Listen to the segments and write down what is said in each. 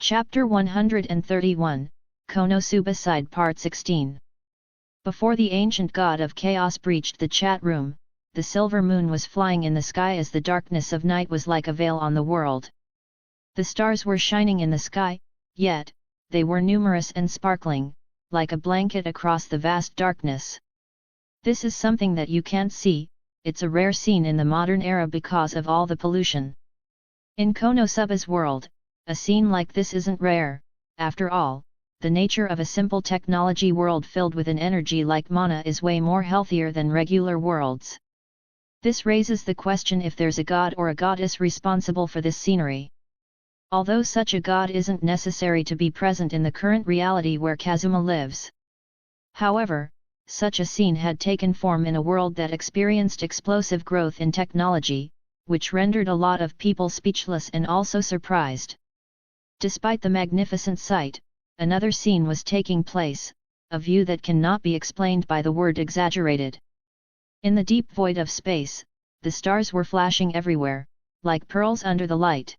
Chapter 131, Konosuba Side Part 16. Before the ancient god of chaos breached the chat room, the silver moon was flying in the sky as the darkness of night was like a veil on the world. The stars were shining in the sky, yet, they were numerous and sparkling, like a blanket across the vast darkness. This is something that you can't see, it's a rare scene in the modern era because of all the pollution. In Konosuba's world, a scene like this isn't rare. After all, the nature of a simple technology world filled with an energy like mana is way more healthier than regular worlds. This raises the question if there's a god or a goddess responsible for this scenery. Although such a god isn't necessary to be present in the current reality where Kazuma lives. However, such a scene had taken form in a world that experienced explosive growth in technology, which rendered a lot of people speechless and also surprised. Despite the magnificent sight, another scene was taking place, a view that cannot be explained by the word exaggerated. In the deep void of space, the stars were flashing everywhere, like pearls under the light.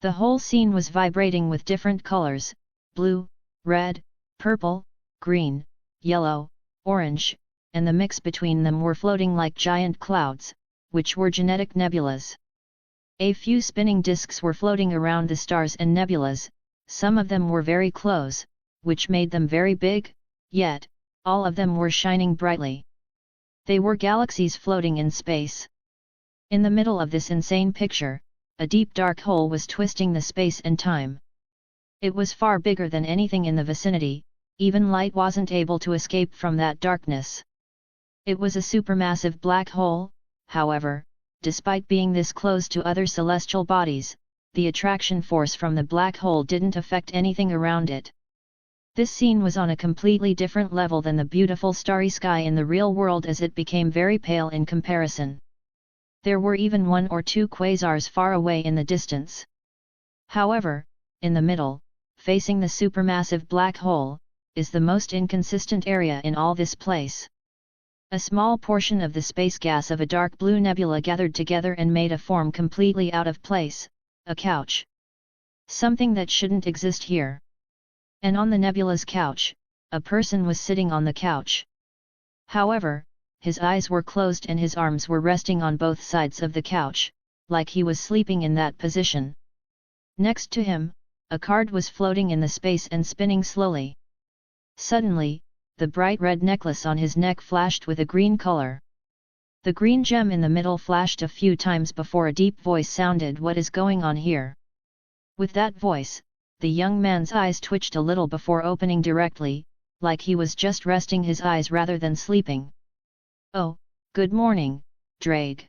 The whole scene was vibrating with different colors: blue, red, purple, green, yellow, orange, and the mix between them were floating like giant clouds, which were genetic nebulas. A few spinning disks were floating around the stars and nebulas, some of them were very close, which made them very big, yet, all of them were shining brightly. They were galaxies floating in space. In the middle of this insane picture, a deep dark hole was twisting the space and time. It was far bigger than anything in the vicinity, even light wasn't able to escape from that darkness. It was a supermassive black hole. However, despite being this close to other celestial bodies, the attraction force from the black hole didn't affect anything around it. This scene was on a completely different level than the beautiful starry sky in the real world, as it became very pale in comparison. There were even one or two quasars far away in the distance. However, in the middle, facing the supermassive black hole, is the most inconsistent area in all this place. A small portion of the space gas of a dark blue nebula gathered together and made a form completely out of place, a couch. Something that shouldn't exist here. And on the nebula's couch, a person was sitting on the couch. However, his eyes were closed and his arms were resting on both sides of the couch, like he was sleeping in that position. Next to him, a card was floating in the space and spinning slowly. Suddenly, the bright red necklace on his neck flashed with a green color. The green gem in the middle flashed a few times before a deep voice sounded, "What is going on here?" With that voice, the young man's eyes twitched a little before opening directly, like he was just resting his eyes rather than sleeping. "Oh, good morning, Drake.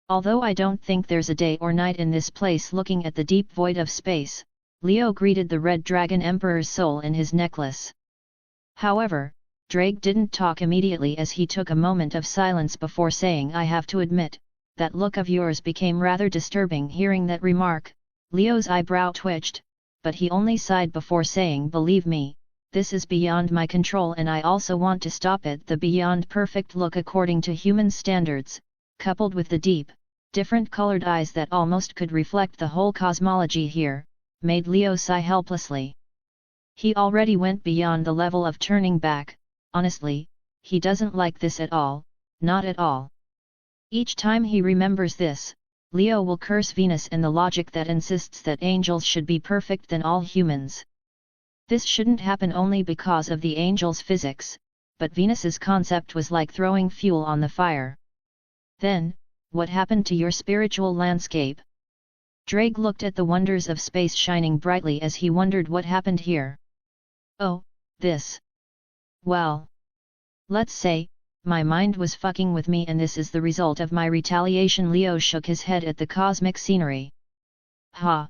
Although I don't think there's a day or night in this place." Looking at the deep void of space, Leo greeted the Red Dragon Emperor's soul in his necklace. However, Drake didn't talk immediately, as he took a moment of silence before saying, "I have to admit, that look of yours became rather disturbing." Hearing that remark, Leo's eyebrow twitched, but he only sighed before saying, "Believe me, this is beyond my control and I also want to stop it." The beyond perfect look according to human standards, coupled with the deep, different colored eyes that almost could reflect the whole cosmology here, made Leo sigh helplessly. He already went beyond the level of turning back. Honestly, he doesn't like this at all, not at all. Each time he remembers this, Leo will curse Venus and the logic that insists that angels should be perfect than all humans. This shouldn't happen only because of the angels' physics, but Venus's concept was like throwing fuel on the fire. Then, what happened to your spiritual landscape? Drake looked at the wonders of space shining brightly as he wondered what happened here. "Oh, this. Well, let's say, my mind was fucking with me and this is the result of my retaliation." Leo shook his head at the cosmic scenery. "Ha!"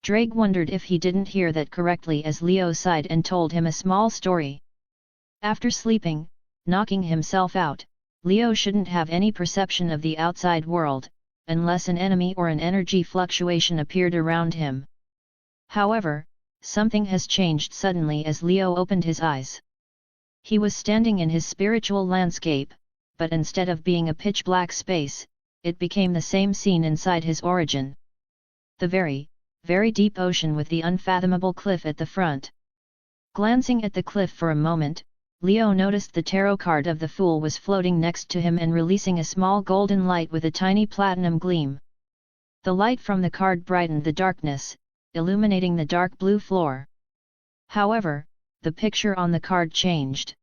Drake wondered if he didn't hear that correctly as Leo sighed and told him a small story. After sleeping, knocking himself out, Leo shouldn't have any perception of the outside world, unless an enemy or an energy fluctuation appeared around him. However, something has changed suddenly as Leo opened his eyes. He was standing in his spiritual landscape, but instead of being a pitch-black space, it became the same scene inside his origin. The very, very deep ocean with the unfathomable cliff at the front. Glancing at the cliff for a moment, Leo noticed the tarot card of the Fool was floating next to him and releasing a small golden light with a tiny platinum gleam. The light from the card brightened the darkness, illuminating the dark blue floor. However, the picture on the card changed.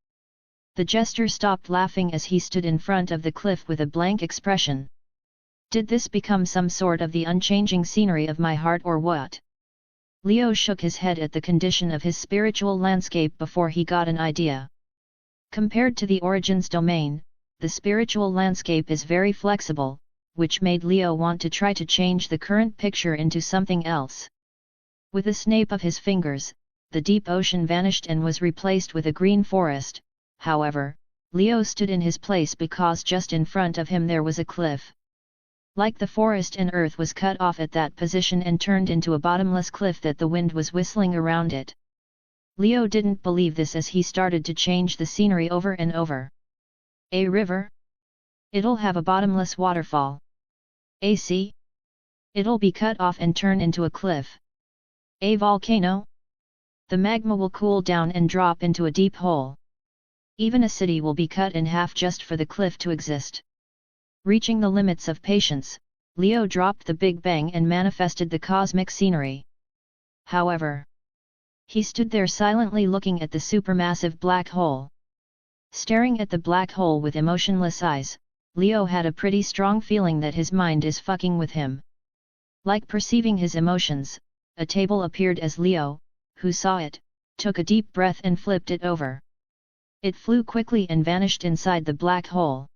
The jester stopped laughing as he stood in front of the cliff with a blank expression. Did this become some sort of the unchanging scenery of my heart or what? Leo shook his head at the condition of his spiritual landscape before he got an idea. Compared to the Origins domain, the spiritual landscape is very flexible, which made Leo want to try to change the current picture into something else. With a snap of his fingers, the deep ocean vanished and was replaced with a green forest. However, Leo stood in his place because just in front of him there was a cliff. Like the forest and earth was cut off at that position and turned into a bottomless cliff that the wind was whistling around it. Leo didn't believe this as he started to change the scenery over and over. A river? It'll have a bottomless waterfall. A sea? It'll be cut off and turn into a cliff. A volcano? The magma will cool down and drop into a deep hole. Even a city will be cut in half just for the cliff to exist. Reaching the limits of patience, Leo dropped the Big Bang and manifested the cosmic scenery. However, he stood there silently looking at the supermassive black hole. Staring at the black hole with emotionless eyes, Leo had a pretty strong feeling that his mind is fucking with him. Like perceiving his emotions, a table appeared as Leo, who saw it, took a deep breath and flipped it over. It flew quickly and vanished inside the black hole.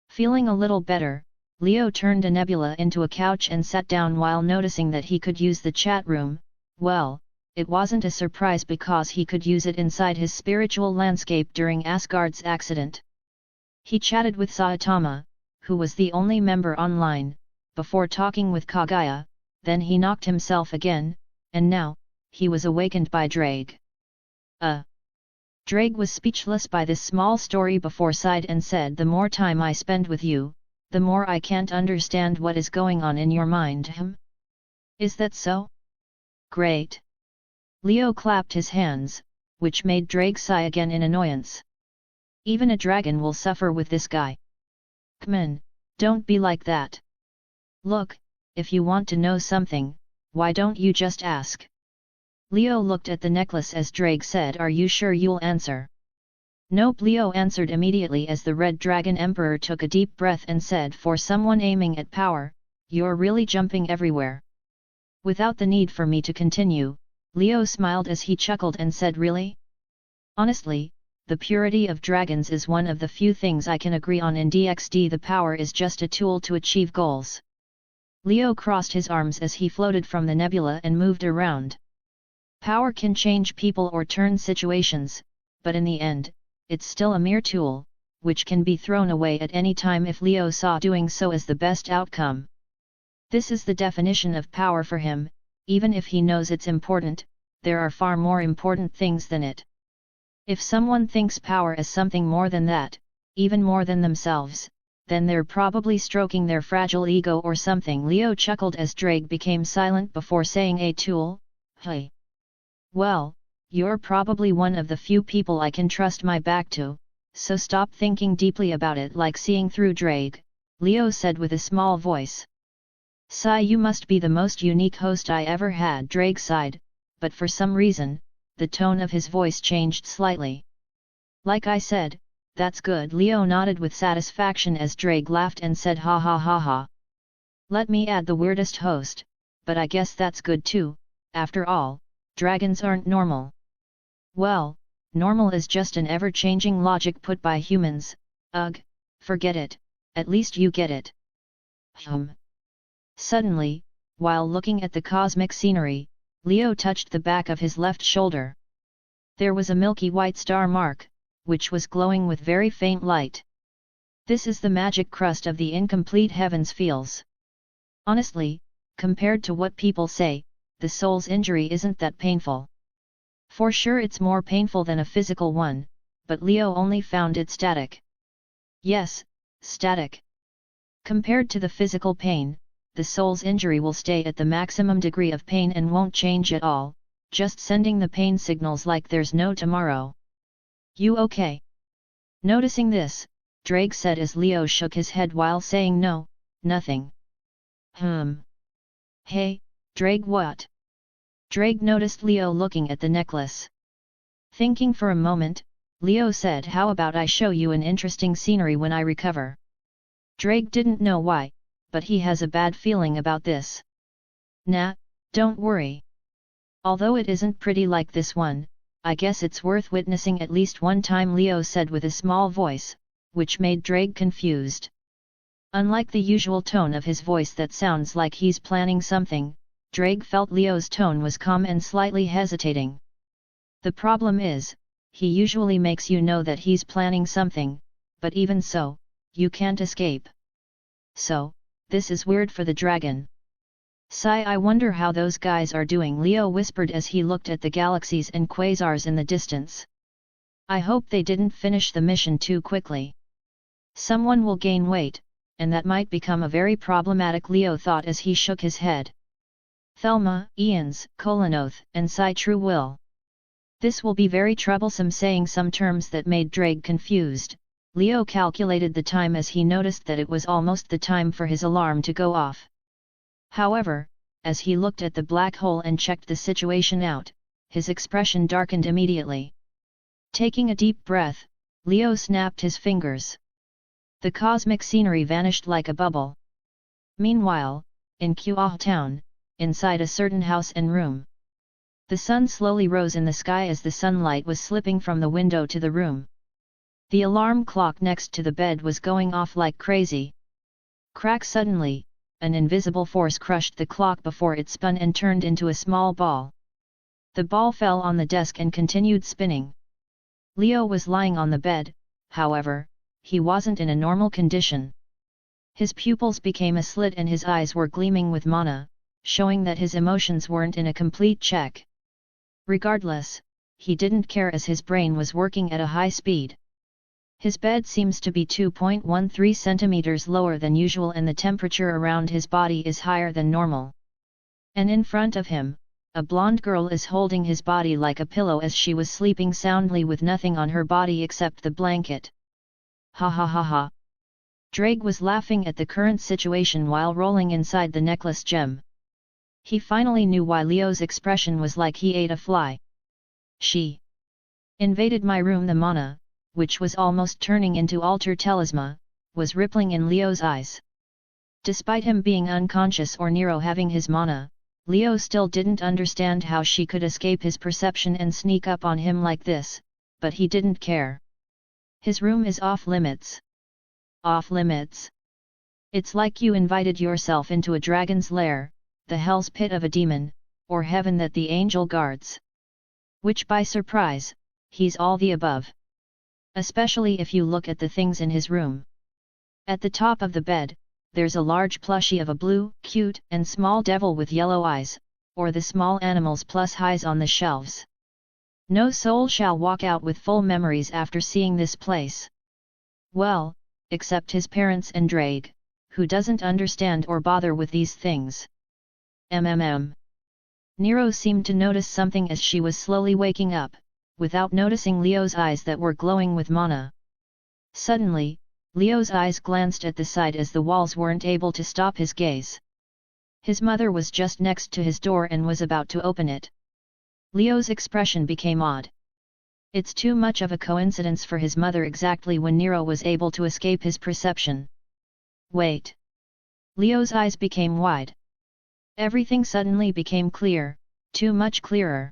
Feeling a little better, Leo turned a nebula into a couch and sat down while noticing that he could use the chat room. Well, it wasn't a surprise because he could use it inside his spiritual landscape during Asgard's accident. He chatted with Saitama, who was the only member online, before talking with Kaguya, then he knocked himself again, and now, he was awakened by Drake. Drake was speechless by this small story before sighed and said, the more time I spend with you, the more I can't understand what is going on in your mind. Is that so? Great. Leo clapped his hands, which made Drake sigh again in annoyance. Even a dragon will suffer with this guy. Come on, don't be like that. Look, if you want to know something, why don't you just ask? Leo looked at the necklace as Drake said, are you sure you'll answer? Nope, Leo answered immediately as the Red Dragon Emperor took a deep breath and said, for someone aiming at power, you're really jumping everywhere. Without the need for me to continue, Leo smiled as he chuckled and said, really? Honestly, the purity of dragons is one of the few things I can agree on in DXD. The power is just a tool to achieve goals. Leo crossed his arms as he floated from the nebula and moved around. Power can change people or turn situations, but in the end, it's still a mere tool, which can be thrown away at any time if Leo saw doing so as the best outcome. This is the definition of power for him. Even if he knows it's important, there are far more important things than it. If someone thinks power as something more than that, even more than themselves, then they're probably stroking their fragile ego or something. Leo chuckled as Drake became silent before saying, a tool? Hey. Well, you're probably one of the few people I can trust my back to, so stop thinking deeply about it. Like seeing through Drake, Leo said with a small voice. Sigh, you must be the most unique host I ever had. Drake sighed, but for some reason, the tone of his voice changed slightly. Like I said, that's good. Leo nodded with satisfaction as Drake laughed and said, ha ha ha ha. Let me add the weirdest host, but I guess that's good too. After all, dragons aren't normal. Well, normal is just an ever-changing logic put by humans. Ugh, forget it, at least you get it. Suddenly, while looking at the cosmic scenery, Leo touched the back of his left shoulder. There was a milky white star mark, which was glowing with very faint light. This is the magic crust of the incomplete heavens feels. Honestly, compared to what people say, the soul's injury isn't that painful. For sure it's more painful than a physical one, but Leo only found it static. Yes, static. Compared to the physical pain, the soul's injury will stay at the maximum degree of pain and won't change at all, just sending the pain signals like there's no tomorrow. You okay? Noticing this, Drake said as Leo shook his head while saying no, nothing. Hey, Drake, what? Drake noticed Leo looking at the necklace. Thinking for a moment, Leo said, how about I show you an interesting scenery when I recover? Drake didn't know why, but he has a bad feeling about this. Nah, don't worry. Although it isn't pretty like this one, I guess it's worth witnessing at least one time, Leo said with a small voice, which made Drake confused. Unlike the usual tone of his voice that sounds like he's planning something, Drake felt Leo's tone was calm and slightly hesitating. The problem is, he usually makes you know that he's planning something, but even so, you can't escape. So, this is weird for the dragon. Sigh, I wonder how those guys are doing, Leo whispered as he looked at the galaxies and quasars in the distance. I hope they didn't finish the mission too quickly. Someone will gain weight, and that might become a very problematic, Leo thought as he shook his head. Thelma, Ians, Kolanoth, and Psy True will. This will be very troublesome, saying some terms that made Drake confused. Leo calculated the time as he noticed that it was almost the time for his alarm to go off. However, as he looked at the black hole and checked the situation out, his expression darkened immediately. Taking a deep breath, Leo snapped his fingers. The cosmic scenery vanished like a bubble. Meanwhile, in Kuah town, inside a certain house and room, the sun slowly rose in the sky as the sunlight was slipping from the window to the room. The alarm clock next to the bed was going off like crazy. Crack! Suddenly, an invisible force crushed the clock before it spun and turned into a small ball. The ball fell on the desk and continued spinning. Leo was lying on the bed, however, he wasn't in a normal condition. His pupils became a slit and his eyes were gleaming with mana, showing that his emotions weren't in a complete check. Regardless, he didn't care as his brain was working at a high speed. His bed seems to be 2.13 centimeters lower than usual and the temperature around his body is higher than normal. And in front of him, a blonde girl is holding his body like a pillow as she was sleeping soundly with nothing on her body except the blanket. Ha ha ha ha. Drake was laughing at the current situation while rolling inside the necklace gem. He finally knew why Leo's expression was like he ate a fly. She invaded my room. The mana, which was almost turning into alter talisma, was rippling in Leo's eyes. Despite him being unconscious or Nero having his mana, Leo still didn't understand how she could escape his perception and sneak up on him like this, but he didn't care. His room is off limits. Off limits? It's like you invited yourself into a dragon's lair, the hell's pit of a demon, or heaven that the angel guards. Which by surprise, he's all the above. Especially if you look at the things in his room. At the top of the bed, there's a large plushie of a blue, cute, and small devil with yellow eyes, or the small animals plus highs on the shelves. No soul shall walk out with full memories after seeing this place. Well, except his parents and Drake, who doesn't understand or bother with these things. Nero seemed to notice something as she was slowly waking up, without noticing Leo's eyes that were glowing with mana. Suddenly, Leo's eyes glanced at the side as the walls weren't able to stop his gaze. His mother was just next to his door and was about to open it. Leo's expression became odd. It's too much of a coincidence for his mother exactly when Nero was able to escape his perception. Wait. Leo's eyes became wide. Everything suddenly became clear, too much clearer.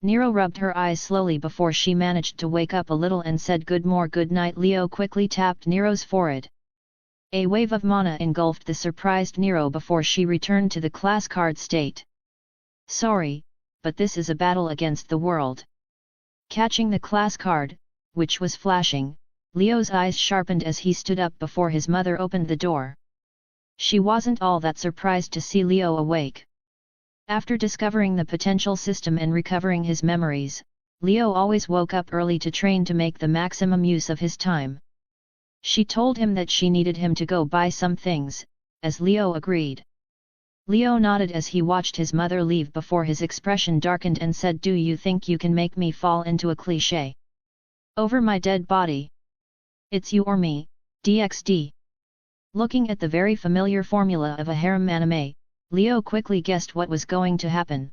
Nero rubbed her eyes slowly before she managed to wake up a little and said good night. Leo quickly tapped Nero's forehead. A wave of mana engulfed the surprised Nero before she returned to the class card state. Sorry, but this is a battle against the world. Catching the class card, which was flashing, Leo's eyes sharpened as he stood up before his mother opened the door. She wasn't all that surprised to see Leo awake. After discovering the potential system and recovering his memories, Leo always woke up early to train to make the maximum use of his time. She told him that she needed him to go buy some things, as Leo agreed. Leo nodded as he watched his mother leave before his expression darkened and said, "Do you think you can make me fall into a cliché? Over my dead body? It's you or me, DXD." Looking at the very familiar formula of a harem anime, Leo quickly guessed what was going to happen.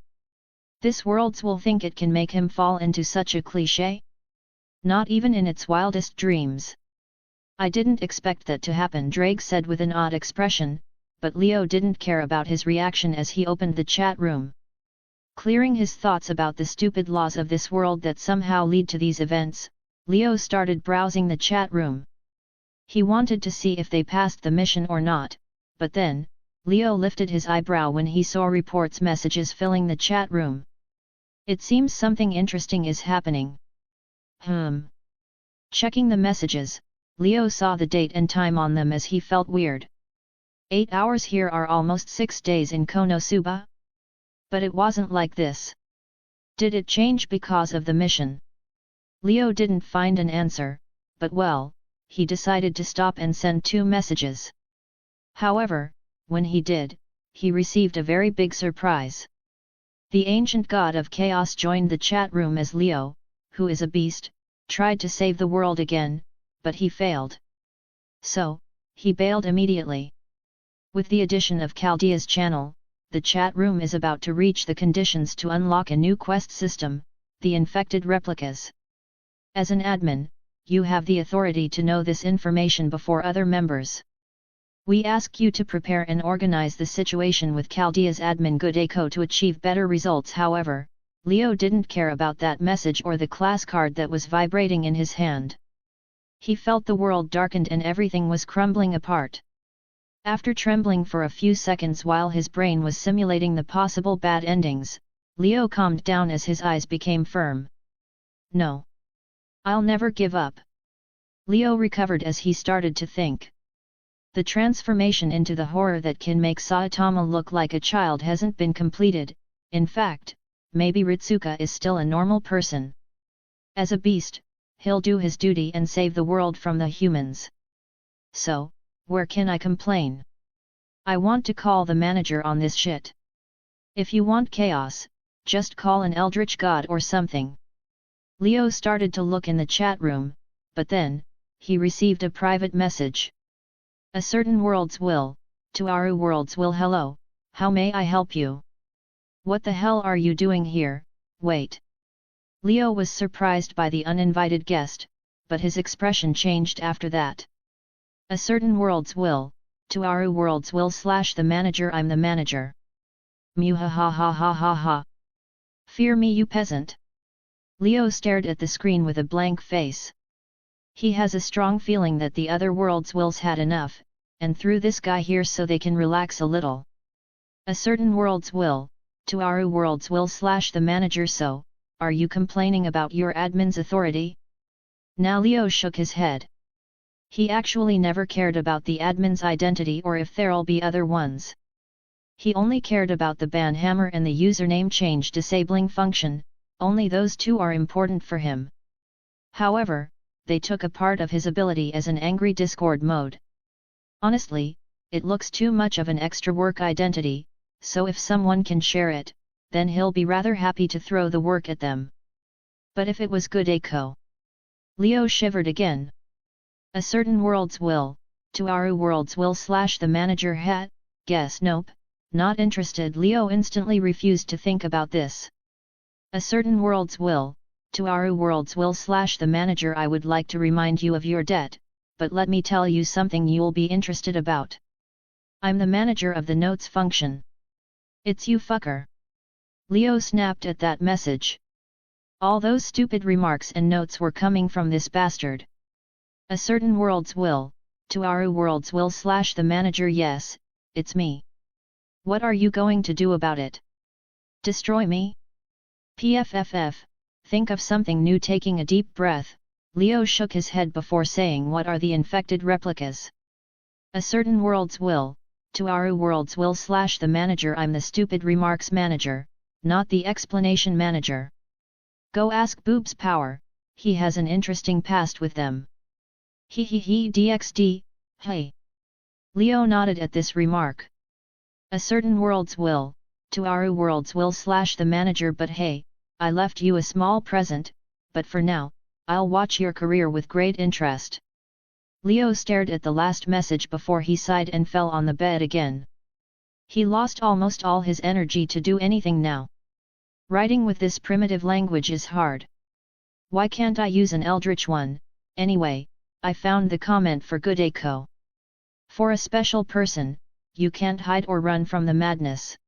This world's will think it can make him fall into such a cliché? Not even in its wildest dreams. "I didn't expect that to happen," Drake said with an odd expression, but Leo didn't care about his reaction as he opened the chat room. Clearing his thoughts about the stupid laws of this world that somehow lead to these events, Leo started browsing the chat room. He wanted to see if they passed the mission or not, but then, Leo lifted his eyebrow when he saw reports messages filling the chat room. It seems something interesting is happening. Checking the messages, Leo saw the date and time on them as he felt weird. 8 hours here are almost 6 days in Konosuba? But it wasn't like this. Did it change because of the mission? Leo didn't find an answer, but well, he decided to stop and send 2 messages. However, when he did, he received a very big surprise. The ancient god of chaos joined the chat room as Leo, who is a beast, tried to save the world again, but he failed. So, he bailed immediately. With the addition of Chaldea's channel, the chat room is about to reach the conditions to unlock a new quest system, the infected replicas. As an admin, you have the authority to know this information before other members. We ask you to prepare and organize the situation with Chaldea's admin Good Echo to achieve better results. However, Leo didn't care about that message or the class card that was vibrating in his hand. He felt the world darkened and everything was crumbling apart. After trembling for a few seconds while his brain was simulating the possible bad endings, Leo calmed down as his eyes became firm. "No. I'll never give up." Leo recovered as he started to think. The transformation into the horror that can make Saitama look like a child hasn't been completed. In fact, maybe Ritsuka is still a normal person. As a beast, he'll do his duty and save the world from the humans. So, where can I complain? I want to call the manager on this shit. If you want chaos, just call an eldritch god or something. Leo started to look in the chat room, but then, he received a private message. "A certain world's will, Tuaru world's will. Hello, how may I help you? What the hell are you doing here? Wait." Leo was surprised by the uninvited guest, but his expression changed after that. "A certain world's will, Tuaru world's will / the manager. I'm the manager." Muhahahahaha. "Fear me, you peasant." Leo stared at the screen with a blank face. He has a strong feeling that the other world's wills had enough, and threw this guy here so they can relax a little. "A certain world's will, Tuaru world's will / the manager. So, are you complaining about your admin's authority?" Now Leo shook his head. He actually never cared about the admin's identity or if there'll be other ones. He only cared about the ban hammer and the username change disabling function, only those 2 are important for him. However, they took a part of his ability as an angry Discord mode. Honestly, it looks too much of an extra work identity, so if someone can share it, then he'll be rather happy to throw the work at them. But if it was Good Echo? Leo shivered again. "A certain world's will, Tuaru world's will / the manager. Guess nope, not interested." Leo instantly refused to think about this. "A certain world's will, Tuaru world's will / the manager. I would like to remind you of your debt, but let me tell you something you'll be interested about. I'm the manager of the notes function." "It's you, fucker." Leo snapped at that message. All those stupid remarks and notes were coming from this bastard. "A certain world's will, Tuaru world's will / the manager. Yes, it's me. What are you going to do about it? Destroy me?" PFFF, think of something new. Taking a deep breath, Leo shook his head before saying, "What are the infected replicas?" "A certain world's will, Tuaru world's will / the manager. I'm the stupid remarks manager, not the explanation manager. Go ask Boob's Power, he has an interesting past with them." DXD, hey. Leo nodded at this remark. A certain world's will, to our world's will / the manager, but hey, I left you a small present, but for now, I'll watch your career with great interest. Leo stared at the last message before he sighed and fell on the bed again. He lost almost all his energy to do anything now. Writing with this primitive language is hard. Why can't I use an eldritch one? Anyway, I found the comment for good echo. For a special person, you can't hide or run from the madness.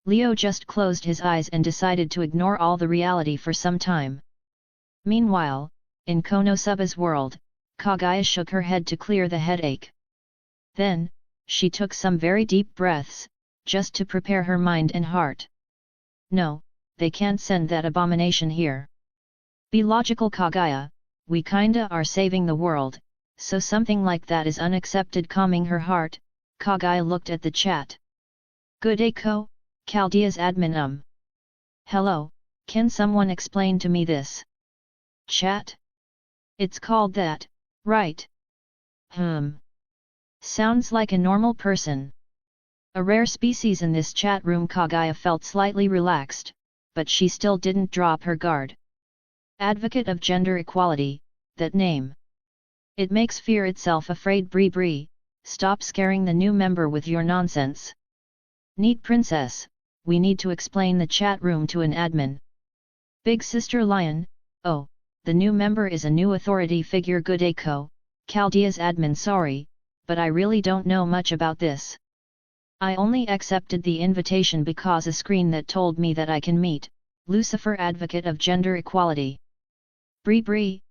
Leo just closed his eyes and decided to ignore all the reality for some time. Meanwhile, in Konosuba's world, Kaguya shook her head to clear the headache. Then, she took some very deep breaths, just to prepare her mind and heart. No, they can't send that abomination here. Be logical, Kaguya, we kinda are saving the world, so something like that is unaccepted. Calming her heart, Kaguya looked at the chat. Good echo, Chaldea's admin. Hello, can someone explain to me this? Chat? It's called that, right? Sounds like a normal person. A rare species in this chat room. Kaguya felt slightly relaxed, but she still didn't drop her guard. Advocate of gender equality, that name. It makes fear itself afraid. Bree, stop scaring the new member with your nonsense. Neat princess, we need to explain the chat room to an admin. Big sister Lion, oh, the new member is a new authority figure. Good echo, Chaldea's admin. Sorry, but I really don't know much about this. I only accepted the invitation because a screen that told me that I can meet Lucifer, advocate of gender equality. Bree,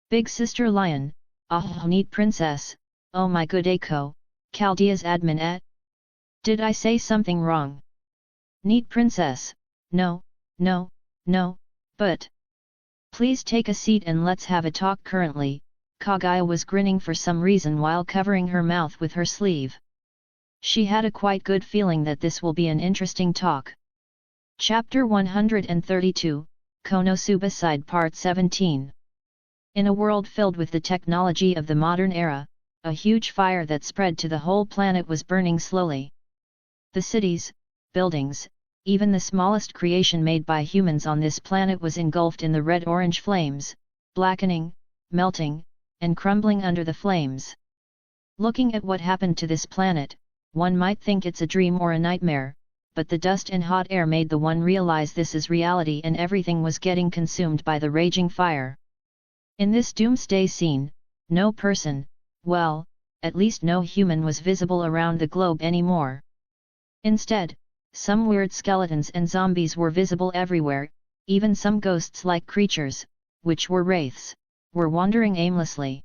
Big sister Lion, neat princess, oh my. Good echo, Chaldea's admin. Did I say something wrong? Neat princess, no, but... Please take a seat and let's have a talk. Currently, Kaguya was grinning for some reason while covering her mouth with her sleeve. She had a quite good feeling that this will be an interesting talk. Chapter 132, Konosuba Side Part 17. In a world filled with the technology of the modern era, a huge fire that spread to the whole planet was burning slowly. The cities, buildings, even the smallest creation made by humans on this planet was engulfed in the red-orange flames, blackening, melting, and crumbling under the flames. Looking at what happened to this planet, one might think it's a dream or a nightmare, but the dust and hot air made the one realize this is reality and everything was getting consumed by the raging fire. In this doomsday scene, no person, well, at least no human was visible around the globe anymore. Instead, some weird skeletons and zombies were visible everywhere, even some ghosts-like creatures, which were wraiths, were wandering aimlessly.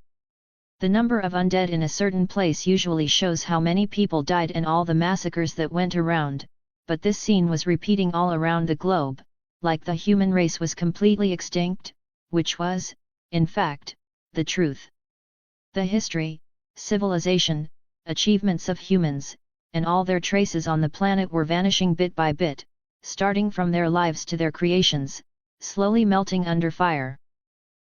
The number of undead in a certain place usually shows how many people died and all the massacres that went around, but this scene was repeating all around the globe, like the human race was completely extinct, which was, in fact, the truth. The history, civilization, achievements of humans, and all their traces on the planet were vanishing bit by bit, starting from their lives to their creations, slowly melting under fire.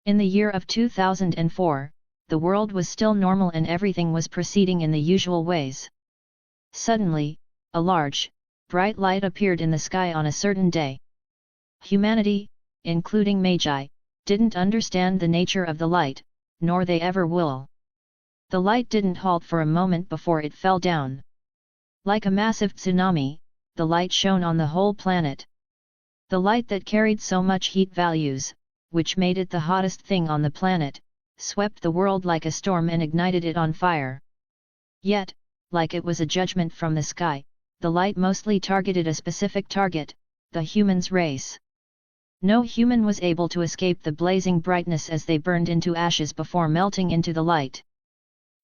In the year of 2004, the world was still normal and everything was proceeding in the usual ways. Suddenly, a large, bright light appeared in the sky on a certain day. Humanity, including Magi, didn't understand the nature of the light, nor they ever will. The light didn't halt for a moment before it fell down. Like a massive tsunami, the light shone on the whole planet. The light that carried so much heat values, which made it the hottest thing on the planet, swept the world like a storm and ignited it on fire. Yet, like it was a judgment from the sky, the light mostly targeted a specific target, the human's race. No human was able to escape the blazing brightness as they burned into ashes before melting into the light.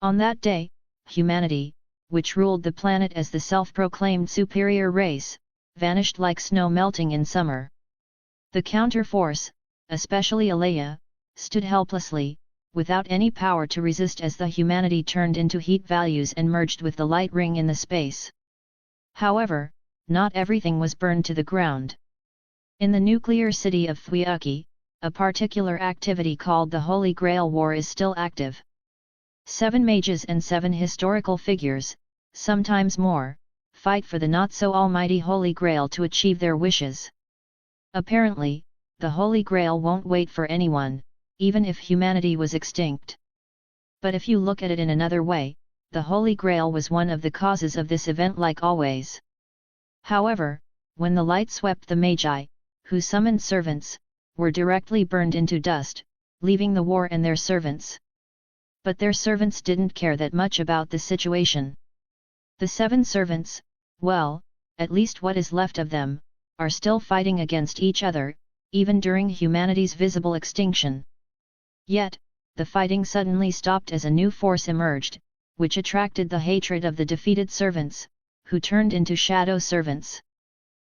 On that day, humanity, which ruled the planet as the self-proclaimed superior race, vanished like snow melting in summer. The counter-force, especially Alea, stood helplessly, without any power to resist as the humanity turned into heat values and merged with the light ring in the space. However, not everything was burned to the ground. In the nuclear city of Fuyuki, a particular activity called the Holy Grail War is still active. 7 mages and 7 historical figures, sometimes more, fight for the not-so-almighty Holy Grail to achieve their wishes. Apparently, the Holy Grail won't wait for anyone, even if humanity was extinct. But if you look at it in another way, the Holy Grail was one of the causes of this event like always. However, when the light swept the Magi, who summoned servants, were directly burned into dust, leaving the war and their servants. But their servants didn't care that much about the situation. The 7 servants, well, at least what is left of them, are still fighting against each other, even during humanity's visible extinction. Yet, the fighting suddenly stopped as a new force emerged, which attracted the hatred of the defeated servants, who turned into shadow servants.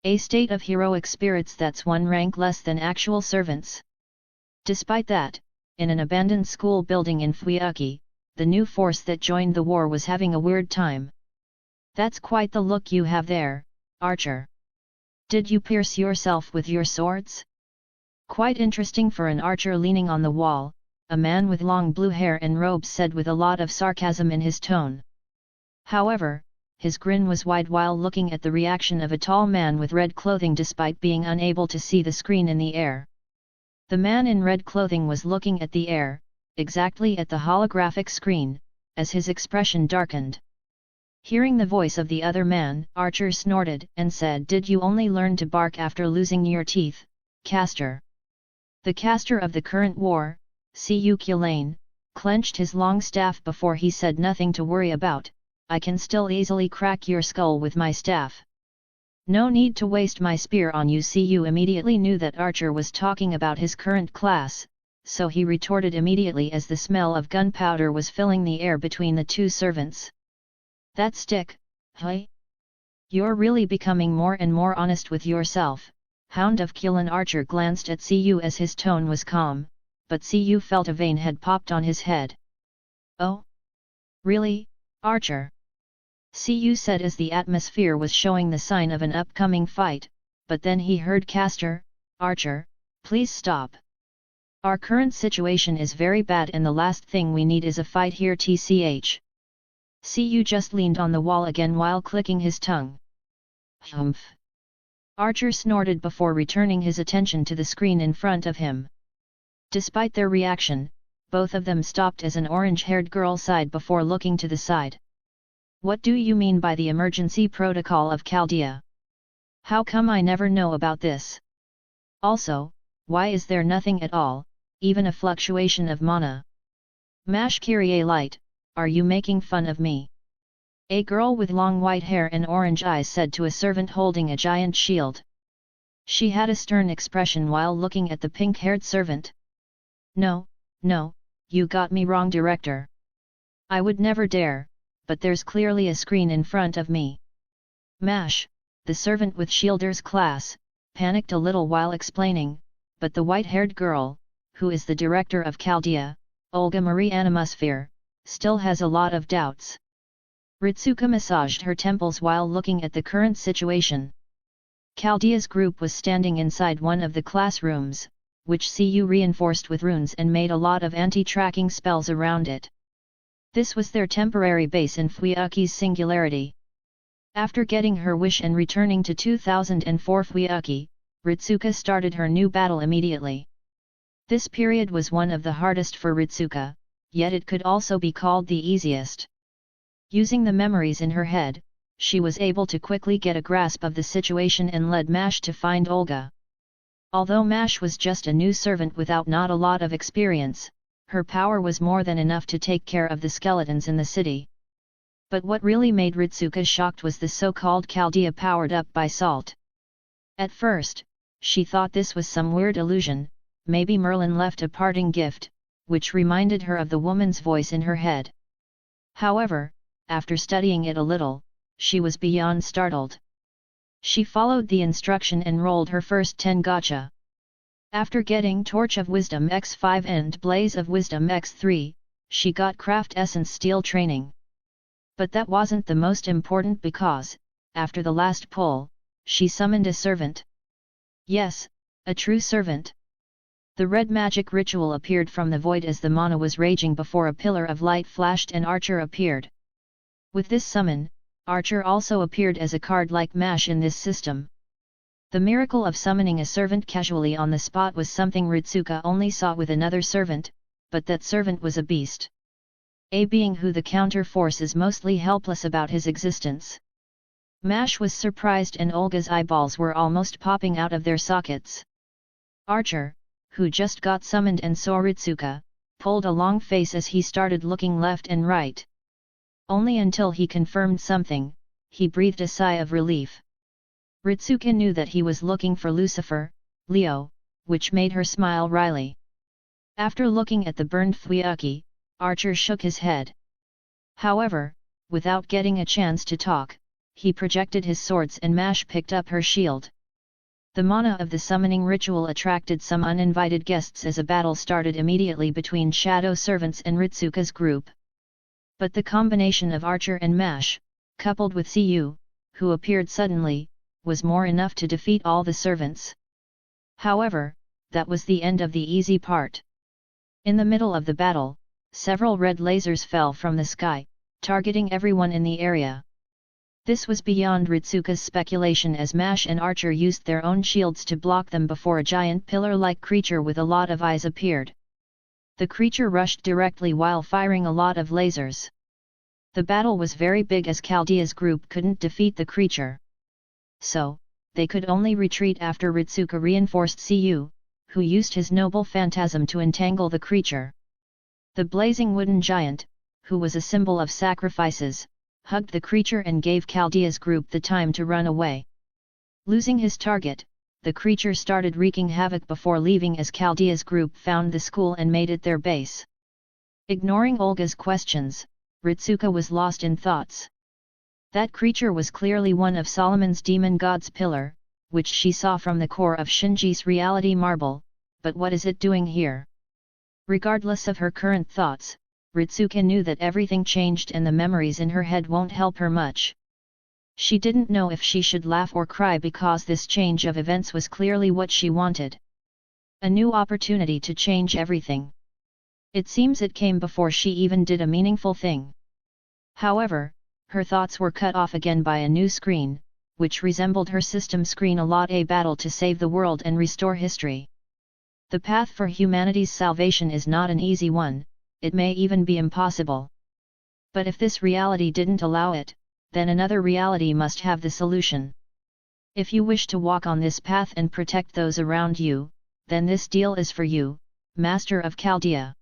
A state of heroic spirits that's one rank less than actual servants. Despite that, in an abandoned school building in Fuyuki, the new force that joined the war was having a weird time. That's quite the look you have there, archer. Did you pierce yourself with your swords? Quite interesting for an archer. Leaning on the wall, a man with long blue hair and robes said with a lot of sarcasm in his tone. However, his grin was wide while looking at the reaction of a tall man with red clothing despite being unable to see the screen in the air. The man in red clothing was looking at the air, exactly at the holographic screen, as his expression darkened. Hearing the voice of the other man, Archer snorted and said, "Did you only learn to bark after losing your teeth, caster?" The caster of the current war, Cu Kulane, clenched his long staff before he said, "Nothing to worry about, I can still easily crack your skull with my staff. No need to waste my spear on you." Cu immediately knew that Archer was talking about his current class, so he retorted immediately as the smell of gunpowder was filling the air between the two servants. "That stick, hey? You're really becoming more and more honest with yourself, Hound of Kulan." Archer glanced at Cu as his tone was calm, but Cu felt a vein had popped on his head. "Oh? Really, Archer?" Cu said as the atmosphere was showing the sign of an upcoming fight, but then he heard, "Caster, Archer, please stop. Our current situation is very bad and the last thing we need is a fight here. Tch." Cu just leaned on the wall again while clicking his tongue. "Humph!" Archer snorted before returning his attention to the screen in front of him. Despite their reaction, both of them stopped as an orange-haired girl sighed before looking to the side. "What do you mean by the emergency protocol of Chaldea? How come I never know about this? Also, why is there nothing at all, even a fluctuation of mana? Mash Kyrie light, are you making fun of me?" A girl with long white hair and orange eyes said to a servant holding a giant shield. She had a stern expression while looking at the pink-haired servant. No, you got me wrong, director. I would never dare, but there's clearly a screen in front of me." Mash, the servant with Shielder's class, panicked a little while explaining, but the white-haired girl, who is the director of Chaldea, Olga Marie Animusphere, still has a lot of doubts. Ritsuka massaged her temples while looking at the current situation. Chaldea's group was standing inside one of the classrooms, which Cu reinforced with runes and made a lot of anti-tracking spells around it. This was their temporary base in Fuyuki's singularity. After getting her wish and returning to 2004 Fuyuki, Ritsuka started her new battle immediately. This period was one of the hardest for Ritsuka, yet it could also be called the easiest. Using the memories in her head, she was able to quickly get a grasp of the situation and led Mash to find Olga. Although Mash was just a new servant without not a lot of experience, her power was more than enough to take care of the skeletons in the city. But what really made Ritsuka shocked was the so-called Chaldea powered up by salt. At first, she thought this was some weird illusion, maybe Merlin left a parting gift, which reminded her of the woman's voice in her head. However, after studying it a little, she was beyond startled. She followed the instruction and rolled her first 10 gacha. After getting Torch of Wisdom X5 and Blaze of Wisdom X3, she got Craft Essence Steel training. But that wasn't the most important because, after the last pull, she summoned a servant. Yes, a true servant. The red magic ritual appeared from the void as the mana was raging before a pillar of light flashed and Archer appeared. With this summon, Archer also appeared as a card like Mash in this system. The miracle of summoning a servant casually on the spot was something Ritsuka only saw with another servant, but that servant was a beast. A being who the counter force is mostly helpless about his existence. Mash was surprised and Olga's eyeballs were almost popping out of their sockets. Archer, who just got summoned and saw Ritsuka, pulled a long face as he started looking left and right. Only until he confirmed something, he breathed a sigh of relief. Ritsuka knew that he was looking for Lucifer, Leo, which made her smile wryly. After looking at the burned Fuyuki, Archer shook his head. However, without getting a chance to talk, he projected his swords and Mash picked up her shield. The mana of the summoning ritual attracted some uninvited guests as a battle started immediately between shadow servants and Ritsuka's group. But the combination of Archer and Mash, coupled with Cu, who appeared suddenly, was more enough to defeat all the servants. However, that was the end of the easy part. In the middle of the battle, several red lasers fell from the sky, targeting everyone in the area. This was beyond Ritsuka's speculation as Mash and Archer used their own shields to block them before a giant pillar-like creature with a lot of eyes appeared. The creature rushed directly while firing a lot of lasers. The battle was very big as Chaldea's group couldn't defeat the creature. So, they could only retreat after Ritsuka reinforced Cu, who used his noble phantasm to entangle the creature. The blazing wooden giant, who was a symbol of sacrifices, hugged the creature and gave Chaldea's group the time to run away. Losing his target, the creature started wreaking havoc before leaving as Chaldea's group found the school and made it their base. Ignoring Olga's questions, Ritsuka was lost in thoughts. That creature was clearly one of Solomon's demon god's pillar, which she saw from the core of Shinji's reality marble, but what is it doing here? Regardless of her current thoughts, Ritsuka knew that everything changed and the memories in her head won't help her much. She didn't know if she should laugh or cry because this change of events was clearly what she wanted. A new opportunity to change everything. It seems it came before she even did a meaningful thing. However, her thoughts were cut off again by a new screen, which resembled her system screen, a lot a battle to save the world and restore history. The path for humanity's salvation is not an easy one, it may even be impossible. But if this reality didn't allow it, then another reality must have the solution. If you wish to walk on this path and protect those around you, then this deal is for you, Master of Chaldea.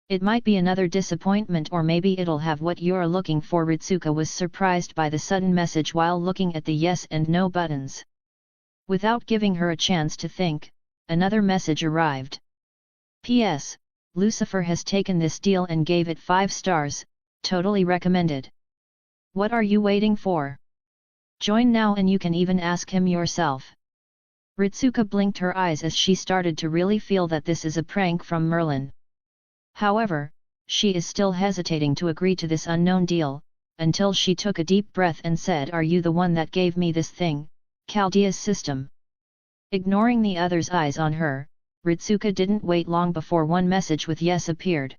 It might be another disappointment or maybe it'll have what you're looking for. Ritsuka was surprised by the sudden message while looking at the yes and no buttons. Without giving her a chance to think, another message arrived. P.S. Lucifer has taken this deal and gave it 5 stars, totally recommended. What are you waiting for? Join now and you can even ask him yourself. Ritsuka blinked her eyes as she started to really feel that this is a prank from Merlin. However, she is still hesitating to agree to this unknown deal, until she took a deep breath and said, "Are you the one that gave me this thing, Chaldea's system?" Ignoring the other's eyes on her, Ritsuka didn't wait long before one message with yes appeared.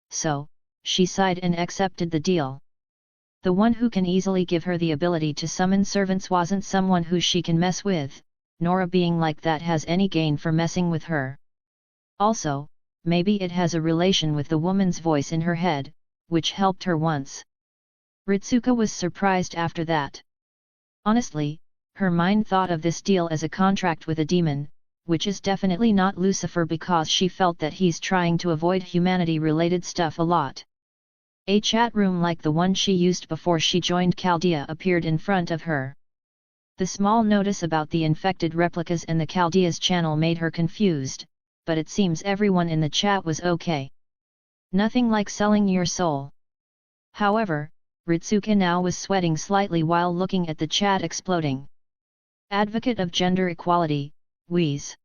So, she sighed and accepted the deal. The one who can easily give her the ability to summon servants wasn't someone who she can mess with, nor a being like that has any gain for messing with her. Also, maybe it has a relation with the woman's voice in her head, which helped her once. Ritsuka was surprised after that. Honestly, her mind thought of this deal as a contract with a demon, which is definitely not Lucifer because she felt that he's trying to avoid humanity-related stuff a lot. A chat room like the one she used before she joined Chaldea appeared in front of her. The small notice about the infected replicas and the Chaldea's channel made her confused, but it seems everyone in the chat was okay. Nothing like selling your soul. However, Ritsuka now was sweating slightly while looking at the chat exploding. Advocate of gender equality, wheeze.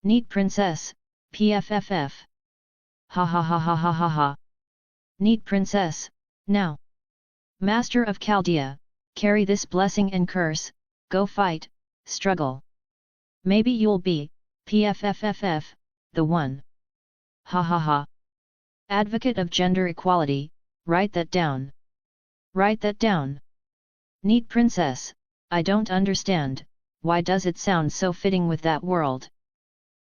Neat princess, PFFF. Ha ha ha ha ha ha ha. Neat princess, now. Master of Chaldea, carry this blessing and curse, go fight, struggle. Maybe you'll be, PFFFF, the one. Ha ha ha. Advocate of gender equality, write that down. Write that down. Neat princess, I don't understand, why does it sound so fitting with that world?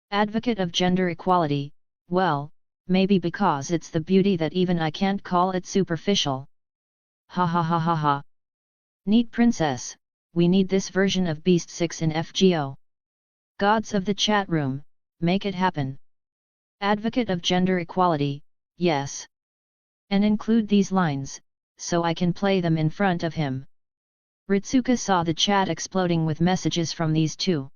Advocate of gender equality, well, maybe because it's the beauty that even I can't call it superficial. Ha ha ha ha ha. Neat princess, we need this version of Beast 6 in FGO. Gods of the chat room, make it happen. Advocate of gender equality, yes. And include these lines, so I can play them in front of him. Ritsuka saw the chat exploding with messages from these two.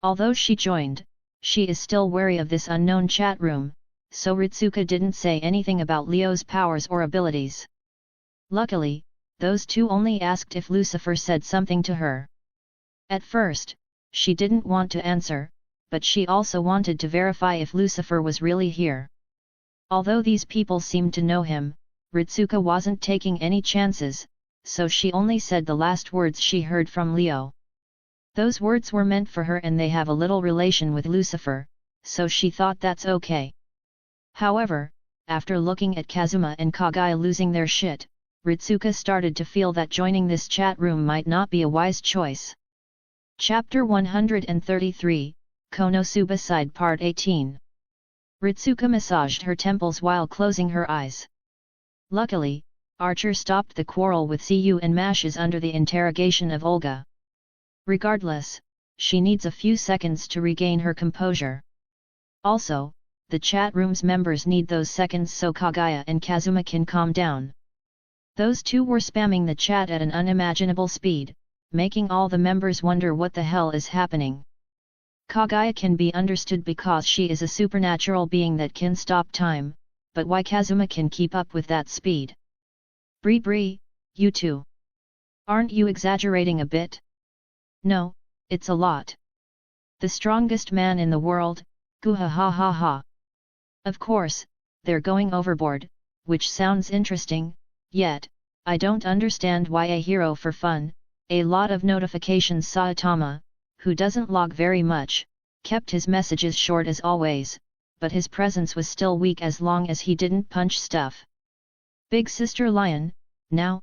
Although she joined, she is still wary of this unknown chat room, so Ritsuka didn't say anything about Leo's powers or abilities. Luckily, those two only asked if Lucifer said something to her. At first, she didn't want to answer, but she also wanted to verify if Lucifer was really here. Although these people seemed to know him, Ritsuka wasn't taking any chances, so she only said the last words she heard from Leo. Those words were meant for her and they have a little relation with Lucifer, so she thought that's okay. However, after looking at Kazuma and Kaguya losing their shit, Ritsuka started to feel that joining this chat room might not be a wise choice. Chapter 133, Konosuba Side Part 18. Ritsuka massaged her temples while closing her eyes. Luckily, Archer stopped the quarrel with Cu and Mashes under the interrogation of Olga. Regardless, she needs a few seconds to regain her composure. Also, the chat room's members need those seconds so Kaguya and Kazuma can calm down. Those two were spamming the chat at an unimaginable speed, making all the members wonder what the hell is happening. Kaguya can be understood because she is a supernatural being that can stop time, but why Kazuma can keep up with that speed? Bree, you too. Aren't you exaggerating a bit? No, it's a lot. The strongest man in the world, goo-ha ha ha ha. Of course, they're going overboard, which sounds interesting, yet, I don't understand why a hero for fun. A lot of notifications. Saitama, who doesn't log very much, kept his messages short as always, but his presence was still weak as long as he didn't punch stuff. Big Sister Lion, now,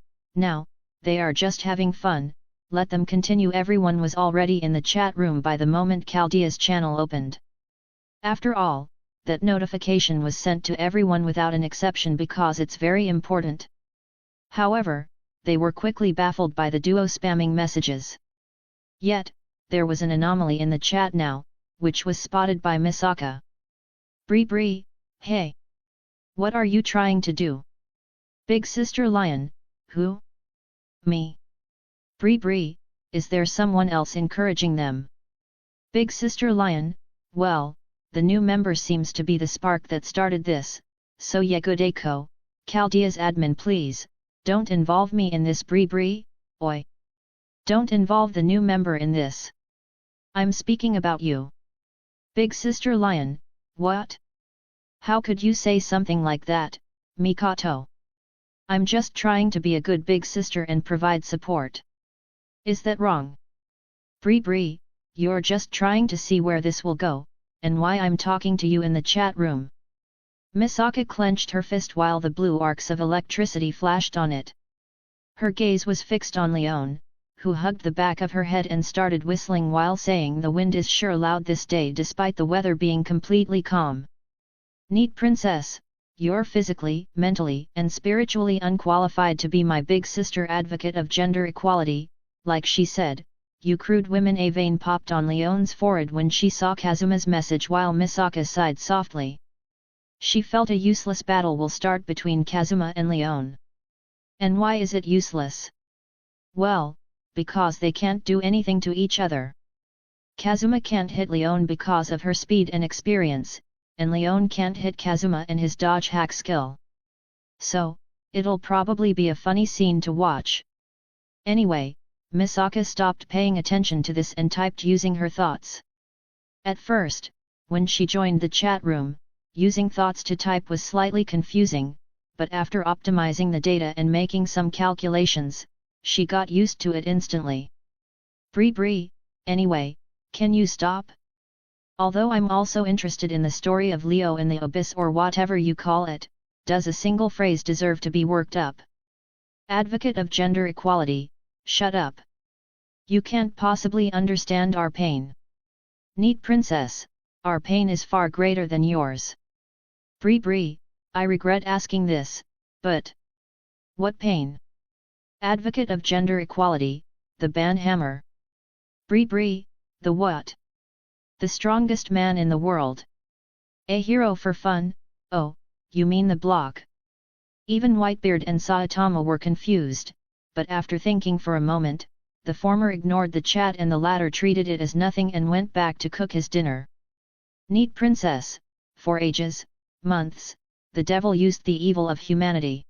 they are just having fun, let them continue. Everyone was already in the chat room by the moment Chaldea's channel opened. After all, that notification was sent to everyone without an exception because it's very important. However, they were quickly baffled by the duo spamming messages. Yet, there was an anomaly in the chat now, which was spotted by Misaka. Bree, hey! What are you trying to do? Big Sister Lion, who? Me. Bree, is there someone else encouraging them? Big Sister Lion, well, the new member seems to be the spark that started this, so Yegudeko, Chaldea's admin, please, don't involve me in this. Bree, oi! Don't involve the new member in this. I'm speaking about you. Big Sister Lion, what? How could you say something like that, Mikoto? I'm just trying to be a good big sister and provide support. Is that wrong? Bree, you're just trying to see where this will go, and why I'm talking to you in the chat room. Misaka clenched her fist while the blue arcs of electricity flashed on it. Her gaze was fixed on Leon, who hugged the back of her head and started whistling while saying the wind is sure loud this day despite the weather being completely calm. Neat princess, you're physically, mentally, and spiritually unqualified to be my big sister. Advocate of gender equality, like she said, you crude women. A vein popped on Leon's forehead when she saw Kazuma's message while Misaka sighed softly. She felt a useless battle will start between Kazuma and Leon. And why is it useless? Well, because they can't do anything to each other. Kazuma can't hit Leon because of her speed and experience, and Leon can't hit Kazuma and his dodge hack skill. So, it'll probably be a funny scene to watch. Anyway, Misaka stopped paying attention to this and typed using her thoughts. At first, when she joined the chat room, using thoughts to type was slightly confusing, but after optimizing the data and making some calculations, she got used to it instantly. Bree, anyway, can you stop? Although I'm also interested in the story of Leo in the Abyss or whatever you call it, does a single phrase deserve to be worked up? Advocate of gender equality, Shut up. You can't possibly understand our pain. Neat princess, our pain is far greater than yours. Bree, I regret asking this, but... What pain? Advocate of gender equality, the banhammer. Bree, the what? The strongest man in the world. A hero for fun, oh, you mean the block. Even Whitebeard and Saitama were confused, but after thinking for a moment, the former ignored the chat and the latter treated it as nothing and went back to cook his dinner. Neat princess, for ages, months, the devil used the evil of humanity.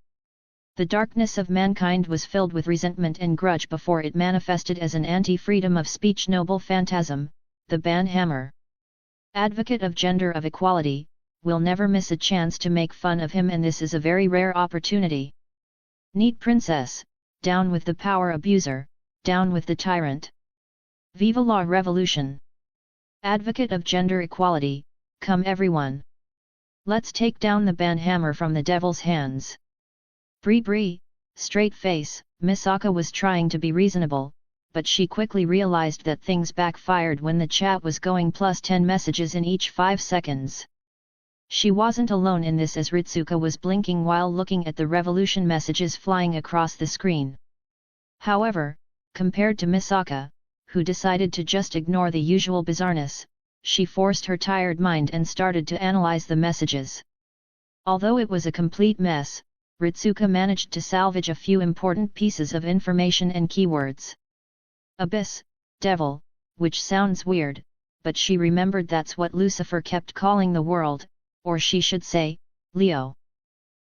The darkness of mankind was filled with resentment and grudge before it manifested as an anti-freedom of speech noble phantasm, the banhammer. Advocate of gender of equality, will never miss a chance to make fun of him, and this is a very rare opportunity. Neat princess, down with the power abuser, down with the tyrant. Viva la revolution! Advocate of gender equality, come everyone! Let's take down the banhammer from the devil's hands. Bree, straight face, Misaka was trying to be reasonable, but she quickly realized that things backfired when the chat was going +10 messages in each 5 seconds. She wasn't alone in this, as Ritsuka was blinking while looking at the revolution messages flying across the screen. However, compared to Misaka, who decided to just ignore the usual bizarreness, she forced her tired mind and started to analyze the messages. Although it was a complete mess, Ritsuka managed to salvage a few important pieces of information and keywords. Abyss, devil, which sounds weird, but she remembered that's what Lucifer kept calling the world, or she should say, Leo.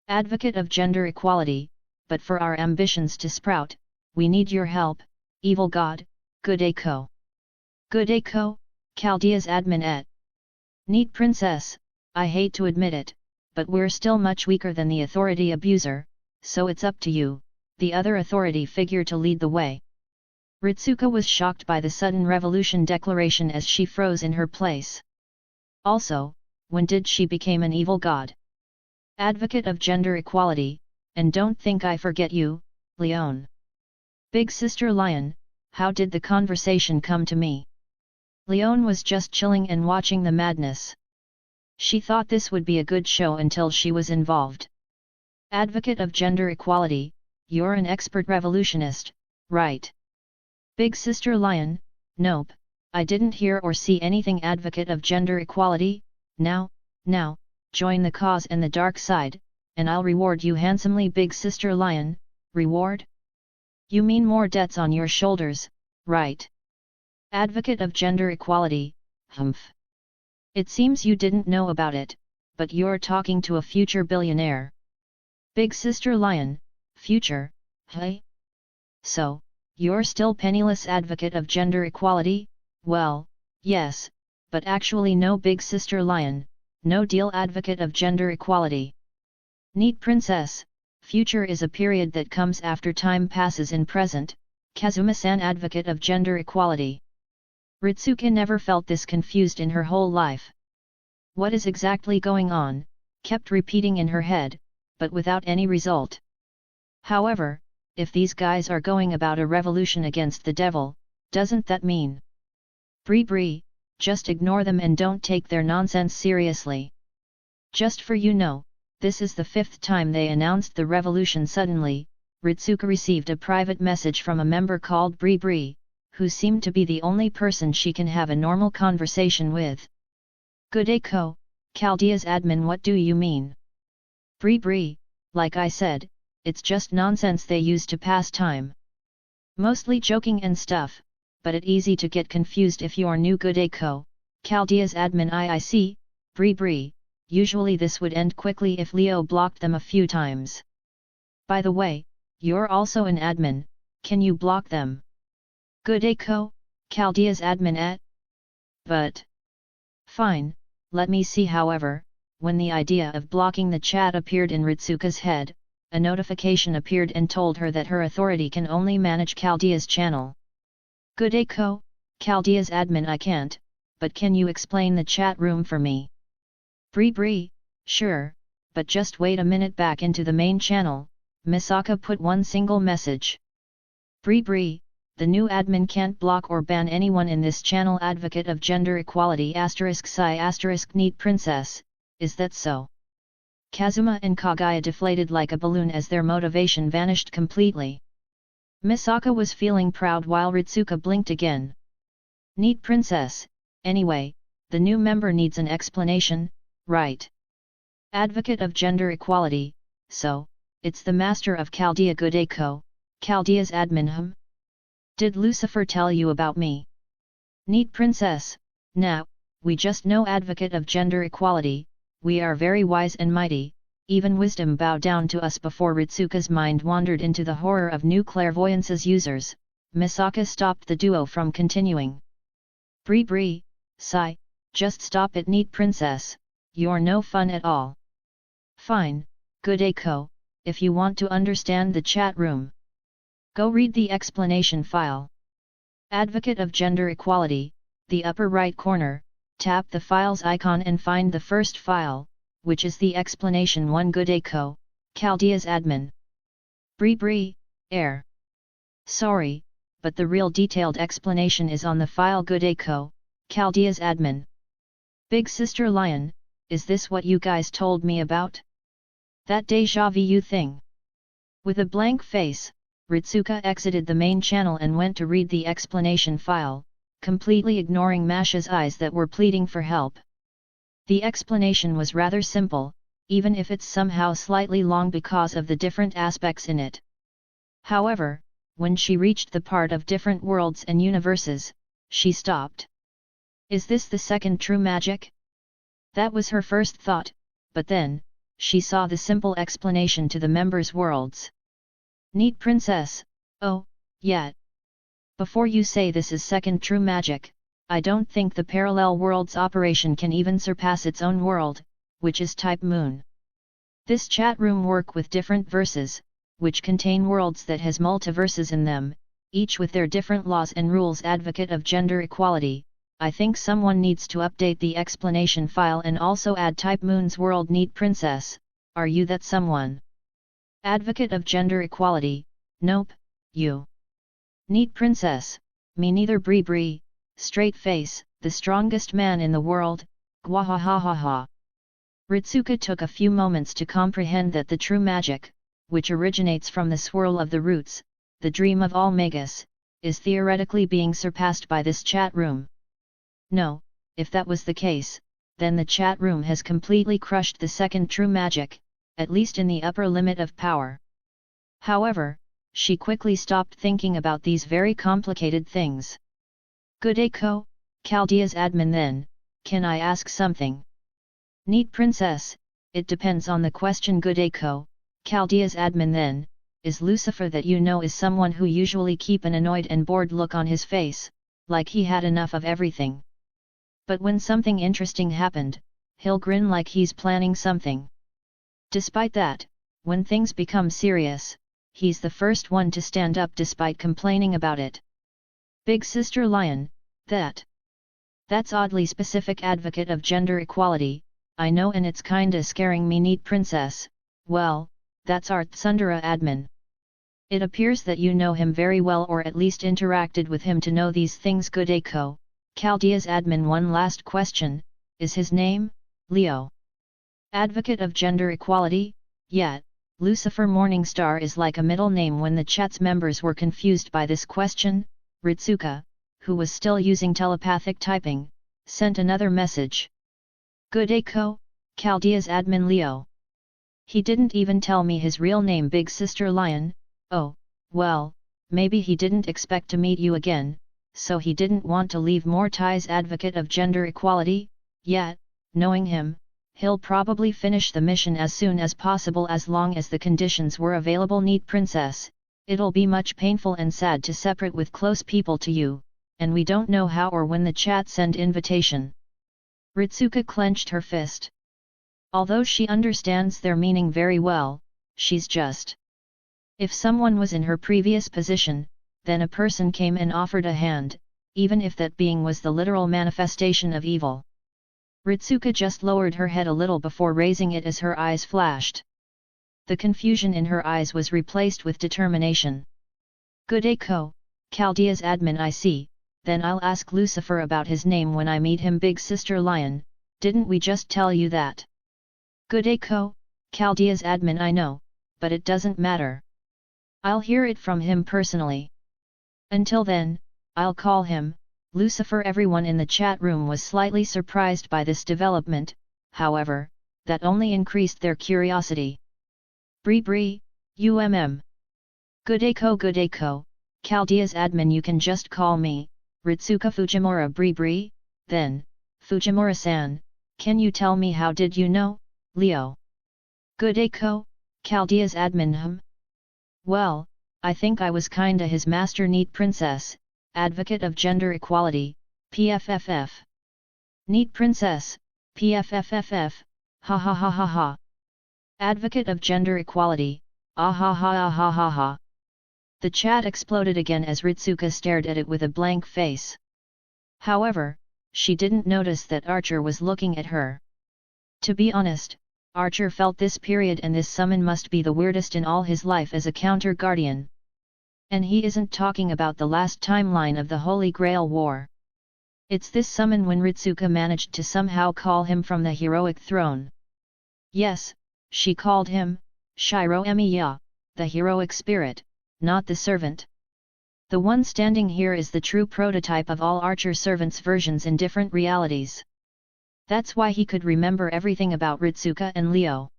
Advocate of gender equality, but for our ambitions to sprout, we need your help, evil god, Good Echo. Good Echo, Chaldea's admin et. Neat princess, I hate to admit it, but we're still much weaker than the authority abuser, so it's up to you, the other authority figure, to lead the way. Ritsuka was shocked by the sudden revolution declaration as she froze in her place. Also, when did she become an evil god? Advocate of gender equality, and don't think I forget you, Leon. Big Sister Lion, how did the conversation come to me? Leon was just chilling and watching the madness. She thought this would be a good show until she was involved. Advocate of gender equality, you're an expert revolutionist, right? Big Sister Lion, nope, I didn't hear or see anything. Advocate of gender equality, now, join the cause and the dark side, and I'll reward you handsomely. Big Sister Lion, reward? You mean more debts on your shoulders, right? Advocate of gender equality, humph. It seems you didn't know about it, but you're talking to a future billionaire. Big Sister Lion, future, hey? So, you're still penniless. Advocate of gender equality? Well, yes, but actually no. Big Sister Lion, no deal. Advocate of gender equality. Neat princess, future is a period that comes after time passes in present, Kazuma-san. Advocate of gender equality. Ritsuka never felt this confused in her whole life. What is exactly going on, kept repeating in her head, but without any result. However, if these guys are going about a revolution against the devil, doesn't that mean? Bree, just ignore them and don't take their nonsense seriously. Just for you know, this is the 5th time they announced the revolution. Suddenly, Ritsuka received a private message from a member called Bree, who seemed to be the only person she can have a normal conversation with. Good Echo, Chaldea's admin. What do you mean? Bree, like I said, it's just nonsense they use to pass time. Mostly joking and stuff, but it's easy to get confused if you're new. Good Echo, Chaldea's admin. I see, Bree, usually this would end quickly if Leo blocked them a few times. By the way, you're also an admin, can you block them? Good Echo, Chaldea's admin et. But. Fine, let me see. However, when the idea of blocking the chat appeared in Ritsuka's head, a notification appeared and told her that her authority can only manage Chaldea's channel. Good Echo, Chaldea's admin. I can't, but can you explain the chat room for me? Bree, sure, but just wait a minute. Back into the main channel, Misaka put one single message. Bree, the new admin can't block or ban anyone in this channel. Advocate of gender equality *Psy*, neat princess, is that so? Kazuma and Kaguya deflated like a balloon as their motivation vanished completely. Misaka was feeling proud while Ritsuka blinked again. Neat princess, anyway, the new member needs an explanation, right? Advocate of gender equality, so, it's the master of Chaldea Goodeko, Chaldea's admin. Did Lucifer tell you about me? Neat princess, nah, we just know advocate of gender equality, we are very wise and mighty, even wisdom bowed down to us. Before Ritsuka's mind wandered into the horror of new clairvoyance's users, Misaka stopped the duo from continuing. Bree, sigh, just stop it. Neat princess, you're no fun at all. Fine, Goodeko, if you want to understand the chat room, go read the explanation file. Advocate of gender equality, the upper right corner, tap the files icon and find the first file, which is the explanation 1. Goodeko, Chaldea's admin. Bree, err. Sorry, but the real detailed explanation is on the file Goodeko, Chaldea's admin. Big Sister Lion, is this what you guys told me about? That deja vu thing? With a blank face, Ritsuka exited the main channel and went to read the explanation file, completely ignoring Masha's eyes that were pleading for help. The explanation was rather simple, even if it's somehow slightly long because of the different aspects in it. However, when she reached the part of different worlds and universes, she stopped. Is this the second true magic? That was her first thought, but then, she saw the simple explanation to the members' worlds. Neat princess, oh, yeah. Before you say this is second true magic, I don't think the parallel world's operation can even surpass its own world, which is type moon. This chat room work with different verses, which contain worlds that has multiverses in them, each with their different laws and rules. Advocate of gender equality, I think someone needs to update the explanation file and also add type moon's world. Neat princess, are you that someone? Advocate of gender equality, nope, you. Neat princess, me neither. Bree, straight face, the strongest man in the world, gwahahaha. Ritsuka took a few moments to comprehend that the true magic, which originates from the swirl of the roots, the dream of all magus, is theoretically being surpassed by this chat room. No, if that was the case, then the chat room has completely crushed the second true magic, at least in the upper limit of power. However, she quickly stopped thinking about these very complicated things. Goodeko, Chaldea's admin then, can I ask something? Neat princess, it depends on the question. Goodeko, Chaldea's admin then, is Lucifer that you know is someone who usually keep an annoyed and bored look on his face, like he had enough of everything. But when something interesting happened, he'll grin like he's planning something. Despite that, when things become serious, he's the first one to stand up despite complaining about it. Big Sister Lion, that's oddly specific. Advocate of gender equality, I know, and it's kinda scaring me. Neat princess, well, that's our Tsundere admin. It appears that you know him very well, or at least interacted with him to know these things. Goodeko, Chaldea's admin. One last question, is his name, Leo? Advocate of gender equality, yeah, Lucifer Morningstar is like a middle name. When the chat's members were confused by this question, Ritsuka, who was still using telepathic typing, sent another message. Goodeko, Chaldea's admin Leo. He didn't even tell me his real name. Big Sister Lion, oh, well, maybe he didn't expect to meet you again, so he didn't want to leave more ties. Advocate of gender equality, yeah, knowing him, he'll probably finish the mission as soon as possible as long as the conditions were available. Neat princess, it'll be much painful and sad to separate with close people to you, and we don't know how or when the chat send invitation. Ritsuka clenched her fist. Although she understands their meaning very well, she's just. If someone was in her previous position, then a person came and offered a hand, even if that being was the literal manifestation of evil. Ritsuka just lowered her head a little before raising it as her eyes flashed. The confusion in her eyes was replaced with determination. Good day Chaldea's admin I see, then I'll ask Lucifer about his name when I meet him. Big Sister Lion, didn't we just tell you that? Good day Chaldea's admin I know, but it doesn't matter. I'll hear it from him personally. Until then, I'll call him, Lucifer. Everyone in the chat room was slightly surprised by this development, however, that only increased their curiosity. Bree, Good day Chaldea's admin you can just call me, Ritsuka Fujimura. Bree, then, Fujimura-san, can you tell me how did you know, Leo? Good day Chaldea's admin Well, I think I was kinda his master. Neat princess, advocate of gender equality, PFFF. Neat princess, PFFFF, ha ha ha ha ha. Advocate of gender equality, ah ha ha ah ha ha ha. The chat exploded again as Ritsuka stared at it with a blank face. However, she didn't notice that Archer was looking at her. To be honest, Archer felt this period and this summon must be the weirdest in all his life as a counter-guardian. And he isn't talking about the last timeline of the Holy Grail War. It's this summon when Ritsuka managed to somehow call him from the heroic throne. Yes, she called him, Shiro Emiya, the heroic spirit, not the servant. The one standing here is the true prototype of all Archer servants' versions in different realities. That's why he could remember everything about Ritsuka and Leo.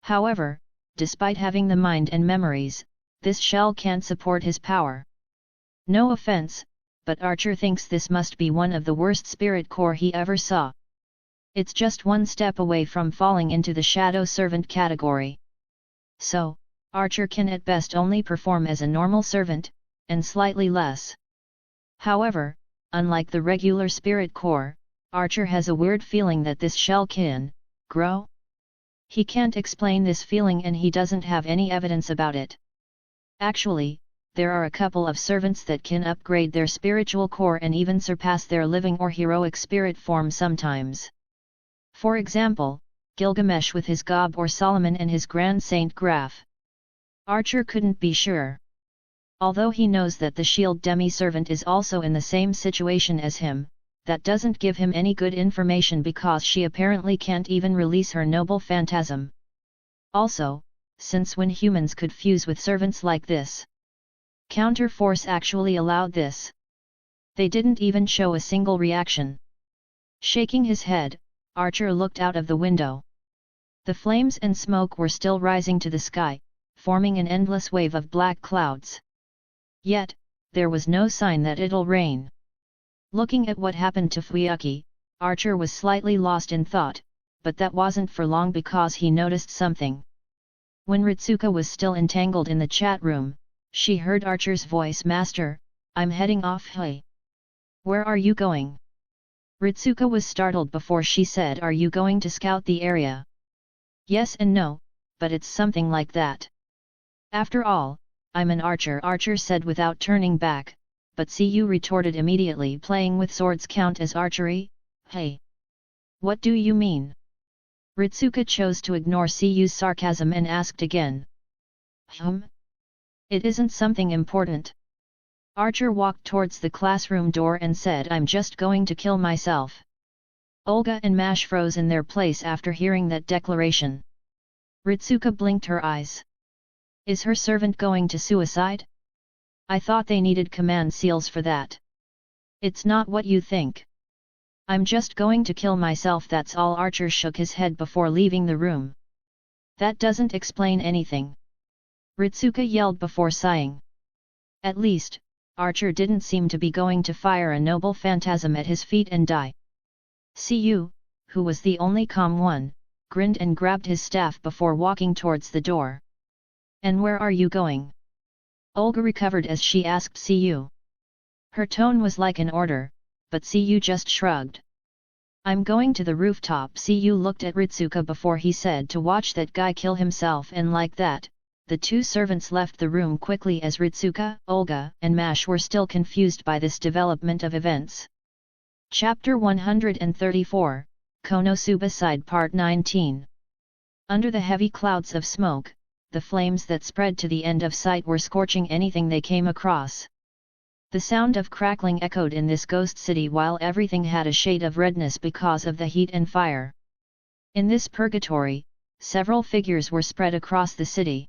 However, despite having the mind and memories, this shell can't support his power. No offense, but Archer thinks this must be one of the worst spirit core he ever saw. It's just one step away from falling into the shadow servant category. So, Archer can at best only perform as a normal servant, and slightly less. However, unlike the regular spirit core, Archer has a weird feeling that this shell can grow. He can't explain this feeling and he doesn't have any evidence about it. Actually, there are a couple of servants that can upgrade their spiritual core and even surpass their living or heroic spirit form sometimes. For example, Gilgamesh with his Gob or Solomon and his Grand Saint Graph. Archer couldn't be sure. Although he knows that the shield demi-servant is also in the same situation as him, that doesn't give him any good information because she apparently can't even release her noble phantasm. Also, since when humans could fuse with servants like this? Counter-Force actually allowed this. They didn't even show a single reaction. Shaking his head, Archer looked out of the window. The flames and smoke were still rising to the sky, forming an endless wave of black clouds. Yet, there was no sign that it'll rain. Looking at what happened to Fuyuki, Archer was slightly lost in thought, but that wasn't for long because he noticed something. When Ritsuka was still entangled in the chat room, she heard Archer's voice. Master, I'm heading off. Hey. Where are you going? Ritsuka was startled before she said, are you going to scout the area? Yes and no, but it's something like that. After all, I'm an archer, Archer said without turning back, but CU retorted immediately. Playing with swords count as archery? Hey! What do you mean? Ritsuka chose to ignore CU's sarcasm and asked again. It isn't something important. Archer walked towards the classroom door and said, I'm just going to kill myself. Olga and Mash froze in their place after hearing that declaration. Ritsuka blinked her eyes. Is her servant going to suicide? I thought they needed command seals for that. It's not what you think. I'm just going to kill myself, that's all. Archer shook his head before leaving the room. That doesn't explain anything. Ritsuka yelled before sighing. At least, Archer didn't seem to be going to fire a noble phantasm at his feet and die. CU, who was the only calm one, grinned and grabbed his staff before walking towards the door. And where are you going? Olga recovered as she asked CU. Her tone was like an order, but CU just shrugged. I'm going to the rooftop. CU looked at Ritsuka before he said to watch that guy kill himself, and like that, the two servants left the room quickly as Ritsuka, Olga, and Mash were still confused by this development of events. Chapter 134, Konosuba Side Part 19. Under the heavy clouds of smoke, the flames that spread to the end of sight were scorching anything they came across. The sound of crackling echoed in this ghost city while everything had a shade of redness because of the heat and fire. In this purgatory, several figures were spread across the city.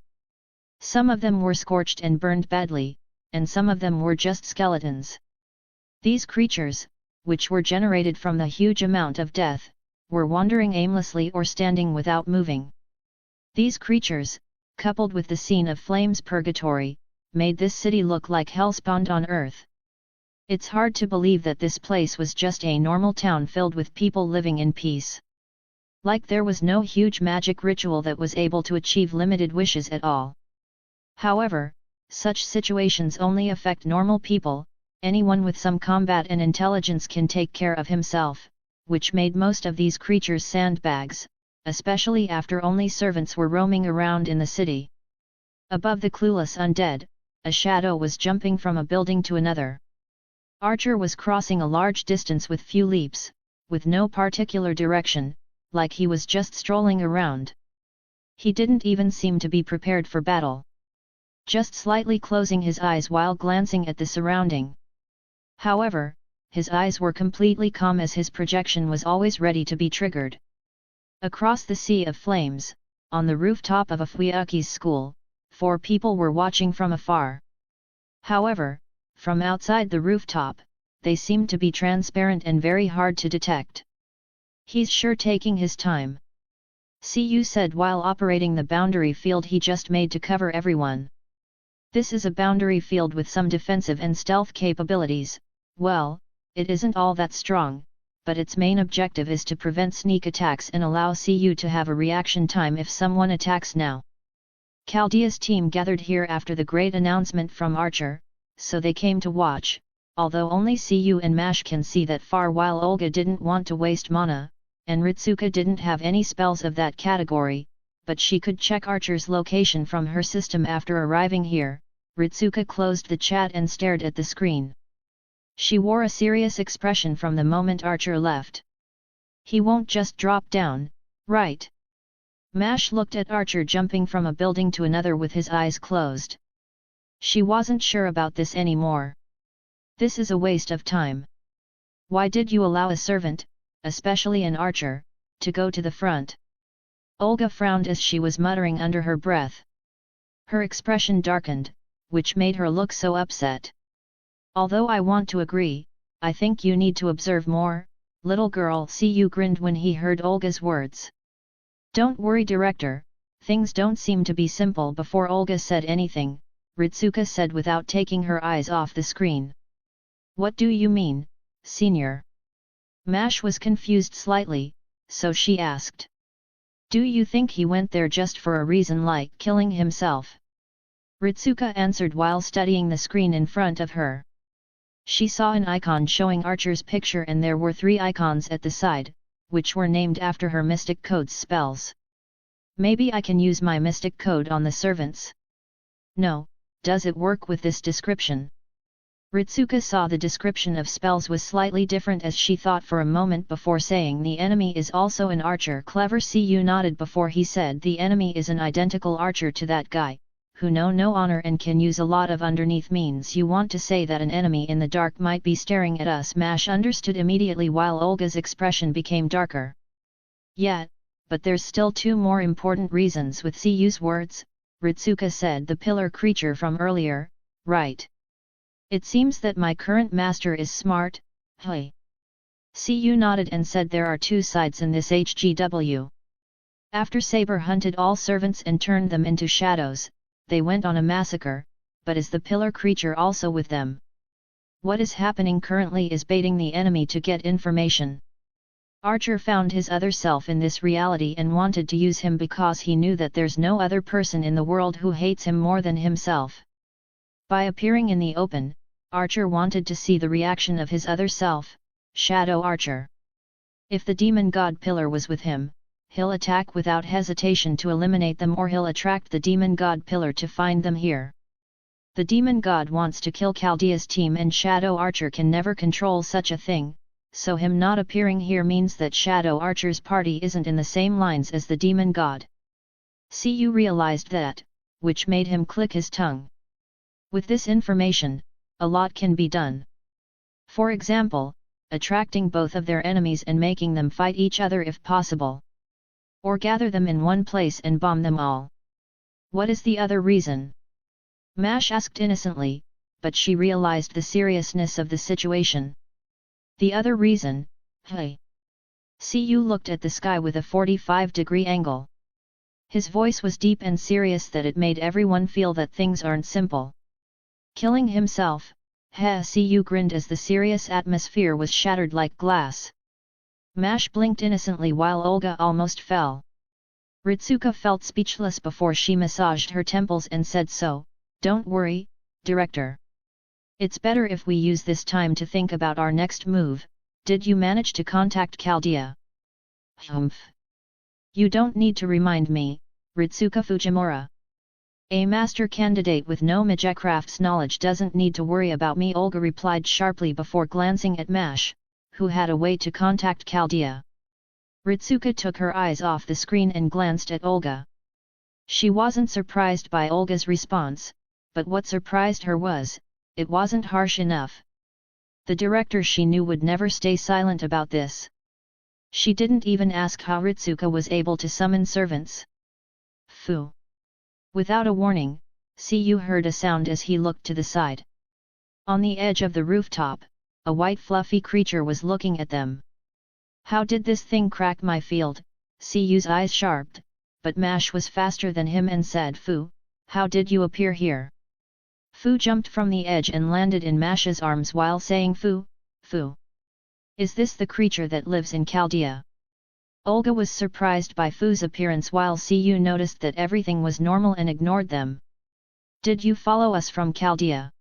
Some of them were scorched and burned badly, and some of them were just skeletons. These creatures, which were generated from the huge amount of death, were wandering aimlessly or standing without moving. These creatures, coupled with the scene of flames purgatory, made this city look like hell spawned on earth. It's hard to believe that this place was just a normal town filled with people living in peace. Like there was no huge magic ritual that was able to achieve limited wishes at all. However, such situations only affect normal people. Anyone with some combat and intelligence can take care of himself, which made most of these creatures sandbags, especially after only servants were roaming around in the city. Above the clueless undead, a shadow was jumping from a building to another. Archer was crossing a large distance with few leaps, with no particular direction, like he was just strolling around. He didn't even seem to be prepared for battle. Just slightly closing his eyes while glancing at the surrounding. However, his eyes were completely calm as his projection was always ready to be triggered. Across the sea of flames, on the rooftop of a Fuyuki's school, 4 people were watching from afar. However, from outside the rooftop, they seemed to be transparent and very hard to detect. He's sure taking his time. Cu said while operating the boundary field he just made to cover everyone. This is a boundary field with some defensive and stealth capabilities. Well, it isn't all that strong, but its main objective is to prevent sneak attacks and allow Cu to have a reaction time if someone attacks now. Chaldea's team gathered here after the great announcement from Archer, so they came to watch, although only Cu and Mash can see that far while Olga didn't want to waste mana, and Ritsuka didn't have any spells of that category, but she could check Archer's location from her system after arriving here. Ritsuka closed the chat and stared at the screen. She wore a serious expression from the moment Archer left. He won't just drop down, right? Mash looked at Archer jumping from a building to another with his eyes closed. She wasn't sure about this anymore. This is a waste of time. Why did you allow a servant, especially an archer, to go to the front? Olga frowned as she was muttering under her breath. Her expression darkened, which made her look so upset. Although I want to agree, I think you need to observe more, little girl. Cu grinned when he heard Olga's words. Don't worry, director, things don't seem to be simple. Before Olga said anything, Ritsuka said without taking her eyes off the screen. What do you mean, senior? Mash was confused slightly, so she asked. Do you think he went there just for a reason like killing himself? Ritsuka answered while studying the screen in front of her. She saw an icon showing Archer's picture and there were 3 icons at the side, which were named after her Mystic Code's spells. Maybe I can use my Mystic Code on the servants? No, does it work with this description? Ritsuka saw the description of spells was slightly different as she thought for a moment before saying the enemy is also an archer. Clever. Cu nodded before he said the enemy is an identical archer to that guy, who know no honor and can use a lot of underneath means. You want to say that an enemy in the dark might be staring at us? Mash understood immediately while Olga's expression became darker. Yeah, but there's still 2 more important reasons with Cu's words, Ritsuka said. The pillar creature from earlier, right? It seems that my current master is smart, hey. Cu nodded and said there are 2 sides in this HGW. After Saber hunted all servants and turned them into shadows, they went on a massacre, but is the pillar creature also with them? What is happening currently is baiting the enemy to get information. Archer found his other self in this reality and wanted to use him because he knew that there's no other person in the world who hates him more than himself. By appearing in the open, Archer wanted to see the reaction of his other self, Shadow Archer. If the demon god pillar was with him, he'll attack without hesitation to eliminate them, or he'll attract the demon god pillar to find them here. The demon god wants to kill Chaldea's team and Shadow Archer can never control such a thing, so him not appearing here means that Shadow Archer's party isn't in the same lines as the demon god. Cu realized that, which made him click his tongue. With this information, a lot can be done. For example, attracting both of their enemies and making them fight each other if possible. Or gather them in one place and bomb them all. What is the other reason? Mash asked innocently, but she realized the seriousness of the situation. The other reason, hey. Cu looked at the sky with a 45-degree angle. His voice was deep and serious that it made everyone feel that things aren't simple. Killing himself, Cu grinned as the serious atmosphere was shattered like glass. Mash blinked innocently while Olga almost fell. Ritsuka felt speechless before she massaged her temples and said, "So, don't worry, Director. It's better if we use this time to think about our next move. Did you manage to contact Chaldea?" "Humph. You don't need to remind me, Ritsuka Fujimura. A master candidate with no magicrafts knowledge doesn't need to worry about me," Olga replied sharply before glancing at Mash, who had a way to contact Chaldea. Ritsuka took her eyes off the screen and glanced at Olga. She wasn't surprised by Olga's response, but what surprised her was, it wasn't harsh enough. The director she knew would never stay silent about this. She didn't even ask how Ritsuka was able to summon servants. Phew! Without a warning, Cu heard a sound as he looked to the side. On the edge of the rooftop, a white fluffy creature was looking at them. How did this thing crack my field? Cu's eyes sharpened, but Mash was faster than him and said, "Fu, how did you appear here?" Fu jumped from the edge and landed in Mash's arms while saying, "Fu, Fu. Is this the creature that lives in Chaldea?" Olga was surprised by Fu's appearance while Cu noticed that everything was normal and ignored them. "Did you follow us from Chaldea?"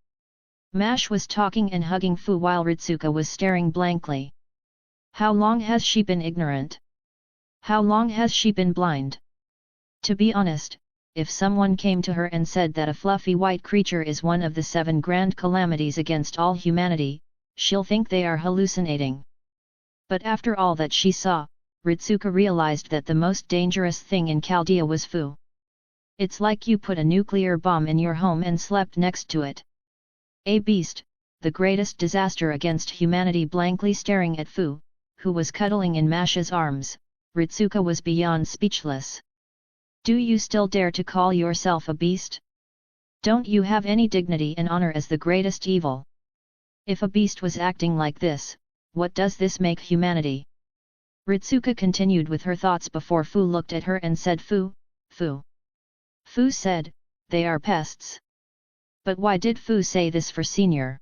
Mash was talking and hugging Fu while Ritsuka was staring blankly. How long has she been ignorant? How long has she been blind? To be honest, if someone came to her and said that a fluffy white creature is one of the 7 grand calamities against all humanity, she'll think they are hallucinating. But after all that she saw, Ritsuka realized that the most dangerous thing in Chaldea was Fu. It's like you put a nuclear bomb in your home and slept next to it. A beast, the greatest disaster against humanity. Blankly staring at Fu, who was cuddling in Mash's arms, Ritsuka was beyond speechless. Do you still dare to call yourself a beast? Don't you have any dignity and honor as the greatest evil? If a beast was acting like this, what does this make humanity? Ritsuka continued with her thoughts before Fu looked at her and said, "Fu, Fu." Fu said, "They are pests." But why did Fu say this for Senior?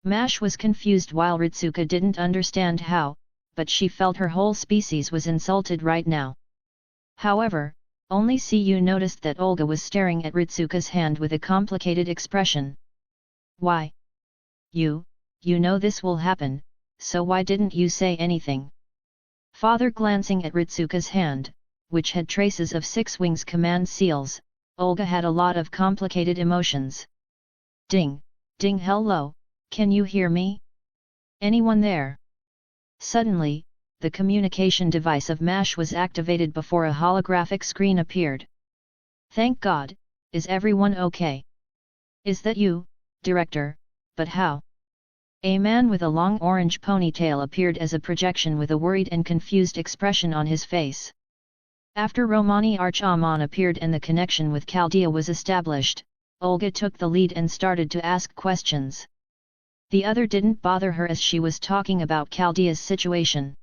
Mash was confused while Ritsuka didn't understand how, but she felt her whole species was insulted right now. However, only Cu noticed that Olga was staring at Ritsuka's hand with a complicated expression. "Why? You know this will happen, so why didn't you say anything?" Father glancing at Ritsuka's hand, which had traces of 6 wings command seals, Olga had a lot of complicated emotions. Ding, ding, hello, can you hear me? Anyone there? Suddenly, the communication device of Mash was activated before a holographic screen appeared. Thank God, is everyone okay? Is that you, Director, but how? A man with a long orange ponytail appeared as a projection with a worried and confused expression on his face. After Romani Archaman appeared and the connection with Chaldea was established, Olga took the lead and started to ask questions. The other didn't bother her as she was talking about Chaldea's situation.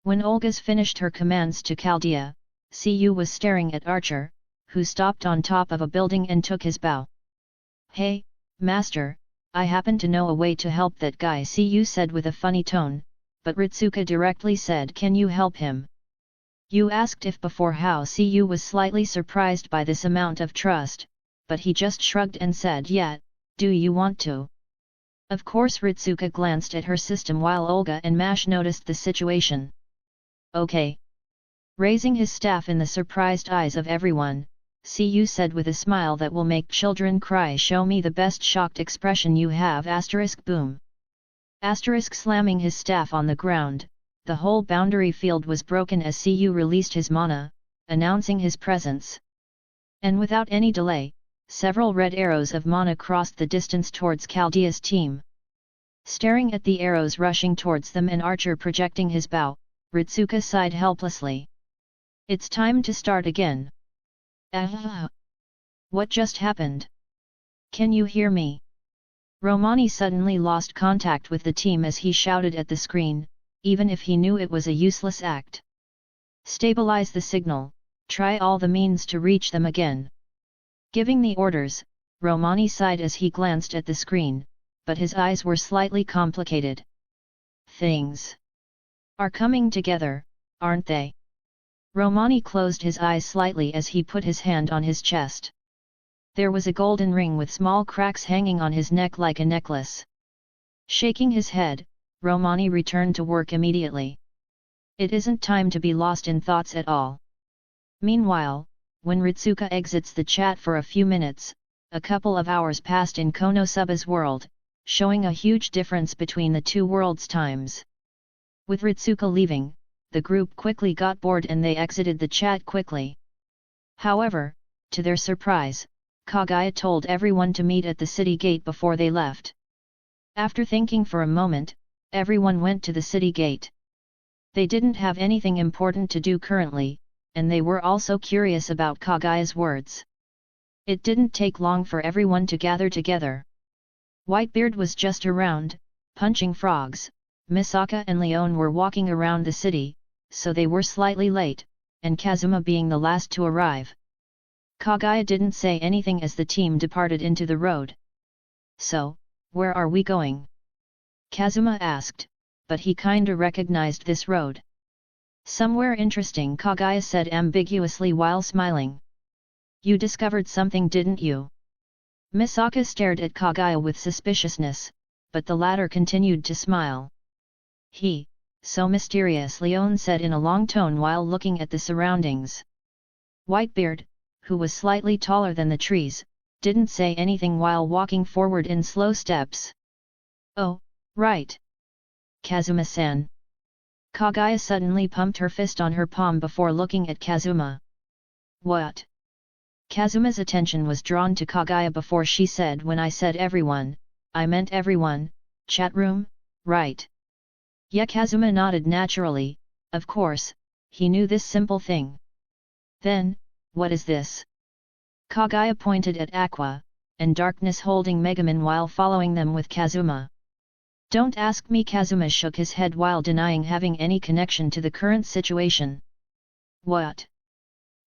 When Olga's finished her commands to Chaldea, Cu was staring at Archer, who stopped on top of a building and took his bow. "Hey, Master, I happen to know a way to help that guy," Cu said with a funny tone, but Ritsuka directly said, "Can you help him?" You asked if before how. Cu was slightly surprised by this amount of trust, but he just shrugged and said, "Yeah, do you want to?" Of course Ritsuka glanced at her system while Olga and Mash noticed the situation. "Okay." Raising his staff in the surprised eyes of everyone, Cu said with a smile that will make children cry, "Show me the best shocked expression you have." Boom. Slamming his staff on the ground, the whole boundary field was broken as Cu released his mana, announcing his presence. And without any delay, several red arrows of mana crossed the distance towards Chaldea's team. Staring at the arrows rushing towards them and Archer projecting his bow, Ritsuka sighed helplessly. It's time to start again. Ah! What just happened? Can you hear me? Romani suddenly lost contact with the team as he shouted at the screen, even if he knew it was a useless act. Stabilize the signal, try all the means to reach them again. Giving the orders, Romani sighed as he glanced at the screen, but his eyes were slightly complicated. Things are coming together, aren't they? Romani closed his eyes slightly as he put his hand on his chest. There was a golden ring with small cracks hanging on his neck like a necklace. Shaking his head, Romani returned to work immediately. It isn't time to be lost in thoughts at all. Meanwhile, when Ritsuka exits the chat for a few minutes, a couple of hours passed in Konosuba's world, showing a huge difference between the two worlds' times. With Ritsuka leaving, the group quickly got bored and they exited the chat quickly. However, to their surprise, Kagaya told everyone to meet at the city gate before they left. After thinking for a moment, everyone went to the city gate. They didn't have anything important to do currently, and they were also curious about Kagaya's words. It didn't take long for everyone to gather together. Whitebeard was just around, punching frogs. Misaka and Leon were walking around the city, so they were slightly late, and Kazuma being the last to arrive. Kagaya didn't say anything as the team departed into the road. So, where are we going? Kazuma asked, but he kinda recognized this road. Somewhere interesting, Kagaya said ambiguously while smiling. You discovered something, didn't you? Misaka stared at Kagaya with suspiciousness, but the latter continued to smile. So mysterious, Leon said in a long tone while looking at the surroundings. Whitebeard, who was slightly taller than the trees, didn't say anything while walking forward in slow steps. Oh, right. Kazuma-san. Kagaya suddenly pumped her fist on her palm before looking at Kazuma. What? Kazuma's attention was drawn to Kagaya before she said, when I said everyone, I meant everyone, chat room, right? Yeah, Kazuma nodded naturally, of course, he knew this simple thing. Then, what is this? Kagaya pointed at Aqua, and Darkness holding Megaman while following them with Kazuma. Don't ask me. Kazuma shook his head while denying having any connection to the current situation. What?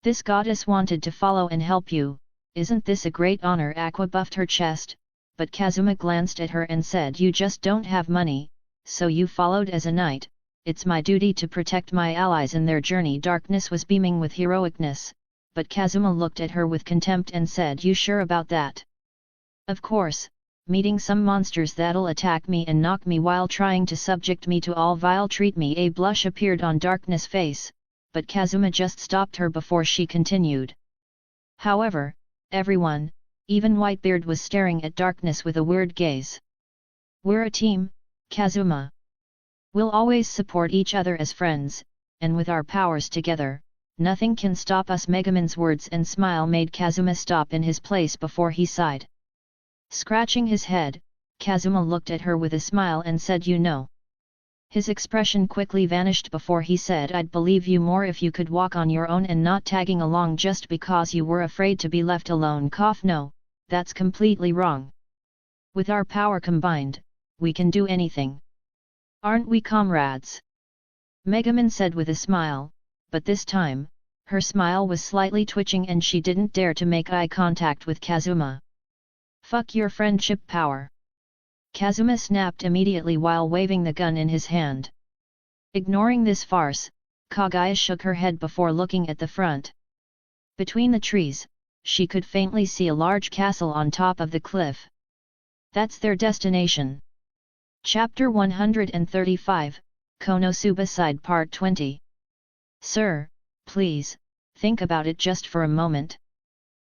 This goddess wanted to follow and help you, isn't this a great honor? Aqua buffed her chest, but Kazuma glanced at her and said, you just don't have money, so you followed as a knight. It's my duty to protect my allies in their journey. Darkness was beaming with heroicness, but Kazuma looked at her with contempt and said, you sure about that? Of course, meeting some monsters that'll attack me and knock me while trying to subject me to all vile treat me. A blush appeared on Darkness' face, but Kazuma just stopped her before she continued. However, everyone, even Whitebeard, was staring at Darkness with a weird gaze. We're a team, Kazuma. We'll always support each other as friends, and with our powers together, nothing can stop us. Megaman's words and smile made Kazuma stop in his place before he sighed. Scratching his head, Kazuma looked at her with a smile and said, you know. His expression quickly vanished before he said, I'd believe you more if you could walk on your own and not tagging along just because you were afraid to be left alone. No, that's completely wrong. With our power combined, we can do anything. Aren't we comrades? Megaman said with a smile, but this time, her smile was slightly twitching and she didn't dare to make eye contact with Kazuma. Fuck your friendship power. Kazuma snapped immediately while waving the gun in his hand. Ignoring this farce, Kagaya shook her head before looking at the front. Between the trees, she could faintly see a large castle on top of the cliff. That's their destination. Chapter 135, Konosuba Side Part 20. Sir, please, think about it just for a moment.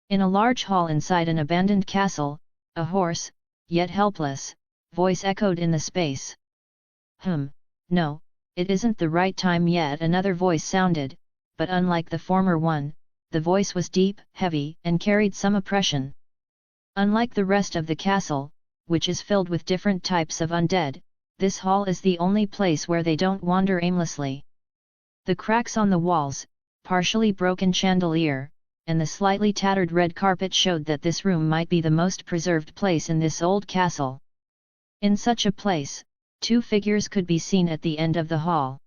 In a large hall inside an abandoned castle, a hoarse, yet helpless, voice echoed in the space. No, it isn't the right time yet, another voice sounded, but unlike the former one, the voice was deep, heavy, and carried some oppression. Unlike the rest of the castle, which is filled with different types of undead, this hall is the only place where they don't wander aimlessly. The cracks on the walls, partially broken chandelier, and the slightly tattered red carpet showed that this room might be the most preserved place in this old castle. In such a place, two figures could be seen at the end of the hall.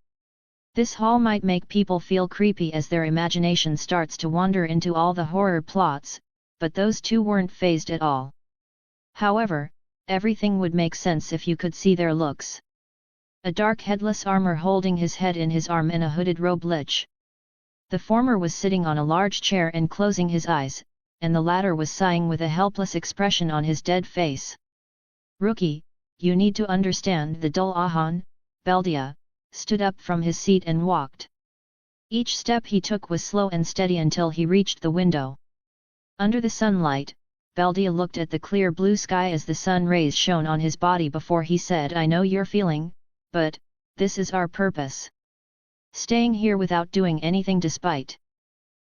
This hall might make people feel creepy as their imagination starts to wander into all the horror plots, but those two weren't fazed at all. However, everything would make sense if you could see their looks. A dark headless armor holding his head in his arm and a hooded robe Lich. The former was sitting on a large chair and closing his eyes, and the latter was sighing with a helpless expression on his dead face. "Rookie, you need to understand the dull Ahan." Beldia stood up from his seat and walked. Each step he took was slow and steady until he reached the window. Under the sunlight, Beldia looked at the clear blue sky as the sun rays shone on his body before he said, "I know you're feeling, but this is our purpose. Staying here without doing anything despite."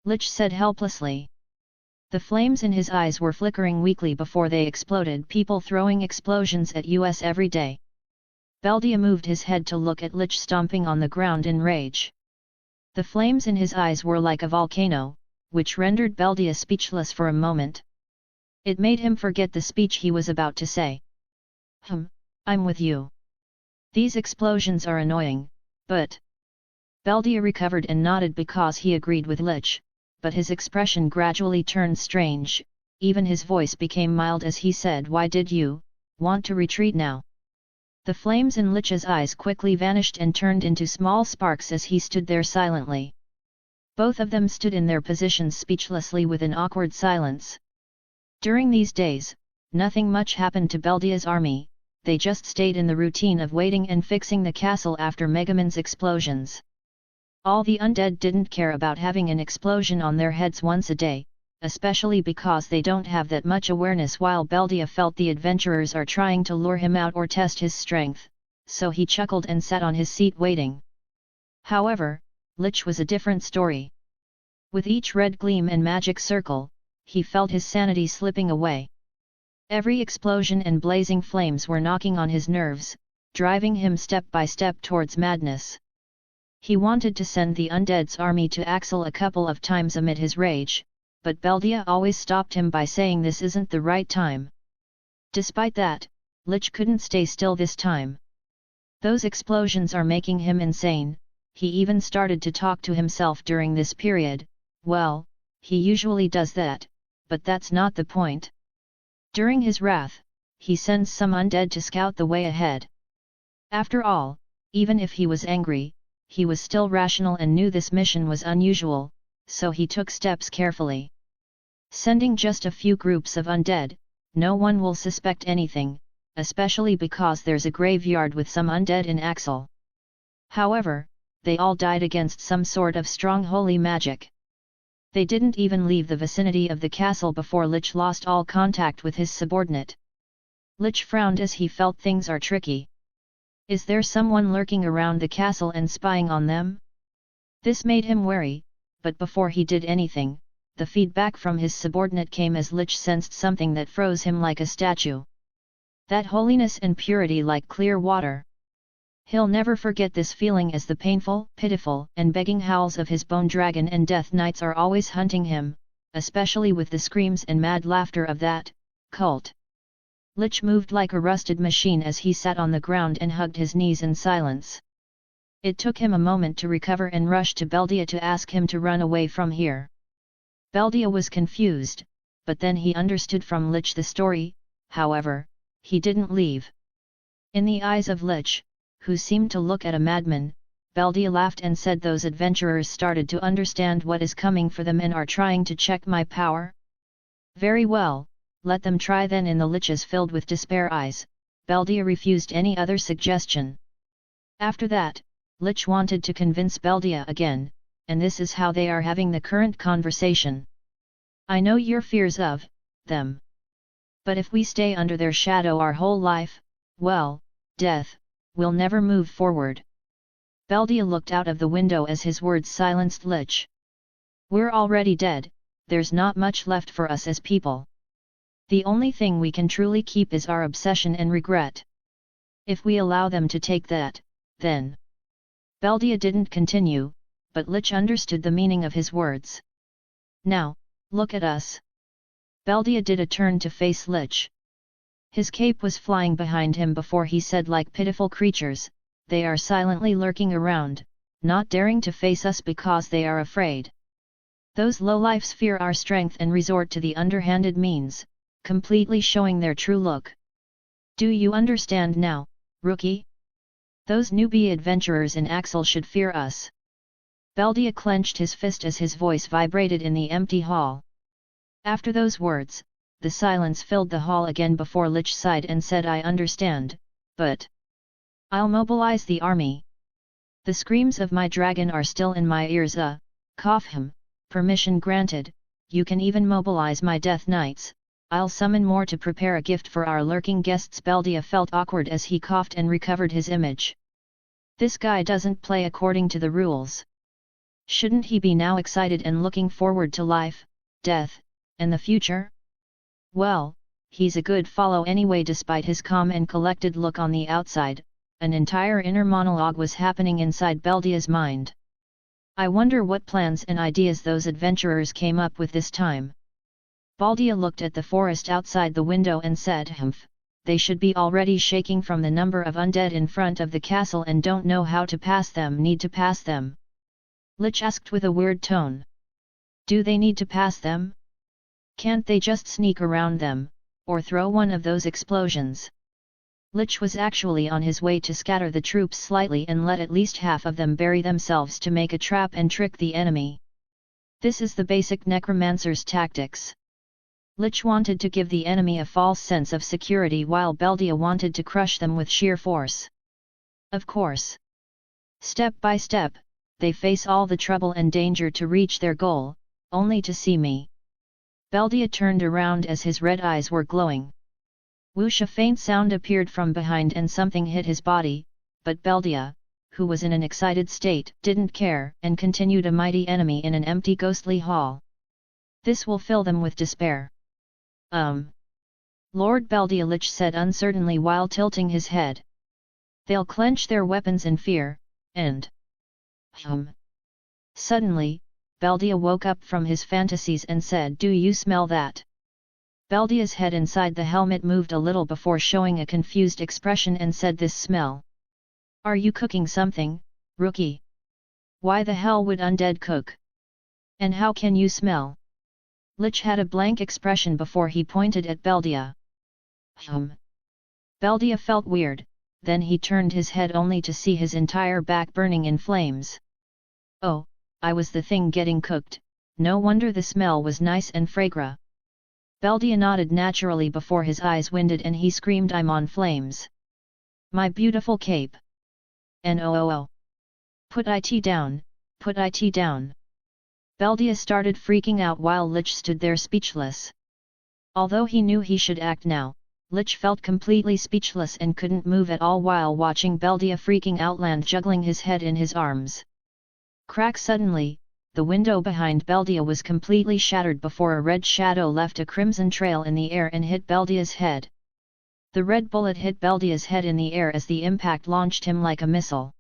Lich said helplessly. The flames in his eyes were flickering weakly before they exploded, people throwing explosions at us every day. Beldia moved his head to look at Lich stomping on the ground in rage. The flames in his eyes were like a volcano, which rendered Beldia speechless for a moment. It made him forget the speech he was about to say. I'm with you. These explosions are annoying, but..." Beldia recovered and nodded because he agreed with Lich, but his expression gradually turned strange, even his voice became mild as he said, "Why did you want to retreat now?" The flames in Lich's eyes quickly vanished and turned into small sparks as he stood there silently. Both of them stood in their positions speechlessly with an awkward silence. During these days, nothing much happened to Beldia's army, they just stayed in the routine of waiting and fixing the castle after Megaman's explosions. All the undead didn't care about having an explosion on their heads once a day, especially because they don't have that much awareness, while Beldia felt the adventurers are trying to lure him out or test his strength, so he chuckled and sat on his seat waiting. However, Lich was a different story. With each red gleam and magic circle, he felt his sanity slipping away. Every explosion and blazing flames were knocking on his nerves, driving him step by step towards madness. He wanted to send the undead's army to Axel a couple of times amid his rage, but Beldia always stopped him by saying this isn't the right time. Despite that, Lich couldn't stay still this time. Those explosions are making him insane. He even started to talk to himself during this period. Well, he usually does that, but that's not the point. During his wrath, he sends some undead to scout the way ahead. After all, even if he was angry, he was still rational and knew this mission was unusual, so he took steps carefully. Sending just a few groups of undead, no one will suspect anything, especially because there's a graveyard with some undead in Axel. However, they all died against some sort of strong holy magic. They didn't even leave the vicinity of the castle before Lich lost all contact with his subordinate. Lich frowned as he felt things are tricky. Is there someone lurking around the castle and spying on them? This made him wary, but before he did anything, the feedback from his subordinate came as Lich sensed something that froze him like a statue. That holiness and purity like clear water. He'll never forget this feeling as the painful, pitiful, and begging howls of his bone dragon and death knights are always hunting him, especially with the screams and mad laughter of that cult. Lich moved like a rusted machine as he sat on the ground and hugged his knees in silence. It took him a moment to recover and rush to Beldia to ask him to run away from here. Beldia was confused, but then he understood from Lich the story. However, he didn't leave. In the eyes of Lich, who seemed to look at a madman, Beldia laughed and said, "Those adventurers started to understand what is coming for them and are trying to check my power? Very well, let them try then." In the Lich's filled with despair eyes, Beldia refused any other suggestion. After that, Lich wanted to convince Beldia again, and this is how they are having the current conversation. "I know your fears of them. But if we stay under their shadow our whole life, well, death, we'll never move forward." Beldia looked out of the window as his words silenced Lich. We're already dead, there's not much left for us as people. The only thing we can truly keep is our obsession and regret. If we allow them to take that, then... Beldia didn't continue, but Lich understood the meaning of his words. Now, look at us. Beldia did a turn to face Lich. His cape was flying behind him before he said, like pitiful creatures, they are silently lurking around, not daring to face us because they are afraid. Those lowlifes fear our strength and resort to the underhanded means, completely showing their true look. Do you understand now, rookie? Those newbie adventurers in Axel should fear us. Beldia clenched his fist as his voice vibrated in the empty hall. After those words, the silence filled the hall again before Lich sighed and said, I understand, but... I'll mobilize the army. The screams of my dragon are still in my ears. Cough him, permission granted, you can even mobilize my death knights, I'll summon more to prepare a gift for our lurking guests. Beldia felt awkward as he coughed and recovered his image. This guy doesn't play according to the rules. Shouldn't he be now excited and looking forward to life, death, and the future? Well, he's a good follow anyway. Despite his calm and collected look on the outside, an entire inner monologue was happening inside Beldia's mind. I wonder what plans and ideas those adventurers came up with this time. Beldia looked at the forest outside the window and said, Humph, they should be already shaking from the number of undead in front of the castle and don't know how to pass them. Need to pass them? Lich asked with a weird tone. Do they need to pass them? Can't they just sneak around them, or throw one of those explosions? Lich was actually on his way to scatter the troops slightly and let at least half of them bury themselves to make a trap and trick the enemy. This is the basic necromancer's tactics. Lich wanted to give the enemy a false sense of security while Beldia wanted to crush them with sheer force. Of course. Step by step, they face all the trouble and danger to reach their goal, only to see me. Beldia turned around as his red eyes were glowing. Whoosh! A faint sound appeared from behind and something hit his body, but Beldia, who was in an excited state, didn't care and continued. A mighty enemy in an empty ghostly hall. This will fill them with despair. Lord Beldia, Lich said uncertainly while tilting his head. They'll clench their weapons in fear, and... Suddenly, Beldia woke up from his fantasies and said, Do you smell that? Beldia's head inside the helmet moved a little before showing a confused expression and said, This smell. Are you cooking something, rookie? Why the hell would undead cook? And how can you smell? Lich had a blank expression before he pointed at Beldia. Beldia felt weird, then he turned his head only to see his entire back burning in flames. Oh, I was the thing getting cooked, no wonder the smell was nice and fragrant. Beldia nodded naturally before his eyes winded and he screamed, I'm on flames. My beautiful cape. No. Put it down, put it down. Beldia started freaking out while Lich stood there speechless. Although he knew he should act now, Lich felt completely speechless and couldn't move at all while watching Beldia freaking out, juggling his head in his arms. Crack! Suddenly, the window behind Beldia was completely shattered before a red shadow left a crimson trail in the air and hit Beldia's head. The red bullet hit Beldia's head in the air as the impact launched him like a missile.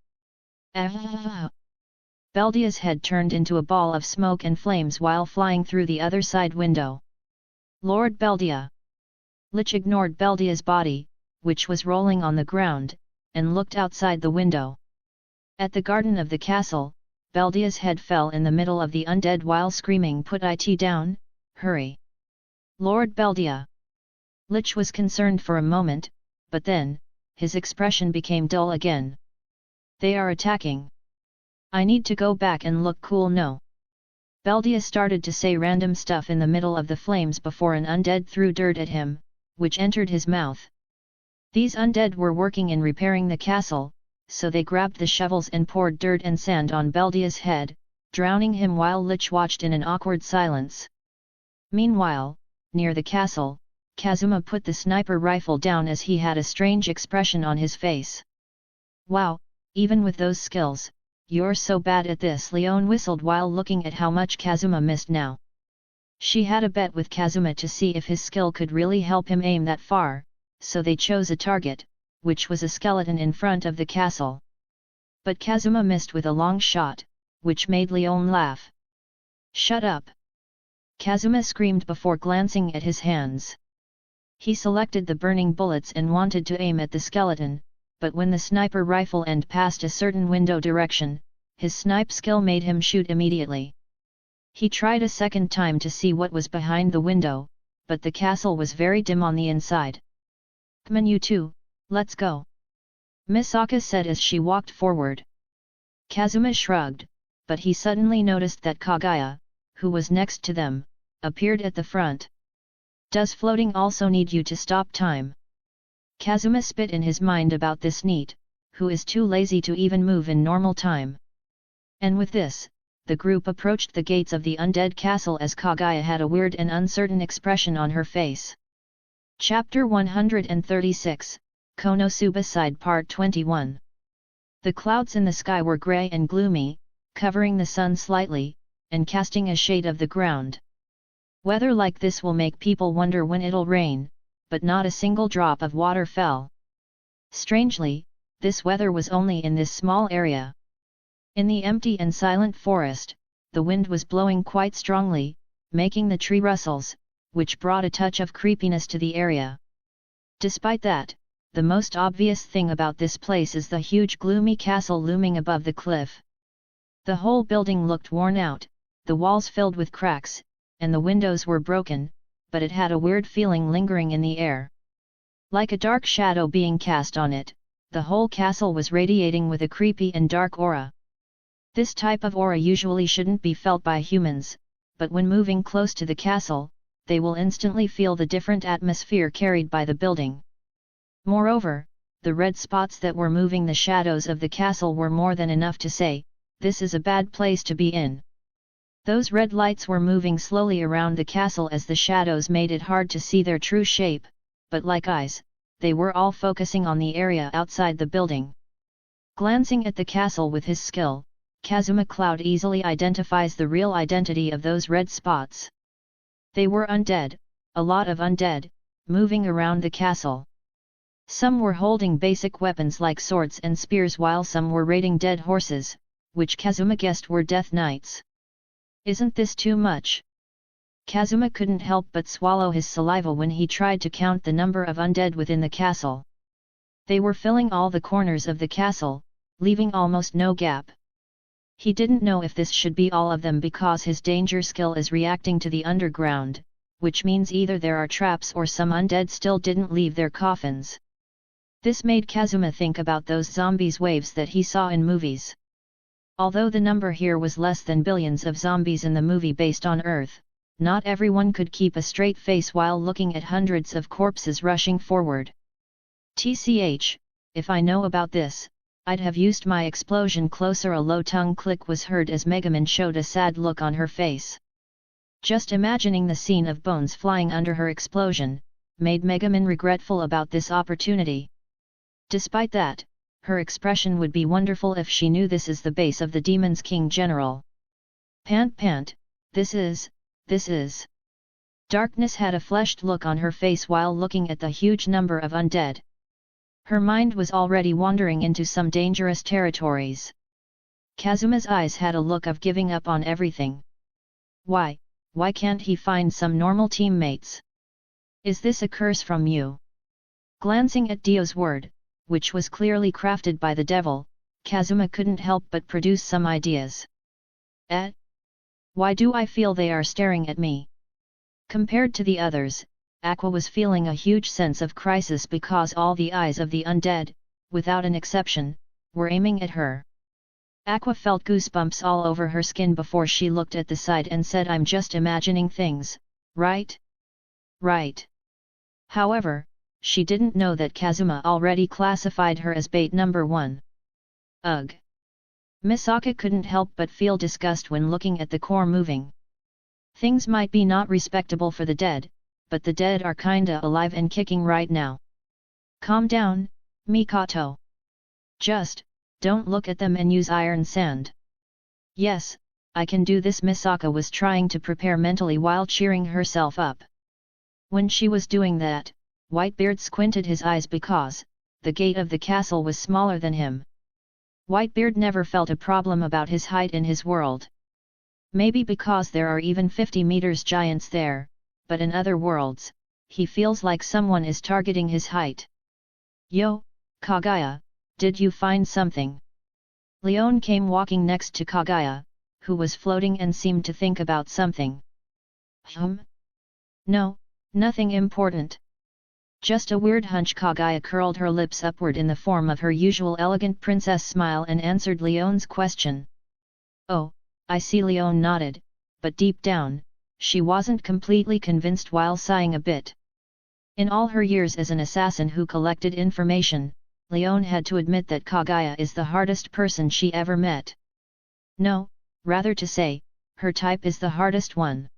Beldia's head turned into a ball of smoke and flames while flying through the other side window. Lord Beldia! Lich ignored Beldia's body, which was rolling on the ground, and looked outside the window. At the garden of the castle, Beldia's head fell in the middle of the undead while screaming, Put it down, hurry! Lord Beldia! Lich was concerned for a moment, but then, his expression became dull again. They are attacking. I need to go back and look cool. No. Beldia started to say random stuff in the middle of the flames before an undead threw dirt at him, which entered his mouth. These undead were working in repairing the castle, so they grabbed the shovels and poured dirt and sand on Beldia's head, drowning him while Lich watched in an awkward silence. Meanwhile, near the castle, Kazuma put the sniper rifle down as he had a strange expression on his face. Wow, even with those skills, "You're so bad at this," Leon whistled while looking at how much Kazuma missed now. She had a bet with Kazuma to see if his skill could really help him aim that far, so they chose a target, which was a skeleton in front of the castle. But Kazuma missed with a long shot, which made Leon laugh. "Shut up!" Kazuma screamed before glancing at his hands. He selected the burning bullets and wanted to aim at the skeleton, but when the sniper rifle end passed a certain window direction, his snipe skill made him shoot immediately. He tried a second time to see what was behind the window, but the castle was very dim on the inside. "Come on you two, let's go," Misaka said as she walked forward. Kazuma shrugged, but he suddenly noticed that Kaguya, who was next to them, appeared at the front. "Does floating also need you to stop time?" Kazuma spit in his mind about this NEET, who is too lazy to even move in normal time. And with this, the group approached the gates of the undead castle as Kaguya had a weird and uncertain expression on her face. Chapter 136, Konosuba Side Part 21. The clouds in the sky were grey and gloomy, covering the sun slightly, and casting a shade of the ground. Weather like this will make people wonder when it'll rain, but not a single drop of water fell. Strangely, this weather was only in this small area. In the empty and silent forest, the wind was blowing quite strongly, making the tree rustles, which brought a touch of creepiness to the area. Despite that, the most obvious thing about this place is the huge gloomy castle looming above the cliff. The whole building looked worn out, the walls filled with cracks, and the windows were broken, but it had a weird feeling lingering in the air. Like a dark shadow being cast on it, the whole castle was radiating with a creepy and dark aura. This type of aura usually shouldn't be felt by humans, but when moving close to the castle, they will instantly feel the different atmosphere carried by the building. Moreover, the red spots that were moving the shadows of the castle were more than enough to say, "This is a bad place to be in." Those red lights were moving slowly around the castle as the shadows made it hard to see their true shape, but like eyes, they were all focusing on the area outside the building. Glancing at the castle with his skill, Kazuma Cloud easily identifies the real identity of those red spots. They were undead, a lot of undead, moving around the castle. Some were holding basic weapons like swords and spears while some were raiding dead horses, which Kazuma guessed were death knights. Isn't this too much? Kazuma couldn't help but swallow his saliva when he tried to count the number of undead within the castle. They were filling all the corners of the castle, leaving almost no gap. He didn't know if this should be all of them because his danger skill is reacting to the underground, which means either there are traps or some undead still didn't leave their coffins. This made Kazuma think about those zombies waves that he saw in movies. Although the number here was less than billions of zombies in the movie based on Earth, not everyone could keep a straight face while looking at hundreds of corpses rushing forward. TCH, if I know about this, I'd have used my explosion closer. A low tongue click was heard as Megumin showed a sad look on her face. Just imagining the scene of bones flying under her explosion, made Megumin regretful about this opportunity. Despite that, her expression would be wonderful if she knew this is the base of the Demon's King General. Pant, this is. Darkness had a fleshed look on her face while looking at the huge number of undead. Her mind was already wandering into some dangerous territories. Kazuma's eyes had a look of giving up on everything. Why can't he find some normal teammates? Is this a curse from you? Glancing at Dio's word, which was clearly crafted by the devil, Kazuma couldn't help but produce some ideas. Why do I feel they are staring at me? Compared to the others, Aqua was feeling a huge sense of crisis because all the eyes of the undead, without an exception, were aiming at her. Aqua felt goosebumps all over her skin before she looked at the side and said, "I'm just imagining things, right?" Right. However, she didn't know that Kazuma already classified her as bait number 1. Ugh! Misaka couldn't help but feel disgust when looking at the core moving. Things might be not respectable for the dead, but the dead are kinda alive and kicking right now. Calm down, Mikoto. Just Don't look at them and use iron sand. Yes, I can do this. Misaka was trying to prepare mentally while cheering herself up. When she was doing that, Whitebeard squinted his eyes because the gate of the castle was smaller than him. Whitebeard never felt a problem about his height in his world. Maybe because there are even 50 meters giants there, but in other worlds, he feels like someone is targeting his height. Yo, Kaguya, did you find something? Leon came walking next to Kaguya, who was floating and seemed to think about something. No, nothing important. Just a weird hunch. Kaguya curled her lips upward in the form of her usual elegant princess smile and answered Leon's question. Oh, I see. Leon nodded, but deep down, she wasn't completely convinced while sighing a bit. In all her years as an assassin who collected information, Leon had to admit that Kaguya is the hardest person she ever met. No, rather to say, her type is the hardest one.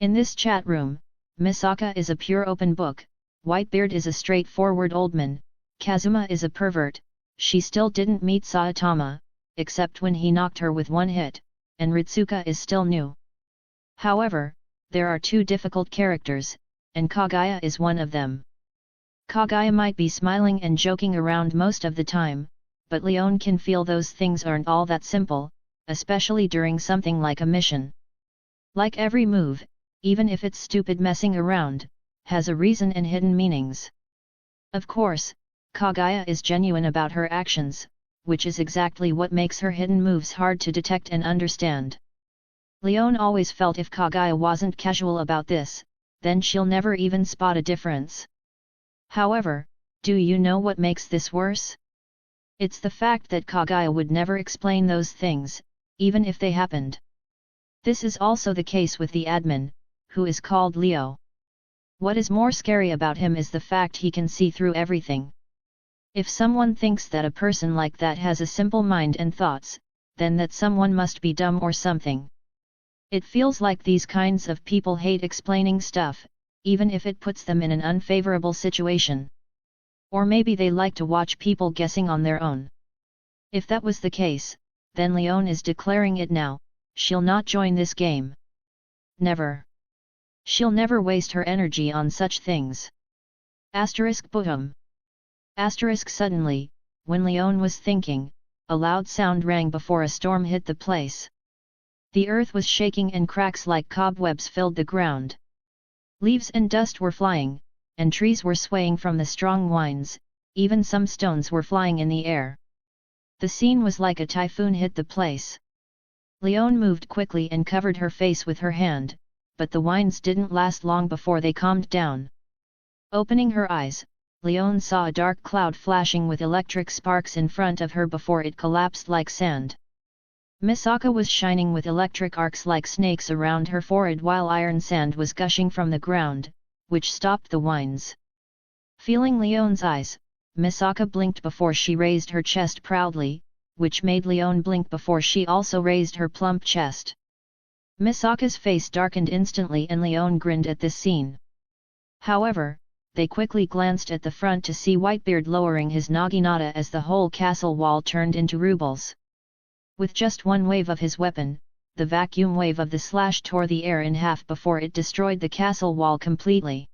In this chat room, Misaka is a pure open book, Whitebeard is a straightforward old man, Kazuma is a pervert, she still didn't meet Saitama, except when he knocked her with one hit, and Ritsuka is still new. However, there are two difficult characters, and Kaguya is one of them. Kaguya might be smiling and joking around most of the time, but Leon can feel those things aren't all that simple, especially during something like a mission. Like every move, even if it's stupid messing around, has a reason and hidden meanings. Of course, Kaguya is genuine about her actions, which is exactly what makes her hidden moves hard to detect and understand. Leon always felt if Kaguya wasn't casual about this, then she'll never even spot a difference. However, do you know what makes this worse? It's the fact that Kaguya would never explain those things, even if they happened. This is also the case with the admin, who is called Leo. What is more scary about him is the fact he can see through everything. If someone thinks that a person like that has a simple mind and thoughts, then that someone must be dumb or something. It feels like these kinds of people hate explaining stuff, even if it puts them in an unfavorable situation. Or maybe they like to watch people guessing on their own. If that was the case, then Leon is declaring it now, she'll not join this game. Never. She'll never waste her energy on such things. Boom. Suddenly, when Leon was thinking, a loud sound rang before a storm hit the place. The earth was shaking and cracks like cobwebs filled the ground. Leaves and dust were flying, and trees were swaying from the strong winds, even some stones were flying in the air. The scene was like a typhoon hit the place. Leon moved quickly and covered her face with her hand, but the winds didn't last long before they calmed down. Opening her eyes, Leon saw a dark cloud flashing with electric sparks in front of her before it collapsed like sand. Misaka was shining with electric arcs like snakes around her forehead while iron sand was gushing from the ground, which stopped the winds. Feeling Leon's eyes, Misaka blinked before she raised her chest proudly, which made Leon blink before she also raised her plump chest. Misaka's face darkened instantly and Leon grinned at this scene. However, they quickly glanced at the front to see Whitebeard lowering his naginata as the whole castle wall turned into rubles. With just one wave of his weapon, the vacuum wave of the slash tore the air in half before it destroyed the castle wall completely.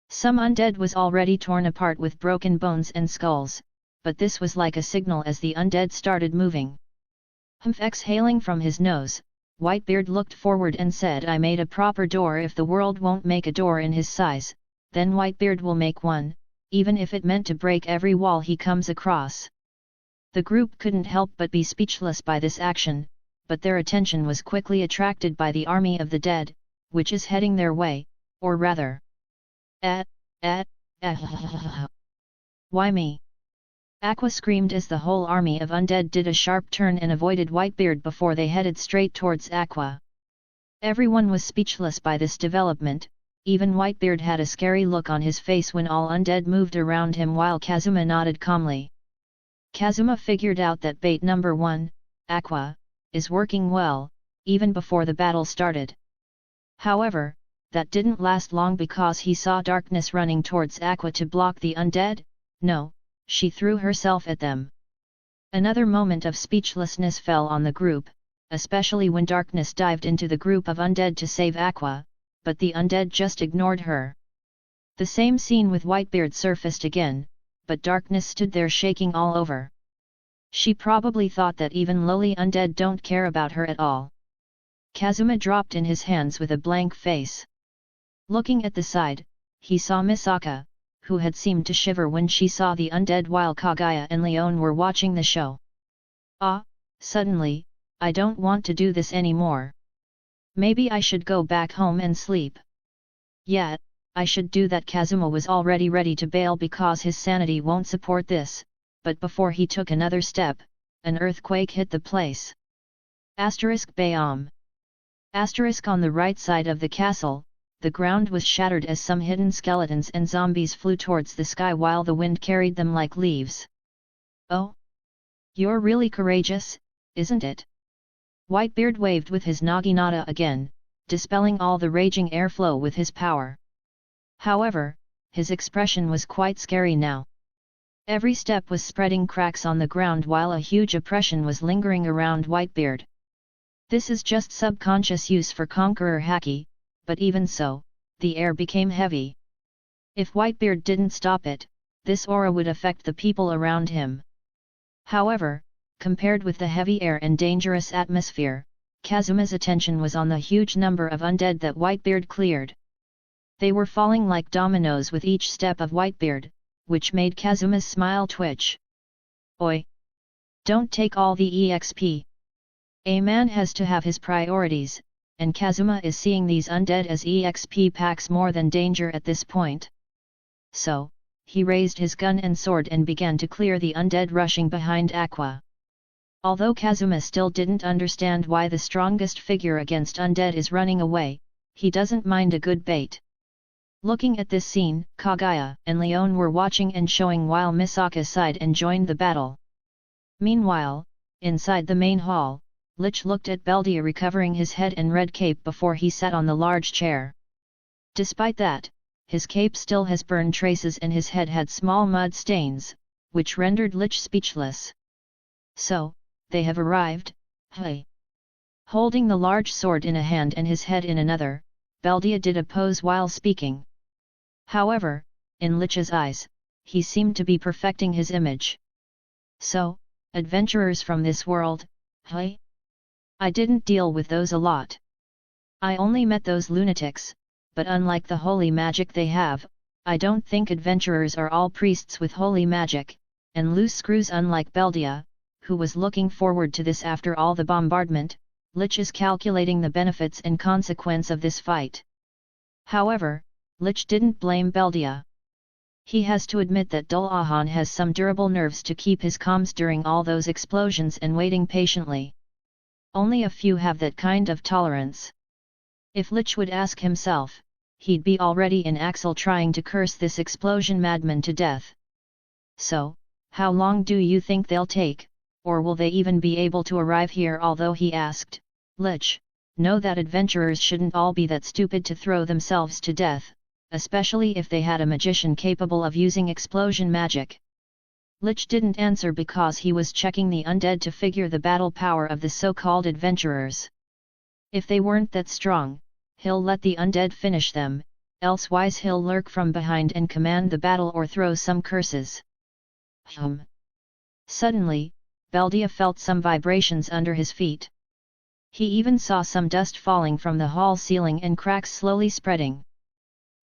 Some undead was already torn apart with broken bones and skulls, but this was like a signal as the undead started moving. Exhaling from his nose, Whitebeard looked forward and said, I made a proper door. If the world won't make a door in his size, then Whitebeard will make one, even if it meant to break every wall he comes across. The group couldn't help but be speechless by this action, but their attention was quickly attracted by the army of the dead, which is heading their way, or rather. Why me? Aqua screamed as the whole army of undead did a sharp turn and avoided Whitebeard before they headed straight towards Aqua. Everyone was speechless by this development, even Whitebeard had a scary look on his face when all undead moved around him while Kazuma nodded calmly. Kazuma figured out that bait number 1, Aqua, is working well, even before the battle started. However, that didn't last long because he saw darkness running towards Aqua to block the undead. No, she threw herself at them. Another moment of speechlessness fell on the group, especially when darkness dived into the group of undead to save Aqua, but the undead just ignored her. The same scene with Whitebeard surfaced again, but darkness stood there shaking all over. She probably thought that even lowly undead don't care about her at all. Kazuma dropped in his hands with a blank face. Looking at the side, he saw Misaka, who had seemed to shiver when she saw the undead while Kagaya and Leon were watching the show. Ah, suddenly, I don't want to do this anymore. Maybe I should go back home and sleep. Yeah, I should do that. Kazuma was already ready to bail because his sanity won't support this, but before he took another step, an earthquake hit the place. Bayam. On the right side of the castle, the ground was shattered as some hidden skeletons and zombies flew towards the sky while the wind carried them like leaves. Oh? You're really courageous, isn't it? Whitebeard waved with his naginata again, dispelling all the raging airflow with his power. However, his expression was quite scary now. Every step was spreading cracks on the ground while a huge oppression was lingering around Whitebeard. This is just subconscious use for Conqueror Haki, but even so, the air became heavy. If Whitebeard didn't stop it, this aura would affect the people around him. However, compared with the heavy air and dangerous atmosphere, Kazuma's attention was on the huge number of undead that Whitebeard cleared. They were falling like dominoes with each step of Whitebeard, which made Kazuma's smile twitch. Oi! Don't take all the EXP. A man has to have his priorities, and Kazuma is seeing these undead as EXP packs more than danger at this point. So, he raised his gun and sword and began to clear the undead rushing behind Aqua. Although Kazuma still didn't understand why the strongest figure against undead is running away, he doesn't mind a good bait. Looking at this scene, Kagaya and Leon were watching and showing while Misaka sighed and joined the battle. Meanwhile, inside the main hall, Lich looked at Beldia recovering his head and red cape before he sat on the large chair. Despite that, his cape still has burn traces and his head had small mud stains, which rendered Lich speechless. So, they have arrived, hey. Holding the large sword in a hand and his head in another, Beldia did a pose while speaking. However, in Lich's eyes, he seemed to be perfecting his image. So, adventurers from this world, hey? I didn't deal with those a lot. I only met those lunatics, but unlike the holy magic they have, I don't think adventurers are all priests with holy magic, and loose screws. Unlike Beldia, who was looking forward to this after all the bombardment, Lich is calculating the benefits and consequence of this fight. However, Lich didn't blame Beldia. He has to admit that Dullahan has some durable nerves to keep his calms during all those explosions and waiting patiently. Only a few have that kind of tolerance. If Lich would ask himself, he'd be already in Axel trying to curse this explosion madman to death. So, how long do you think they'll take, or will they even be able to arrive here? Although he asked, Lich, know that adventurers shouldn't all be that stupid to throw themselves to death, especially if they had a magician capable of using explosion magic. Lich didn't answer because he was checking the undead to figure the battle power of the so-called adventurers. If they weren't that strong, he'll let the undead finish them, elsewise he'll lurk from behind and command the battle or throw some curses. Suddenly, Beldia felt some vibrations under his feet. He even saw some dust falling from the hall ceiling and cracks slowly spreading.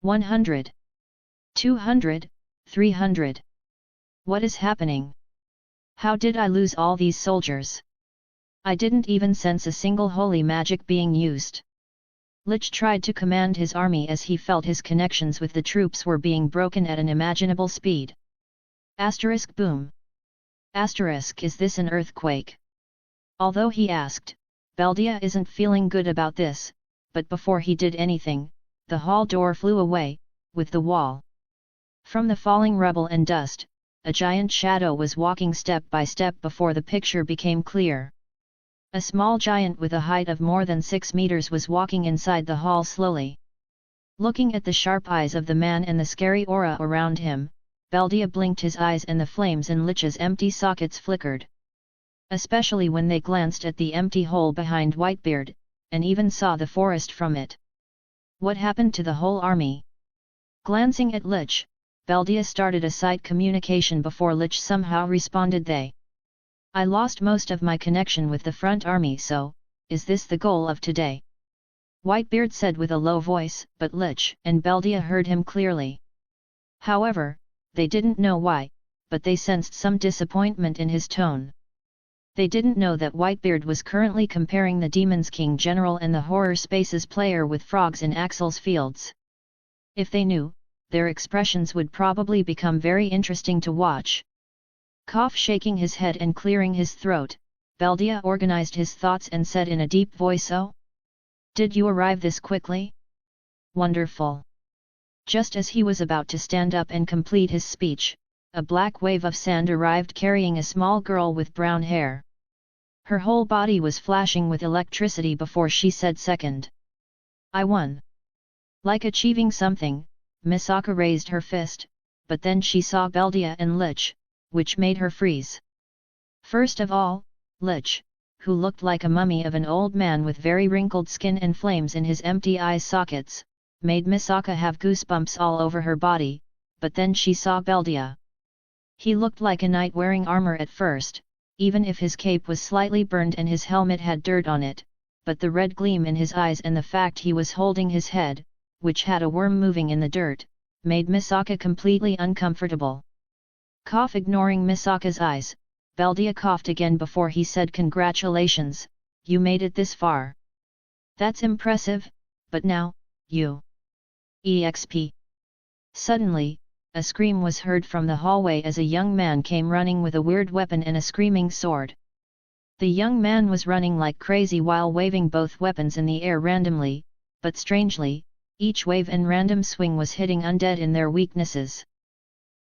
100. 200, 300. What is happening? How did I lose all these soldiers? I didn't even sense a single holy magic being used. Lich tried to command his army as he felt his connections with the troops were being broken at an imaginable speed. Boom. Is this an earthquake? Although he asked, Beldia isn't feeling good about this, but before he did anything, the hall door flew away, with the wall. From the falling rubble and dust, a giant shadow was walking step by step before the picture became clear. A small giant with a height of more than 6 meters was walking inside the hall slowly. Looking at the sharp eyes of the man and the scary aura around him, Beldia blinked his eyes and the flames in Lich's empty sockets flickered. especially when they glanced at the empty hole behind Whitebeard, and even saw the forest from it. What happened to the whole army? Glancing at Lich, Beldia started a side communication before Lich somehow responded I lost most of my connection with the front army, so, is this the goal of today? Whitebeard said with a low voice, but Lich and Beldia heard him clearly. However, they didn't know why, but they sensed some disappointment in his tone. They didn't know that Whitebeard was currently comparing the Demon's King General and the Horror Spaces player with frogs in Axel's fields. If they knew, their expressions would probably become very interesting to watch. Shaking his head and clearing his throat, Beldia organized his thoughts and said in a deep voice, "Oh? Did you arrive this quickly? Wonderful." Just as he was about to stand up and complete his speech, a black wave of sand arrived carrying a small girl with brown hair. Her whole body was flashing with electricity before she said second. "I won." Like achieving something, Misaka raised her fist, but then she saw Beldia and Lich, which made her freeze. First of all, Lich, who looked like a mummy of an old man with very wrinkled skin and flames in his empty eye sockets, made Misaka have goosebumps all over her body, but then she saw Beldia. He looked like a knight wearing armor at first, even if his cape was slightly burned and his helmet had dirt on it, but the red gleam in his eyes and the fact he was holding his head, which had a worm moving in the dirt, made Misaka completely uncomfortable. Ignoring Misaka's eyes, Beldia coughed again before he said, "Congratulations, you made it this far. That's impressive, but now, you... EXP." Suddenly, a scream was heard from the hallway as a young man came running with a weird weapon and a screaming sword. The young man was running like crazy while waving both weapons in the air randomly, but strangely, each wave and random swing was hitting undead in their weaknesses.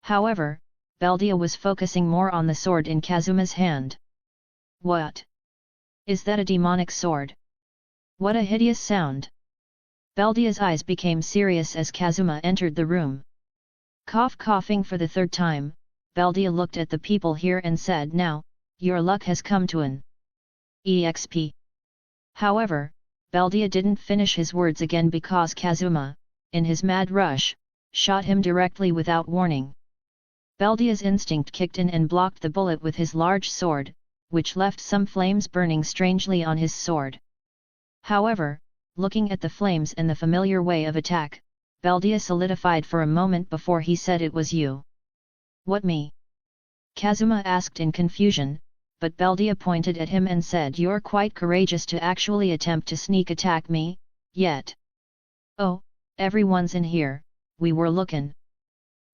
However, Beldia was focusing more on the sword in Kazuma's hand. "What? Is that a demonic sword? What a hideous sound!" Beldia's eyes became serious as Kazuma entered the room. Coughing for the third time, Beldia looked at the people here and said, "Now, your luck has come to an EXP." However, Beldia didn't finish his words again because Kazuma, in his mad rush, shot him directly without warning. Beldia's instinct kicked in and blocked the bullet with his large sword, which left some flames burning strangely on his sword. However, looking at the flames and the familiar way of attack, Beldia solidified for a moment before he said, "It was you." "What, me?" Kazuma asked in confusion, but Beldia pointed at him and said, "You're quite courageous to actually attempt to sneak attack me, yet." "Oh, everyone's in here, we were lookin'."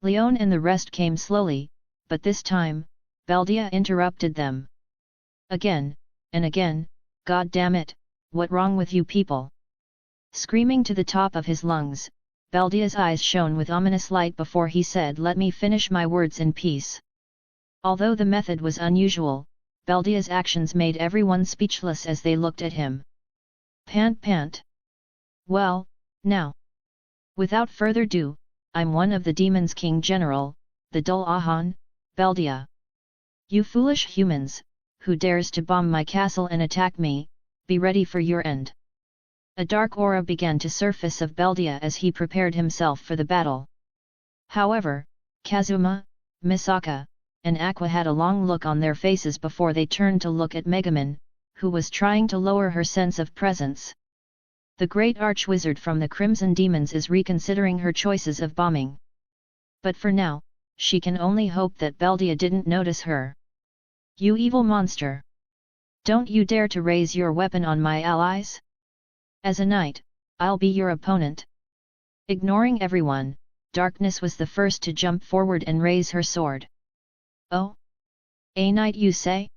Leon and the rest came slowly, but this time, Beldia interrupted them. Again, and again, "God damn it, what wrong with you people?" Screaming to the top of his lungs, Beldia's eyes shone with ominous light before he said, "Let me finish my words in peace." Although the method was unusual, Beldia's actions made everyone speechless as they looked at him. Pant. "Well, now. Without further ado, I'm one of the Demon's King General, the Dullahan, Beldia. You foolish humans, who dares to bomb my castle and attack me, be ready for your end." A dark aura began to surface of Beldia as he prepared himself for the battle. However, Kazuma, Misaka, and Aqua had a long look on their faces before they turned to look at Megumin, who was trying to lower her sense of presence. The great archwizard from the Crimson Demons is reconsidering her choices of bombing. But for now, she can only hope that Beldia didn't notice her. "You evil monster! Don't you dare to raise your weapon on my allies? As a knight, I'll be your opponent." Ignoring everyone, Darkness was the first to jump forward and raise her sword. "Oh? A knight, you say?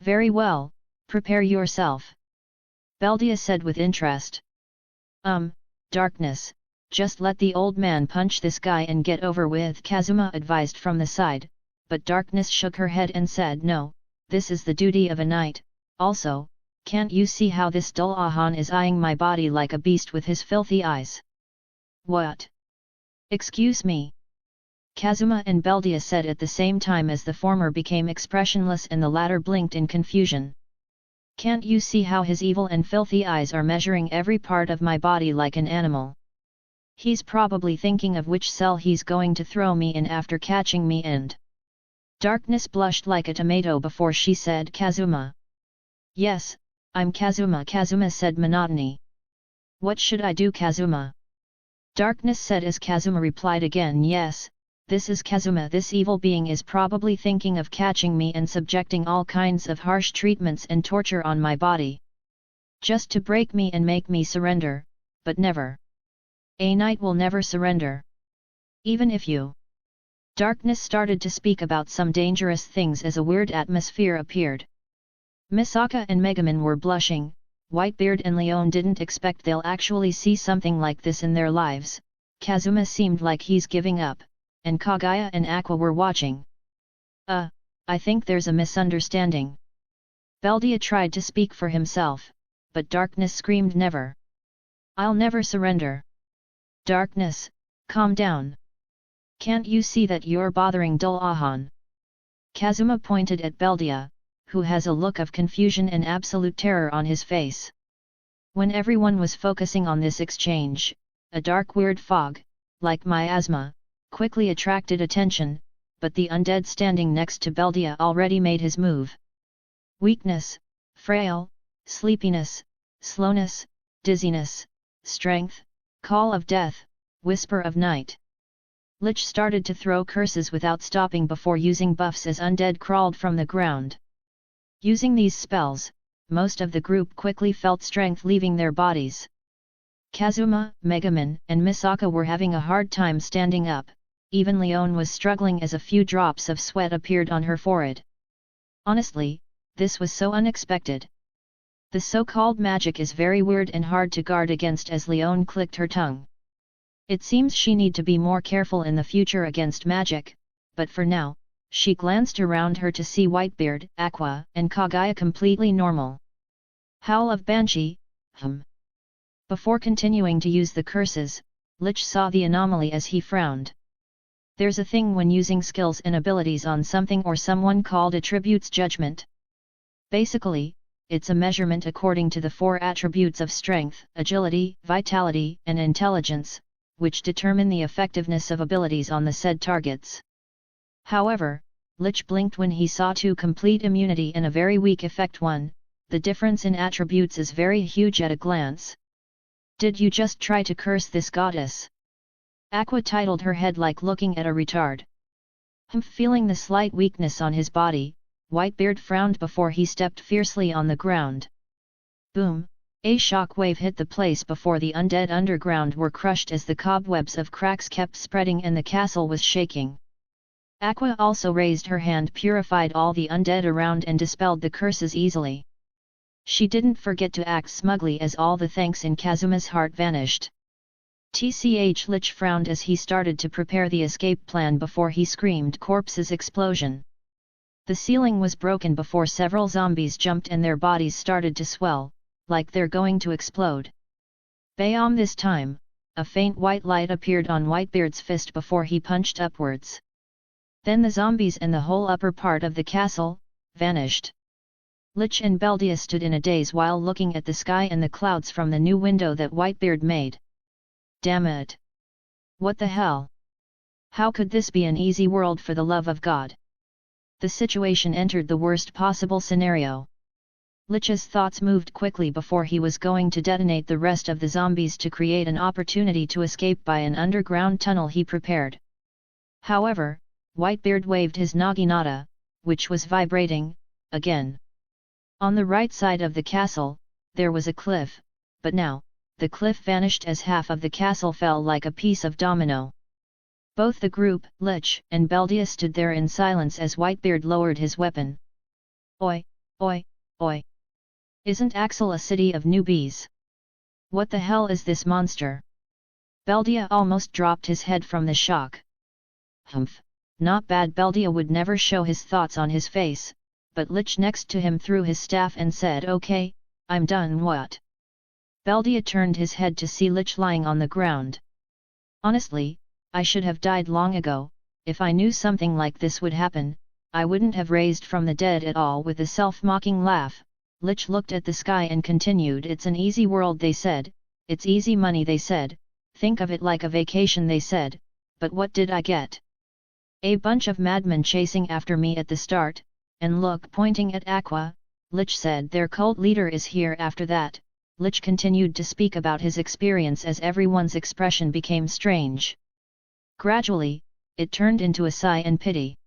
Very well, prepare yourself," Beldia said with interest. Darkness, just let the old man punch this guy and get over with," Kazuma advised from the side, but Darkness shook her head and said, "No, this is the duty of a knight. Also, can't you see how this Dullahan is eyeing my body like a beast with his filthy eyes?" "What? Excuse me?" Kazuma and Beldia said at the same time as the former became expressionless and the latter blinked in confusion. Can't you see how his evil and filthy eyes are measuring every part of my body like an animal? He's probably thinking of which cell he's going to throw me in after catching me and... Darkness blushed like a tomato before she said Kazuma. Yes, I'm Kazuma, Kazuma said monotony. What should I do, Kazuma? Darkness said as Kazuma replied again, yes, this is Kazuma. This evil being is probably thinking of catching me and subjecting all kinds of harsh treatments and torture on my body. Just to break me and make me surrender, but never. A knight will never surrender. Even if you... Darkness started to speak about some dangerous things as a weird atmosphere appeared. Misaka and Megumin were blushing. Whitebeard and Leon didn't expect they'll actually see something like this in their lives. Kazuma seemed like he's giving up, and Kagaya and Aqua were watching. I think there's a misunderstanding. Beldia tried to speak for himself, but Darkness screamed never. I'll never surrender. Darkness, calm down. Can't you see that you're bothering Dullahan? Kazuma pointed at Beldia, who has a look of confusion and absolute terror on his face. When everyone was focusing on this exchange, a dark weird fog, like miasma, quickly attracted attention, but the undead standing next to Beldia already made his move. Weakness, frail, sleepiness, slowness, dizziness, strength, call of death, whisper of night. Lich started to throw curses without stopping before using buffs as undead crawled from the ground. Using these spells, most of the group quickly felt strength leaving their bodies. Kazuma, Megumin, and Misaka were having a hard time standing up, even Leon was struggling as a few drops of sweat appeared on her forehead. Honestly, this was so unexpected. The so-called magic is very weird and hard to guard against as Leon clicked her tongue. It seems she need to be more careful in the future against magic, but for now, she glanced around her to see Whitebeard, Aqua, and Kagaya completely normal. Howl of Banshee, Before continuing to use the curses, Lich saw the anomaly as he frowned. There's a thing when using skills and abilities on something or someone called attributes judgment. Basically, it's a measurement according to the 4 attributes of strength, agility, vitality, and intelligence, which determine the effectiveness of abilities on the said targets. However, Lich blinked when he saw 2 complete immunity and a very weak effect 1, the difference in attributes is very huge at a glance. Did you just try to curse this goddess? Aqua titled her head like looking at a retard. Feeling the slight weakness on his body, Whitebeard frowned before he stepped fiercely on the ground. Boom! A shock wave hit the place before the undead underground were crushed as the cobwebs of cracks kept spreading and the castle was shaking. Aqua also raised her hand, purified all the undead around and dispelled the curses easily. She didn't forget to act smugly as all the thanks in Kazuma's heart vanished. Tch Lich frowned as he started to prepare the escape plan before he screamed corpses explosion. The ceiling was broken before several zombies jumped and their bodies started to swell, like they're going to explode. Bayam this time, a faint white light appeared on Whitebeard's fist before he punched upwards. Then the zombies and the whole upper part of the castle vanished. Lich and Beldia stood in a daze while looking at the sky and the clouds from the new window that Whitebeard made. Damn it! What the hell? How could this be an easy world for the love of God? The situation entered the worst possible scenario. Lich's thoughts moved quickly before he was going to detonate the rest of the zombies to create an opportunity to escape by an underground tunnel he prepared. However, Whitebeard waved his naginata, which was vibrating, again. On the right side of the castle, there was a cliff, but now, the cliff vanished as half of the castle fell like a piece of domino. Both the group, Lich and Beldia, stood there in silence as Whitebeard lowered his weapon. Oi, oi, oi! Isn't Axel a city of newbies? What the hell is this monster? Beldia almost dropped his head from the shock. Humph, not bad. Beldia would never show his thoughts on his face, but Lich next to him threw his staff and said, "Okay, I'm done." What? Beldia turned his head to see Lich lying on the ground. Honestly, I should have died long ago, if I knew something like this would happen, I wouldn't have raised from the dead at all. With a self-mocking laugh, Lich looked at the sky and continued, it's an easy world they said, it's easy money they said, think of it like a vacation they said, but what did I get? A bunch of madmen chasing after me at the start, and look, pointing at Aqua, Lich said their cult leader is here. After that, Lich continued to speak about his experience as everyone's expression became strange. Gradually, it turned into a sigh and pity.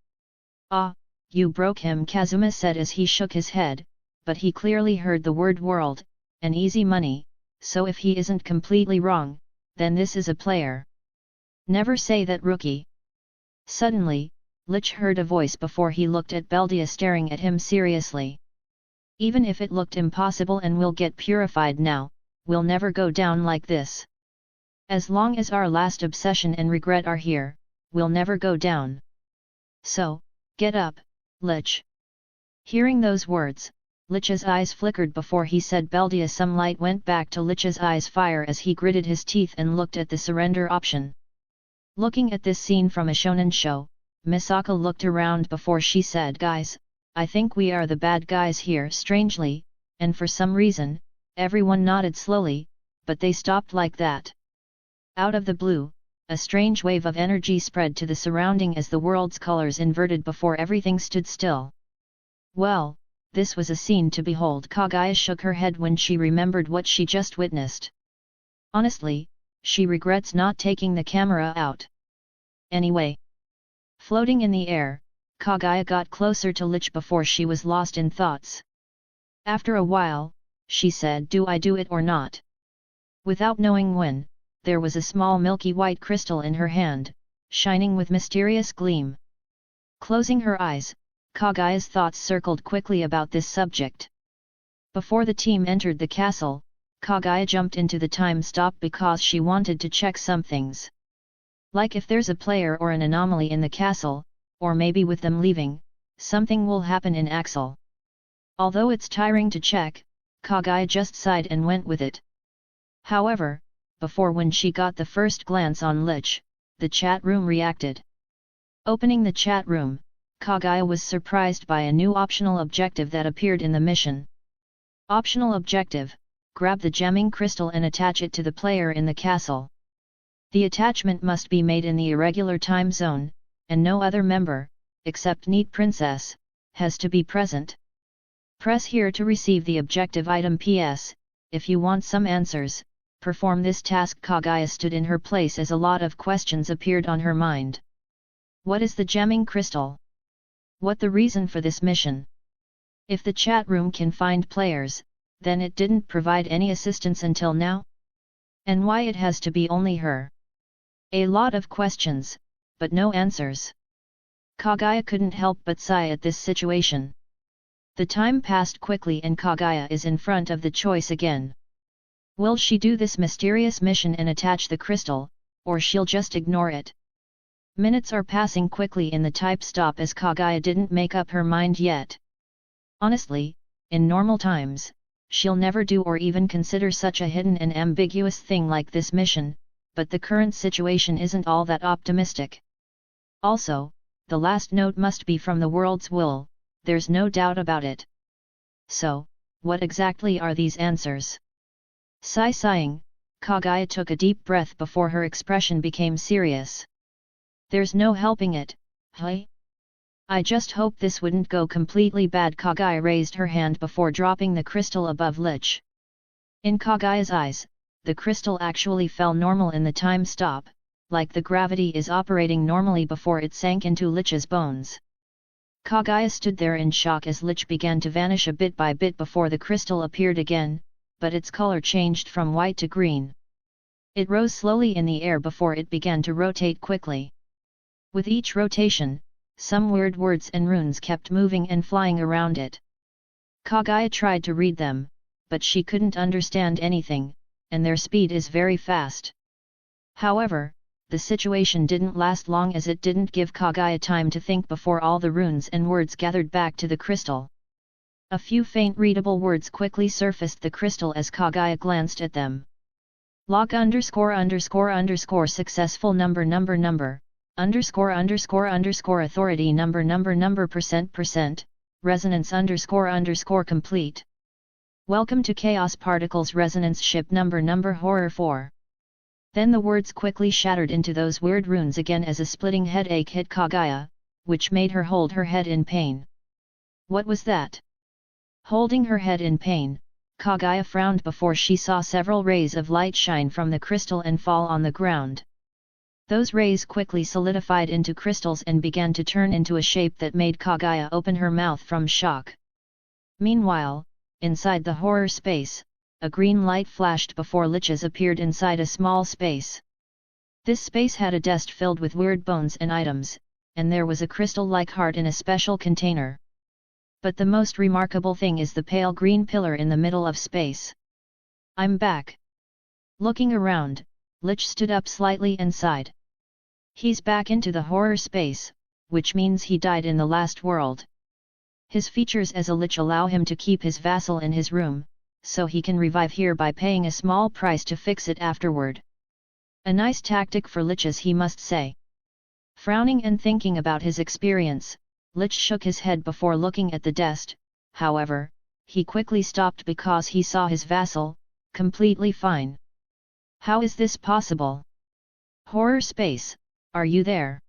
Ah, you broke him, Kazuma said as he shook his head, but he clearly heard the word world, and easy money, so if he isn't completely wrong, then this is a player. Never say that, rookie. Suddenly, Lich heard a voice before he looked at Beldia staring at him seriously. Even if it looked impossible and we'll get purified now, we'll never go down like this. As long as our last obsession and regret are here, we'll never go down. So, get up, Lich. Hearing those words, Lich's eyes flickered before he said Beldia. Some light went back to Lich's eyes fire as he gritted his teeth and looked at the surrender option. Looking at this scene from a shonen show, Misaka looked around before she said, guys, I think we are the bad guys here. Strangely, and for some reason, everyone nodded slowly, but they stopped like that. Out of the blue, a strange wave of energy spread to the surrounding as the world's colors inverted before everything stood still. Well, this was a scene to behold. Kaguya shook her head when she remembered what she just witnessed. Honestly, she regrets not taking the camera out. Anyway. Floating in the air, Kaguya got closer to Lich before she was lost in thoughts. After a while, she said, do I do it or not? Without knowing when, there was a small milky white crystal in her hand, shining with mysterious gleam. Closing her eyes, Kaguya's thoughts circled quickly about this subject. Before the team entered the castle, Kaguya jumped into the time stop because she wanted to check some things. Like if there's a player or an anomaly in the castle, or maybe with them leaving, something will happen in Axel. Although it's tiring to check, Kaguya just sighed and went with it. However, before when she got the first glance on Lich, the chat room reacted. Opening the chat room, Kaguya was surprised by a new optional objective that appeared in the mission. Optional objective: grab the gemming crystal and attach it to the player in the castle. The attachment must be made in the irregular time zone, and no other member, except Neat Princess, has to be present. Press here to receive the objective item. PS, if you want some answers, perform this task. Kaguya stood in her place as a lot of questions appeared on her mind. What is the gemming crystal? What the reason for this mission? If the chat room can find players, then it didn't provide any assistance until now? And why it has to be only her? A lot of questions, but no answers. Kaguya couldn't help but sigh at this situation. The time passed quickly and Kaguya is in front of the choice again. Will she do this mysterious mission and attach the crystal, or she'll just ignore it? Minutes are passing quickly in the type stop as Kaguya didn't make up her mind yet. Honestly, in normal times, she'll never do or even consider such a hidden and ambiguous thing like this mission, but the current situation isn't all that optimistic. Also, the last note must be from the world's will, there's no doubt about it. So, what exactly are these answers? Sighing, Kaguya took a deep breath before her expression became serious. There's no helping it, hey? I just hope this wouldn't go completely bad. Kaguya raised her hand before dropping the crystal above Lich. In Kaguya's eyes, the crystal actually fell normal in the time stop, like the gravity is operating normally before it sank into Lich's bones. Kaguya stood there in shock as Lich began to vanish a bit by bit before the crystal appeared again, but its color changed from white to green. It rose slowly in the air before it began to rotate quickly. With each rotation, some weird words and runes kept moving and flying around it. Kaguya tried to read them, but she couldn't understand anything, and their speed is very fast. However, the situation didn't last long as it didn't give Kaguya time to think before all the runes and words gathered back to the crystal. A few faint readable words quickly surfaced the crystal as Kaguya glanced at them. Lock ____ successful number. underscore underscore underscore authority number percent resonance underscore underscore complete. Welcome to Chaos Particles Resonance Ship number horror 4. Then the words quickly shattered into those weird runes again as a splitting headache hit Kaguya, which made her hold her head in pain. What was that? Holding her head in pain, Kaguya frowned before she saw several rays of light shine from the crystal and fall on the ground. Those rays quickly solidified into crystals and began to turn into a shape that made Kaguya open her mouth from shock. Meanwhile, inside the horror space, a green light flashed before liches appeared inside a small space. This space had a desk filled with weird bones and items, and there was a crystal-like heart in a special container. But the most remarkable thing is the pale green pillar in the middle of space. I'm back. Looking around, Lich stood up slightly and sighed. He's back into the horror space, which means he died in the last world. His features as a Lich allow him to keep his vassal in his room, so he can revive here by paying a small price to fix it afterward. A nice tactic for Liches, he must say. Frowning and thinking about his experience, Lich shook his head before looking at the desk. However, he quickly stopped because he saw his vassal, completely fine. How is this possible? Horror space, are you there?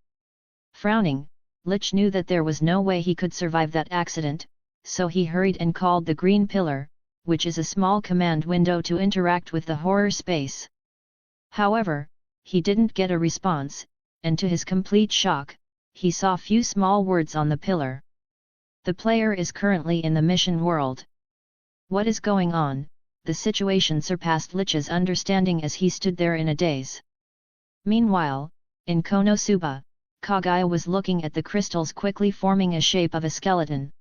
Frowning, Lich knew that there was no way he could survive that accident, so he hurried and called the green pillar, which is a small command window to interact with the horror space. However, he didn't get a response, and to his complete shock, he saw few small words on the pillar. The player is currently in the mission world. What is going on? The situation surpassed Lich's understanding as he stood there in a daze. Meanwhile, in Konosuba, Kaguya was looking at the crystals quickly forming a shape of a skeleton.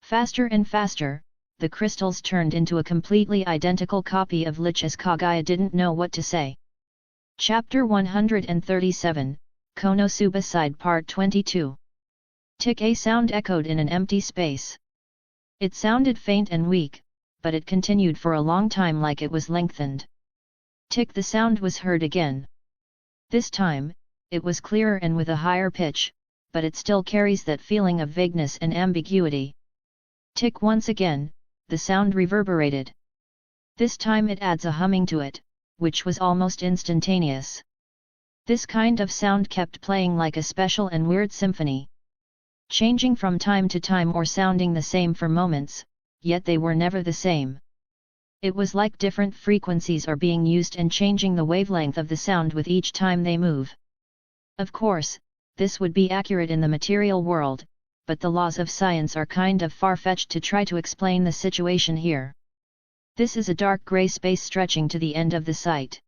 Faster and faster, the crystals turned into a completely identical copy of Lich as Kaguya didn't know what to say. Chapter 137, Konosuba Side Part 22. Tick, a sound echoed in an empty space. It sounded faint and weak, but it continued for a long time like it was lengthened. Tick, the sound was heard again. This time, it was clearer and with a higher pitch, but it still carries that feeling of vagueness and ambiguity. Tick, once again, the sound reverberated. This time it adds a humming to it, which was almost instantaneous. This kind of sound kept playing like a special and weird symphony. Changing from time to time or sounding the same for moments, yet they were never the same. It was like different frequencies are being used and changing the wavelength of the sound with each time they move. Of course, this would be accurate in the material world, but the laws of science are kind of far-fetched to try to explain the situation here. This is a dark grey space stretching to the end of the site.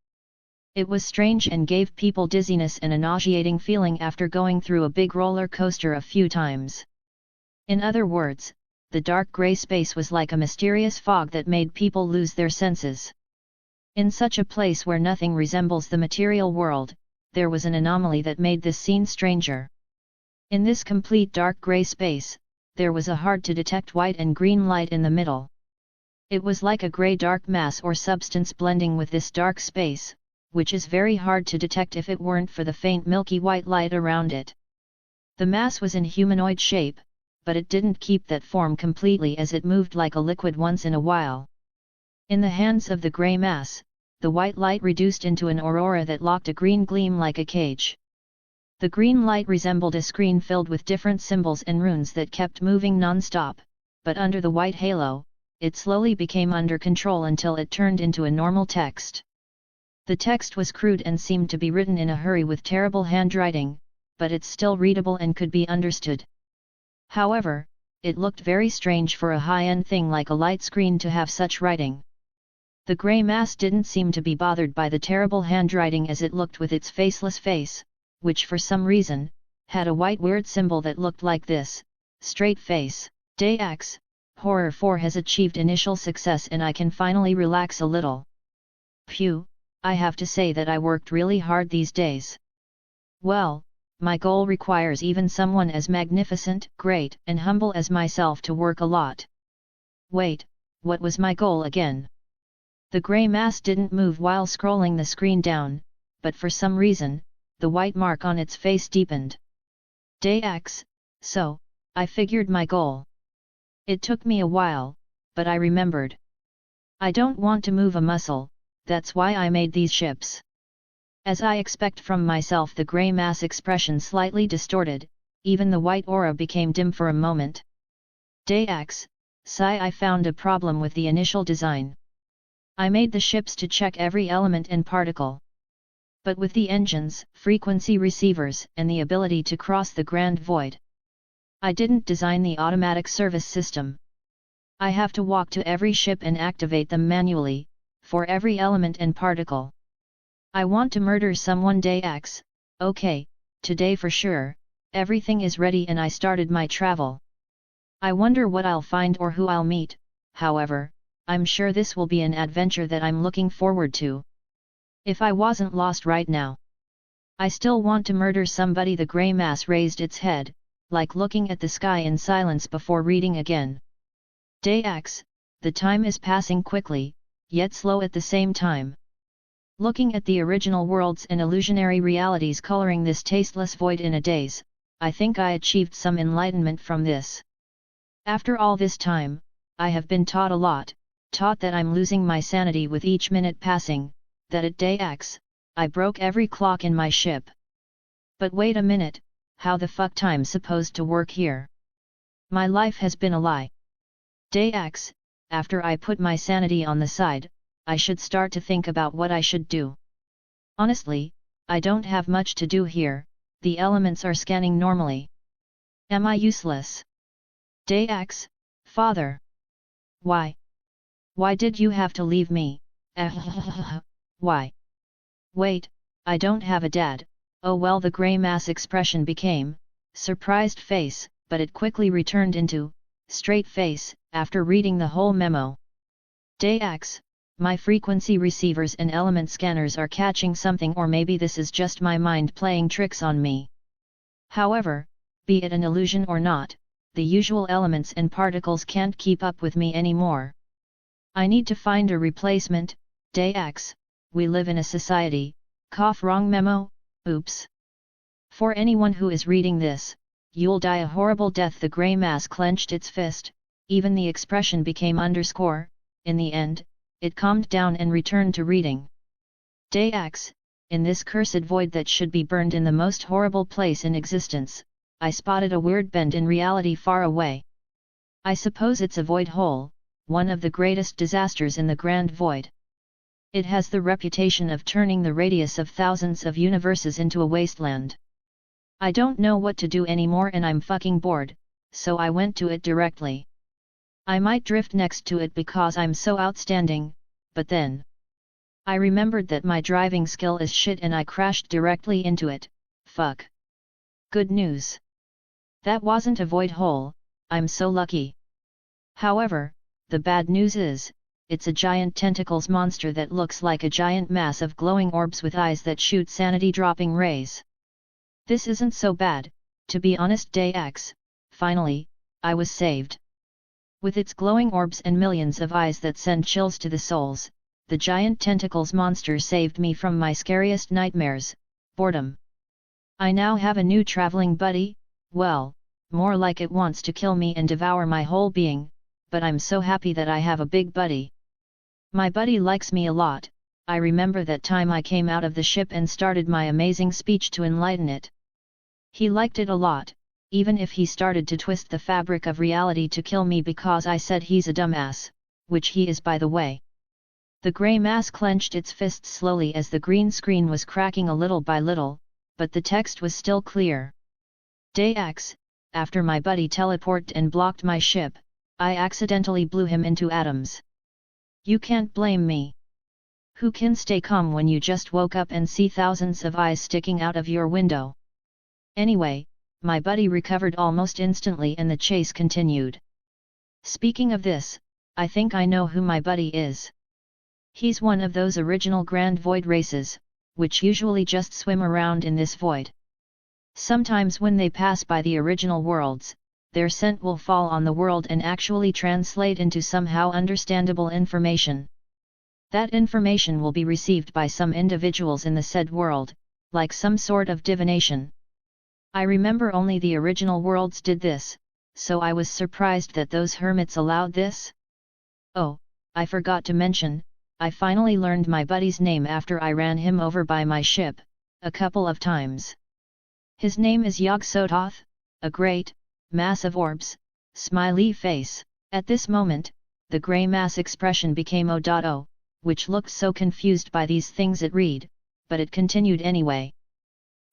It was strange and gave people dizziness and a nauseating feeling after going through a big roller coaster a few times. In other words, the dark grey space was like a mysterious fog that made people lose their senses. In such a place where nothing resembles the material world, there was an anomaly that made this scene stranger. In this complete dark grey space, there was a hard-to-detect white and green light in the middle. It was like a grey dark mass or substance blending with this dark space, which is very hard to detect if it weren't for the faint milky white light around it. The mass was in humanoid shape, but it didn't keep that form completely as it moved like a liquid once in a while. In the hands of the grey mass, the white light reduced into an aurora that locked a green gleam like a cage. The green light resembled a screen filled with different symbols and runes that kept moving non-stop, but under the white halo, it slowly became under control until it turned into a normal text. The text was crude and seemed to be written in a hurry with terrible handwriting, but it's still readable and could be understood. However, it looked very strange for a high-end thing like a light screen to have such writing. The grey mass didn't seem to be bothered by the terrible handwriting as it looked with its faceless face, which for some reason, had a white weird symbol that looked like this, straight face. DX, Horror 4 has achieved initial success and I can finally relax a little. Phew, I have to say that I worked really hard these days. Well, my goal requires even someone as magnificent, great, and humble as myself to work a lot. Wait, what was my goal again? The grey mass didn't move while scrolling the screen down, but for some reason, the white mark on its face deepened. DX, so, I figured my goal. It took me a while, but I remembered. I don't want to move a muscle, that's why I made these ships. As I expect from myself, the grey mass expression slightly distorted, even the white aura became dim for a moment. DX, I found a problem with the initial design. I made the ships to check every element and particle. But with the engines, frequency receivers, and the ability to cross the grand void, I didn't design the automatic service system. I have to walk to every ship and activate them manually, for every element and particle. I want to murder someone. DX, okay, today for sure, everything is ready and I started my travel. I wonder what I'll find or who I'll meet, however, I'm sure this will be an adventure that I'm looking forward to. If I wasn't lost right now, I still want to murder somebody. The grey mass raised its head, like looking at the sky in silence before reading again. DX, the time is passing quickly, yet slow at the same time. Looking at the original worlds and illusionary realities coloring this tasteless void in a daze, I think I achieved some enlightenment from this. After all this time, I have been taught a lot, taught that I'm losing my sanity with each minute passing, that at DX, I broke every clock in my ship. But wait a minute, how the fuck time's supposed to work here? My life has been a lie. DX, after I put my sanity on the side, I should start to think about what I should do. Honestly, I don't have much to do here, the elements are scanning normally. Am I useless? DX, father. Why? Why did you have to leave me? Why? Wait, I don't have a dad. Oh well, the grey mass expression became surprised face, but it quickly returned into straight face after reading the whole memo. DX, my frequency receivers and element scanners are catching something, or maybe this is just my mind playing tricks on me. However, be it an illusion or not, the usual elements and particles can't keep up with me anymore. I need to find a replacement. DX, we live in a society, wrong memo, oops. For anyone who is reading this, you'll die a horrible death. The grey mass clenched its fist, even the expression became underscore. In the end, it calmed down and returned to reading. DX, in this cursed void that should be burned in the most horrible place in existence, I spotted a weird bend in reality far away. I suppose it's a void hole, one of the greatest disasters in the grand void. It has the reputation of turning the radius of thousands of universes into a wasteland. I don't know what to do anymore and I'm fucking bored, so I went to it directly. I might drift next to it because I'm so outstanding, but then I remembered that my driving skill is shit and I crashed directly into it. Fuck. Good news. That wasn't a void hole, I'm so lucky. However, the bad news is, it's a giant tentacles monster that looks like a giant mass of glowing orbs with eyes that shoot sanity-dropping rays. This isn't so bad, to be honest. DX, finally, I was saved. With its glowing orbs and millions of eyes that send chills to the souls, the giant tentacles monster saved me from my scariest nightmares, boredom. I now have a new traveling buddy, well, more like it wants to kill me and devour my whole being, but I'm so happy that I have a big buddy. My buddy likes me a lot. I remember that time I came out of the ship and started my amazing speech to enlighten it. He liked it a lot, even if he started to twist the fabric of reality to kill me because I said he's a dumbass, which he is, by the way. The grey mass clenched its fists slowly as the green screen was cracking a little by little, but the text was still clear. DX, after my buddy teleported and blocked my ship, I accidentally blew him into atoms. You can't blame me. Who can stay calm when you just woke up and see thousands of eyes sticking out of your window? Anyway, my buddy recovered almost instantly and the chase continued. Speaking of this, I think I know who my buddy is. He's one of those original Grand Void races, which usually just swim around in this void. Sometimes when they pass by the original worlds, their scent will fall on the world and actually translate into somehow understandable information. That information will be received by some individuals in the said world, like some sort of divination. I remember only the original worlds did this, so I was surprised that those hermits allowed this. Oh, I forgot to mention, I finally learned my buddy's name after I ran him over by my ship, a couple of times. His name is Yog-Sothoth, a great mass of orbs, smiley face. At this moment, the grey mass expression became O.O, which looked so confused by these things it read, but it continued anyway.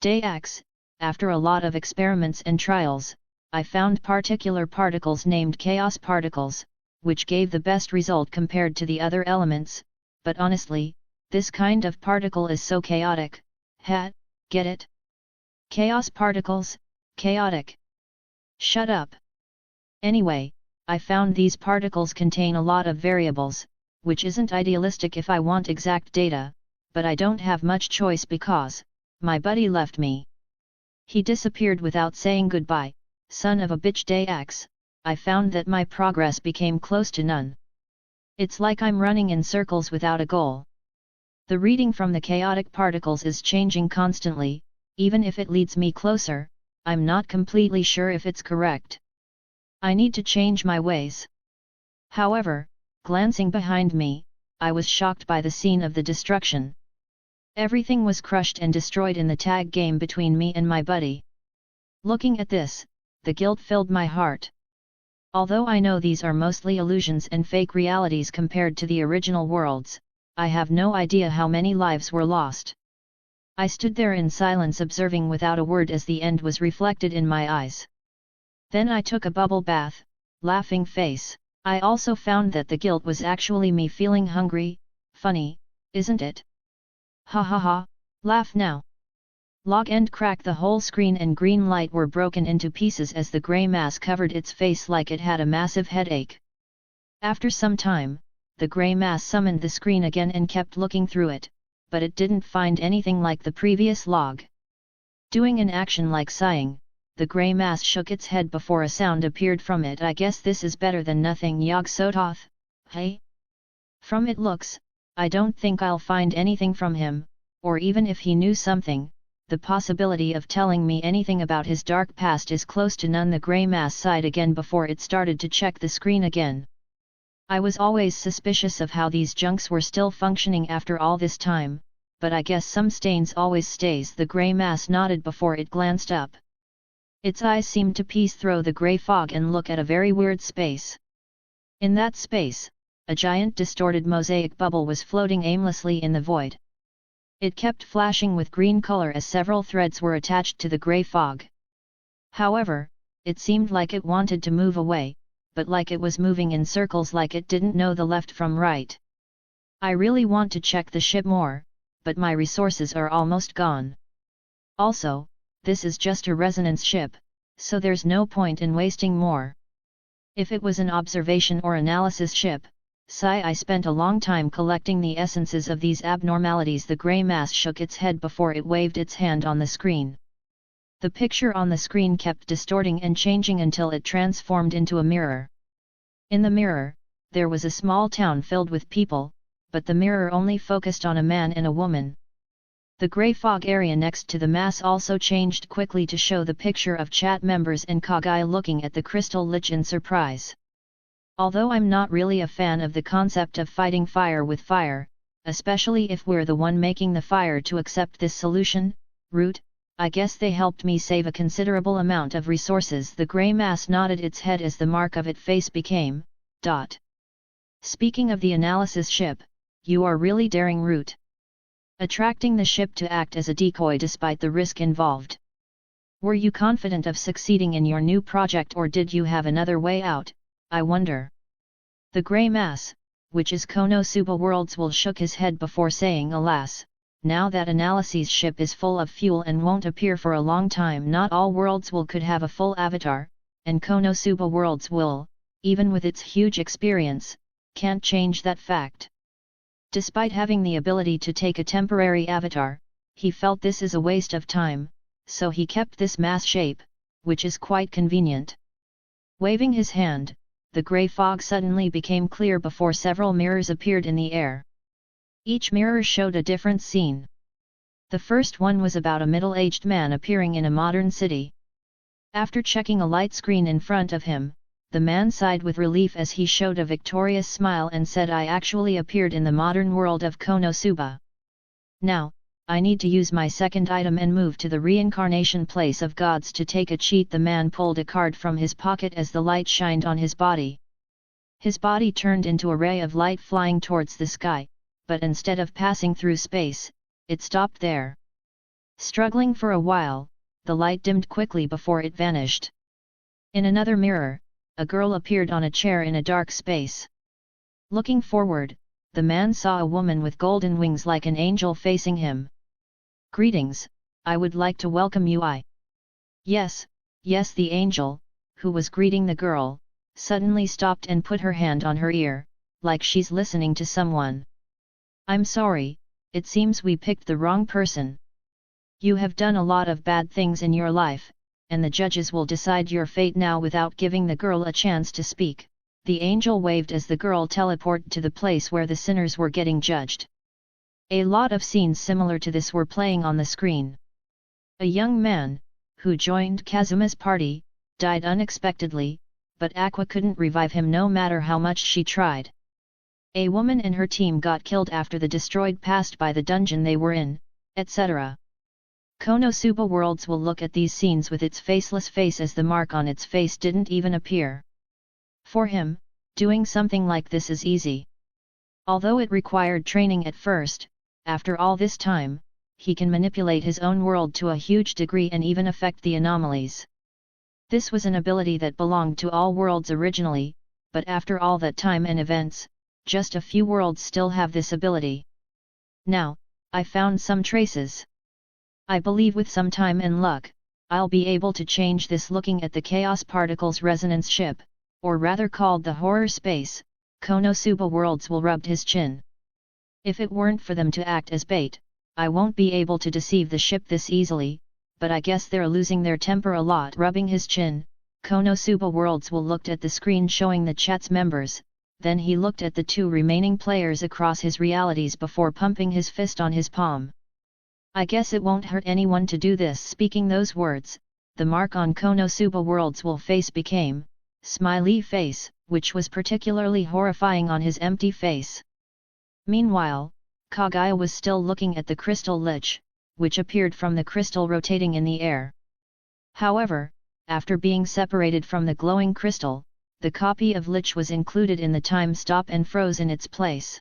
DX, after a lot of experiments and trials, I found particular particles named chaos particles, which gave the best result compared to the other elements, but honestly, this kind of particle is so chaotic. Get it? Chaos particles, chaotic. Shut up. Anyway, I found these particles contain a lot of variables, which isn't idealistic if I want exact data, but I don't have much choice because my buddy left me. He disappeared without saying goodbye. Son of a bitch. DX, I found that my progress became close to none. It's like I'm running in circles without a goal. The reading from the chaotic particles is changing constantly, even if it leads me closer, I'm not completely sure if it's correct. I need to change my ways. However, glancing behind me, I was shocked by the scene of the destruction. Everything was crushed and destroyed in the tag game between me and my buddy. Looking at this, the guilt filled my heart. Although I know these are mostly illusions and fake realities compared to the original worlds, I have no idea how many lives were lost. I stood there in silence observing without a word as the end was reflected in my eyes. Then I took a bubble bath, laughing face. I also found that the guilt was actually me feeling hungry. Funny, isn't it? Ha ha ha, laugh now. Log end crack. The whole screen and green light were broken into pieces as the grey mass covered its face like it had a massive headache. After some time, the grey mass summoned the screen again and kept looking through it, but it didn't find anything like the previous log. Doing an action like sighing, the grey mass shook its head before a sound appeared from it. I guess this is better than nothing. Yog-Sothoth, hey? From it looks, I don't think I'll find anything from him, or even if he knew something, the possibility of telling me anything about his dark past is close to none. The grey mass sighed again before it started to check the screen again. I was always suspicious of how these junks were still functioning after all this time, but I guess some stains always stays. The grey mass nodded before it glanced up. Its eyes seemed to piece through the grey fog and look at a very weird space. In that space, a giant distorted mosaic bubble was floating aimlessly in the void. It kept flashing with green color as several threads were attached to the grey fog. However, it seemed like it wanted to move away, but like it was moving in circles like it didn't know the left from right. I really want to check the ship more, but my resources are almost gone. Also, this is just a resonance ship, so there's no point in wasting more. If it was an observation or analysis ship, I spent a long time collecting the essences of these abnormalities. The grey mass shook its head before it waved its hand on the screen. The picture on the screen kept distorting and changing until it transformed into a mirror. In the mirror, there was a small town filled with people, but the mirror only focused on a man and a woman. The grey fog area next to the mass also changed quickly to show the picture of chat members and Kagai looking at the crystal lich in surprise. Although I'm not really a fan of the concept of fighting fire with fire, especially if we're the one making the fire to accept this solution, route, I guess they helped me save a considerable amount of resources. The grey mass nodded its head as the mark of its face became, ... Speaking of the analysis ship, you are really daring, route. Attracting the ship to act as a decoy despite the risk involved. Were you confident of succeeding in your new project, or did you have another way out, I wonder? The grey mass, which is Konosuba Worlds, will shook his head before saying, alas, now that analysis ship is full of fuel and won't appear for a long time. Not all worlds will could have a full avatar, and Konosuba Worlds will, even with its huge experience, can't change that fact. Despite having the ability to take a temporary avatar, he felt this is a waste of time, so he kept this mass shape, which is quite convenient. Waving his hand, the grey fog suddenly became clear before several mirrors appeared in the air. Each mirror showed a different scene. The first one was about a middle-aged man appearing in a modern city. After checking a light screen in front of him, the man sighed with relief as he showed a victorious smile and said, "I actually appeared in the modern world of Konosuba. Now, I need to use my second item and move to the reincarnation place of gods to take a cheat." The man pulled a card from his pocket as the light shined on his body. His body turned into a ray of light flying towards the sky, but instead of passing through space, it stopped there. Struggling for a while, the light dimmed quickly before it vanished. In another mirror, a girl appeared on a chair in a dark space. Looking forward, the man saw a woman with golden wings like an angel facing him. "Greetings, I would like to welcome you." Yes, yes." The angel, who was greeting the girl, suddenly stopped and put her hand on her ear, like she's listening to someone. "I'm sorry, it seems we picked the wrong person. You have done a lot of bad things in your life, and the judges will decide your fate now." Without giving the girl a chance to speak, the angel waved as the girl teleported to the place where the sinners were getting judged. A lot of scenes similar to this were playing on the screen. A young man, who joined Kazuma's party, died unexpectedly, but Aqua couldn't revive him no matter how much she tried. A woman and her team got killed after the destroyed passed by the dungeon they were in, etc. Konosuba Worlds will look at these scenes with its faceless face as the mark on its face didn't even appear. For him, doing something like this is easy. Although it required training at first, after all this time, he can manipulate his own world to a huge degree and even affect the anomalies. This was an ability that belonged to all worlds originally, but after all that time and events, just a few worlds still have this ability. Now, I found some traces. I believe with some time and luck, I'll be able to change this. Looking at the Chaos Particles Resonance Ship, or rather called the Horror Space, Konosuba Worlds will rubbed his chin. If it weren't for them to act as bait, I won't be able to deceive the ship this easily, but I guess they're losing their temper a lot. Rubbing his chin, Konosuba Worlds will looked at the screen showing the chat's members, then he looked at the two remaining players across his realities before pumping his fist on his palm. "I guess it won't hurt anyone to do this." Speaking those words, the mark on Konosuba Worlds' face became smiley face, which was particularly horrifying on his empty face. Meanwhile, Kaguya was still looking at the crystal lich, which appeared from the crystal rotating in the air. However, after being separated from the glowing crystal, the copy of lich was included in the time stop and froze in its place.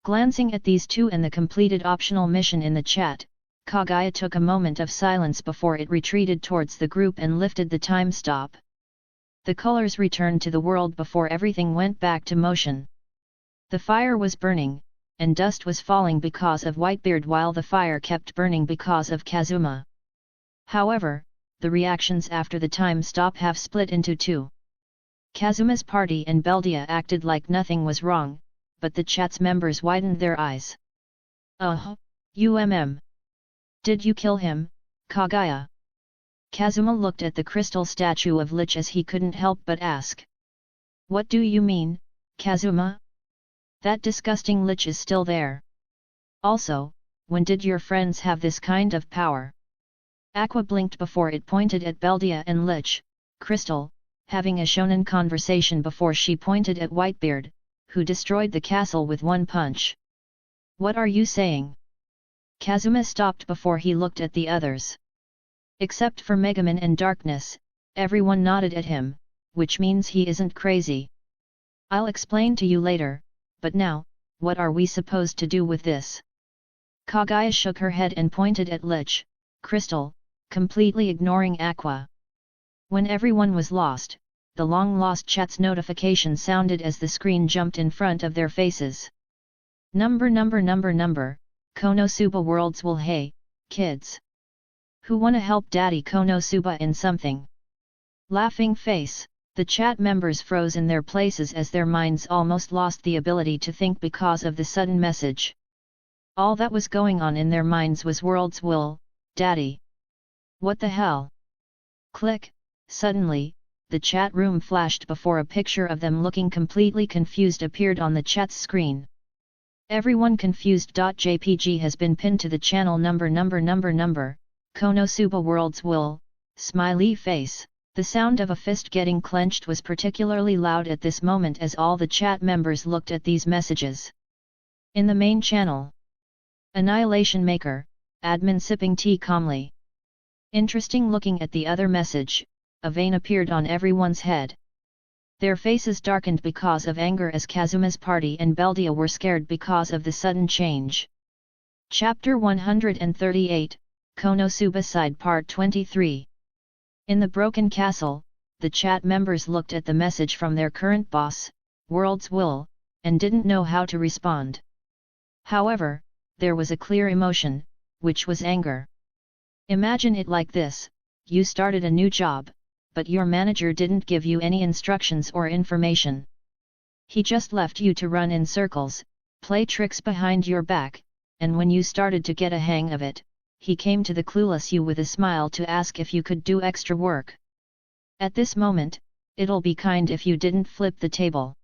Glancing at these two and the completed optional mission in the chat, Kaguya took a moment of silence before it retreated towards the group and lifted the time stop. The colors returned to the world before everything went back to motion. The fire was burning, and dust was falling because of Whitebeard while the fire kept burning because of Kazuma. However, the reactions after the time stop have split into two. Kazuma's party and Beldia acted like nothing was wrong, but the chat's members widened their eyes. Did you kill him, Kaguya?" Kazuma looked at the crystal statue of Lich as he couldn't help but ask. "What do you mean, Kazuma? That disgusting Lich is still there. Also, when did your friends have this kind of power?" Aqua blinked before it pointed at Beldia and Lich, Crystal, having a shonen conversation before she pointed at Whitebeard, who destroyed the castle with one punch. "What are you saying?" Kazuma stopped before he looked at the others. Except for Megaman and Darkness, everyone nodded at him, which means he isn't crazy. "I'll explain to you later, but now, what are we supposed to do with this?" Kaguya shook her head and pointed at Lich, Crystal, completely ignoring Aqua. When everyone was lost, the long-lost chat's notification sounded as the screen jumped in front of their faces. Number, Konosuba Worlds will. Hey, kids! Who wanna help Daddy Konosuba in something? Laughing face, the chat members froze in their places as their minds almost lost the ability to think because of the sudden message. All that was going on in their minds was Worlds will, Daddy. What the hell? Click, suddenly, the chat room flashed before a picture of them looking completely confused appeared on the chat's screen. Everyone confused. JPG has been pinned to the channel. Konosuba World's Wool, smiley face. The sound of a fist getting clenched was particularly loud at this moment as all the chat members looked at these messages. In the main channel, Annihilation Maker, admin sipping tea calmly. Interesting. Looking at the other message, a vein appeared on everyone's head. Their faces darkened because of anger as Kazuma's party and Beldia were scared because of the sudden change. Chapter 138, Konosuba Side Part 23. In the broken castle, the chat members looked at the message from their current boss, World's Wool, and didn't know how to respond. However, there was a clear emotion, which was anger. Imagine it like this: you started a new job, but your manager didn't give you any instructions or information. He just left you to run in circles, play tricks behind your back, and when you started to get a hang of it, he came to the clueless you with a smile to ask if you could do extra work. At this moment, it'll be kind if you didn't flip the table.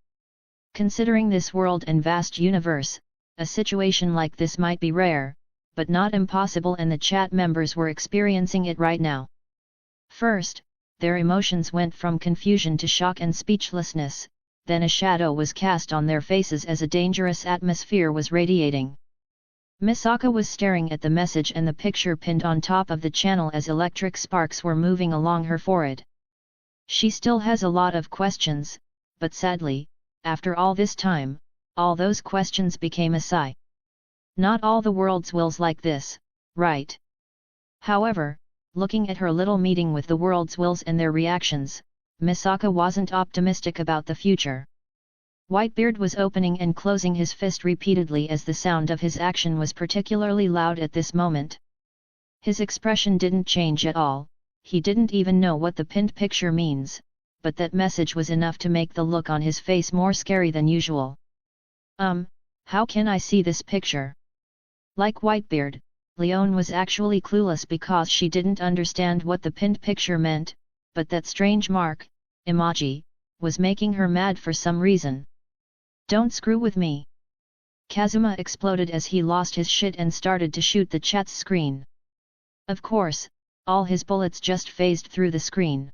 Considering this world and vast universe, a situation like this might be rare, but not impossible, and the chat members were experiencing it right now. First, their emotions went from confusion to shock and speechlessness, then a shadow was cast on their faces as a dangerous atmosphere was radiating. Misaka was staring at the message and the picture pinned on top of the channel as electric sparks were moving along her forehead. She still has a lot of questions, but sadly, after all this time, all those questions became a sigh. Not all the world's wills like this, right? However, looking at her little meeting with the world's wills and their reactions, Misaka wasn't optimistic about the future. Whitebeard was opening and closing his fist repeatedly as the sound of his action was particularly loud at this moment. His expression didn't change at all, he didn't even know what the pinned picture means, but that message was enough to make the look on his face more scary than usual. How can I see this picture? Like Whitebeard, Leone was actually clueless because she didn't understand what the pinned picture meant, but that strange mark, emoji, was making her mad for some reason. Don't screw with me! Kazuma exploded as he lost his shit and started to shoot the chat's screen. Of course, all his bullets just phased through the screen.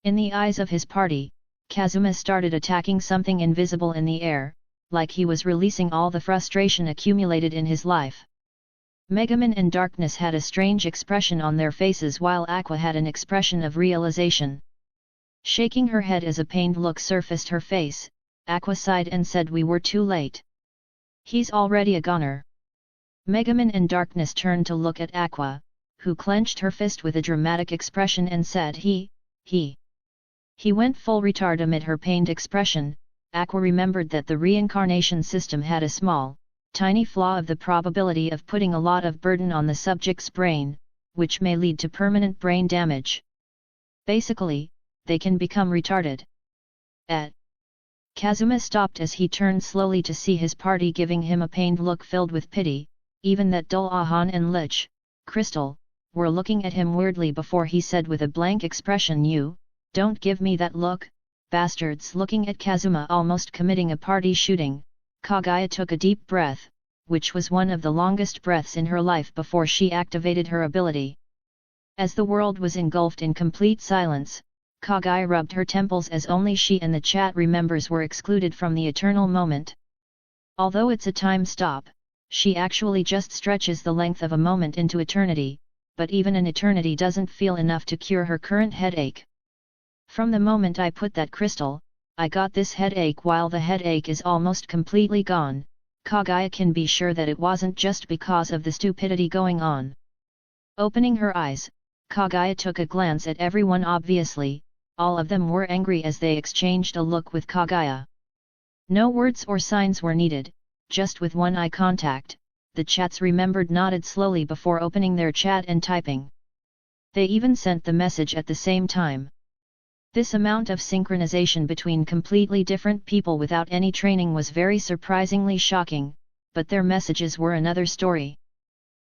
In the eyes of his party, Kazuma started attacking something invisible in the air, like he was releasing all the frustration accumulated in his life. Megaman and Darkness had a strange expression on their faces while Aqua had an expression of realization. Shaking her head as a pained look surfaced her face, Aqua sighed and said, "We were too late. He's already a goner." Megaman and Darkness turned to look at Aqua, who clenched her fist with a dramatic expression and said, He went full retard." Amid her pained expression, Aqua remembered that the reincarnation system had a small, tiny flaw of the probability of putting a lot of burden on the subject's brain, which may lead to permanent brain damage. Basically, they can become retarded. Kazuma stopped as he turned slowly to see his party giving him a pained look filled with pity. Even that dull Ahan and Lich, Crystal, were looking at him weirdly before he said with a blank expression, "You, don't give me that look, bastards." Looking at Kazuma almost committing a party shooting, Kaguya took a deep breath, which was one of the longest breaths in her life before she activated her ability. As the world was engulfed in complete silence, Kaguya rubbed her temples as only she and the chat remembers were excluded from the eternal moment. Although it's a time stop, she actually just stretches the length of a moment into eternity, but even an eternity doesn't feel enough to cure her current headache. "From the moment I put that crystal, I got this headache. While the headache is almost completely gone, Kaguya can be sure that it wasn't just because of the stupidity going on." Opening her eyes, Kaguya took a glance at everyone. Obviously, all of them were angry as they exchanged a look with Kaguya. No words or signs were needed, just with one eye contact, the chats remembered nodded slowly before opening their chat and typing. They even sent the message at the same time. This amount of synchronization between completely different people without any training was very surprisingly shocking, but their messages were another story.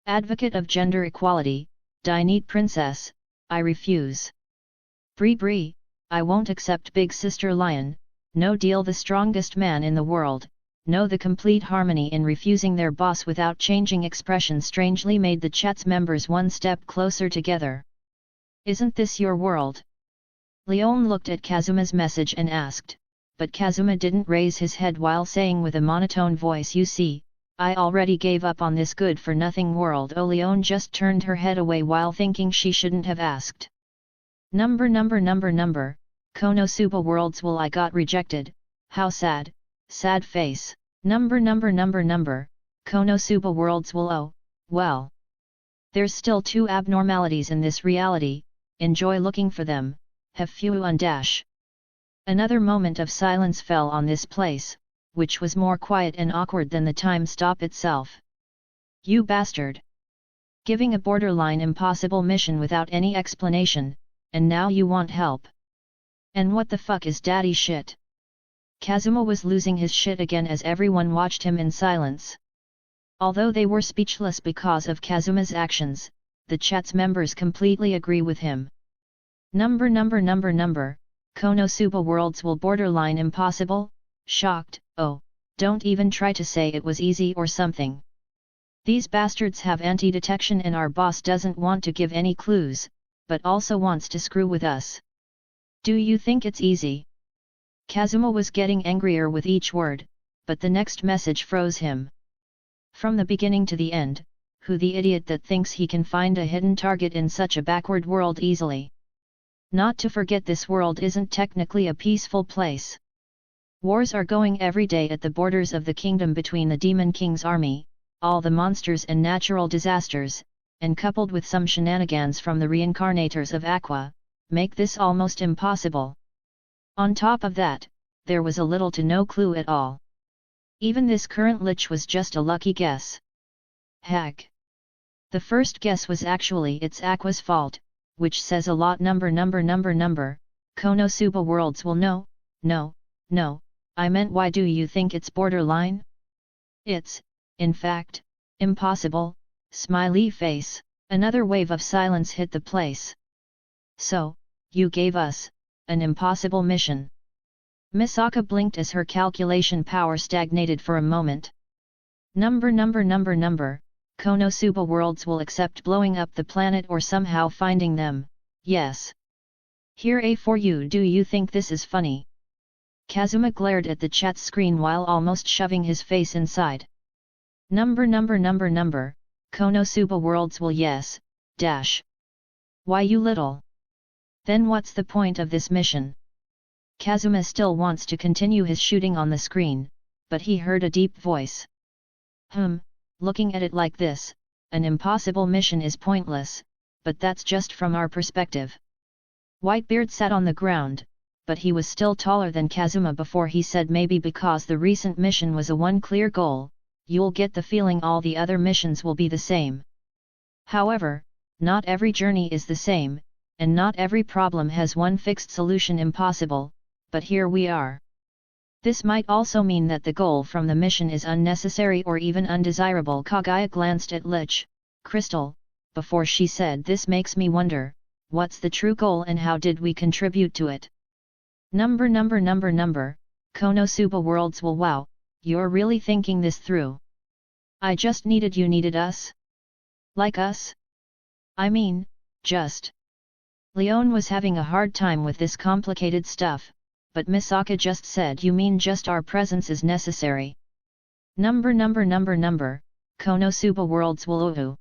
"Advocate of gender equality, Dinete Princess, I refuse. Bree, I won't accept. Big Sister Lion, no deal. The strongest man in the world, know the complete harmony in refusing their boss without changing expression strangely made the chat's members one step closer together. Isn't this your world? Leon looked at Kazuma's message and asked, but Kazuma didn't raise his head while saying with a monotone voice, you see, I already gave up on this good-for-nothing world. Oh, Leon just turned her head away while thinking she shouldn't have asked. Number, Konosuba worlds. Well, I got rejected, how sad, sad face. Number, Konosuba worlds. Well, oh, well. There's still 2 abnormalities in this reality, enjoy looking for them, have few on dash. Another moment of silence fell on this place, which was more quiet and awkward than the time stop itself. You bastard! Giving a borderline impossible mission without any explanation, and now you want help. And what the fuck is daddy shit? Kazuma was losing his shit again as everyone watched him in silence. Although they were speechless because of Kazuma's actions, the chat's members completely agree with him. Number, Konosuba worlds. Will borderline impossible? Shocked, oh, don't even try to say it was easy or something. These bastards have anti-detection and our boss doesn't want to give any clues, but also wants to screw with us. Do you think it's easy? Kazuma was getting angrier with each word, but the next message froze him. From the beginning to the end, who the idiot that thinks he can find a hidden target in such a backward world easily? Not to forget, this world isn't technically a peaceful place. Wars are going every day at the borders of the kingdom between the Demon King's army, all the monsters and natural disasters, and coupled with some shenanigans from the reincarnators of Aqua, make this almost impossible. On top of that, there was a little to no clue at all. Even this current lich was just a lucky guess. Heck! The first guess was actually it's Aqua's fault, which says a lot. Number, Konosuba worlds. Well, no, I meant, why do you think it's borderline? It's, in fact, impossible, smiley face. Another wave of silence hit the place. So, you gave us an impossible mission. Misaka blinked as her calculation power stagnated for a moment. Number, Konosuba worlds. Will accept blowing up the planet or somehow finding them, yes. Here a for you. Do you think this is funny? Kazuma glared at the chat screen while almost shoving his face inside. Number, Konosuba worlds. Will yes, dash. Why, you little? Then what's the point of this mission? Kazuma still wants to continue his shooting on the screen, but he heard a deep voice. Looking at it like this, an impossible mission is pointless, but that's just from our perspective. Whitebeard sat on the ground, but he was still taller than Kazuma before he said, maybe because the recent mission was a one clear goal, you'll get the feeling all the other missions will be the same. However, not every journey is the same, and not every problem has one fixed solution. Impossible, but here we are. This might also mean that the goal from the mission is unnecessary or even undesirable. Kaguya glanced at Lich, Crystal, before she said, this makes me wonder, what's the true goal and how did we contribute to it? Number, Konosuba worlds. Well, wow, you're really thinking this through. I just needed us? Like us? I mean, just. Leon was having a hard time with this complicated stuff, but Misaka just said, you mean just our presence is necessary? Number, Konosuba worlds. Well, ooh.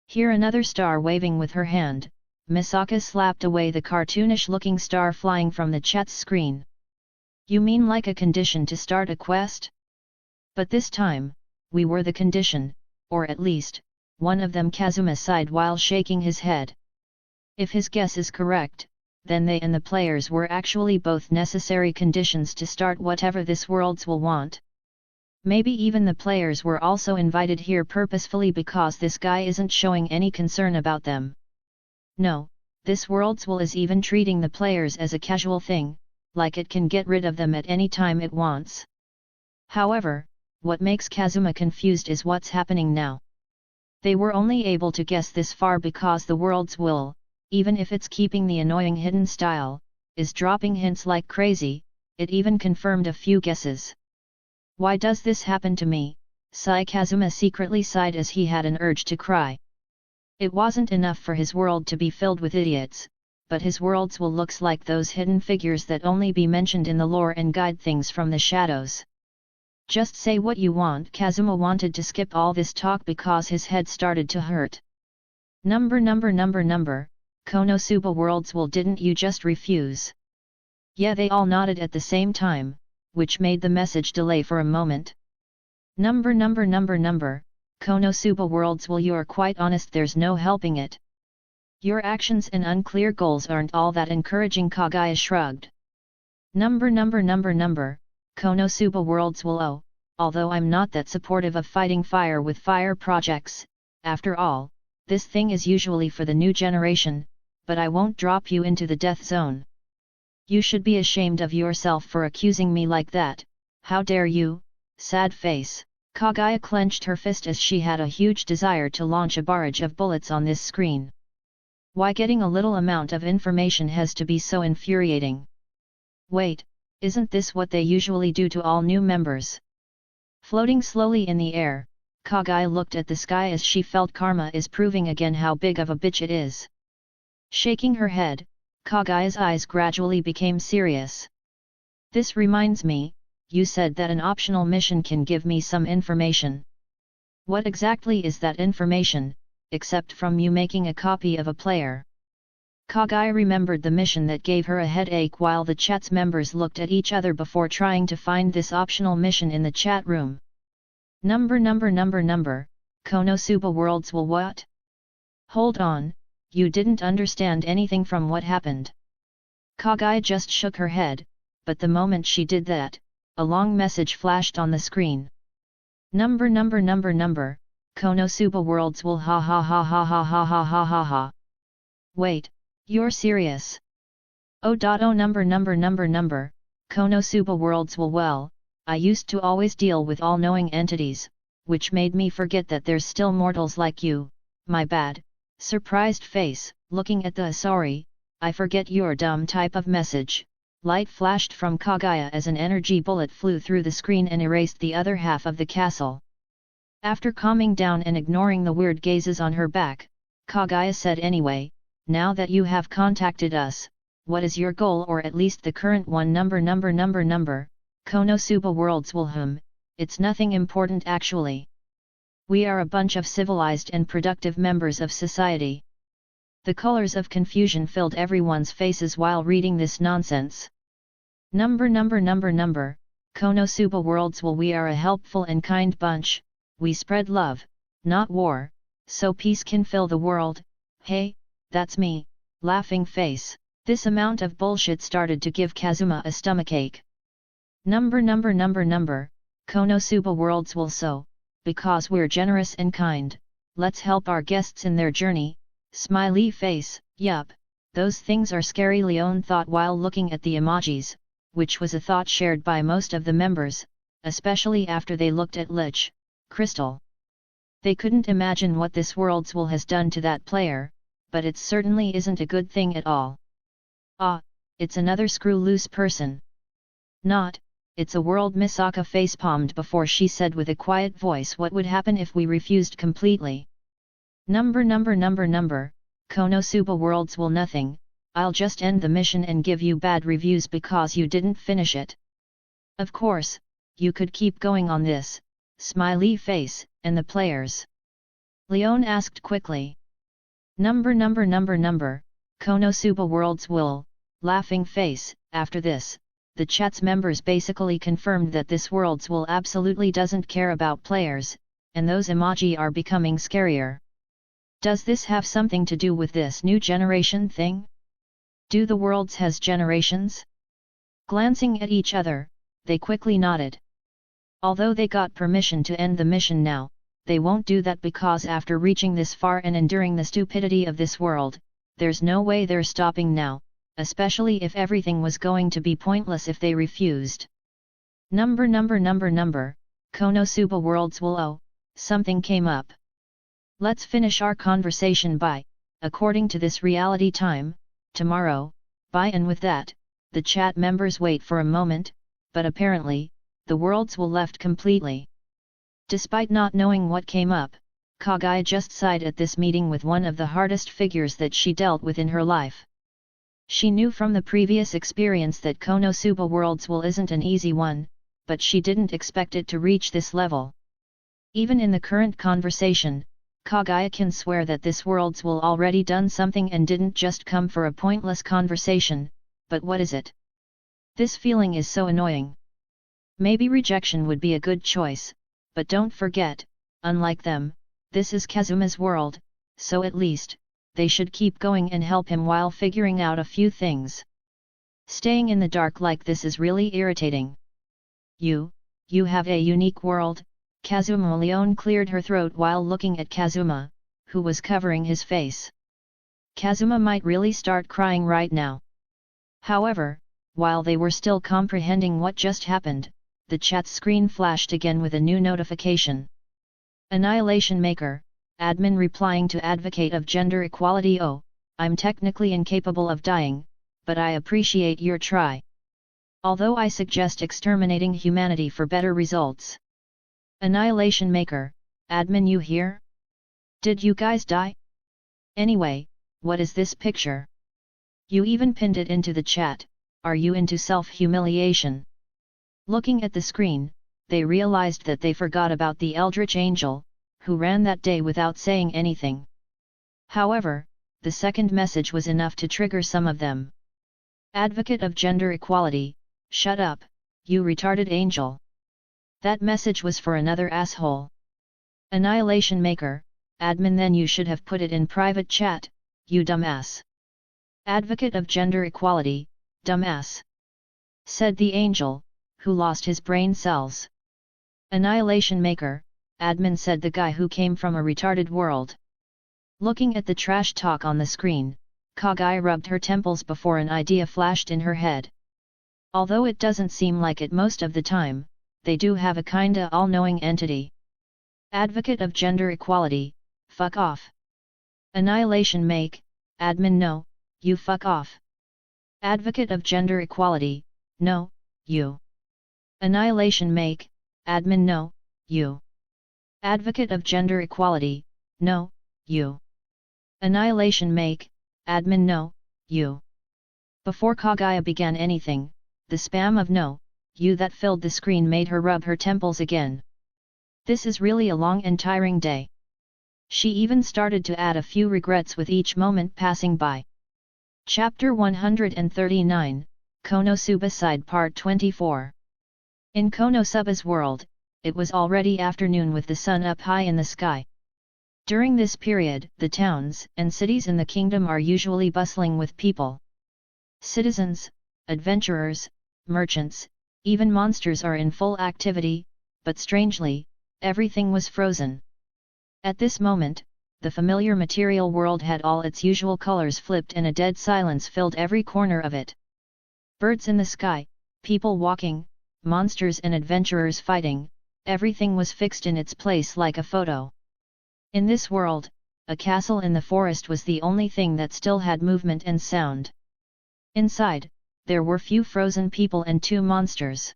Here another star waving with her hand, Misaka slapped away the cartoonish-looking star flying from the chat's screen. You mean like a condition to start a quest? But this time, we were the condition, or at least, one of them. Kazuma sighed while shaking his head. If his guess is correct, then they and the players were actually both necessary conditions to start whatever this worlds will want. Maybe even the players were also invited here purposefully because this guy isn't showing any concern about them. No, this worlds will is even treating the players as a casual thing, like it can get rid of them at any time it wants. However, what makes Kazuma confused is what's happening now. They were only able to guess this far because the worlds will, even if it's keeping the annoying hidden style, is dropping hints like crazy. It even confirmed a few guesses. Why does this happen to me? Kazuma secretly sighed as he had an urge to cry. It wasn't enough for his world to be filled with idiots, but his worlds will looks like those hidden figures that only be mentioned in the lore and guide things from the shadows. Just say what you want. Kazuma wanted to skip all this talk because his head started to hurt. Konosuba worlds will, didn't you just refuse? Yeah, they all nodded at the same time, which made the message delay for a moment. Konosuba worlds will, you're quite honest, there's no helping it. Your actions and unclear goals aren't all that encouraging. Kagaya shrugged. Konosuba worlds will, oh, although I'm not that supportive of fighting fire with fire projects, after all, this thing is usually for the new generation, but I won't drop you into the death zone. You should be ashamed of yourself for accusing me like that. How dare you? Sad face. Kagaya clenched her fist as she had a huge desire to launch a barrage of bullets on this screen. Why getting a little amount of information has to be so infuriating? Wait, isn't this what they usually do to all new members? Floating slowly in the air, Kagaya looked at the sky as she felt karma is proving again how big of a bitch it is. Shaking her head, Kagaya's eyes gradually became serious. This reminds me, you said that an optional mission can give me some information. What exactly is that information, except from you making a copy of a player? Kagaya remembered the mission that gave her a headache while the chat's members looked at each other before trying to find this optional mission in the chat room. Konosuba worlds will what? Hold on, you didn't understand anything from what happened. Kagaya just shook her head, but the moment she did that, a long message flashed on the screen. Konosuba worlds will ha ha ha ha ha ha ha ha ha ha. Wait, you're serious? Konosuba worlds will, well, I used to always deal with all-knowing entities, which made me forget that there's still mortals like you, my bad. Surprised face, looking at the sorry, I forget your dumb type of message. Light flashed from Kagaya as an energy bullet flew through the screen and erased the other half of the castle. After calming down and ignoring the weird gazes on her back, Kagaya said, anyway, now that you have contacted us, what is your goal, or at least the current one? Konosuba worlds will it's nothing important actually. We are a bunch of civilized and productive members of society. The colors of confusion filled everyone's faces while reading this nonsense. Konosuba worlds will, we are a helpful and kind bunch, we spread love, not war, so peace can fill the world. Hey, that's me, laughing face. This amount of bullshit started to give Kazuma a stomachache. Konosuba worlds will, so, because we're generous and kind, let's help our guests in their journey. Smiley face, yup, those things are scary, Leon thought while looking at the emojis, which was a thought shared by most of the members, especially after they looked at Lich, Crystal. They couldn't imagine what this worlds will has done to that player, but it certainly isn't a good thing at all. Ah, it's another screw loose person. Not, it's a world. Misaka facepalmed before she said with a quiet voice, what would happen if we refused completely? Konosuba worlds will, nothing, I'll just end the mission and give you bad reviews because you didn't finish it. Of course, you could keep going on this, smiley face, and the players? Leon asked quickly. Konosuba worlds will, laughing face, after this, the chat's members basically confirmed that this worlds will absolutely doesn't care about players, and those emoji are becoming scarier. Does this have something to do with this new generation thing? Do the worlds has generations? Glancing at each other, they quickly nodded. Although they got permission to end the mission now, they won't do that because after reaching this far and enduring the stupidity of this world, there's no way they're stopping now, especially if everything was going to be pointless if they refused. Konosuba worlds will, oh, something came up. Let's finish our conversation by, according to this reality time, tomorrow, by, and with that, the chat members wait for a moment, but apparently, the worlds will left completely. Despite not knowing what came up, Kaguya just sighed at this meeting with one of the hardest figures that she dealt with in her life. She knew from the previous experience that Konosuba Worlds will isn't an easy one, but she didn't expect it to reach this level. Even in the current conversation, Kaguya can swear that this Worlds will already done something and didn't just come for a pointless conversation, but what is it? This feeling is so annoying. Maybe rejection would be a good choice, but don't forget, unlike them, this is Kazuma's world, so at least, they should keep going and help him while figuring out a few things. Staying in the dark like this is really irritating. You have a unique world. Kazuma Leone cleared her throat while looking at Kazuma, who was covering his face. Kazuma might really start crying right now. However, while they were still comprehending what just happened, the chat screen flashed again with a new notification. Annihilation Maker, admin replying to advocate of gender equality. Oh, I'm technically incapable of dying, but I appreciate your try. Although I suggest exterminating humanity for better results. Annihilation Maker, admin, you here? Did you guys die? Anyway, what is this picture? You even pinned it into the chat. Are you into self-humiliation? Looking at the screen, they realized that they forgot about the Eldritch Angel, who ran that day without saying anything. However, the second message was enough to trigger some of them. Advocate of gender equality, shut up, you retarded angel. That message was for another asshole. Annihilation Maker, admin, then you should have put it in private chat, you dumbass. Advocate of gender equality, dumbass. Said the angel, who lost his brain cells. Annihilation Maker, admin, said the guy who came from a retarded world. Looking at the trash talk on the screen, Kaguya rubbed her temples before an idea flashed in her head. Although it doesn't seem like it most of the time, they do have a kinda all-knowing entity. Advocate of gender equality, fuck off. Annihilation Make, admin, no, you fuck off. Advocate of gender equality, no, you. Annihilation Make, admin, no, you. Advocate of gender equality, no, you. Annihilation Make, admin, no, you. Before Kaguya began anything, the spam of no, you that filled the screen made her rub her temples again. This is really a long and tiring day. She even started to add a few regrets with each moment passing by. Chapter 139, Konosuba Side Part 24. In Konosuba's world, it was already afternoon with the sun up high in the sky. During this period, the towns and cities in the kingdom are usually bustling with people. Citizens, adventurers, merchants, even monsters are in full activity, but strangely, everything was frozen. At this moment, the familiar material world had all its usual colors flipped and a dead silence filled every corner of it. Birds in the sky, people walking, monsters and adventurers fighting, everything was fixed in its place like a photo. In this world, a castle in the forest was the only thing that still had movement and sound. Inside, there were few frozen people and 2 monsters.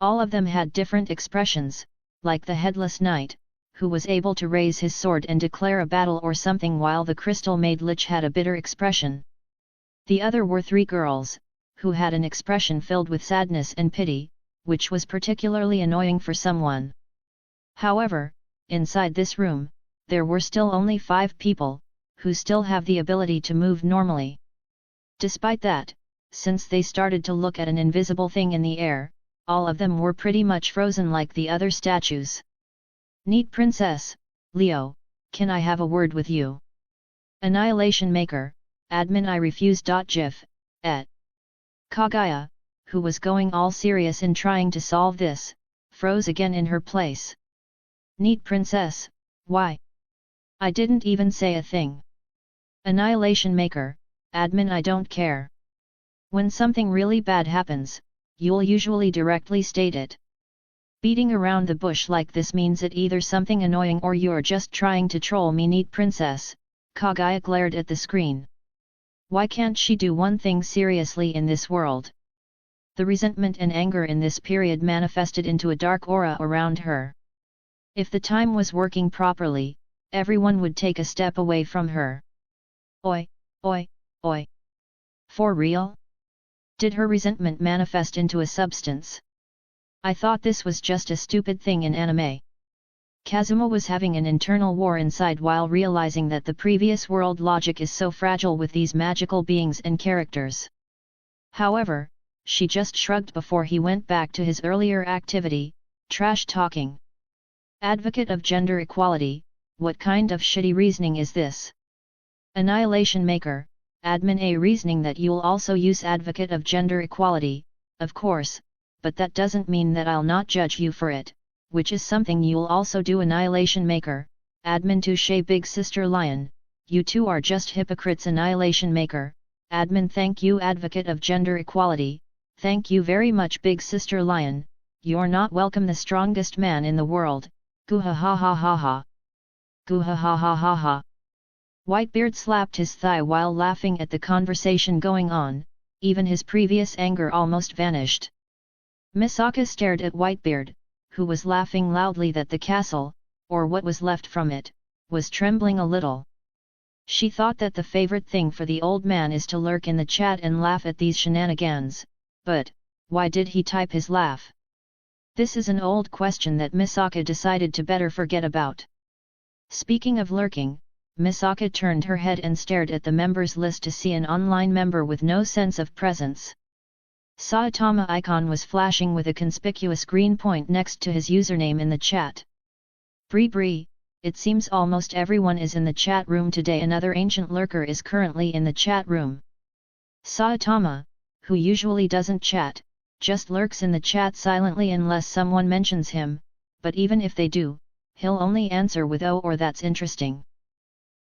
All of them had different expressions, like the headless knight, who was able to raise his sword and declare a battle or something, while the crystal maid lich had a bitter expression. The other were 3 girls, who had an expression filled with sadness and pity, which was particularly annoying for someone. However, inside this room, there were still only 5 people, who still have the ability to move normally. Despite that, since they started to look at an invisible thing in the air, all of them were pretty much frozen like the other statues. Neat Princess, Leo, can I have a word with you? Annihilation Maker, admin, I refuse. GIF, et. Kaguya, who was going all serious in trying to solve this, froze again in her place. Neat Princess, why? I didn't even say a thing. Annihilation Maker, admin, I don't care. When something really bad happens, you'll usually directly state it. Beating around the bush like this means it either something annoying or you're just trying to troll me. Neat Princess, Kaguya glared at the screen. Why can't she do one thing seriously in this world? The resentment and anger in this period manifested into a dark aura around her. If the time was working properly, everyone would take a step away from her. Oi, oi, oi. For real? Did her resentment manifest into a substance? I thought this was just a stupid thing in anime. Kazuma was having an internal war inside while realizing that the previous world logic is so fragile with these magical beings and characters. However, she just shrugged before he went back to his earlier activity, trash talking. Advocate of gender equality, what kind of shitty reasoning is this? Annihilation Maker, admin A reasoning that you'll also use advocate of gender equality, of course, but that doesn't mean that I'll not judge you for it, which is something you'll also do. Annihilation Maker, admin Touche Big Sister Lion, you two are just hypocrites. Annihilation Maker, admin thank you. Advocate of gender equality, thank you very much. Big Sister Lion, you're not welcome. The strongest man in the world, goo ha ha ha ha ha. Goo ha ha ha ha ha. Whitebeard slapped his thigh while laughing at the conversation going on, even his previous anger almost vanished. Misaka stared at Whitebeard, who was laughing loudly that the castle, or what was left from it, was trembling a little. She thought that the favorite thing for the old man is to lurk in the chat and laugh at these shenanigans, but, why did he type his laugh? This is an old question that Misaka decided to better forget about. Speaking of lurking, Misaka turned her head and stared at the members list to see an online member with no sense of presence. Saitama icon was flashing with a conspicuous green point next to his username in the chat. Bree, it seems almost everyone is in the chat room today. Another ancient lurker is currently in the chat room. Saitama, who usually doesn't chat, just lurks in the chat silently unless someone mentions him, but even if they do, he'll only answer with "oh" or "that's interesting."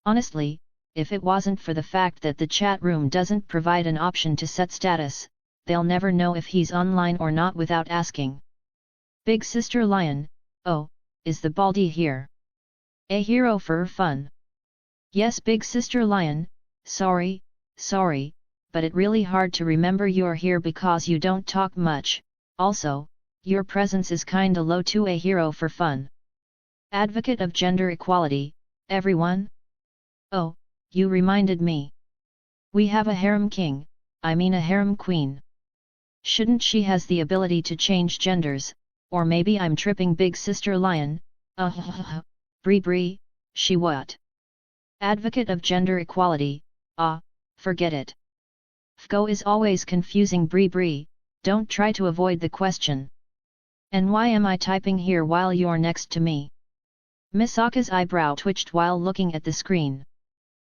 Honestly, if it wasn't for the fact that the chat room doesn't provide an option to set status, they'll never know if he's online or not without asking. Big Sister Lion, oh, is the Baldy here? A hero for fun. Yes, Big Sister Lion, sorry, but it really hard to remember you're here because you don't talk much, also, your presence is kinda low to a hero for fun. Advocate of gender equality, everyone? Oh, you reminded me. We have a harem king, I mean a harem queen. Shouldn't she has the ability to change genders, or maybe I'm tripping. Big Sister Lion, Bree, she what? Advocate of gender equality, forget it. Fgo is always confusing. Bree, don't try to avoid the question. And why am I typing here while you're next to me? Misaka's eyebrow twitched while looking at the screen.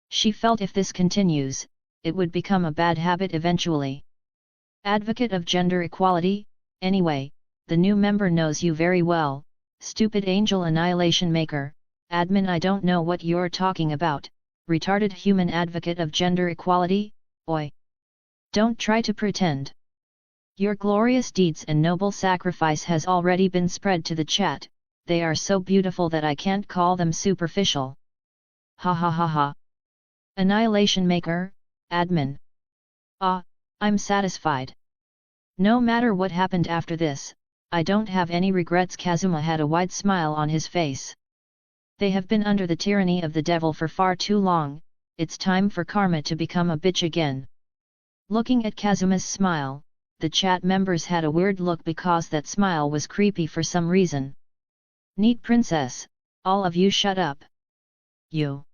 She felt if this continues, it would become a bad habit eventually. Advocate of gender equality, anyway, the new member knows you very well, stupid angel. Annihilation Maker, admin I don't know what you're talking about, retarded human. Advocate of gender equality, oi. Don't try to pretend. Your glorious deeds and noble sacrifice has already been spread to the chat, they are so beautiful that I can't call them superficial. Ha ha ha ha. Annihilation Maker, admin. I'm satisfied. No matter what happened after this, I don't have any regrets. Kazuma had a wide smile on his face. They have been under the tyranny of the devil for far too long, it's time for karma to become a bitch again. Looking at Kazuma's smile, the chat members had a weird look because that smile was creepy for some reason. Neat princess, all of you shut up. You.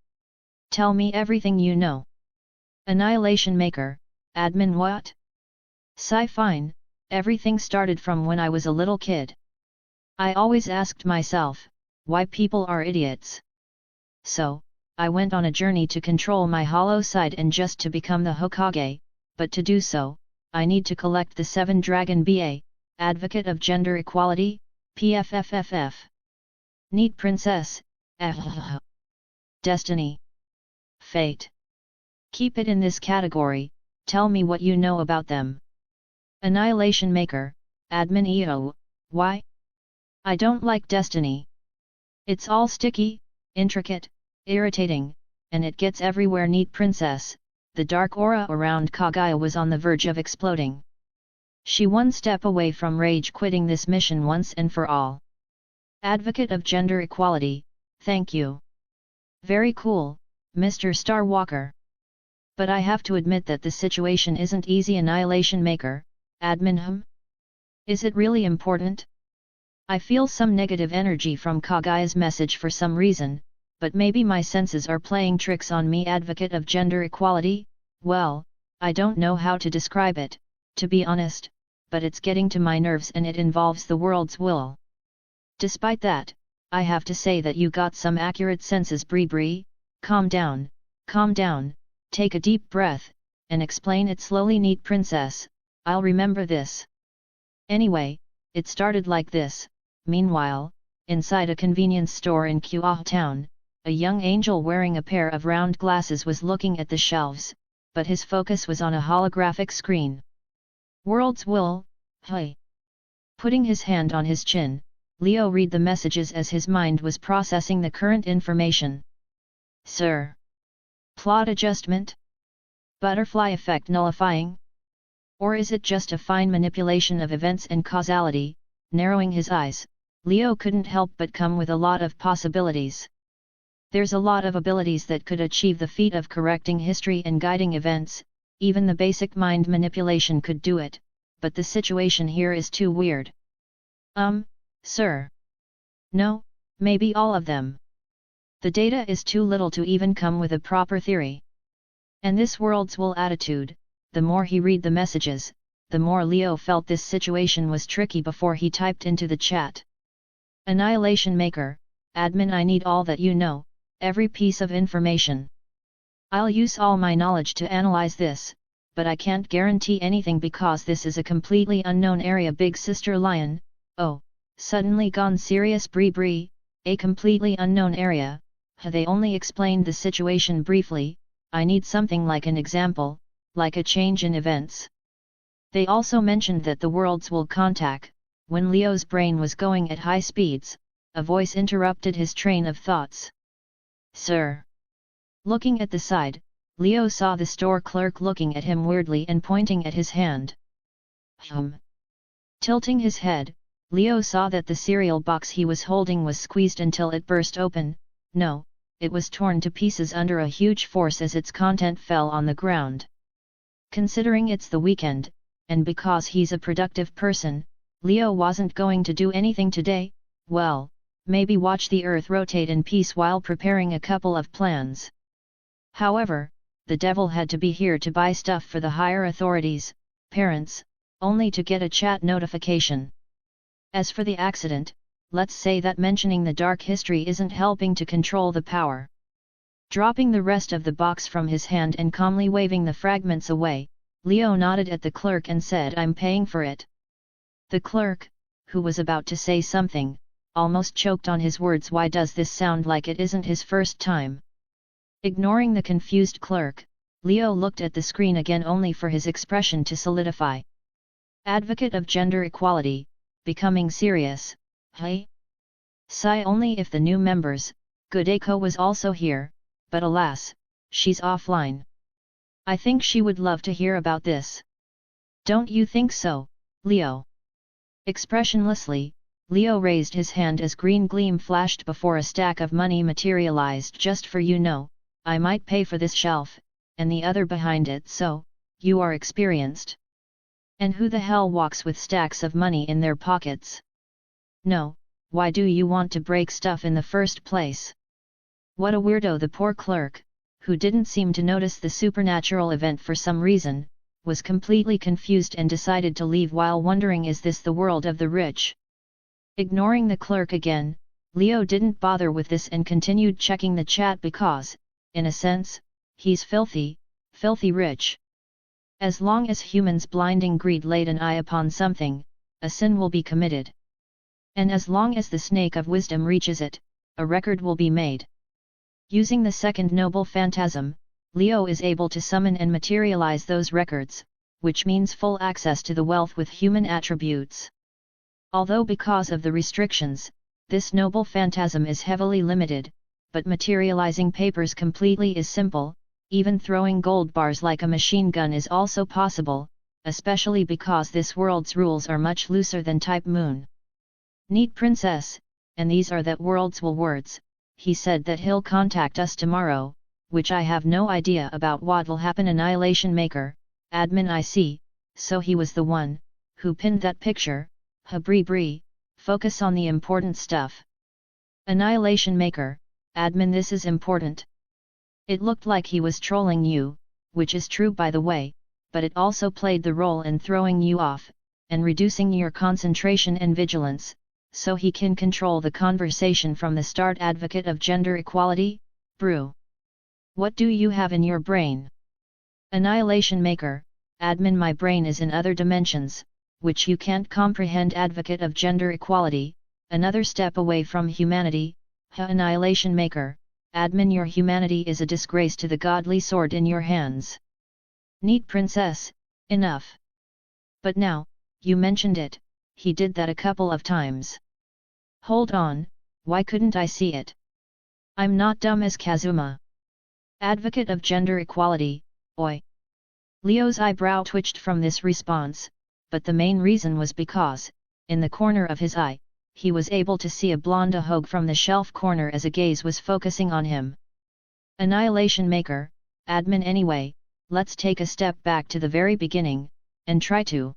Tell me everything you know. Annihilation Maker, admin what? Fine, everything started from when I was a little kid. I always asked myself, why people are idiots. So, I went on a journey to control my hollow side and just to become the Hokage, but to do so, I need to collect the 7 Dragon BA, advocate of gender equality, PFFFF. Neat princess, Destiny. Fate. Keep it in this category, tell me what you know about them. Annihilation Maker, admin EO, why? I don't like Destiny. It's all sticky, intricate, irritating, and it gets everywhere. Neat princess, the dark aura around Kaguya was on the verge of exploding. She one step away from rage quitting this mission once and for all. Advocate of gender equality, thank you. Very cool, Mr. Starwalker. But I have to admit that the situation isn't easy. Annihilation Maker, admin. Is it really important? I feel some negative energy from Kagaya's message for some reason, but maybe my senses are playing tricks on me. Advocate of gender equality? Well, I don't know how to describe it, to be honest, but it's getting to my nerves and it involves the world's will. Despite that, I have to say that you got some accurate senses. Bree, calm down, take a deep breath, and explain it slowly. Neat princess, I'll remember this. Anyway, it started like this. Meanwhile, inside a convenience store in Kuah Town, a young angel wearing a pair of round glasses was looking at the shelves, but his focus was on a holographic screen. World's will, hey. Putting his hand on his chin, Leo read the messages as his mind was processing the current information. Sir. Plot adjustment? Butterfly effect nullifying? Or is it just a fine manipulation of events and causality? Narrowing his eyes, Leo couldn't help but come with a lot of possibilities. There's a lot of abilities that could achieve the feat of correcting history and guiding events, even the basic mind manipulation could do it, but the situation here is too weird. Sir. No, maybe all of them. The data is too little to even come with a proper theory. And this world's will attitude, the more he read the messages, the more Leo felt this situation was tricky. Before he typed into the chat. Annihilation Maker, admin, I need all that you know, every piece of information. I'll use all my knowledge to analyze this, but I can't guarantee anything because this is a completely unknown area. Big Sister Lion, oh, suddenly gone serious. Bree, a completely unknown area. They only explained the situation briefly. I need something like an example, like a change in events. They also mentioned that the worlds will contact. When Leo's brain was going at high speeds, a voice interrupted his train of thoughts. Sir. Looking at the side, Leo saw the store clerk looking at him weirdly and pointing at his hand. Tilting his head, Leo saw that the cereal box he was holding was squeezed until it burst open. No, it was torn to pieces under a huge force as its content fell on the ground. Considering it's the weekend, and because he's a productive person, Leo wasn't going to do anything today. Well, maybe watch the earth rotate in peace while preparing a couple of plans. However, the devil had to be here to buy stuff for the higher authorities, parents, only to get a chat notification. As for the accident, let's say that mentioning the dark history isn't helping to control the power. Dropping the rest of the box from his hand and calmly waving the fragments away, Leo nodded at the clerk and said, I'm paying for it. The clerk, who was about to say something, almost choked on his words. Why does this sound like it isn't his first time? Ignoring the confused clerk, Leo looked at the screen again only for his expression to solidify. Advocate of gender equality, becoming serious, hey? Sigh only if the new members, Goodako was also here, but alas, she's offline. I think she would love to hear about this. Don't you think so, Leo? Expressionlessly, Leo raised his hand as green gleam flashed before a stack of money materialized. Just for you know, I might pay for this shelf, and the other behind it, so, you are experienced. And who the hell walks with stacks of money in their pockets? No, why do you want to break stuff in the first place? What a weirdo. The poor clerk, who didn't seem to notice the supernatural event for some reason, was completely confused and decided to leave while wondering, is this the world of the rich? Ignoring the clerk again, Leo didn't bother with this and continued checking the chat because, in a sense, he's filthy rich. As long as humans' blinding greed laid an eye upon something, a sin will be committed. And as long as the snake of wisdom reaches it, a record will be made. Using the second noble phantasm, Leo is able to summon and materialize those records, which means full access to the wealth with human attributes. Although because of the restrictions, this noble phantasm is heavily limited, but materializing papers completely is simple. Even throwing gold bars like a machine gun is also possible. especially because this world's rules are much looser than Type Moon. Neat princess, and these are that world's will words. He said that he'll contact us tomorrow, which I have no idea about what'll happen. Annihilation Maker, admin I see, so he was the one who pinned that picture. Bree, focus on the important stuff. Annihilation Maker, admin this is important. It looked like he was trolling you, which is true by the way, but it also played the role in throwing you off, and reducing your concentration and vigilance, so he can control the conversation from the start. Advocate of gender equality, brew. What do you have in your brain? Annihilation Maker, admin my brain is in other dimensions, which you can't comprehend. Advocate of gender equality, another step away from humanity. Annihilation Maker, admin your humanity is a disgrace to the godly sword in your hands. Neat princess, enough. But now, you mentioned it, he did that a couple of times. Hold on, why couldn't I see it? I'm not dumb as Kazuma. Advocate of gender equality, oi. Leo's eyebrow twitched from this response, but the main reason was because, in the corner of his eye, he was able to see a blonde hogue from the shelf corner as a gaze was focusing on him. Annihilation Maker, admin anyway, let's take a step back to the very beginning, and try to.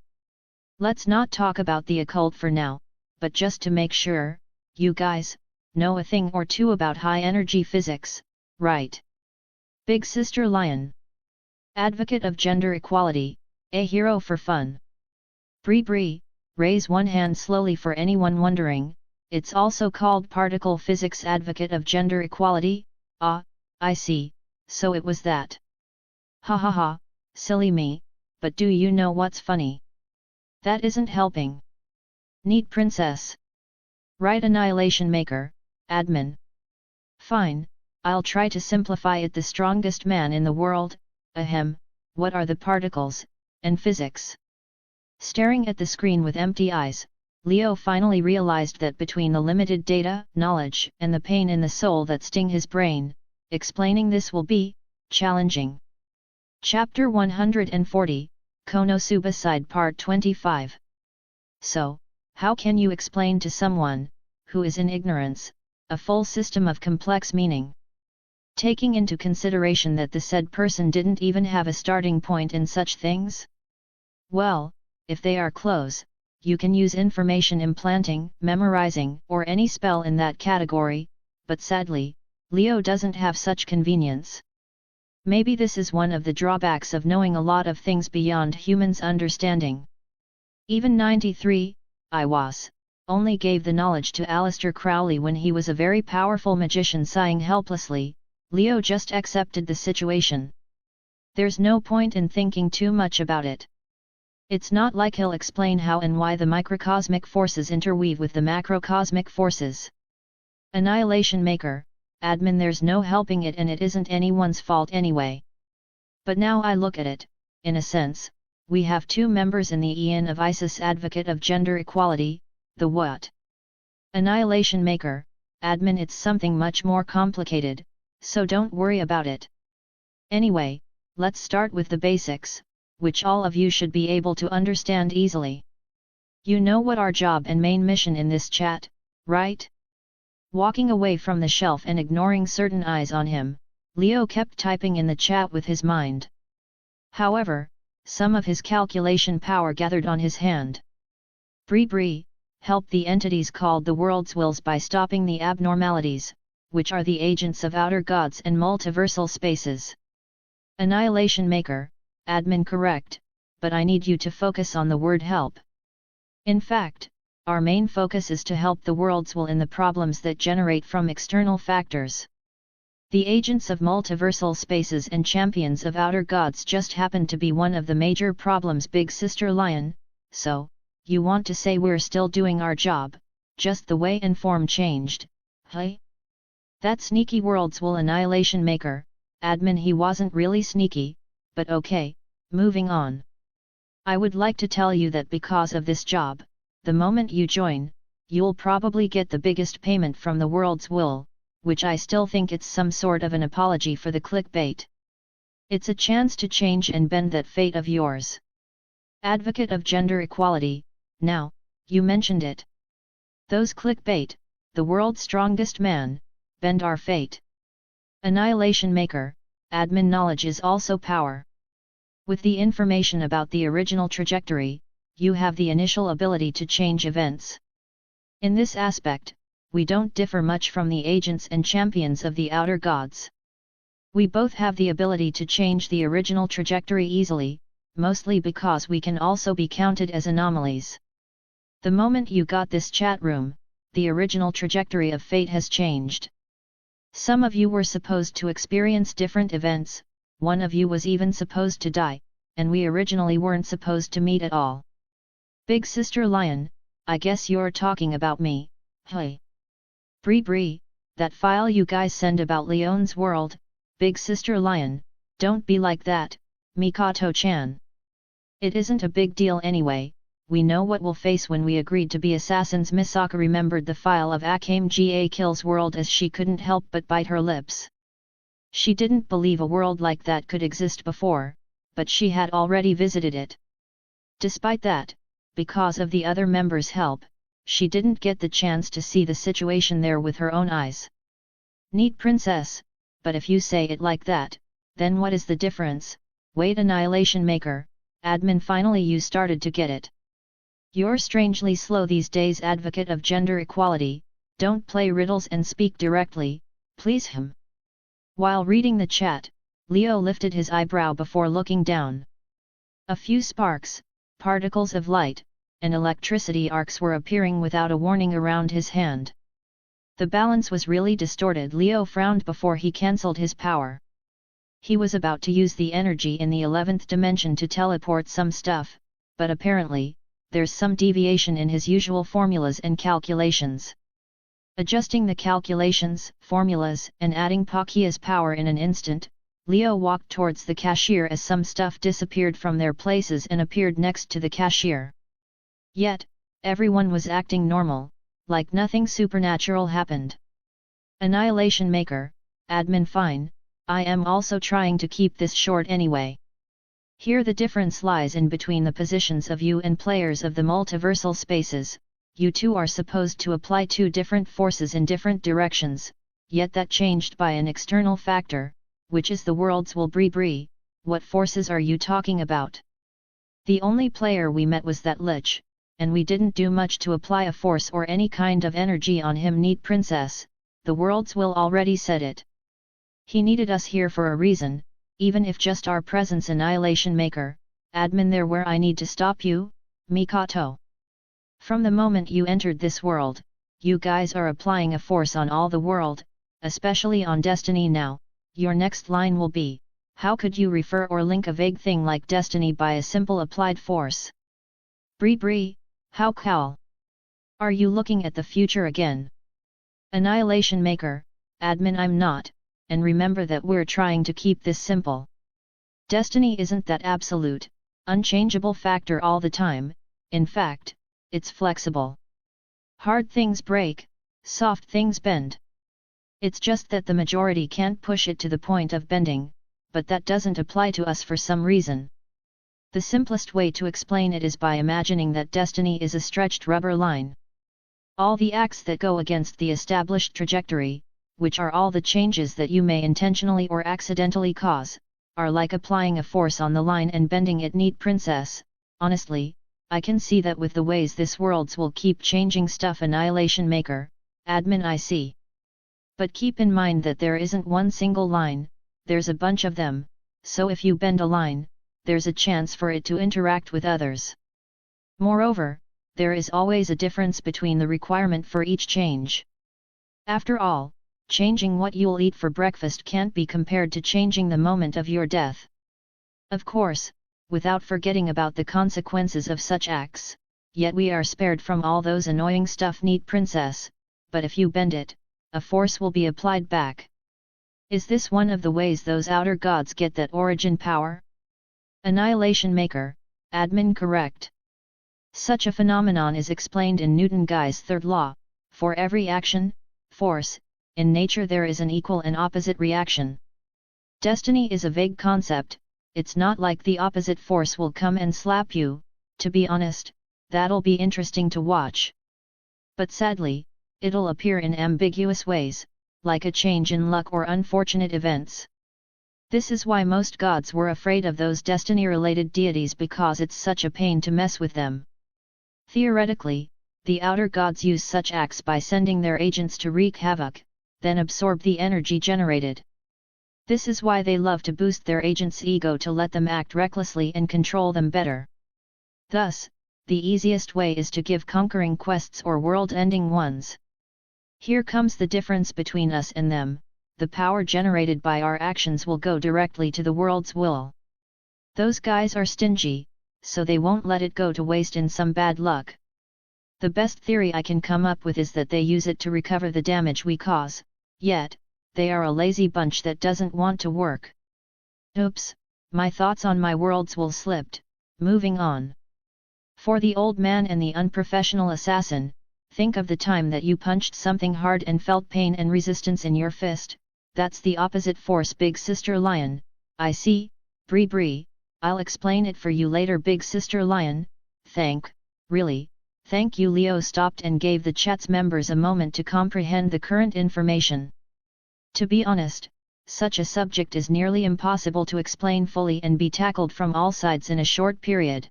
Let's not talk about the occult for now, but just to make sure, you guys know a thing or two about high-energy physics, right? Big Sister Lion. Advocate of gender equality, a hero for fun. Bree, raise one hand slowly for anyone wondering, it's also called particle physics. Advocate of gender equality, ah, I see, so it was that. Ha ha ha, silly me, but do you know what's funny? That isn't helping. Neat princess. Right. Annihilation Maker, admin. Fine, I'll try to simplify it. The strongest man in the world, ahem, what are the particles, and physics? Staring at the screen with empty eyes, Leo finally realized that between the limited data, knowledge, and the pain in the soul that sting his brain, explaining this will be challenging. Chapter 140, Konosuba Side Part 25. So, how can you explain to someone, who is in ignorance, a full system of complex meaning? Taking into consideration that the said person didn't even have a starting point in such things? Well, if they are close, you can use information implanting, memorizing, or any spell in that category, but sadly, Leo doesn't have such convenience. Maybe this is one of the drawbacks of knowing a lot of things beyond humans' understanding. Even 93, IWAS, only gave the knowledge to Aleister Crowley when he was a very powerful magician. Sighing helplessly, Leo just accepted the situation. There's no point in thinking too much about it. It's not like he'll explain how and why the microcosmic forces interweave with the macrocosmic forces. Annihilation Maker, admin there's no helping it and it isn't anyone's fault anyway. But now I look at it, in a sense, we have two members in the Aeon of Isis. Advocate of gender equality, the what? Annihilation Maker, admin it's something much more complicated, so don't worry about it. Anyway, let's start with the basics, which all of you should be able to understand easily. You know what our job and main mission in this chat, right? Walking away from the shelf and ignoring certain eyes on him, Leo kept typing in the chat with his mind. However, some of his calculation power gathered on his hand. Bree, help the entities called the world's wills by stopping the abnormalities, which are the agents of outer gods and multiversal spaces. Annihilation Maker, admin correct, but I need you to focus on the word help. In fact, our main focus is to help the world's will in the problems that generate from external factors. The agents of multiversal spaces and champions of outer gods just happen to be one of the major problems. Big Sister Lion, so, you want to say we're still doing our job, just the way and form changed, hey? That sneaky world's will. Annihilation Maker, admin he wasn't really sneaky, but okay, moving on. I would like to tell you that because of this job, the moment you join, you'll probably get the biggest payment from the world's will, which I still think it's some sort of an apology for the clickbait. It's a chance to change and bend that fate of yours. Advocate of gender equality, now, you mentioned it. Those clickbait, the world's strongest man, bend our fate. Annihilation maker, admin knowledge is also power. With the information about the original trajectory, you have the initial ability to change events. In this aspect, we don't differ much from the agents and champions of the outer gods. We both have the ability to change the original trajectory easily, mostly because we can also be counted as anomalies. The moment you got this chat room, the original trajectory of fate has changed. Some of you were supposed to experience different events, one of you was even supposed to die, and we originally weren't supposed to meet at all. Big Sister Lion, I guess you're talking about me, hey. Bree, that file you guys send about Leon's world, Big Sister Lion, don't be like that, Mikoto-chan. It isn't a big deal anyway, we know what we'll face when we agreed to be assassins. Misaka remembered the file of Akame Ga Kill's world as she couldn't help but bite her lips. She didn't believe a world like that could exist before, but she had already visited it. Despite that, because of the other members' help, she didn't get the chance to see the situation there with her own eyes. Neat princess, but if you say it like that, then what is the difference? Wait, Annihilation maker, admin, finally you started to get it. You're strangely slow these days. Advocate of gender equality, don't play riddles and speak directly, please him. While reading the chat, Leo lifted his eyebrow before looking down. A few sparks, particles of light, and electricity arcs were appearing without a warning around his hand. The balance was really distorted. Leo frowned before he cancelled his power. He was about to use the energy in the 11th dimension to teleport some stuff, but apparently, there's some deviation in his usual formulas and calculations. Adjusting the calculations, formulas, and adding Pakia's power in an instant, Leo walked towards the cashier as some stuff disappeared from their places and appeared next to the cashier. Yet, everyone was acting normal, like nothing supernatural happened. Annihilation maker, admin, fine, I am also trying to keep this short anyway. Here the difference lies in between the positions of you and players of the multiversal spaces. You two are supposed to apply two different forces in different directions, yet that changed by an external factor, which is the world's will. Bree, what forces are you talking about? The only player we met was that lich, and we didn't do much to apply a force or any kind of energy on him. Neat princess, the world's will already said it. He needed us here for a reason, even if just our presence. Annihilation maker, admin, there where I need to stop you, Mikoto. From the moment you entered this world, you guys are applying a force on all the world, especially on Destiny. Now, your next line will be, how could you refer or link a vague thing like Destiny by a simple applied force? Bree, how cowl? Are you looking at the future again? Annihilation maker, admin, I'm not, and remember that we're trying to keep this simple. Destiny isn't that absolute, unchangeable factor all the time, in fact, it's flexible. Hard things break, soft things bend. It's just that the majority can't push it to the point of bending, but that doesn't apply to us for some reason. The simplest way to explain it is by imagining that destiny is a stretched rubber line. All the acts that go against the established trajectory, which are all the changes that you may intentionally or accidentally cause, are like applying a force on the line and bending it. Neat princess, honestly, I can see that with the ways this world's will keep changing stuff. Annihilation maker, admin, I see. But keep in mind that there isn't one single line, there's a bunch of them, so if you bend a line, there's a chance for it to interact with others. Moreover, there is always a difference between the requirement for each change. After all, changing what you'll eat for breakfast can't be compared to changing the moment of your death. Of course, without forgetting about the consequences of such acts, yet we are spared from all those annoying stuff. Neat princess, but if you bend it, a force will be applied back. Is this one of the ways those outer gods get that origin power? Annihilation maker, admin, correct. Such a phenomenon is explained in Newton Guy's third law: for every action, force, in nature there is an equal and opposite reaction. Destiny is a vague concept, it's not like the opposite force will come and slap you, To be honest, that'll be interesting to watch. But sadly, it'll appear in ambiguous ways, like a change in luck or unfortunate events. This is why most gods were afraid of those destiny-related deities, because it's such a pain to mess with them. Theoretically, the outer gods use such acts by sending their agents to wreak havoc, then absorb the energy generated. This is why they love to boost their agents' ego to let them act recklessly and control them better. Thus, the easiest way is to give conquering quests or world-ending ones. Here comes the difference between us and them: the power generated by our actions will go directly to the world's will. Those guys are stingy, so they won't let it go to waste in some bad luck. The best theory I can come up with is that they use it to recover the damage we cause, yet, they are a lazy bunch that doesn't want to work. Oops, my thoughts on my world's will slipped, moving on. For the old man and the unprofessional assassin, think of the time that you punched something hard and felt pain and resistance in your fist. That's the opposite force, Big Sister Lion. I see, Bree Bree, I'll explain it for you later, Big Sister Lion. Really, thank you. Leo stopped and gave the chat's members a moment to comprehend the current information. To be honest, such a subject is nearly impossible to explain fully and be tackled from all sides in a short period.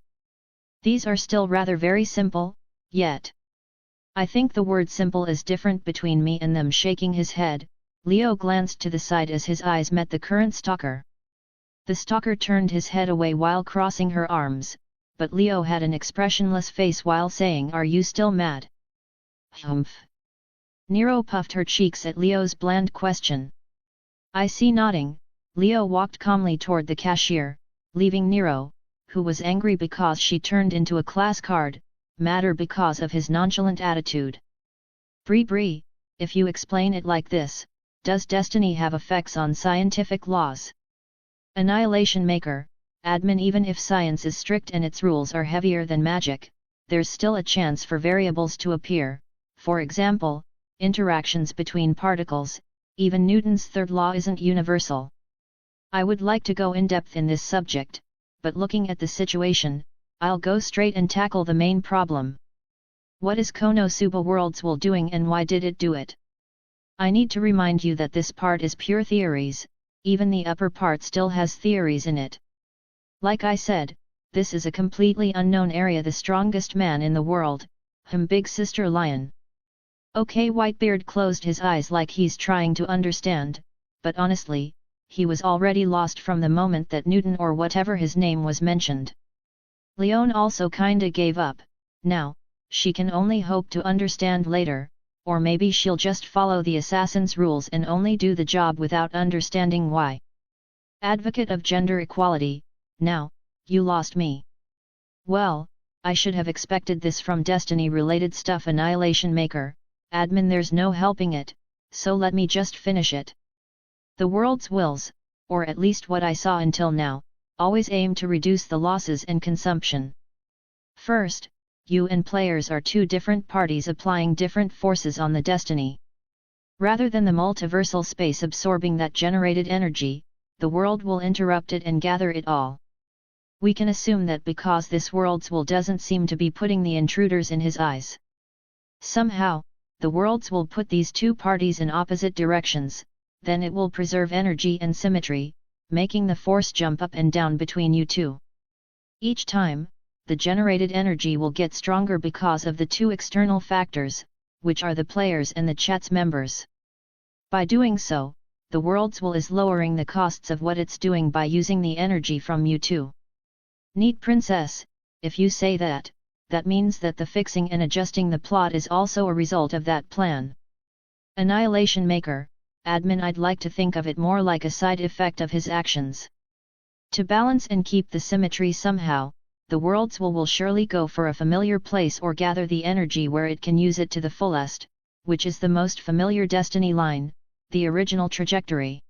These are still rather very simple, yet. I think the word simple is different between me and them. Shaking his head, Leo glanced to the side as his eyes met the current stalker. The stalker turned his head away while crossing her arms, but Leo had an expressionless face while saying, "Are you still mad?" Humph. Nero puffed her cheeks at Leo's bland question. I see. Nodding, Leo walked calmly toward the cashier, leaving Nero, who was angry because she turned into a class card, madder because of his nonchalant attitude. Bree Bree, if you explain it like this, does destiny have effects on scientific laws? Annihilation Maker, admin. Even if science is strict and its rules are heavier than magic, there's still a chance for variables to appear, for example, interactions between particles. Even Newton's third law isn't universal. I would like to go in depth in this subject, but looking at the situation, I'll go straight and tackle the main problem. What is Konosuba World's will doing and why did it do it? I need to remind you that this part is pure theories, even the upper part still has theories in it. Like I said, this is a completely unknown area. The strongest man in the world, Big Sister Lion. Okay, Whitebeard closed his eyes like he's trying to understand, but honestly, he was already lost from the moment that Newton or whatever his name was mentioned. Leone also kinda gave up. Now, she can only hope to understand later, or maybe she'll just follow the assassin's rules and only do the job without understanding why. Advocate of gender equality, now, you lost me. Well, I should have expected this from destiny-related stuff. Annihilation Maker, admin. There's no helping it, so let me just finish it. The world's wills, or at least what I saw until now, always aim to reduce the losses and consumption. First, you and players are two different parties applying different forces on the destiny. Rather than the multiversal space absorbing that generated energy, the world will interrupt it and gather it all. We can assume that because this world's will doesn't seem to be putting the intruders in his eyes. Somehow, the world's will put these two parties in opposite directions, then it will preserve energy and symmetry, making the force jump up and down between you two. Each time, the generated energy will get stronger because of the two external factors, which are the players and the chat's members. By doing so, the world's will is lowering the costs of what it's doing by using the energy from you two. Neat, princess. If you say that, that means that the fixing and adjusting the plot is also a result of that plan. Annihilation Maker, admin. I'd like to think of it more like a side effect of his actions. To balance and keep the symmetry somehow, the world's will surely go for a familiar place or gather the energy where it can use it to the fullest, which is the most familiar destiny line, the original trajectory.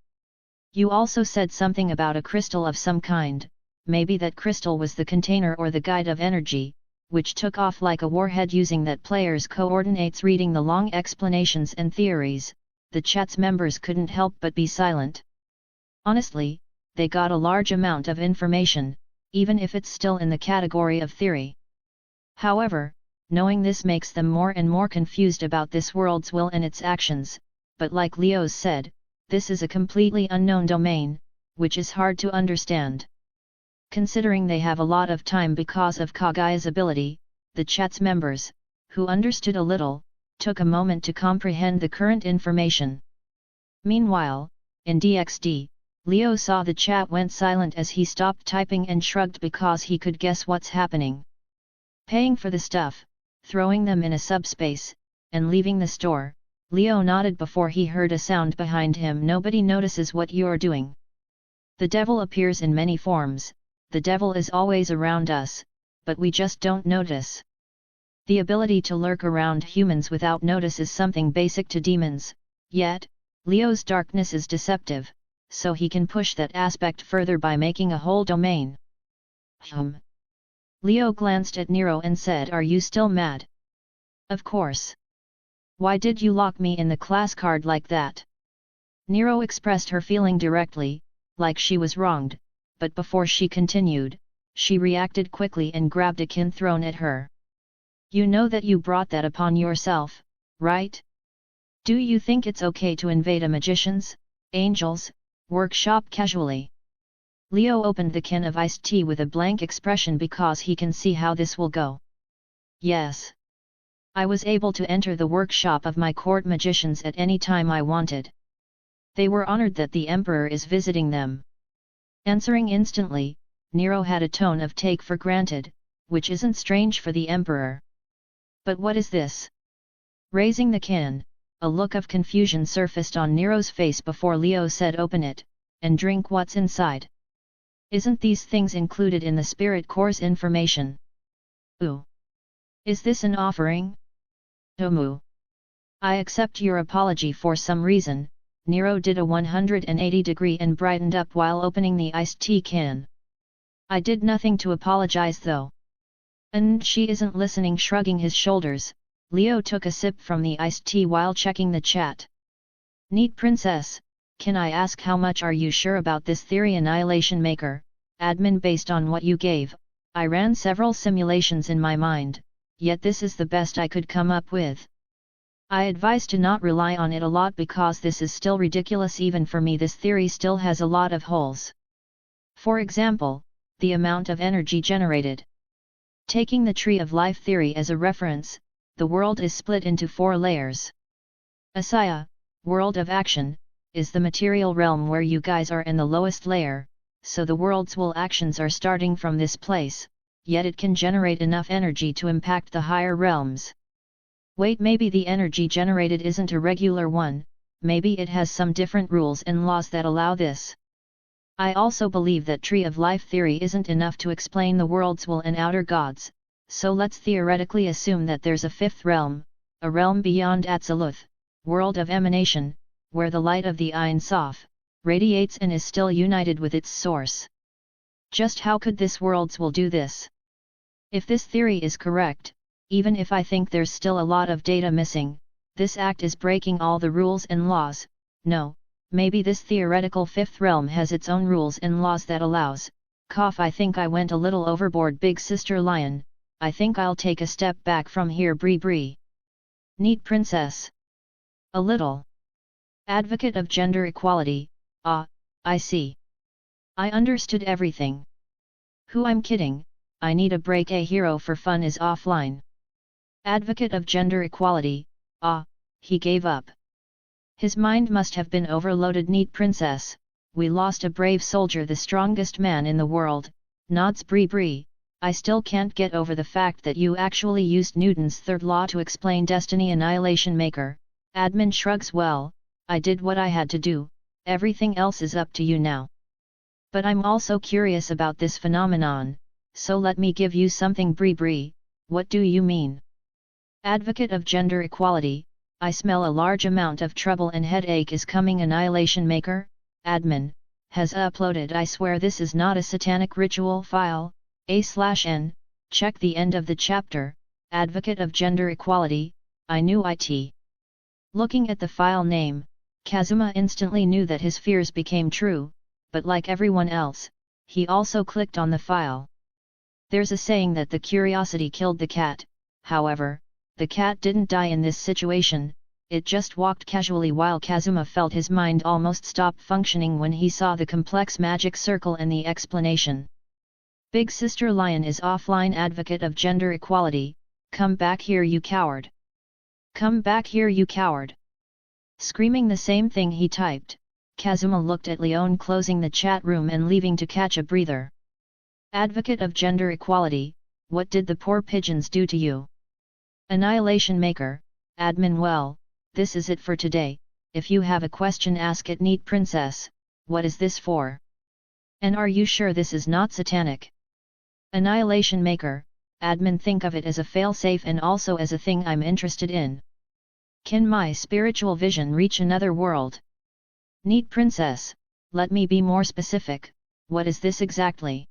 You also said something about a crystal of some kind. Maybe that crystal was the container or the guide of energy, which took off like a warhead using that player's coordinates. Reading the long explanations and theories, the chat's members couldn't help but be silent. Honestly, they got a large amount of information, even if it's still in the category of theory. However, knowing this makes them more and more confused about this world's will and its actions, but like Leo's said, this is a completely unknown domain, which is hard to understand. Considering they have a lot of time because of Kagai's ability, the chat's members, who understood a little, took a moment to comprehend the current information. Meanwhile, in DXD, Leo saw the chat went silent as he stopped typing and shrugged because he could guess what's happening. Paying for the stuff, throwing them in a subspace, and leaving the store, Leo nodded before he heard a sound behind him. Nobody notices what you're doing. The devil appears in many forms, the devil is always around us, but we just don't notice. The ability to lurk around humans without notice is something basic to demons, yet, Leo's darkness is deceptive, so he can push that aspect further by making a whole domain. Leo glanced at Nero and said, "Are you still mad?" "Of course. Why did you lock me in the class card like that?" Nero expressed her feeling directly, like she was wronged, but before she continued, she reacted quickly and grabbed a kin thrown at her. "You know that you brought that upon yourself, right? Do you think it's okay to invade a magician's, angel's, workshop casually?" Leo opened the can of iced tea with a blank expression because he can see how this will go. "Yes. I was able to enter the workshop of my court magicians at any time I wanted. They were honored that the emperor is visiting them." Answering instantly, Nero had a tone of take for granted, which isn't strange for the emperor. "But what is this?" Raising the can, a look of confusion surfaced on Nero's face before Leo said, "Open it, and drink what's inside. Isn't these things included in the Spirit Core's information?" "Ooh. Is this an offering?" "Omu. I accept your apology for some reason." Nero did a 180-degree and brightened up while opening the iced tea can. "I did nothing to apologize though." "And she isn't listening." Shrugging his shoulders, Leo took a sip from the iced tea while checking the chat. "Neat princess, can I ask how much are you sure about this theory?" "Annihilation Maker, admin, based on what you gave, I ran several simulations in my mind, yet this is the best I could come up with. I advise to not rely on it a lot because this is still ridiculous even for me. This theory still has a lot of holes. For example, the amount of energy generated. Taking the Tree of Life theory as a reference, the world is split into 4 layers. Asaya, world of action, is the material realm where you guys are in the lowest layer, so the world's will actions are starting from this place, yet it can generate enough energy to impact the higher realms. Wait, maybe the energy generated isn't a regular one, maybe it has some different rules and laws that allow this. I also believe that Tree of Life theory isn't enough to explain the world's will and outer gods, so let's theoretically assume that there's a 5th realm, a realm beyond Atziluth, world of emanation, where the light of the Ein Sof radiates and is still united with its source. Just how could this world's will do this? If this theory is correct, even if I think there's still a lot of data missing, this act is breaking all the rules and laws. No, maybe this theoretical 5th realm has its own rules and laws that allows. I think I went a little overboard, big sister lion. I think I'll take a step back from here. Bree. Neat princess. A little. Advocate of gender equality. Ah, I see. I understood everything. Who? I'm kidding, I need a break. A hero for fun is offline. Advocate of gender equality. Ah, he gave up. His mind must have been overloaded. Neat princess, we lost a brave soldier, the strongest man in the world. Nods Bree. I still can't get over the fact that you actually used Newton's 3rd law to explain destiny. Annihilation Maker, admin shrugs. Well, I did what I had to do, everything else is up to you now. But I'm also curious about this phenomenon, so let me give you something. Bree, what do you mean? Advocate of gender equality, I smell a large amount of trouble and headache is coming. Annihilation Maker, admin, has uploaded. I swear this is not a satanic ritual file. A/N, check the end of the chapter, Advocate of Gender Equality, I knew it. Looking at the file name, Kazuma instantly knew that his fears became true, but like everyone else, he also clicked on the file. There's a saying that the curiosity killed the cat. However, the cat didn't die in this situation, it just walked casually while Kazuma felt his mind almost stop functioning when he saw the complex magic circle and the explanation. Big Sister Lion is offline advocate of gender equality, come back here you coward! Come back here you coward! Screaming the same thing he typed, Kazuma looked at Leon closing the chat room and leaving to catch a breather. Advocate of gender equality, what did the poor pigeons do to you? Annihilation Maker, admin. Well, this is it for today. If you have a question ask it. Neat Princess, what is this for? And are you sure this is not satanic? Annihilation Maker, admin. Think of it as a failsafe and also as a thing I'm interested in. Can my spiritual vision reach another world? Neat Princess, let me be more specific, what is this exactly?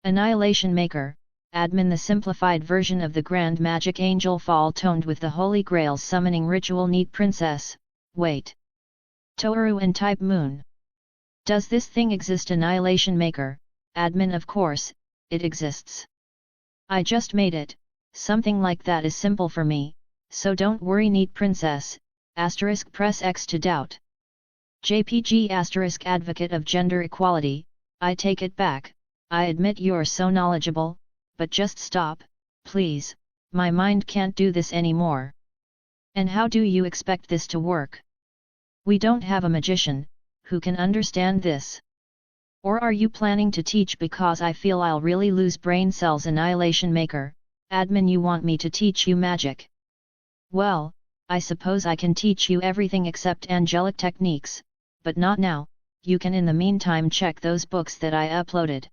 Annihilation Maker, admin. The simplified version of the Grand Magic Angel Fall toned with the Holy Grail's summoning ritual. Neat Princess, wait. Toru and Type Moon. Does this thing exist? Annihilation Maker, admin. Of course, it exists. I just made it, something like that is simple for me, so don't worry. Neat Princess, * press X to doubt. JPG * advocate of gender equality, I take it back, I admit you're so knowledgeable, but just stop, please, my mind can't do this anymore. And how do you expect this to work? We don't have a magician, who can understand this. Or are you planning to teach because I feel I'll really lose brain cells? Annihilation Maker, admin. You want me to teach you magic? Well, I suppose I can teach you everything except angelic techniques, but not now. You can in the meantime check those books that I uploaded.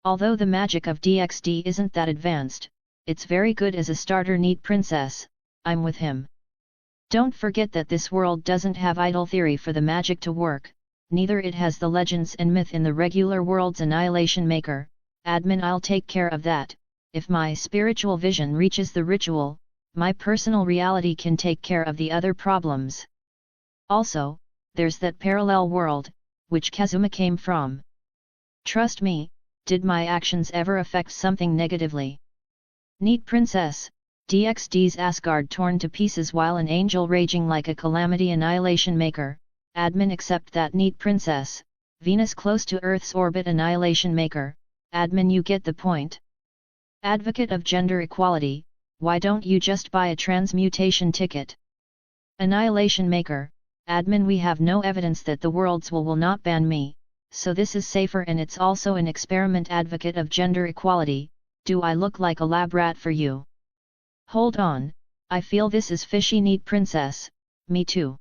Although the magic of DXD isn't that advanced, it's very good as a starter. Neat Princess, I'm with him. Don't forget that this world doesn't have idol theory for the magic to work. Neither it has the legends and myth in the regular world's. Annihilation Maker, admin. I'll take care of that. If my spiritual vision reaches the ritual, my personal reality can take care of the other problems. Also, there's that parallel world, which Kazuma came from. Trust me, did my actions ever affect something negatively? Neat Princess, DXD's Asgard torn to pieces while an angel raging like a calamity. Annihilation Maker, admin. Except that. Neat Princess, Venus close to Earth's orbit. Annihilation Maker, admin. You get the point. Advocate of gender equality, why don't you just buy a transmutation ticket? Annihilation Maker, admin. We have no evidence that the worlds will not ban me, so this is safer and it's also an experiment. Advocate of gender equality, do I look like a lab rat for you? Hold on, I feel this is fishy. Neat Princess, me too.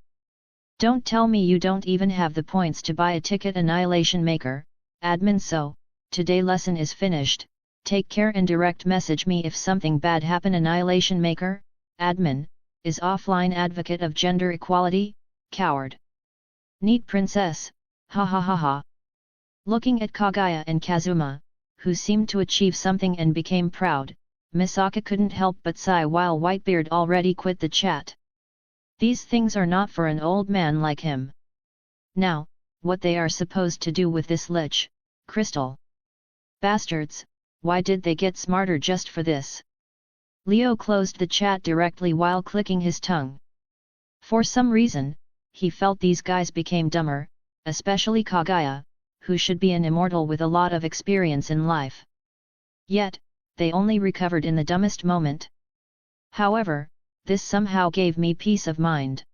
Don't tell me you don't even have the points to buy a ticket. Annihilation Maker, admin. So, today lesson is finished, take care and direct message me if something bad happen. Annihilation Maker, admin, is offline advocate of gender equality, coward. Neat Princess, ha ha ha ha. Looking at Kaguya and Kazuma, who seemed to achieve something and became proud, Misaka couldn't help but sigh while Whitebeard already quit the chat. These things are not for an old man like him. Now, what they are supposed to do with this lich, crystal? Bastards, why did they get smarter just for this? Leo closed the chat directly while clicking his tongue. For some reason, he felt these guys became dumber, especially Kaguya, who should be an immortal with a lot of experience in life. Yet, they only recovered in the dumbest moment. However, this somehow gave me peace of mind.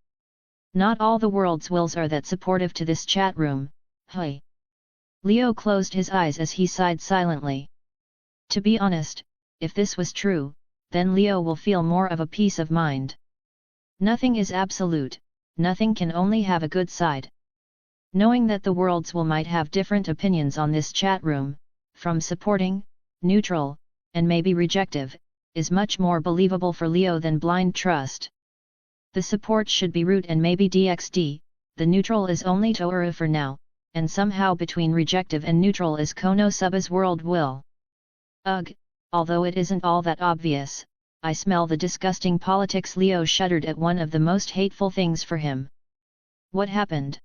Not all the world's wills are that supportive to this chat room, hey. Leo closed his eyes as he sighed silently. To be honest, if this was true, then Leo will feel more of a peace of mind. Nothing is absolute, nothing can only have a good side. Knowing that the worlds will might have different opinions on this chat room, from supporting, neutral, and maybe rejective, is much more believable for Leo than blind trust. The support should be root and maybe DXD, the neutral is only Toru for now, and somehow between rejective and neutral is Konosuba's world will. Ugh, although it isn't all that obvious, I smell the disgusting politics. Leo shuddered at one of the most hateful things for him. What happened?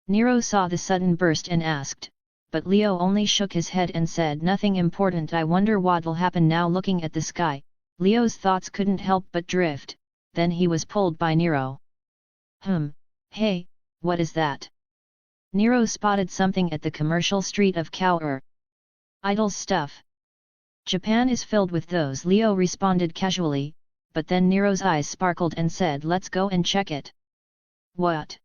Nero saw the sudden burst and asked, but Leo only shook his head and said nothing important. I wonder what'll happen now. Looking at the sky, Leo's thoughts couldn't help but drift, then he was pulled by Nero. Hey, what is that? Nero spotted something at the commercial street of Kaur. Idol's stuff. Japan is filled with those, Leo responded casually, but then Nero's eyes sparkled and said, let's go and check it. What?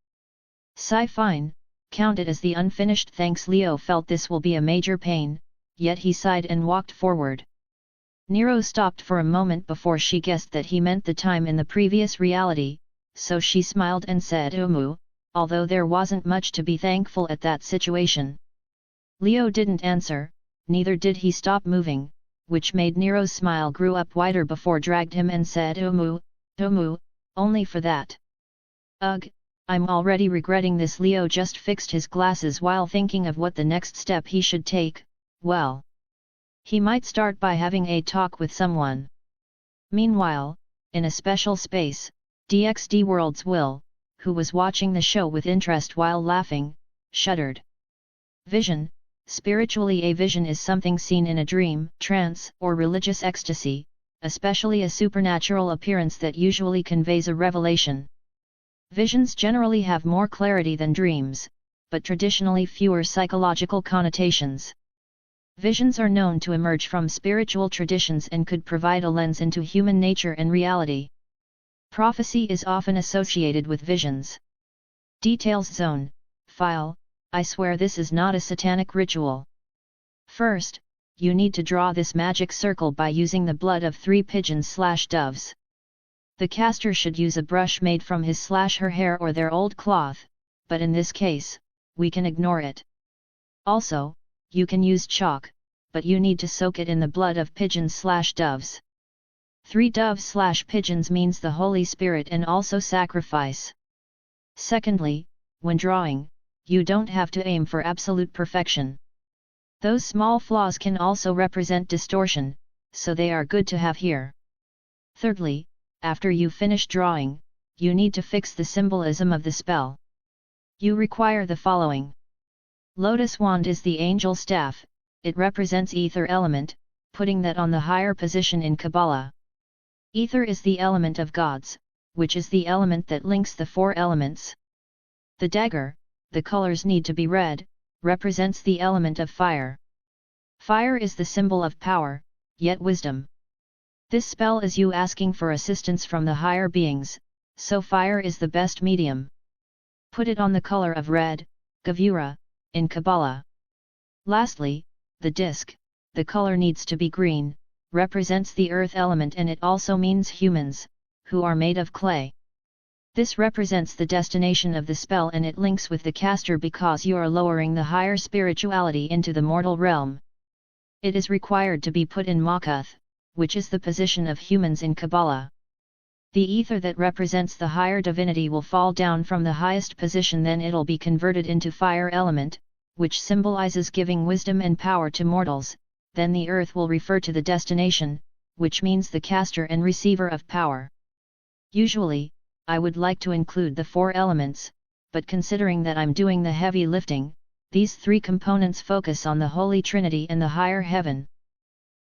Fine, count it as the unfinished thanks. Leo felt this will be a major pain, yet he sighed and walked forward. Nero stopped for a moment before she guessed that he meant the time in the previous reality, so she smiled and said although there wasn't much to be thankful at that situation. Leo didn't answer, neither did he stop moving, which made Nero's smile grew up wider before dragged him and said only for that. Ugh, I'm already regretting this. Leo just fixed his glasses while thinking of what the next step he should take. Well, he might start by having a talk with someone. Meanwhile, in a special space, DXD World's Will, who was watching the show with interest while laughing, shuddered. Vision. Spiritually, a vision is something seen in a dream, trance, or religious ecstasy, especially a supernatural appearance that usually conveys a revelation. Visions generally have more clarity than dreams, but traditionally fewer psychological connotations. Visions are known to emerge from spiritual traditions and could provide a lens into human nature and reality. Prophecy is often associated with visions. Details zone, file. I swear this is not a satanic ritual. First, you need to draw this magic circle by using the blood of 3 pigeons/doves. The caster should use a brush made from his/her hair or their old cloth, but in this case, we can ignore it. Also, you can use chalk, but you need to soak it in the blood of pigeons/doves. 3 doves/pigeons means the Holy Spirit and also sacrifice. Secondly, when drawing, you don't have to aim for absolute perfection. Those small flaws can also represent distortion, so they are good to have here. Thirdly, after you finish drawing, you need to fix the symbolism of the spell. You require the following. Lotus wand is the angel staff, it represents ether element, putting that on the higher position in Kabbalah. Ether is the element of gods, which is the element that links the 4 elements. The dagger, the colors need to be red, represents the element of fire. Fire is the symbol of power, yet wisdom. This spell is you asking for assistance from the higher beings, so fire is the best medium. Put it on the color of red, Gavura, in Kabbalah. Lastly, the disc, the color needs to be green, represents the earth element and it also means humans, who are made of clay. This represents the destination of the spell and it links with the caster because you are lowering the higher spirituality into the mortal realm. It is required to be put in Makuth, which is the position of humans in Kabbalah. The ether that represents the higher divinity will fall down from the highest position, then it'll be converted into fire element, which symbolizes giving wisdom and power to mortals, then the earth will refer to the destination, which means the caster and receiver of power. Usually, I would like to include the 4 elements, but considering that I'm doing the heavy lifting, these 3 components focus on the Holy Trinity and the higher heaven.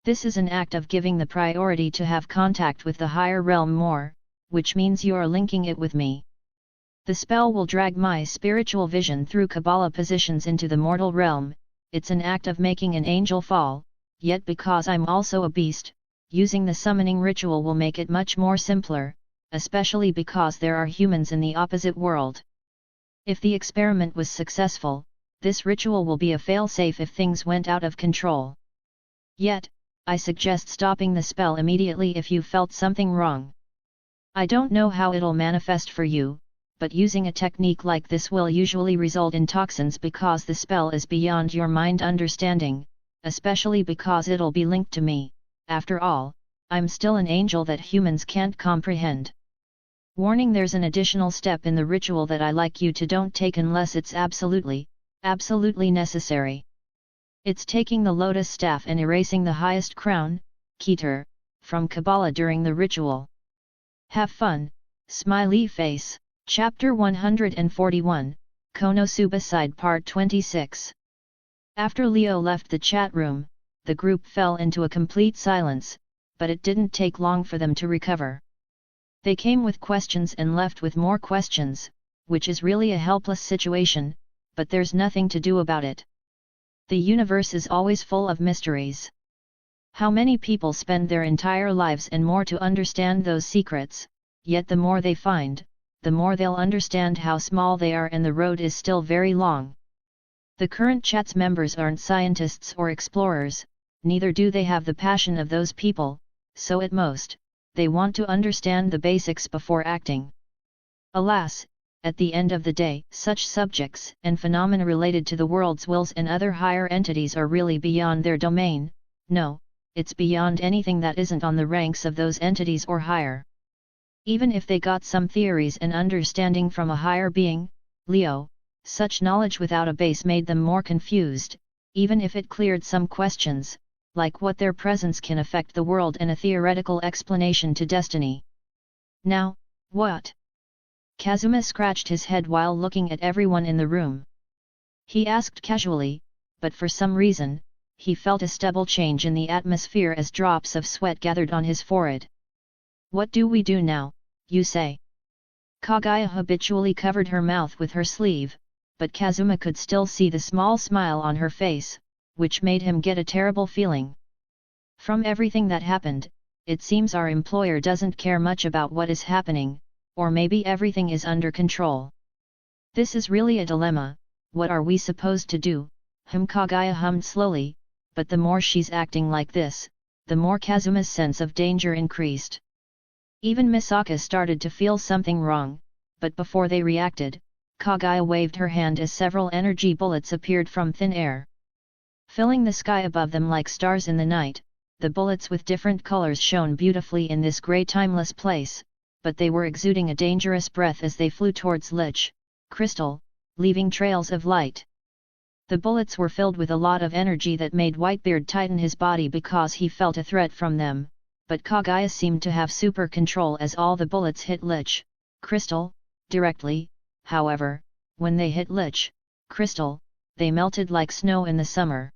This is an act of giving the priority to have contact with the higher realm more, which means you are linking it with me. The spell will drag my spiritual vision through Kabbalah positions into the mortal realm, it's an act of making an angel fall, yet because I'm also a beast, using the summoning ritual will make it much more simpler, especially because there are humans in the opposite world. If the experiment was successful, this ritual will be a fail-safe if things went out of control. Yet, I suggest stopping the spell immediately if you felt something wrong. I don't know how it'll manifest for you, but using a technique like this will usually result in toxins because the spell is beyond your mind understanding, especially because it'll be linked to me. After all, I'm still an angel that humans can't comprehend. Warning: there's an additional step in the ritual that I like you to don't take unless it's absolutely necessary. It's taking the lotus staff and erasing the highest crown, Keter, from Kabbalah during the ritual. Have fun, smiley face. Chapter 141, Konosuba Side Part 26. After Leo left the chat room, the group fell into a complete silence, but it didn't take long for them to recover. They came with questions and left with more questions, which is really a helpless situation, but there's nothing to do about it. The universe is always full of mysteries. How many people spend their entire lives and more to understand those secrets, yet the more they find, the more they'll understand how small they are, and the road is still very long. The current chat's members aren't scientists or explorers, neither do they have the passion of those people, so at most, they want to understand the basics before acting. Alas, at the end of the day, such subjects and phenomena related to the world's wills and other higher entities are really beyond their domain. No, it's beyond anything that isn't on the ranks of those entities or higher. Even if they got some theories and understanding from a higher being, Leo, such knowledge without a base made them more confused, even if it cleared some questions, like what their presence can affect the world and a theoretical explanation to destiny. Now, what? Kazuma scratched his head while looking at everyone in the room. He asked casually, but for some reason, he felt a stubble change in the atmosphere as drops of sweat gathered on his forehead. What do we do now, you say? Kaguya habitually covered her mouth with her sleeve, but Kazuma could still see the small smile on her face, which made him get a terrible feeling. From everything that happened, it seems our employer doesn't care much about what is happening, or maybe everything is under control. This is really a dilemma. What are we supposed to do? Kaguya hummed slowly, but the more she's acting like this, the more Kazuma's sense of danger increased. Even Misaka started to feel something wrong, but before they reacted, Kaguya waved her hand as several energy bullets appeared from thin air. Filling the sky above them like stars in the night, the bullets with different colors shone beautifully in this grey timeless place, but they were exuding a dangerous breath as they flew towards Lich Crystal, leaving trails of light. The bullets were filled with a lot of energy that made Whitebeard tighten his body because he felt a threat from them, but Kaguya seemed to have super control as all the bullets hit Lich Crystal directly. However, when they hit Lich Crystal, they melted like snow in the summer.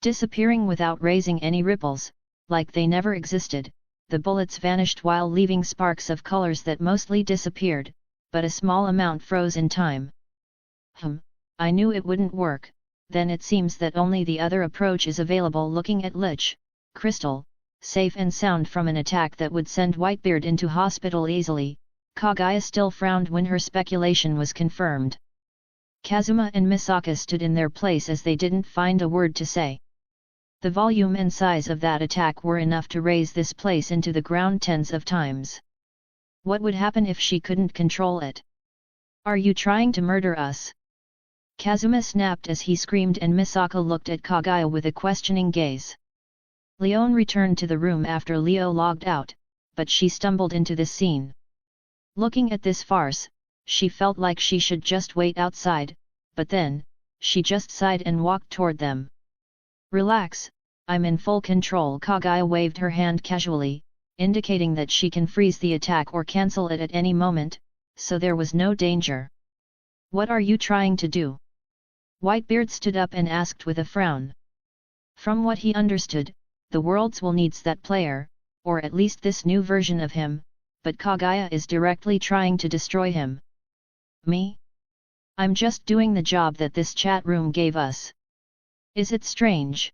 Disappearing without raising any ripples, like they never existed, the bullets vanished while leaving sparks of colors that mostly disappeared, but a small amount froze in time. I knew it wouldn't work. Then it seems that only the other approach is available. Looking at Lich Crystal, safe and sound from an attack that would send Whitebeard into hospital easily, Kaguya still frowned when her speculation was confirmed. Kazuma and Misaka stood in their place as they didn't find a word to say. The volume and size of that attack were enough to raise this place into the ground tens of times. What would happen if she couldn't control it? Are you trying to murder us? Kazuma snapped as he screamed, and Misaka looked at Kaguya with a questioning gaze. Leon returned to the room after Leo logged out, but she stumbled into this scene. Looking at this farce, she felt like she should just wait outside, but then, she just sighed and walked toward them. Relax, I'm in full control. Kaguya waved her hand casually, indicating that she can freeze the attack or cancel it at any moment, so there was no danger. What are you trying to do? Whitebeard stood up and asked with a frown. From what he understood, the world's will needs that player, or at least this new version of him, but Kaguya is directly trying to destroy him. Me? I'm just doing the job that this chat room gave us. Is it strange?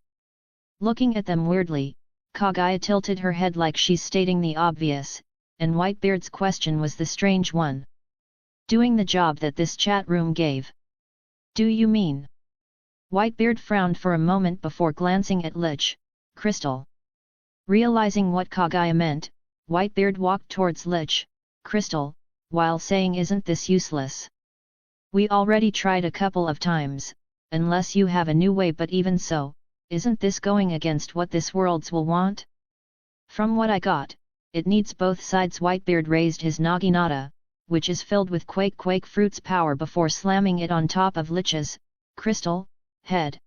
Looking at them weirdly, Kaguya tilted her head like she's stating the obvious, and Whitebeard's question was the strange one. Doing the job that this chat room gave. Do you mean? Whitebeard frowned for a moment before glancing at Lich Crystal. Realizing what Kaguya meant, Whitebeard walked towards Lich Crystal, while saying, isn't this useless? We already tried a couple of times, unless you have a new way, but even so, isn't this going against what this world's will want? From what I got, it needs both sides. Whitebeard raised his naginata, which is filled with quake fruit's power, before slamming it on top of Lich's Crystal head.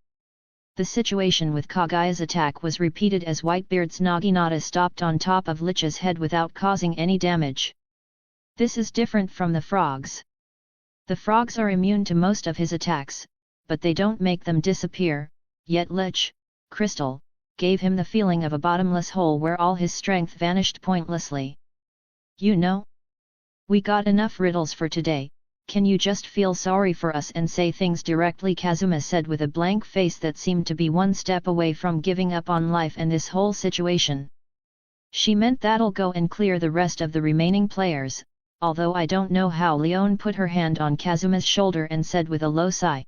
The situation with Kaguya's attack was repeated as Whitebeard's naginata stopped on top of Lich's head without causing any damage. This is different from the frogs. The frogs are immune to most of his attacks, but they don't make them disappear, yet Lich, Crystal, gave him the feeling of a bottomless hole where all his strength vanished pointlessly. You know? We got enough riddles for today, can you just feel sorry for us and say things directly? Kazuma said with a blank face that seemed to be one step away from giving up on life and this whole situation. She meant that'll go and clear the rest of the remaining players, although I don't know how. Leon put her hand on Kazuma's shoulder and said with a low sigh.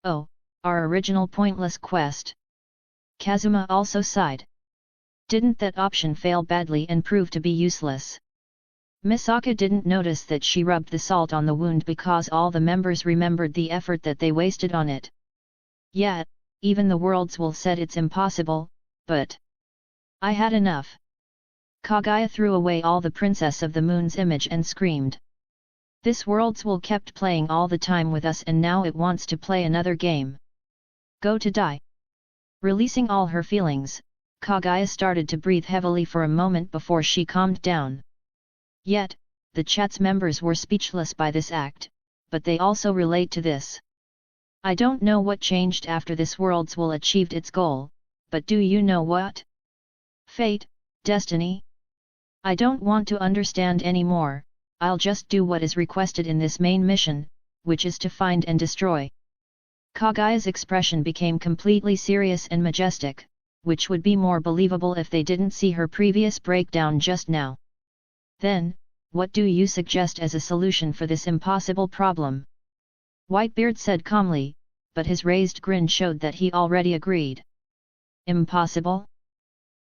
Oh, our original pointless quest. Kazuma also sighed. Didn't that option fail badly and prove to be useless? Misaka didn't notice that she rubbed the salt on the wound because all the members remembered the effort that they wasted on it. Yeah, even the world's will said it's impossible, but I had enough. Kaguya threw away all the Princess of the Moon's image and screamed. This world's will kept playing all the time with us and now it wants to play another game. Go to die. Releasing all her feelings, Kaguya started to breathe heavily for a moment before she calmed down. Yet, the chat's members were speechless by this act, but they also relate to this. I don't know what changed after this world's will achieved its goal, but do you know what? Fate, destiny? I don't want to understand anymore, I'll just do what is requested in this main mission, which is to find and destroy. Kaguya's expression became completely serious and majestic, which would be more believable if they didn't see her previous breakdown just now. Then, what do you suggest as a solution for this impossible problem? Whitebeard said calmly, but his raised grin showed that he already agreed. Impossible?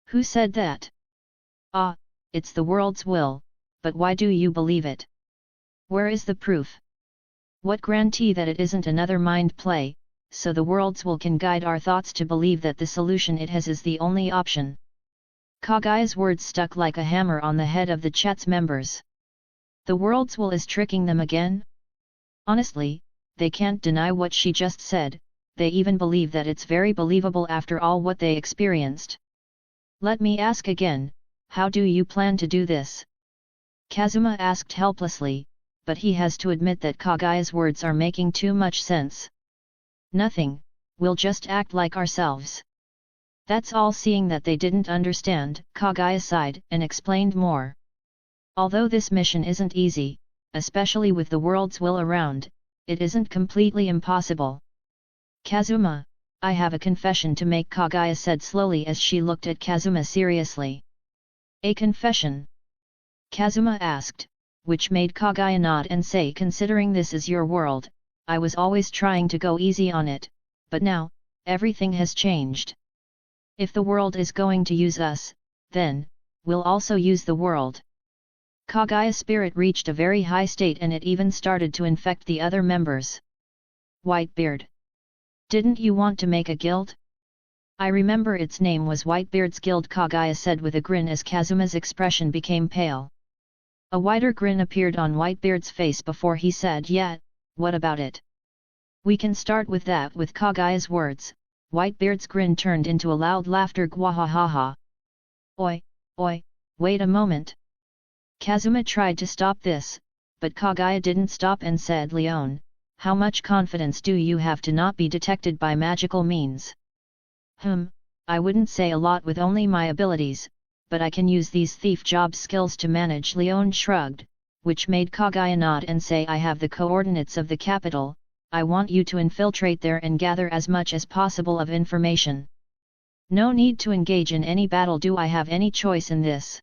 Who said that? Ah, it's the world's will, but why do you believe it? Where is the proof? What guarantee that it isn't another mind play, so the world's will can guide our thoughts to believe that the solution it has is the only option? Kaguya's words stuck like a hammer on the head of the chat's members. The world's will is tricking them again? Honestly, they can't deny what she just said, they even believe that it's very believable after all what they experienced. Let me ask again, how do you plan to do this? Kazuma asked helplessly, but he has to admit that Kaguya's words are making too much sense. Nothing, we'll just act like ourselves. That's all. Seeing that they didn't understand, Kaguya sighed and explained more. Although this mission isn't easy, especially with the world's will around, it isn't completely impossible. Kazuma, I have a confession to make, Kaguya said slowly as she looked at Kazuma seriously. A confession? Kazuma asked, which made Kaguya nod and say, considering this is your world, I was always trying to go easy on it, but now, everything has changed. If the world is going to use us, then, we'll also use the world. Kaguya's spirit reached a very high state and it even started to infect the other members. Whitebeard. Didn't you want to make a guild? I remember its name was Whitebeard's Guild, Kaguya said with a grin as Kazuma's expression became pale. A wider grin appeared on Whitebeard's face before he said, yeah, what about it? We can start with that. With Kaguya's words, Whitebeard's grin turned into a loud laughter. Gwahahaha. Oi, wait a moment. Kazuma tried to stop this, but Kaguya didn't stop and said, Leon, how much confidence do you have to not be detected by magical means? I wouldn't say a lot with only my abilities, but I can use these thief job skills to manage. Leon shrugged, which made Kaguya nod and say, I have the coordinates of the capital, I want you to infiltrate there and gather as much as possible of information. No need to engage in any battle. Do I have any choice in this?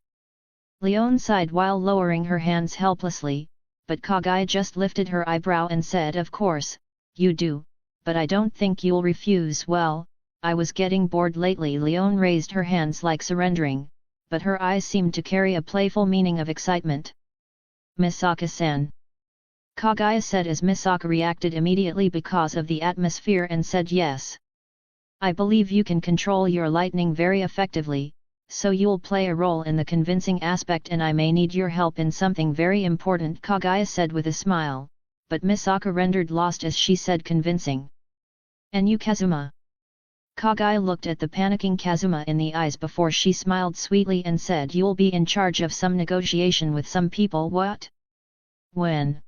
Leon sighed while lowering her hands helplessly, but Kaguya just lifted her eyebrow and said, of course, you do, but I don't think you'll refuse. Well, I was getting bored lately. Leon raised her hands like surrendering, but her eyes seemed to carry a playful meaning of excitement. Misaka-san. Kaguya said as Misaka reacted immediately because of the atmosphere and said, yes. I believe you can control your lightning very effectively, so you'll play a role in the convincing aspect and I may need your help in something very important, Kaguya said with a smile, but Misaka rendered lost as she said convincing. And you, Kazuma? Kaguya looked at the panicking Kazuma in the eyes before she smiled sweetly and said, you'll be in charge of some negotiation with some people. What? When?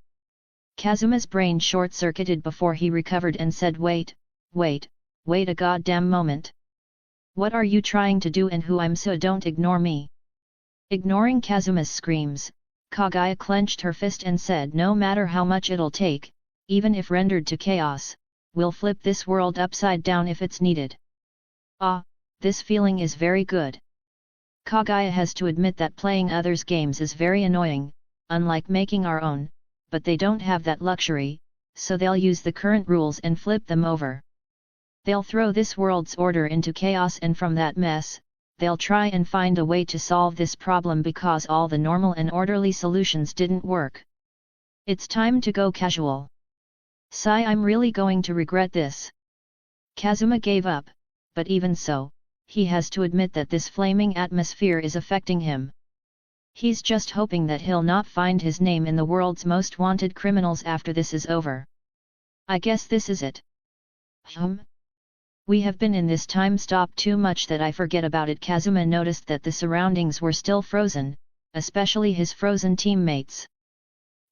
Kazuma's brain short-circuited before he recovered and said wait a goddamn moment. What are you trying to do and who I'm so don't ignore me. Ignoring Kazuma's screams, Kaguya clenched her fist and said no matter how much it'll take, even if rendered to chaos, we'll flip this world upside down if it's needed. Ah, this feeling is very good. Kaguya has to admit that playing others' games is very annoying, unlike making our own, but they don't have that luxury, so they'll use the current rules and flip them over. They'll throw this world's order into chaos and from that mess, they'll try and find a way to solve this problem because all the normal and orderly solutions didn't work. It's time to go casual. Sigh, I'm really going to regret this. Kazuma gave up, but even so, he has to admit that this flaming atmosphere is affecting him. He's just hoping that he'll not find his name in the world's most wanted criminals after this is over. I guess this is it. We have been in this time stop too much that I forget about it. Kazuma noticed that the surroundings were still frozen, especially his frozen teammates.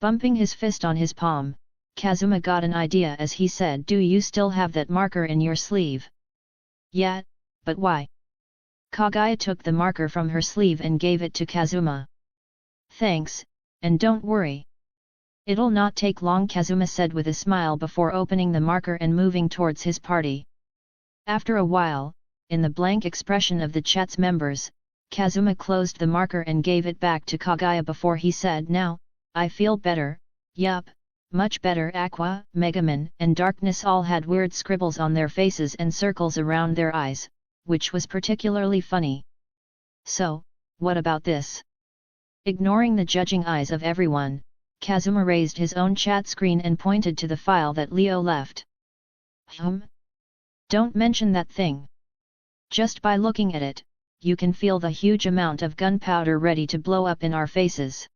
Bumping his fist on his palm, Kazuma got an idea as he said, do you still have that marker in your sleeve? Yeah, but why? Kaguya took the marker from her sleeve and gave it to Kazuma. Thanks, and don't worry. It'll not take long, Kazuma said with a smile before opening the marker and moving towards his party. After a while, in the blank expression of the chat's members, Kazuma closed the marker and gave it back to Kaguya before he said, now, I feel better, yup, much better. Aqua, Megaman, and Darkness all had weird scribbles on their faces and circles around their eyes, which was particularly funny. So, what about this? Ignoring the judging eyes of everyone, Kazuma raised his own chat screen and pointed to the file that Leo left. Don't mention that thing. Just by looking at it, you can feel the huge amount of gunpowder ready to blow up in our faces.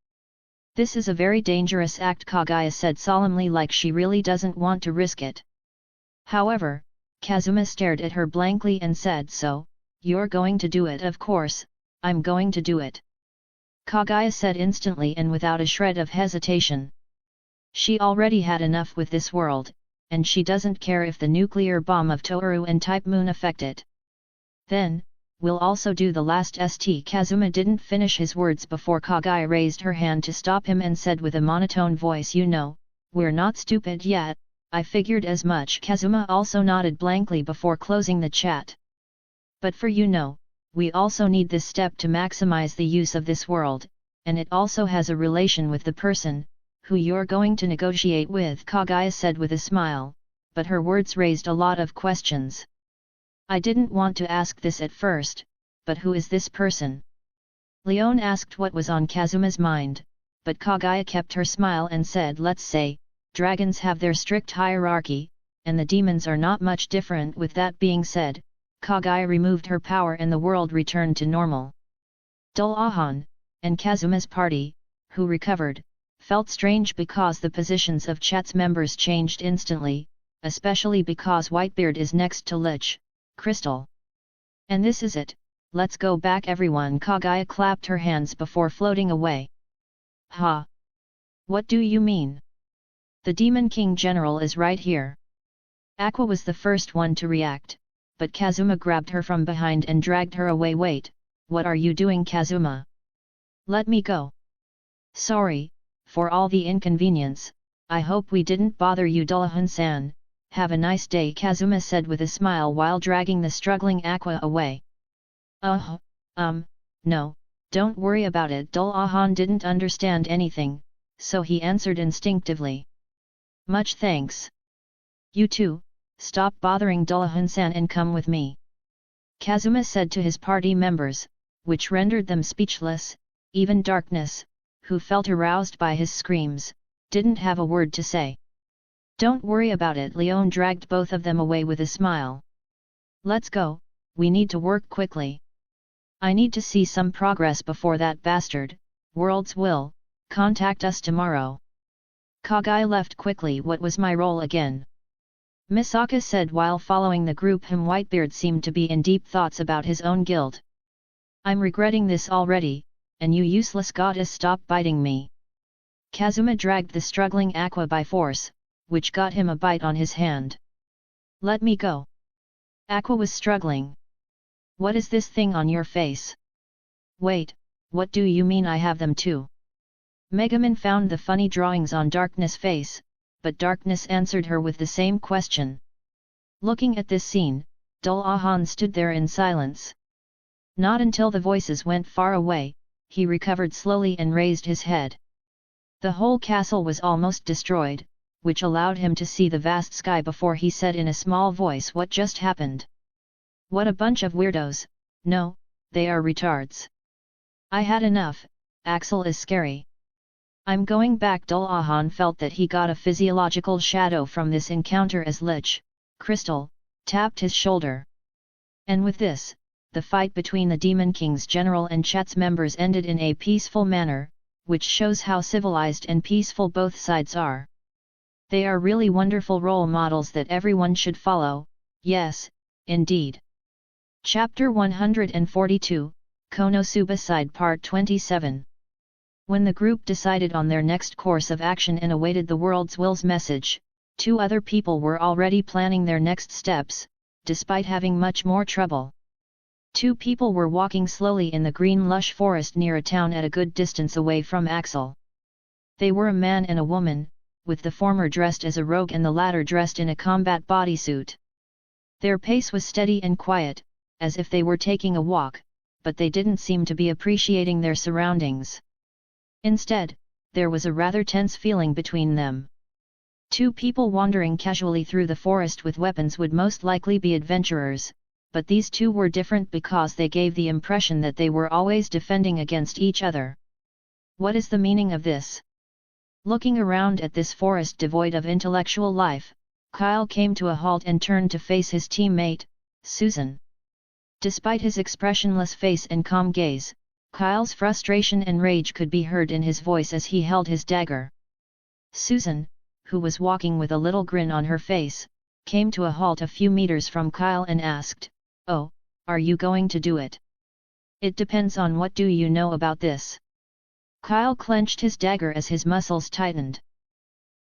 This is a very dangerous act, Kaguya said solemnly, like she really doesn't want to risk it. However, Kazuma stared at her blankly and said, so, you're going to do it? Of course, I'm going to do it. Kaguya said instantly and without a shred of hesitation. She already had enough with this world, and she doesn't care if the nuclear bomb of Toru and Type Moon affect it. Then, we'll also do the last st. Kazuma didn't finish his words before Kaguya raised her hand to stop him and said with a monotone voice, you know, we're not stupid yet, I figured as much. Kazuma also nodded blankly before closing the chat. But for we also need this step to maximize the use of this world, and it also has a relation with the person who you're going to negotiate with, Kaguya said with a smile, but her words raised a lot of questions. I didn't want to ask this at first, but who is this person? Leon asked what was on Kazuma's mind, but Kaguya kept her smile and said, let's say, dragons have their strict hierarchy, and the demons are not much different. With that being said, Kaguya removed her power and the world returned to normal. Dullahan, and Kazuma's party, who recovered, felt strange because the positions of chat's members changed instantly, especially because Whitebeard is next to Lich, Crystal. And this is it, let's go back everyone. Kaguya clapped her hands before floating away. Ha! What do you mean? The Demon King General is right here. Aqua was the first one to react, but Kazuma grabbed her from behind and dragged her away. Wait, what are you doing, Kazuma? Let me go. Sorry, for all the inconvenience, I hope we didn't bother you. Dullahan-san, have a nice day, Kazuma said with a smile while dragging the struggling Aqua away. No, don't worry about it. Dullahan didn't understand anything, so he answered instinctively. Much thanks. You too, stop bothering Dullahan-san and come with me. Kazuma said to his party members, which rendered them speechless. Even Darkness, who felt aroused by his screams, didn't have a word to say. Don't worry about it. Leon dragged both of them away with a smile. Let's go, we need to work quickly. I need to see some progress before that bastard, Worlds will, contact us tomorrow. Kaguya left quickly. What was my role again? Misaka said while following the group. Whitebeard seemed to be in deep thoughts about his own guilt. I'm regretting this already, and you useless goddess, stop biting me. Kazuma dragged the struggling Aqua by force, which got him a bite on his hand. "Let me go." Aqua was struggling. "What is this thing on your face?" "Wait, what do you mean I have them too?" Megumin found the funny drawings on Darkness' face, but Darkness answered her with the same question. Looking at this scene, Dullahan stood there in silence. Not until the voices went far away, he recovered slowly and raised his head. The whole castle was almost destroyed, which allowed him to see the vast sky before he said in a small voice what just happened. "What a bunch of weirdos, no, they are retards. I had enough, Axel is scary. I'm going back." Dullahan felt that he got a physiological shadow from this encounter as Lich, Crystal, tapped his shoulder. And with this, the fight between the Demon King's general and Chat's members ended in a peaceful manner, which shows how civilized and peaceful both sides are. They are really wonderful role models that everyone should follow, yes, indeed. Chapter 142, Konosuba Side Part 27. When the group decided on their next course of action and awaited the world's will's message, 2 other people were already planning their next steps, despite having much more trouble. 2 people were walking slowly in the green lush forest near a town at a good distance away from Axel. They were a man and a woman, with the former dressed as a rogue and the latter dressed in a combat bodysuit. Their pace was steady and quiet, as if they were taking a walk, but they didn't seem to be appreciating their surroundings. Instead, there was a rather tense feeling between them. 2 people wandering casually through the forest with weapons would most likely be adventurers, but these 2 were different because they gave the impression that they were always defending against each other. What is the meaning of this? Looking around at this forest devoid of intellectual life, Kyle came to a halt and turned to face his teammate, Susan. Despite his expressionless face and calm gaze, Kyle's frustration and rage could be heard in his voice as he held his dagger. Susan, who was walking with a little grin on her face, came to a halt a few meters from Kyle and asked, "Oh, are you going to do it?" "It depends on what do you know about this." Kyle clenched his dagger as his muscles tightened.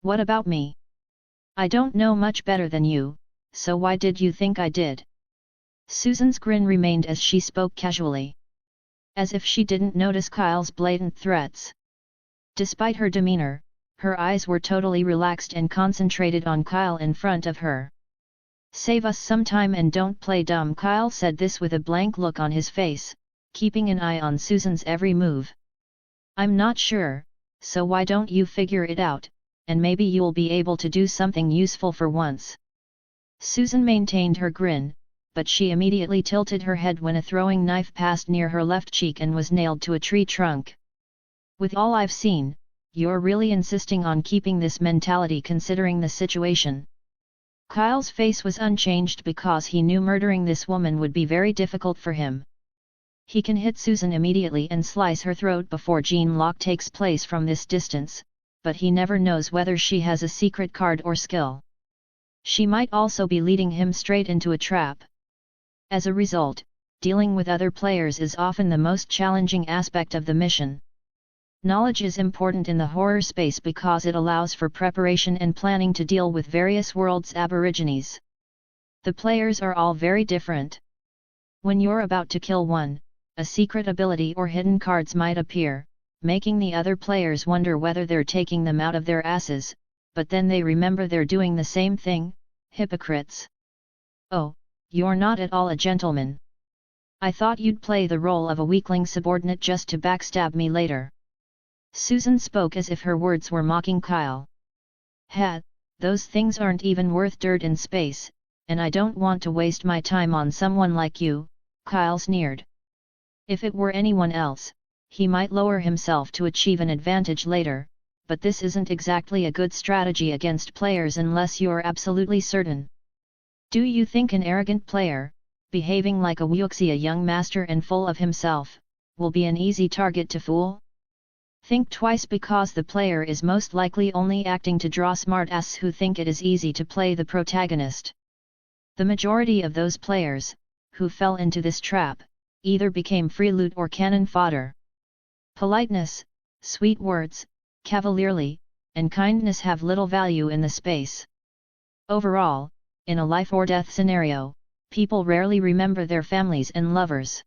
"What about me? I don't know much better than you, so why did you think I did?" Susan's grin remained as she spoke casually, as if she didn't notice Kyle's blatant threats. Despite her demeanor, her eyes were totally relaxed and concentrated on Kyle in front of her. "Save us some time and don't play dumb." Kyle said this with a blank look on his face, keeping an eye on Susan's every move. "I'm not sure, so why don't you figure it out, and maybe you'll be able to do something useful for once." Susan maintained her grin, but she immediately tilted her head when a throwing knife passed near her left cheek and was nailed to a tree trunk. "With all I've seen, you're really insisting on keeping this mentality considering the situation." Kyle's face was unchanged because he knew murdering this woman would be very difficult for him. He can hit Susan immediately and slice her throat before gene lock takes place from this distance, but he never knows whether she has a secret card or skill. She might also be leading him straight into a trap. As a result, dealing with other players is often the most challenging aspect of the mission. Knowledge is important in the horror space because it allows for preparation and planning to deal with various worlds' aborigines. The players are all very different. When you're about to kill one, a secret ability or hidden cards might appear, making the other players wonder whether they're taking them out of their asses, but then they remember they're doing the same thing, hypocrites. "Oh, you're not at all a gentleman. I thought you'd play the role of a weakling subordinate just to backstab me later." Susan spoke as if her words were mocking Kyle. Those things aren't even worth dirt in space, and I don't want to waste my time on someone like you," Kyle sneered. If it were anyone else, he might lower himself to achieve an advantage later, but this isn't exactly a good strategy against players unless you're absolutely certain. "Do you think an arrogant player, behaving like a wuxia young master and full of himself, will be an easy target to fool? Think twice because the player is most likely only acting to draw smartasses who think it is easy to play the protagonist. The majority of those players, who fell into this trap, either became free loot or cannon fodder. Politeness, sweet words, cavalierly, and kindness have little value in the space. Overall, in a life-or-death scenario, people rarely remember their families and lovers.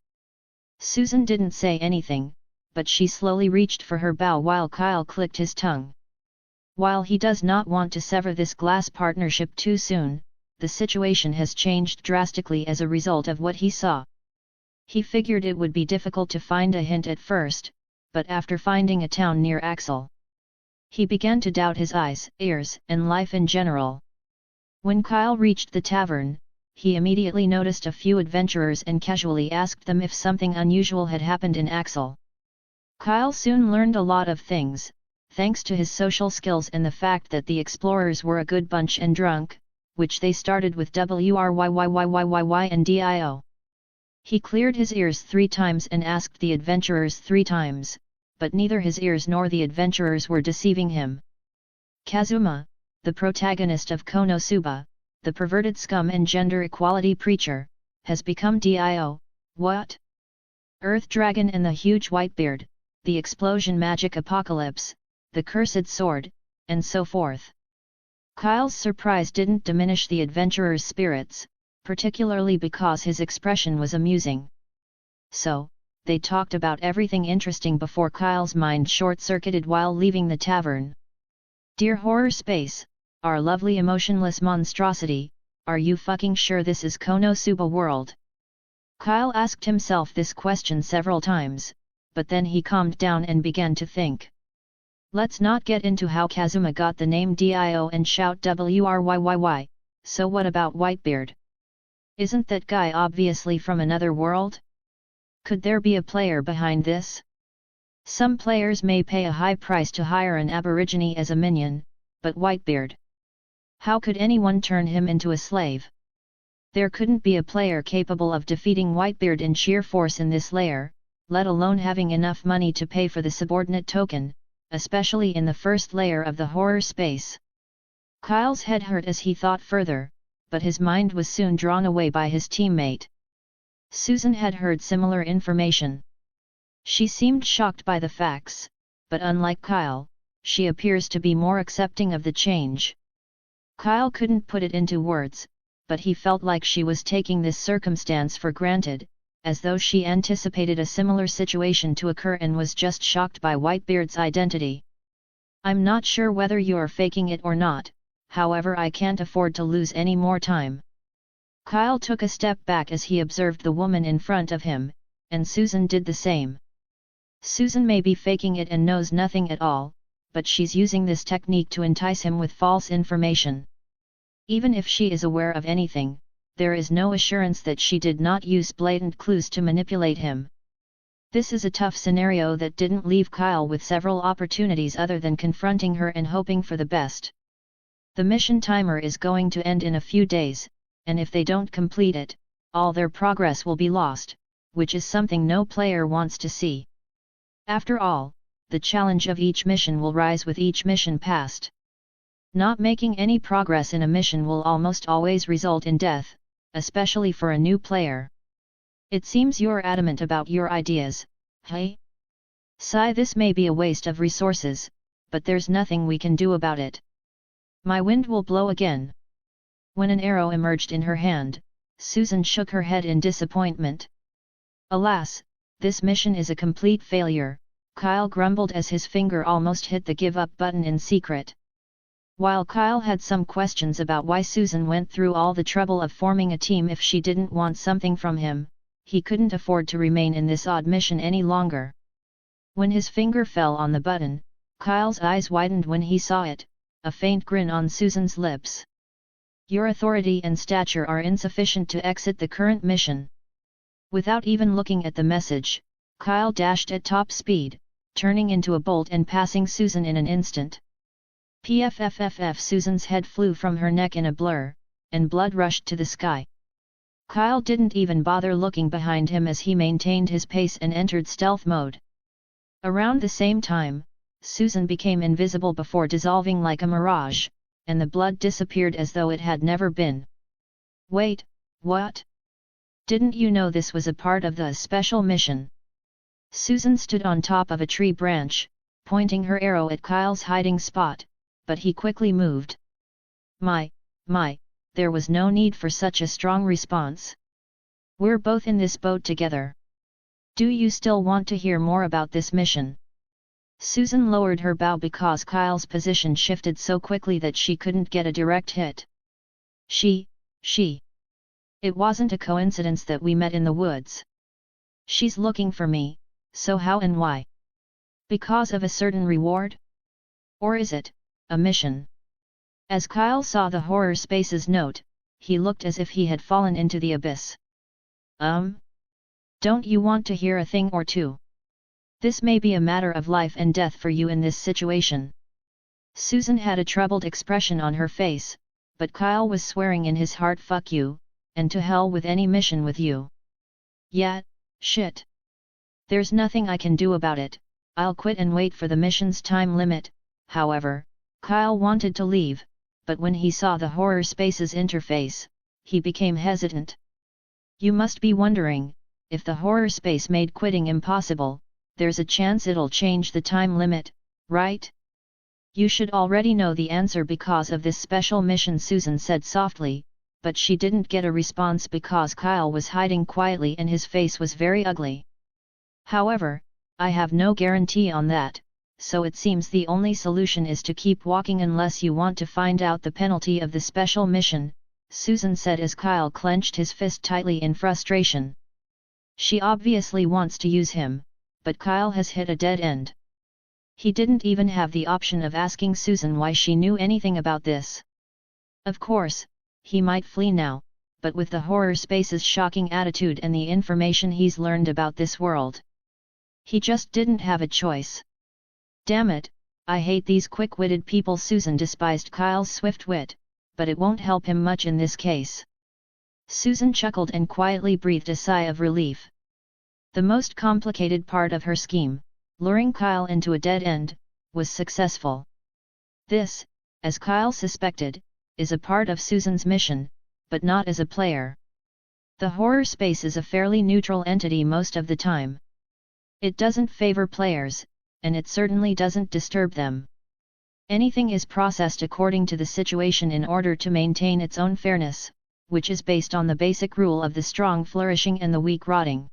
Susan didn't say anything, but she slowly reached for her bow while Kyle clicked his tongue. While he does not want to sever this glass partnership too soon, the situation has changed drastically as a result of what he saw. He figured it would be difficult to find a hint at first, but after finding a town near Axel, he began to doubt his eyes, ears, and life in general. When Kyle reached the tavern, he immediately noticed a few adventurers and casually asked them if something unusual had happened in Axel. Kyle soon learned a lot of things, thanks to his social skills and the fact that the explorers were a good bunch and drunk, which they started with WRYYYYYY and DIO. He cleared his ears 3 times and asked the adventurers 3 times, but neither his ears nor the adventurers were deceiving him. Kazuma, the protagonist of Konosuba, the perverted scum and gender equality preacher, has become DIO. What? Earth Dragon and the huge Whitebeard, the explosion magic apocalypse, the cursed sword, and so forth. Kyle's surprise didn't diminish the adventurer's spirits, particularly because his expression was amusing. So, they talked about everything interesting before Kyle's mind short-circuited while leaving the tavern. Dear Horror Space, our lovely emotionless monstrosity, are you fucking sure this is Konosuba World? Kyle asked himself this question several times, but then he calmed down and began to think. Let's not get into how Kazuma got the name DIO and shout WRYYY, so what about Whitebeard? Isn't that guy obviously from another world? Could there be a player behind this? Some players may pay a high price to hire an aborigine as a minion, but Whitebeard? How could anyone turn him into a slave? There couldn't be a player capable of defeating Whitebeard in sheer force in this layer, let alone having enough money to pay for the subordinate token, especially in the first layer of the horror space. Kyle's head hurt as he thought further, but his mind was soon drawn away by his teammate. Susan had heard similar information. She seemed shocked by the facts, but unlike Kyle, she appears to be more accepting of the change. Kyle couldn't put it into words, but he felt like she was taking this circumstance for granted, as though she anticipated a similar situation to occur and was just shocked by Whitebeard's identity. I'm not sure whether you're faking it or not, however I can't afford to lose any more time. Kyle took a step back as he observed the woman in front of him, and Susan did the same. Susan may be faking it and knows nothing at all, but she's using this technique to entice him with false information. Even if she is aware of anything, there is no assurance that she did not use blatant clues to manipulate him. This is a tough scenario that didn't leave Kyle with several opportunities other than confronting her and hoping for the best. The mission timer is going to end in a few days, and if they don't complete it, all their progress will be lost, which is something no player wants to see. After all, the challenge of each mission will rise with each mission passed. Not making any progress in a mission will almost always result in death, especially for a new player. It seems you're adamant about your ideas, hey? Sigh, this may be a waste of resources, but there's nothing we can do about it. My wind will blow again. When an arrow emerged in her hand, Susan shook her head in disappointment. Alas, this mission is a complete failure, Kyle grumbled as his finger almost hit the give up button in secret. While Kyle had some questions about why Susan went through all the trouble of forming a team if she didn't want something from him, he couldn't afford to remain in this odd mission any longer. When his finger fell on the button, Kyle's eyes widened when he saw it, a faint grin on Susan's lips. Your authority and stature are insufficient to exit the current mission. Without even looking at the message, Kyle dashed at top speed, turning into a bolt and passing Susan in an instant. Pfffff, Susan's head flew from her neck in a blur, and blood rushed to the sky. Kyle didn't even bother looking behind him as he maintained his pace and entered stealth mode. Around the same time, Susan became invisible before dissolving like a mirage, and the blood disappeared as though it had never been. Wait, what? Didn't you know this was a part of the special mission? Susan stood on top of a tree branch, pointing her arrow at Kyle's hiding spot, but he quickly moved. My, there was no need for such a strong response. We're both in this boat together. Do you still want to hear more about this mission? Susan lowered her bow because Kyle's position shifted so quickly that she couldn't get a direct hit. She. It wasn't a coincidence that we met in the woods. She's looking for me, so how and why? Because of a certain reward? Or is it a mission? As Kyle saw the horror space's note, he looked as if he had fallen into the abyss. Don't you want to hear a thing or two? This may be a matter of life and death for you in this situation. Susan had a troubled expression on her face, but Kyle was swearing in his heart, fuck you, and to hell with any mission with you. Yeah, shit. There's nothing I can do about it, I'll quit and wait for the mission's time limit. However, Kyle wanted to leave, but when he saw the horror space's interface, he became hesitant. You must be wondering, if the horror space made quitting impossible, there's a chance it'll change the time limit, right? You should already know the answer because of this special mission, Susan said softly, but she didn't get a response because Kyle was hiding quietly and his face was very ugly. However, I have no guarantee on that, so it seems the only solution is to keep walking unless you want to find out the penalty of the special mission, Susan said as Kyle clenched his fist tightly in frustration. She obviously wants to use him, but Kyle has hit a dead end. He didn't even have the option of asking Susan why she knew anything about this. Of course, he might flee now, but with the horror space's shocking attitude and the information he's learned about this world, he just didn't have a choice. Damn it, I hate these quick-witted people. Susan despised Kyle's swift wit, but it won't help him much in this case. Susan chuckled and quietly breathed a sigh of relief. The most complicated part of her scheme, luring Kyle into a dead end, was successful. This, as Kyle suspected, is a part of Susan's mission, but not as a player. The horror space is a fairly neutral entity most of the time. It doesn't favor players, and it certainly doesn't disturb them. Anything is processed according to the situation in order to maintain its own fairness, which is based on the basic rule of the strong flourishing and the weak rotting.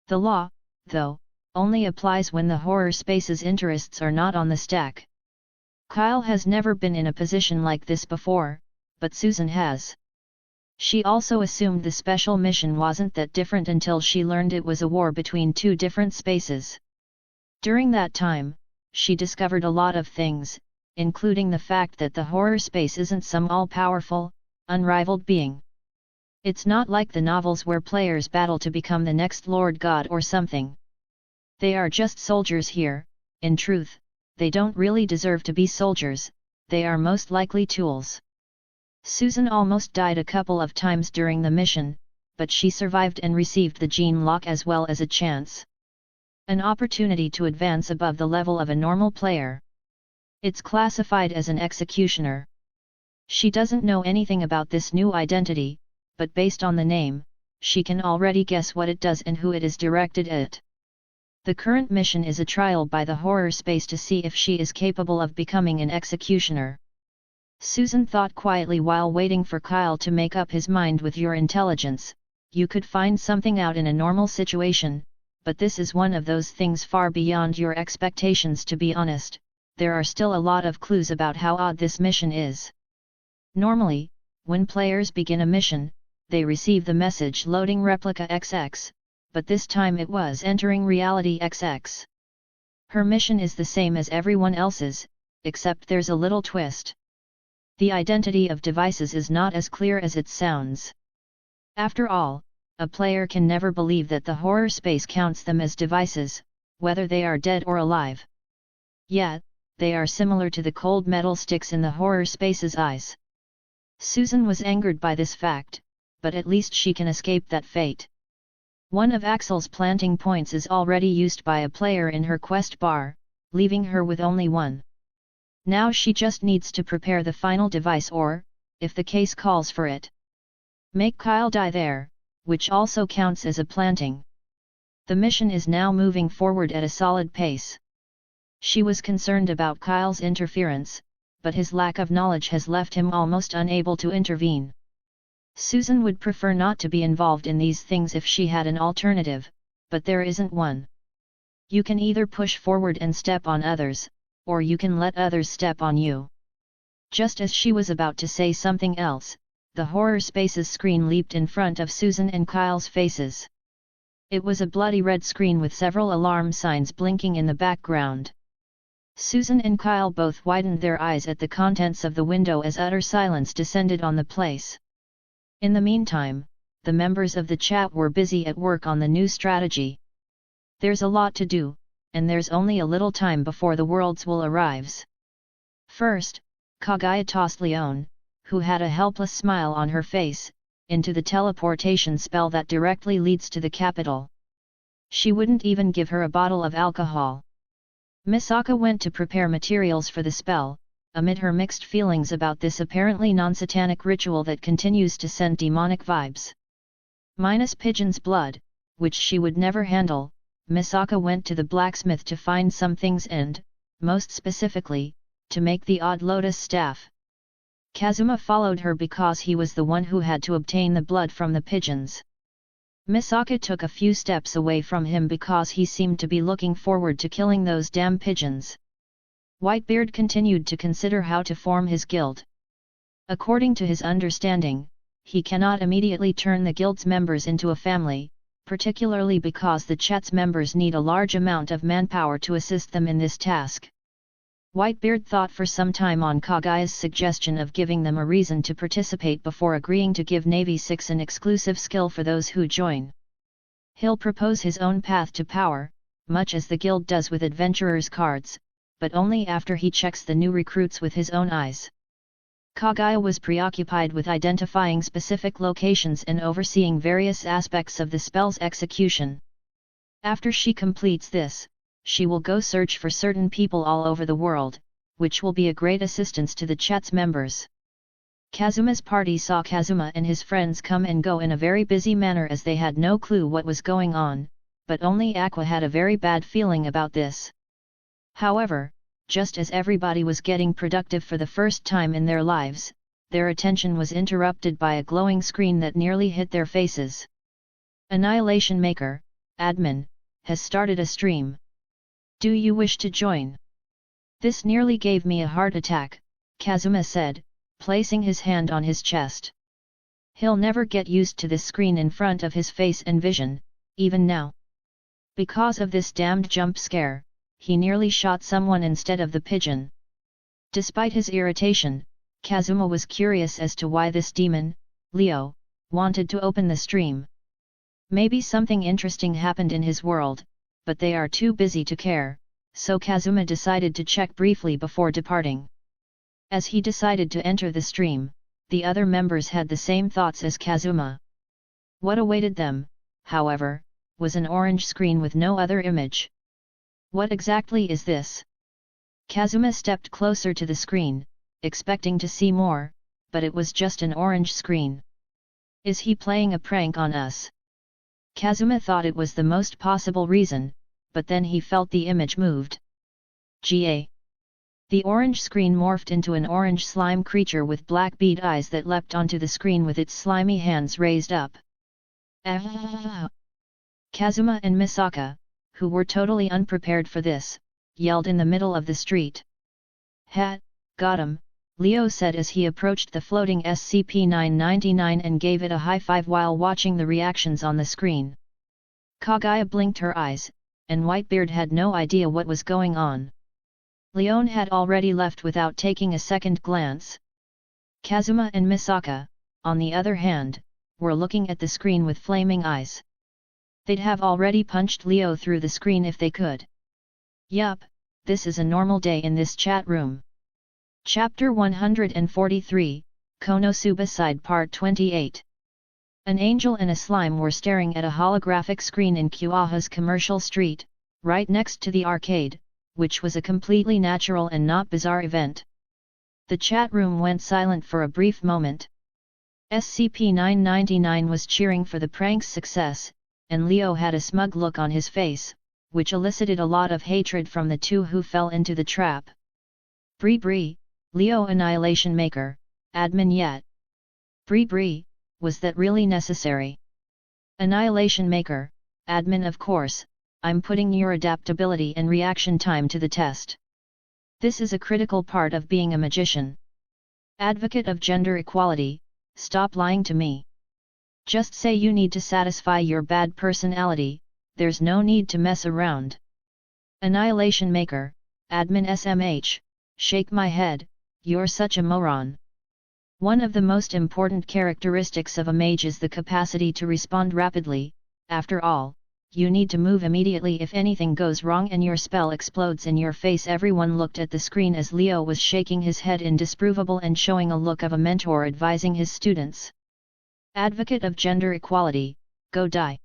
The law, though, only applies when the horror space's interests are not on the stack. Kyle has never been in a position like this before, but Susan has. She also assumed the special mission wasn't that different until she learned it was a war between two different spaces. During that time, she discovered a lot of things, including the fact that the horror space isn't some all-powerful, unrivaled being. It's not like the novels where players battle to become the next Lord God or something. They are just soldiers here. In truth, they don't really deserve to be soldiers, they are most likely tools. Susan almost died a couple of times during the mission, but she survived and received the gene lock as well as a chance. An opportunity to advance above the level of a normal player. It's classified as an executioner. She doesn't know anything about this new identity, but based on the name, she can already guess what it does and who it is directed at. The current mission is a trial by the horror space to see if she is capable of becoming an executioner. Susan thought quietly while waiting for Kyle to make up his mind. With your intelligence, you could find something out in a normal situation, but this is one of those things far beyond your expectations. To be honest, there are still a lot of clues about how odd this mission is. Normally, when players begin a mission, they receive the message loading replica XX, but this time it was entering reality XX. Her mission is the same as everyone else's, except there's a little twist. The identity of devices is not as clear as it sounds. After all, a player can never believe that the horror space counts them as devices, whether they are dead or alive. Yet, they are similar to the cold metal sticks in the horror space's eyes. Susan was angered by this fact, but at least she can escape that fate. One of Axel's planting points is already used by a player in her quest bar, leaving her with only one. Now she just needs to prepare the final device or, if the case calls for it, make Kyle die there, which also counts as a planting. The mission is now moving forward at a solid pace. She was concerned about Kyle's interference, but his lack of knowledge has left him almost unable to intervene. Susan would prefer not to be involved in these things if she had an alternative, but there isn't one. You can either push forward and step on others, or you can let others step on you. Just as she was about to say something else, the Horror Spaces screen leaped in front of Susan and Kyle's faces. It was a bloody red screen with several alarm signs blinking in the background. Susan and Kyle both widened their eyes at the contents of the window as utter silence descended on the place. In the meantime, the members of the chat were busy at work on the new strategy. There's a lot to do, and there's only a little time before the worlds will arrive. First, Kaguya tossed Leon, who had a helpless smile on her face, into the teleportation spell that directly leads to the capital. She wouldn't even give her a bottle of alcohol. Misaka went to prepare materials for the spell, amid her mixed feelings about this apparently non-satanic ritual that continues to send demonic vibes. Minus Pigeon's blood, which she would never handle, Misaka went to the blacksmith to find some things and, most specifically, to make the odd lotus staff. Kazuma followed her because he was the one who had to obtain the blood from the pigeons. Misaka took a few steps away from him because he seemed to be looking forward to killing those damn pigeons. Whitebeard continued to consider how to form his guild. According to his understanding, he cannot immediately turn the guild's members into a family, particularly because the chat's members need a large amount of manpower to assist them in this task. Whitebeard thought for some time on Kaguya's suggestion of giving them a reason to participate before agreeing to give Navy 6 an exclusive skill for those who join. He'll propose his own path to power, much as the guild does with adventurers' cards, but only after he checks the new recruits with his own eyes. Kaguya was preoccupied with identifying specific locations and overseeing various aspects of the spell's execution. After she completes this, she will go search for certain people all over the world, which will be a great assistance to the chat's members. Kazuma's party saw Kazuma and his friends come and go in a very busy manner as they had no clue what was going on, but only Aqua had a very bad feeling about this. However, just as everybody was getting productive for the first time in their lives, their attention was interrupted by a glowing screen that nearly hit their faces. Annihilation Maker, admin, has started a stream. Do you wish to join? This nearly gave me a heart attack, Kazuma said, placing his hand on his chest. He'll never get used to this screen in front of his face and vision, even now. Because of this damned jump scare, he nearly shot someone instead of the pigeon. Despite his irritation, Kazuma was curious as to why this demon, Leo, wanted to open the stream. Maybe something interesting happened in his world, but they are too busy to care, so Kazuma decided to check briefly before departing. As he decided to enter the stream, the other members had the same thoughts as Kazuma. What awaited them, however, was an orange screen with no other image. What exactly is this? Kazuma stepped closer to the screen, expecting to see more, but it was just an orange screen. Is he playing a prank on us? Kazuma thought it was the most possible reason, but then he felt the image moved. GA. The orange screen morphed into an orange slime creature with black bead eyes that leapt onto the screen with its slimy hands raised up. Kazuma and Misaka, who were totally unprepared for this, yelled in the middle of the street. "Ha, got him," Leo said as he approached the floating SCP-999 and gave it a high five while watching the reactions on the screen. Kaguya blinked her eyes, and Whitebeard had no idea what was going on. Leon had already left without taking a second glance. Kazuma and Misaka, on the other hand, were looking at the screen with flaming eyes. They'd have already punched Leo through the screen if they could. Yup, this is a normal day in this chat room. Chapter 143, Konosuba Side Part 28. An angel and a slime were staring at a holographic screen in Kuaha's commercial street, right next to the arcade, which was a completely natural and not bizarre event. The chat room went silent for a brief moment. SCP-999 was cheering for the prank's success, and Leo had a smug look on his face, which elicited a lot of hatred from the two who fell into the trap. Bree, Leo Annihilation Maker, admin yet. Bree, was that really necessary? Annihilation Maker, admin of course, I'm putting your adaptability and reaction time to the test. This is a critical part of being a magician. Advocate of gender equality, stop lying to me. Just say you need to satisfy your bad personality, there's no need to mess around. Annihilation Maker, admin SMH, shake my head, you're such a moron. One of the most important characteristics of a mage is the capacity to respond rapidly. After all, you need to move immediately if anything goes wrong and your spell explodes in your face. Everyone looked at the screen as Leo was shaking his head in disapproval and showing a look of a mentor advising his students. Advocate of gender equality, go die.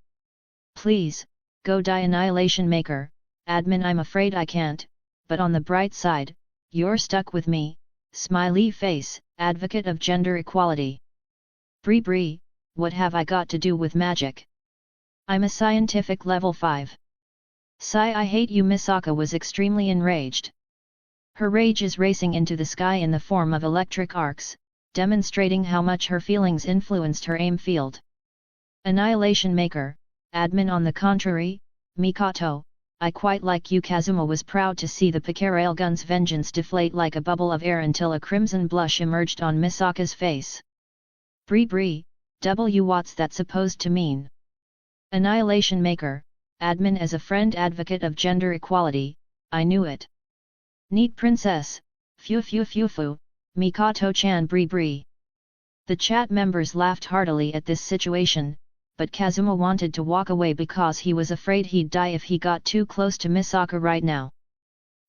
Please, go die. Annihilation Maker, admin I'm afraid I can't, but on the bright side, you're stuck with me, smiley face, advocate of gender equality. Bree, what have I got to do with magic? I'm a scientific level 5. Sigh, I hate you. Misaka was extremely enraged. Her rage is racing into the sky in the form of electric arcs, demonstrating how much her feelings influenced her aim field. Annihilation Maker, admin on the contrary, Mikoto, I quite like you. Kazuma was proud to see the Pika Railgun's vengeance deflate like a bubble of air until a crimson blush emerged on Misaka's face. Bree, what's that supposed to mean? Annihilation Maker, admin as a friend advocate of gender equality, I knew it. Neat princess, phew, Mikoto-chan. Bree. The chat members laughed heartily at this situation, but Kazuma wanted to walk away because he was afraid he'd die if he got too close to Misaka right now.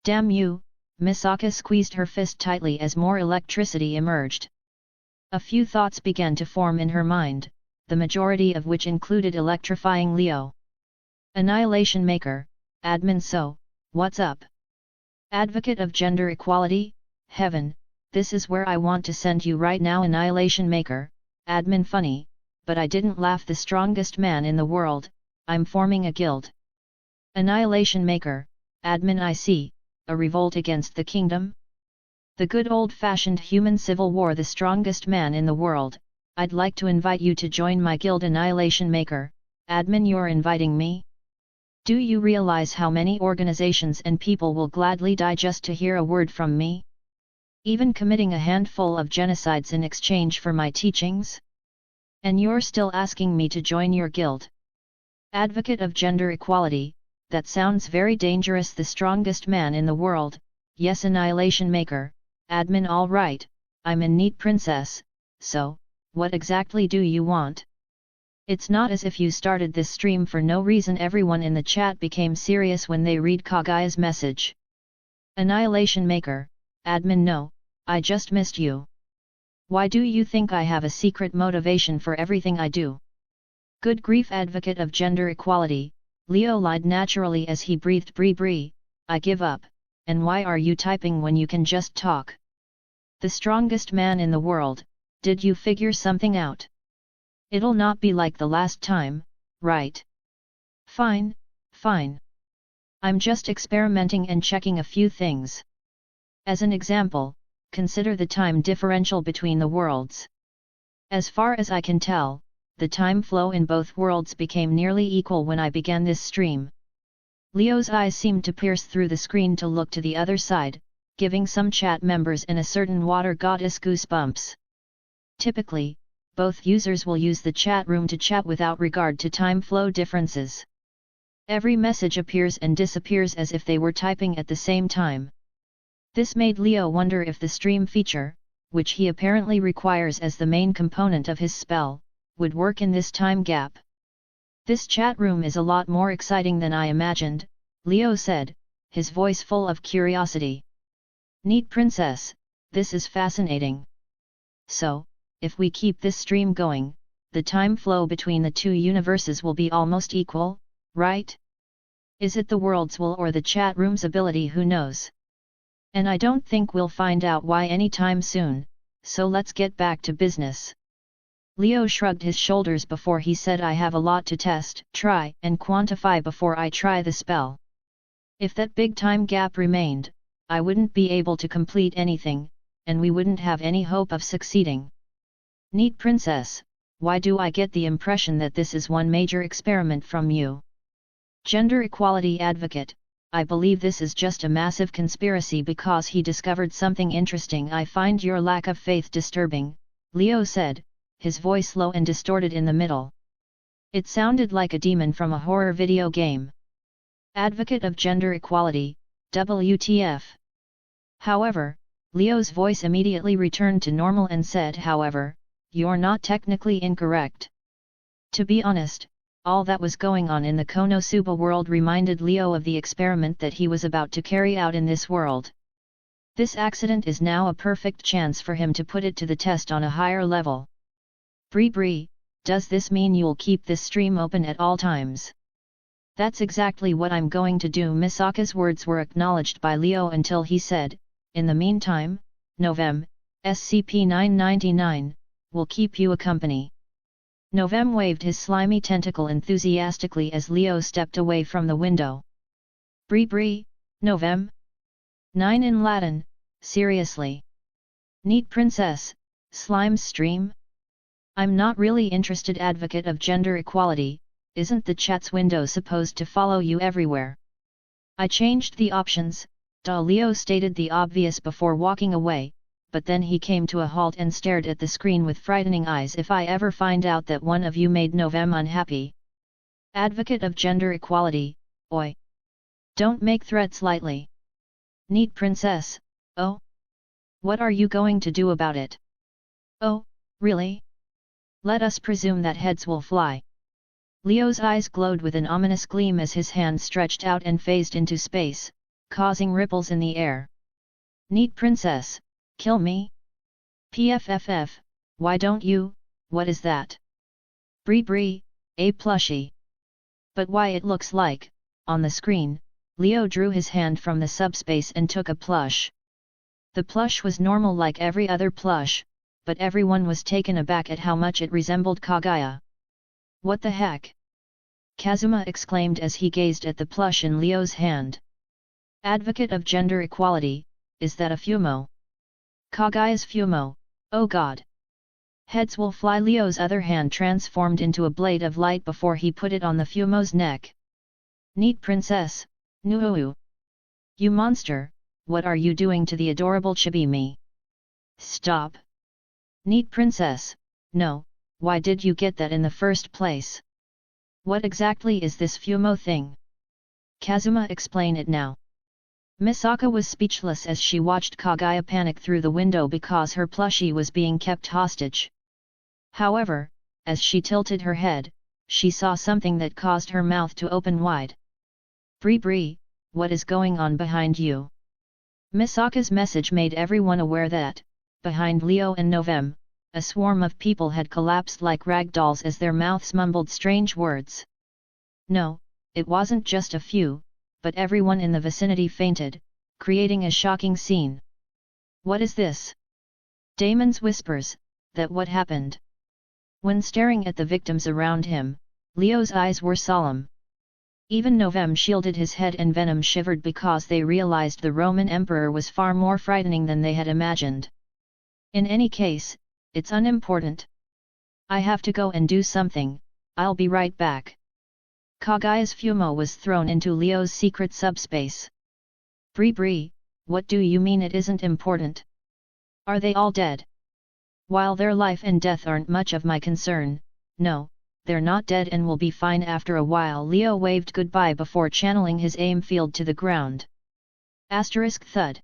Damn you, Misaka squeezed her fist tightly as more electricity emerged. A few thoughts began to form in her mind, the majority of which included electrifying Leo. Annihilation Maker, admin so, what's up? Advocate of gender equality, heaven, this is where I want to send you right now. Annihilation Maker, admin funny, but I didn't laugh. The strongest man in the world, I'm forming a guild. Annihilation Maker, admin I see, a revolt against the kingdom? The good old-fashioned human civil war. The strongest man in the world, I'd like to invite you to join my guild. Annihilation Maker, admin you're inviting me? Do you realize how many organizations and people will gladly die just to hear a word from me? Even committing a handful of genocides in exchange for my teachings? And you're still asking me to join your guild? Advocate of gender equality, that sounds very dangerous. The strongest man in the world, yes. Annihilation Maker, admin all right, I'm a neat princess, so, what exactly do you want? It's not as if you started this stream for no reason. Everyone in the chat became serious when they read Kagaya's message. Annihilation Maker, admin no, I just missed you. Why do you think I have a secret motivation for everything I do? Good grief. Advocate of gender equality, Leo lied naturally as he breathed. Bree, I give up, and why are you typing when you can just talk? The strongest man in the world, did you figure something out? It'll not be like the last time, right? Fine. I'm just experimenting and checking a few things. As an example, consider the time differential between the worlds. As far as I can tell, the time flow in both worlds became nearly equal when I began this stream. Leo's eyes seemed to pierce through the screen to look to the other side, giving some chat members and a certain water goddess goosebumps. Typically, both users will use the chat room to chat without regard to time flow differences. Every message appears and disappears as if they were typing at the same time. This made Leo wonder if the stream feature, which he apparently requires as the main component of his spell, would work in this time gap. This chat room is a lot more exciting than I imagined, Leo said, his voice full of curiosity. Neat princess, this is fascinating. So, if we keep this stream going, the time flow between the two universes will be almost equal, right? Is it the world's will or the chat room's ability? Who knows? And I don't think we'll find out why anytime soon, so let's get back to business. Leo shrugged his shoulders before he said, I have a lot to test, try and quantify before I try the spell. If that big time gap remained, I wouldn't be able to complete anything, and we wouldn't have any hope of succeeding. Neat princess, why do I get the impression that this is one major experiment from you? Gender equality advocate, I believe this is just a massive conspiracy because he discovered something interesting. I find your lack of faith disturbing, Leo said, his voice low and distorted in the middle. It sounded like a demon from a horror video game. Advocate of gender equality, WTF. However, Leo's voice immediately returned to normal and said, however, you're not technically incorrect. To be honest, all that was going on in the Konosuba world reminded Leo of the experiment that he was about to carry out in this world. This accident is now a perfect chance for him to put it to the test on a higher level. Bree, does this mean you'll keep this stream open at all times? That's exactly what I'm going to do. Misaka's words were acknowledged by Leo until he said, in the meantime, Novem, SCP-999, will keep you a company. Novem waved his slimy tentacle enthusiastically as Leo stepped away from the window. Bree, Novem? 9 in Latin, seriously. Neat princess, slime's stream? I'm not really interested. Advocate of gender equality, isn't the chat's window supposed to follow you everywhere? I changed the options, Leo stated the obvious before walking away, but then he came to a halt and stared at the screen with frightening eyes. If I ever find out that one of you made Novem unhappy. Advocate of gender equality, oi. Don't make threats lightly. Neat princess, oh? What are you going to do about it? Oh, really? Let us presume that heads will fly. Leo's eyes glowed with an ominous gleam as his hand stretched out and phased into space, causing ripples in the air. Neat princess, kill me? PFFF, why don't you? What is that? Bree, a plushie. But why, it looks like, on the screen, Leo drew his hand from the subspace and took a plush. The plush was normal like every other plush, but everyone was taken aback at how much it resembled Kaguya. What the heck? Kazuma exclaimed as he gazed at the plush in Leo's hand. Advocate of gender equality, is that a Fumo? Kaguya's Fumo, oh god. Heads will fly. Leo's other hand transformed into a blade of light before he put it on the Fumo's neck. Neat princess, Nuhu. You monster, what are you doing to the adorable chibi-me? Stop. Neat princess, no, why did you get that in the first place? What exactly is this Fumo thing? Kazuma, explain it now. Misaka was speechless as she watched Kaguya panic through the window because her plushie was being kept hostage. However, as she tilted her head, she saw something that caused her mouth to open wide. Bree, what is going on behind you? Misaka's message made everyone aware that, behind Leo and Novem, a swarm of people had collapsed like rag dolls as their mouths mumbled strange words. No, it wasn't just a few, but everyone in the vicinity fainted, creating a shocking scene. What is this? Damon's whispers, that what happened? When staring at the victims around him, Leo's eyes were solemn. Even Novem shielded his head and Venom shivered because they realized the Roman Emperor was far more frightening than they had imagined. In any case, it's unimportant. I have to go and do something, I'll be right back. Kaguya's Fumo was thrown into Leo's secret subspace. Bree, what do you mean it isn't important? Are they all dead? While their life and death aren't much of my concern, no, they're not dead and will be fine after a while. Leo waved goodbye before channeling his aim field to the ground. Thud.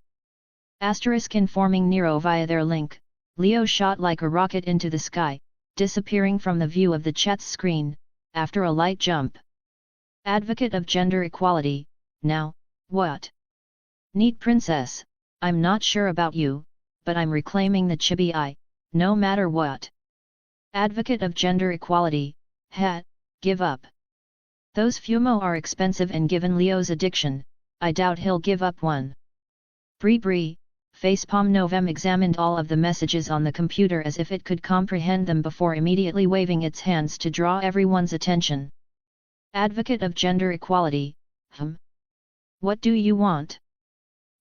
Informing Nero via their link, Leo shot like a rocket into the sky, disappearing from the view of the chat's screen, after a light jump. Advocate of gender equality, now, what? Neat princess, I'm not sure about you, but I'm reclaiming the chibi-I, no matter what. Advocate of gender equality, give up. Those Fumo are expensive and given Leo's addiction, I doubt he'll give up one. Bree, facepalm. Novem examined all of the messages on the computer as if it could comprehend them before immediately waving its hands to draw everyone's attention. Advocate of gender equality, What do you want?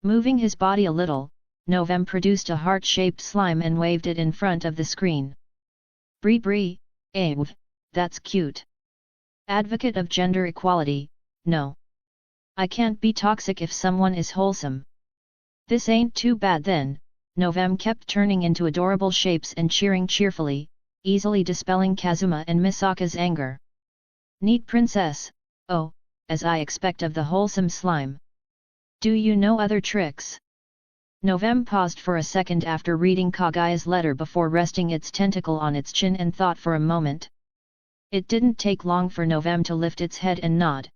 Moving his body a little, Novem produced a heart-shaped slime and waved it in front of the screen. Bree bree, Aw, that's cute. Advocate of gender equality, no. I can't be toxic if someone is wholesome. This ain't too bad then. Novem kept turning into adorable shapes and cheering cheerfully, easily dispelling Kazuma and Misaka's anger. Neat princess, oh, as I expect of the wholesome slime. Do you know other tricks? Novem paused for a second after reading Kagaya's letter before resting its tentacle on its chin and thought for a moment. It didn't take long for Novem to lift its head and nod.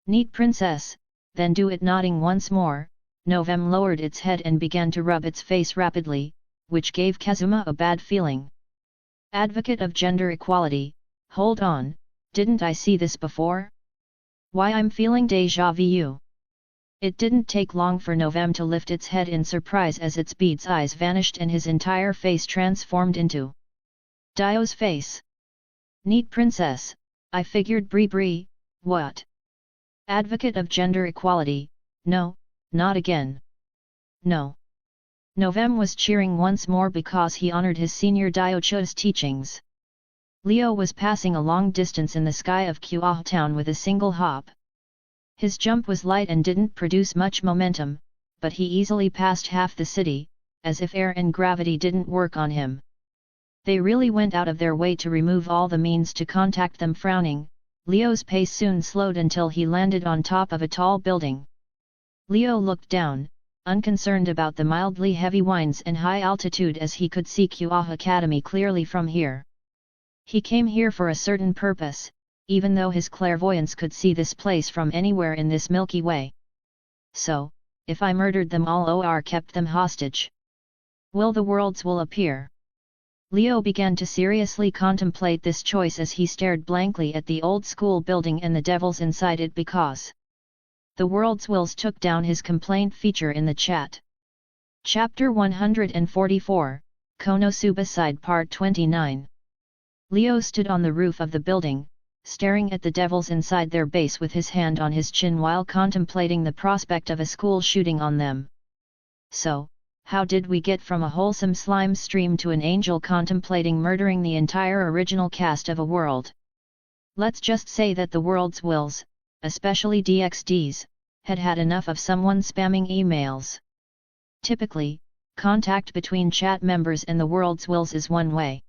Neat princess, then do it. Nodding once more, Novem lowered its head and began to rub its face rapidly, which gave Kazuma a bad feeling. Advocate of gender equality, hold on, didn't I see this before? Why I'm feeling déjà vu. It didn't take long for Novem to lift its head in surprise as its bead's eyes vanished and his entire face transformed into Dio's face. Neat princess, I figured. Bree bree, what? Advocate of gender equality, no, not again. No. Novem was cheering once more because he honored his senior Diochu's teachings. Leo was passing a long distance in the sky of Kuaha town with a single hop. His jump was light and didn't produce much momentum, but he easily passed half the city, as if air and gravity didn't work on him. They really went out of their way to remove all the means to contact them. Frowning, Leo's pace soon slowed until he landed on top of a tall building. Leo looked down, unconcerned about the mildly heavy winds and high altitude as he could see Kuaha Academy clearly from here. He came here for a certain purpose, even though his clairvoyance could see this place from anywhere in this Milky Way. So, if I murdered them all or kept them hostage, will the worlds will appear? Leo began to seriously contemplate this choice as he stared blankly at the old school building and the devils inside it because the world's wills took down his complaint feature in the chat. Chapter 144, Konosuba Side Part 29. Leo stood on the roof of the building, staring at the devils inside their base with his hand on his chin while contemplating the prospect of a school shooting on them. So, how did we get from a wholesome slime stream to an angel contemplating murdering the entire original cast of a world? Let's just say that the world's wills, especially DXD's, had had enough of someone spamming emails. Typically, contact between chat members and the world's wills is one way.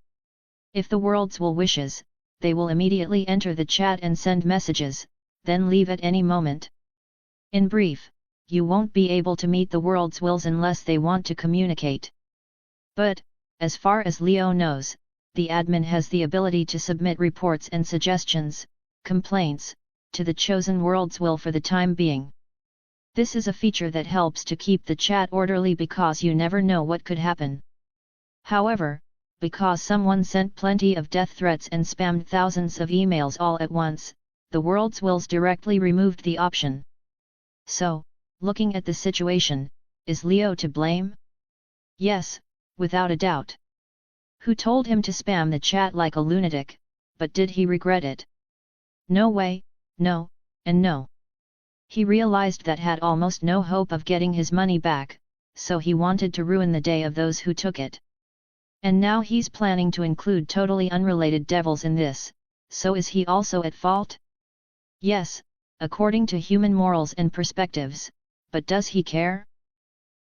If the world's will wishes, they will immediately enter the chat and send messages, then leave at any moment. In brief, you won't be able to meet the world's wills unless they want to communicate. But, as far as Leo knows, the admin has the ability to submit reports and suggestions, complaints, to the chosen world's will for the time being. This is a feature that helps to keep the chat orderly because you never know what could happen. However, because someone sent plenty of death threats and spammed thousands of emails all at once, the world's wills directly removed the option. So, looking at the situation, is Leo to blame? Yes, without a doubt. Who told him to spam the chat like a lunatic, but did he regret it? No way, no, and no. He realized that had almost no hope of getting his money back, so he wanted to ruin the day of those who took it. And now he's planning to include totally unrelated devils in this, so is he also at fault? Yes, according to human morals and perspectives, but does he care?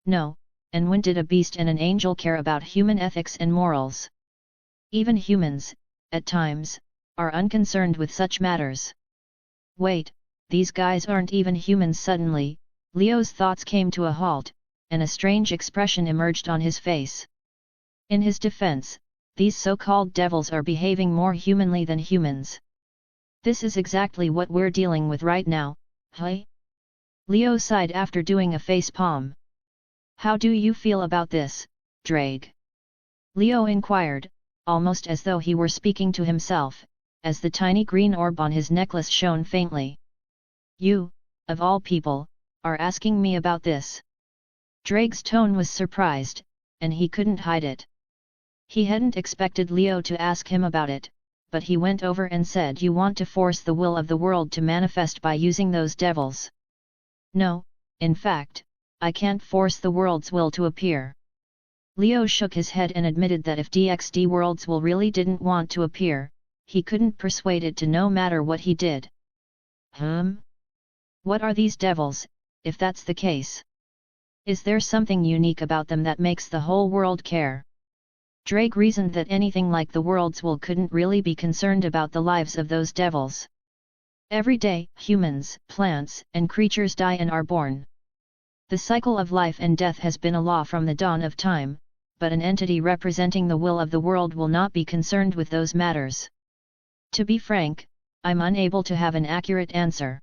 No, and when did a beast and an angel care about human ethics and morals? Even humans, at times, are unconcerned with such matters. Wait, these guys aren't even humans. Suddenly, Leo's thoughts came to a halt, and a strange expression emerged on his face. In his defense, these so-called devils are behaving more humanly than humans. This is exactly what we're dealing with right now, hey? Leo sighed after doing a face palm. How do you feel about this, Drake? Leo inquired, almost as though he were speaking to himself, as the tiny green orb on his necklace shone faintly. You, of all people, are asking me about this. Drake's tone was surprised, and he couldn't hide it. He hadn't expected Leo to ask him about it, but he went over and said, you want to force the will of the world to manifest by using those devils. No, in fact, I can't force the world's will to appear. Leo shook his head and admitted that if DXD world's will really didn't want to appear, he couldn't persuade it to no matter what he did. What are these devils, if that's the case? Is there something unique about them that makes the whole world care? Drake reasoned that anything like the world's will couldn't really be concerned about the lives of those devils. Every day, humans, plants, and creatures die and are born. The cycle of life and death has been a law from the dawn of time, but an entity representing the will of the world will not be concerned with those matters. To be frank, I'm unable to have an accurate answer.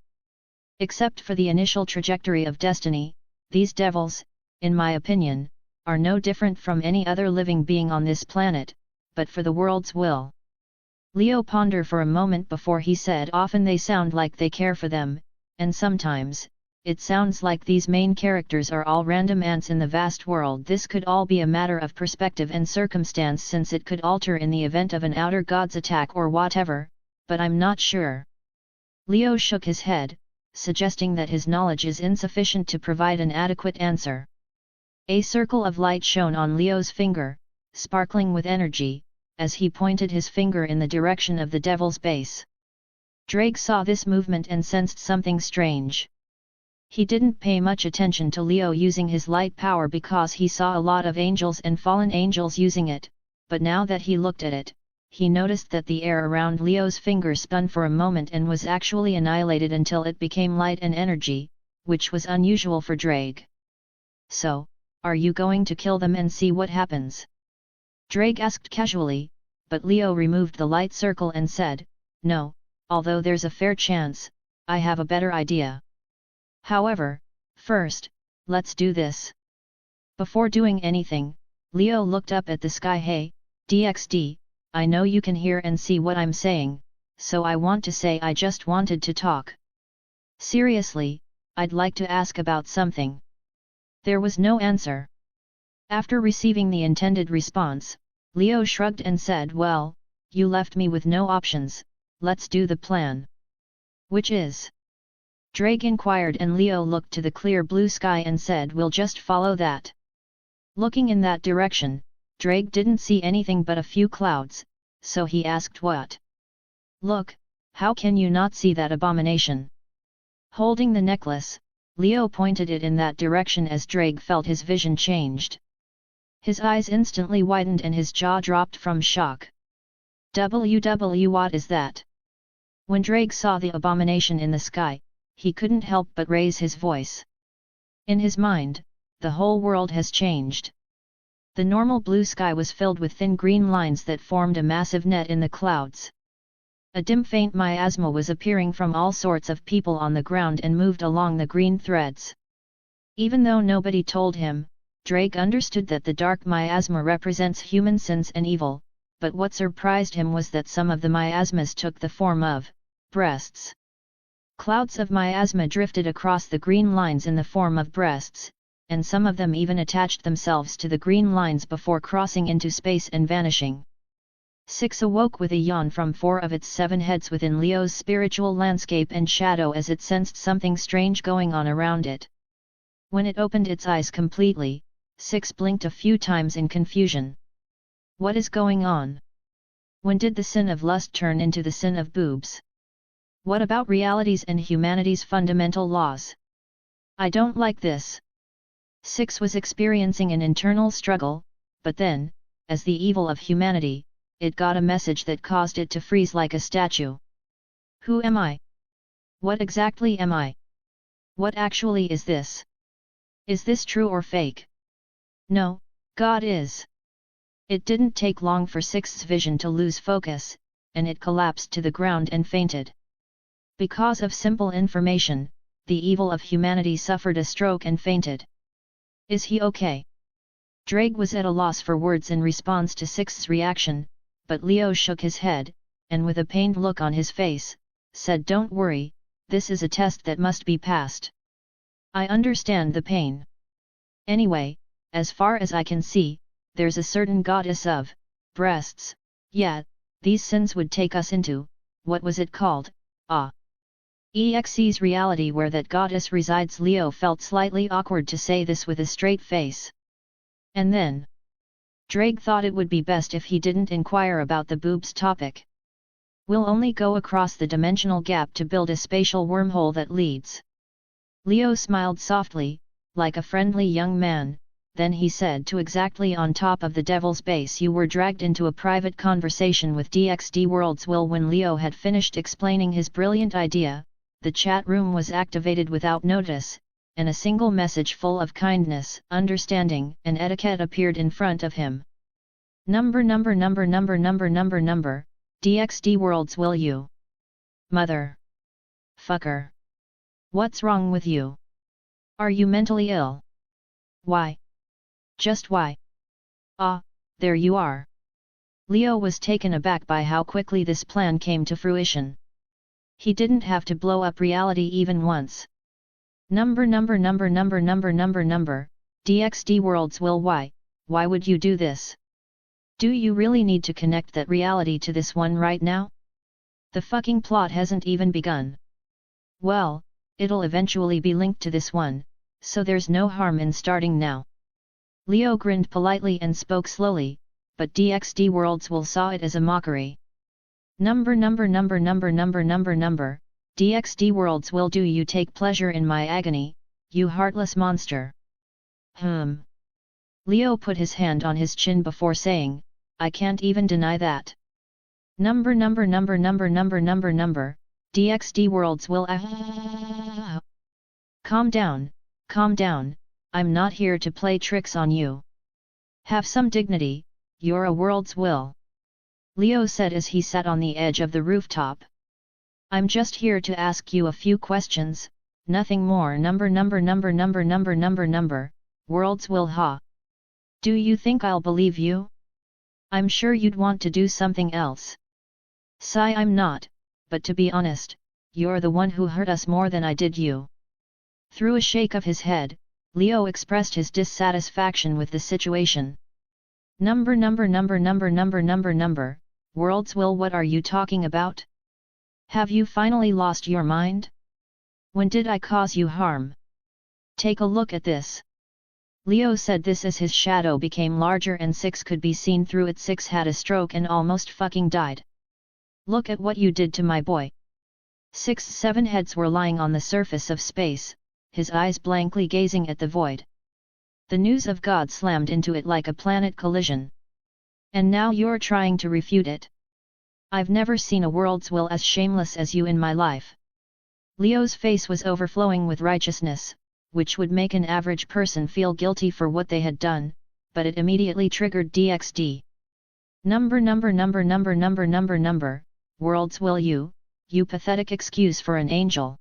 Except for the initial trajectory of destiny, these devils, in my opinion, are no different from any other living being on this planet, but for the world's will. Leo pondered for a moment before he said, often they sound like they care for them, and sometimes, it sounds like these main characters are all random ants in the vast world. This could all be a matter of perspective and circumstance, since it could alter in the event of an outer god's attack or whatever, but I'm not sure. Leo shook his head, suggesting that his knowledge is insufficient to provide an adequate answer. A circle of light shone on Leo's finger, sparkling with energy, as he pointed his finger in the direction of the devil's base. Drake saw this movement and sensed something strange. He didn't pay much attention to Leo using his light power because he saw a lot of angels and fallen angels using it, but now that he looked at it, he noticed that the air around Leo's finger spun for a moment and was actually annihilated until it became light and energy, which was unusual for Drake. So, are you going to kill them and see what happens? Drake asked casually, but Leo removed the light circle and said, no, although there's a fair chance, I have a better idea. However, first, let's do this. Before doing anything, Leo looked up at the sky. Hey, DXD, I know you can hear and see what I'm saying, so I want to say I just wanted to talk. Seriously, I'd like to ask about something. There was no answer. After receiving the intended response, Leo shrugged and said, well, you left me with no options, let's do the plan. Which is? Drake inquired, and Leo looked to the clear blue sky and said, we'll just follow that. Looking in that direction, Drake didn't see anything but a few clouds, so he asked, what? Look, how can you not see that abomination? Holding the necklace, Leo pointed it in that direction as Drake felt his vision changed. His eyes instantly widened and his jaw dropped from shock. What is that? When Drake saw the abomination in the sky, he couldn't help but raise his voice. In his mind, the whole world has changed. The normal blue sky was filled with thin green lines that formed a massive net in the clouds. A dim faint miasma was appearing from all sorts of people on the ground and moved along the green threads. Even though nobody told him, Drake understood that the dark miasma represents human sins and evil, but what surprised him was that some of the miasmas took the form of breasts. Clouds of miasma drifted across the green lines in the form of breasts, and some of them even attached themselves to the green lines before crossing into space and vanishing. 6 awoke with a yawn from 4 of its 7 heads within Leo's spiritual landscape and shadow as it sensed something strange going on around it. When it opened its eyes completely, 6 blinked a few times in confusion. What is going on? When did the sin of lust turn into the sin of boobs? What about realities and humanity's fundamental laws? I don't like this. 6 was experiencing an internal struggle, but then, as the evil of humanity, it got a message that caused it to freeze like a statue. Who am I? What exactly am I? What actually is this? Is this true or fake? No, God is. It didn't take long for 6's vision to lose focus, and it collapsed to the ground and fainted. Because of simple information, the evil of humanity suffered a stroke and fainted. Is he okay? Drake was at a loss for words in response to 6's reaction, but Leo shook his head, and with a pained look on his face, said, don't worry, this is a test that must be passed. I understand the pain. Anyway, as far as I can see, there's a certain goddess of breasts, yet, these sins would take us into, what was it called, EXE's reality where that goddess resides. Leo felt slightly awkward to say this with a straight face. And then Drake thought it would be best if he didn't inquire about the boobs topic. We'll only go across the dimensional gap to build a spatial wormhole that leads. Leo smiled softly, like a friendly young man, then he said to exactly on top of the devil's base you were dragged into a private conversation with DXD World's Will. When Leo had finished explaining his brilliant idea, the chat room was activated without notice, and a single message full of kindness, understanding, and etiquette appeared in front of him. Number, DXD World's Will you. Mother. Fucker. What's wrong with you? Are you mentally ill? Why? Just why? Ah, there you are. Leo was taken aback by how quickly this plan came to fruition. He didn't have to blow up reality even once. Number, DXD World's Will. Why would you do this? Do you really need to connect that reality to this one right now? The fucking plot hasn't even begun. Well, it'll eventually be linked to this one, so there's no harm in starting now. Leo grinned politely and spoke slowly, but DXD World's Will saw it as a mockery. Number, DXD World's Will. Do you take pleasure in my agony, you heartless monster? Leo put his hand on his chin before saying, I can't even deny that. Number, DXD World's Will. Calm down, I'm not here to play tricks on you. Have some dignity, you're a World's Will. Leo said as he sat on the edge of the rooftop. I'm just here to ask you a few questions, nothing more. Number, World's Will. Ha. Do you think I'll believe you? I'm sure you'd want to do something else. Sigh, I'm not, but to be honest, you're the one who hurt us more than I did you. Through a shake of his head, Leo expressed his dissatisfaction with the situation. Number, World's Will. What are you talking about? Have you finally lost your mind? When did I cause you harm? Take a look at this. Leo said this as his shadow became larger and Six could be seen through it. Six had a stroke and almost fucking died. Look at what you did to my boy. 6-7 heads were lying on the surface of space, his eyes blankly gazing at the void. The news of God slammed into it like a planet collision. And now you're trying to refute it. I've never seen a World's Will as shameless as you in my life. Leo's face was overflowing with righteousness, which would make an average person feel guilty for what they had done, but it immediately triggered DXD. Number, World's Will. You pathetic excuse for an angel.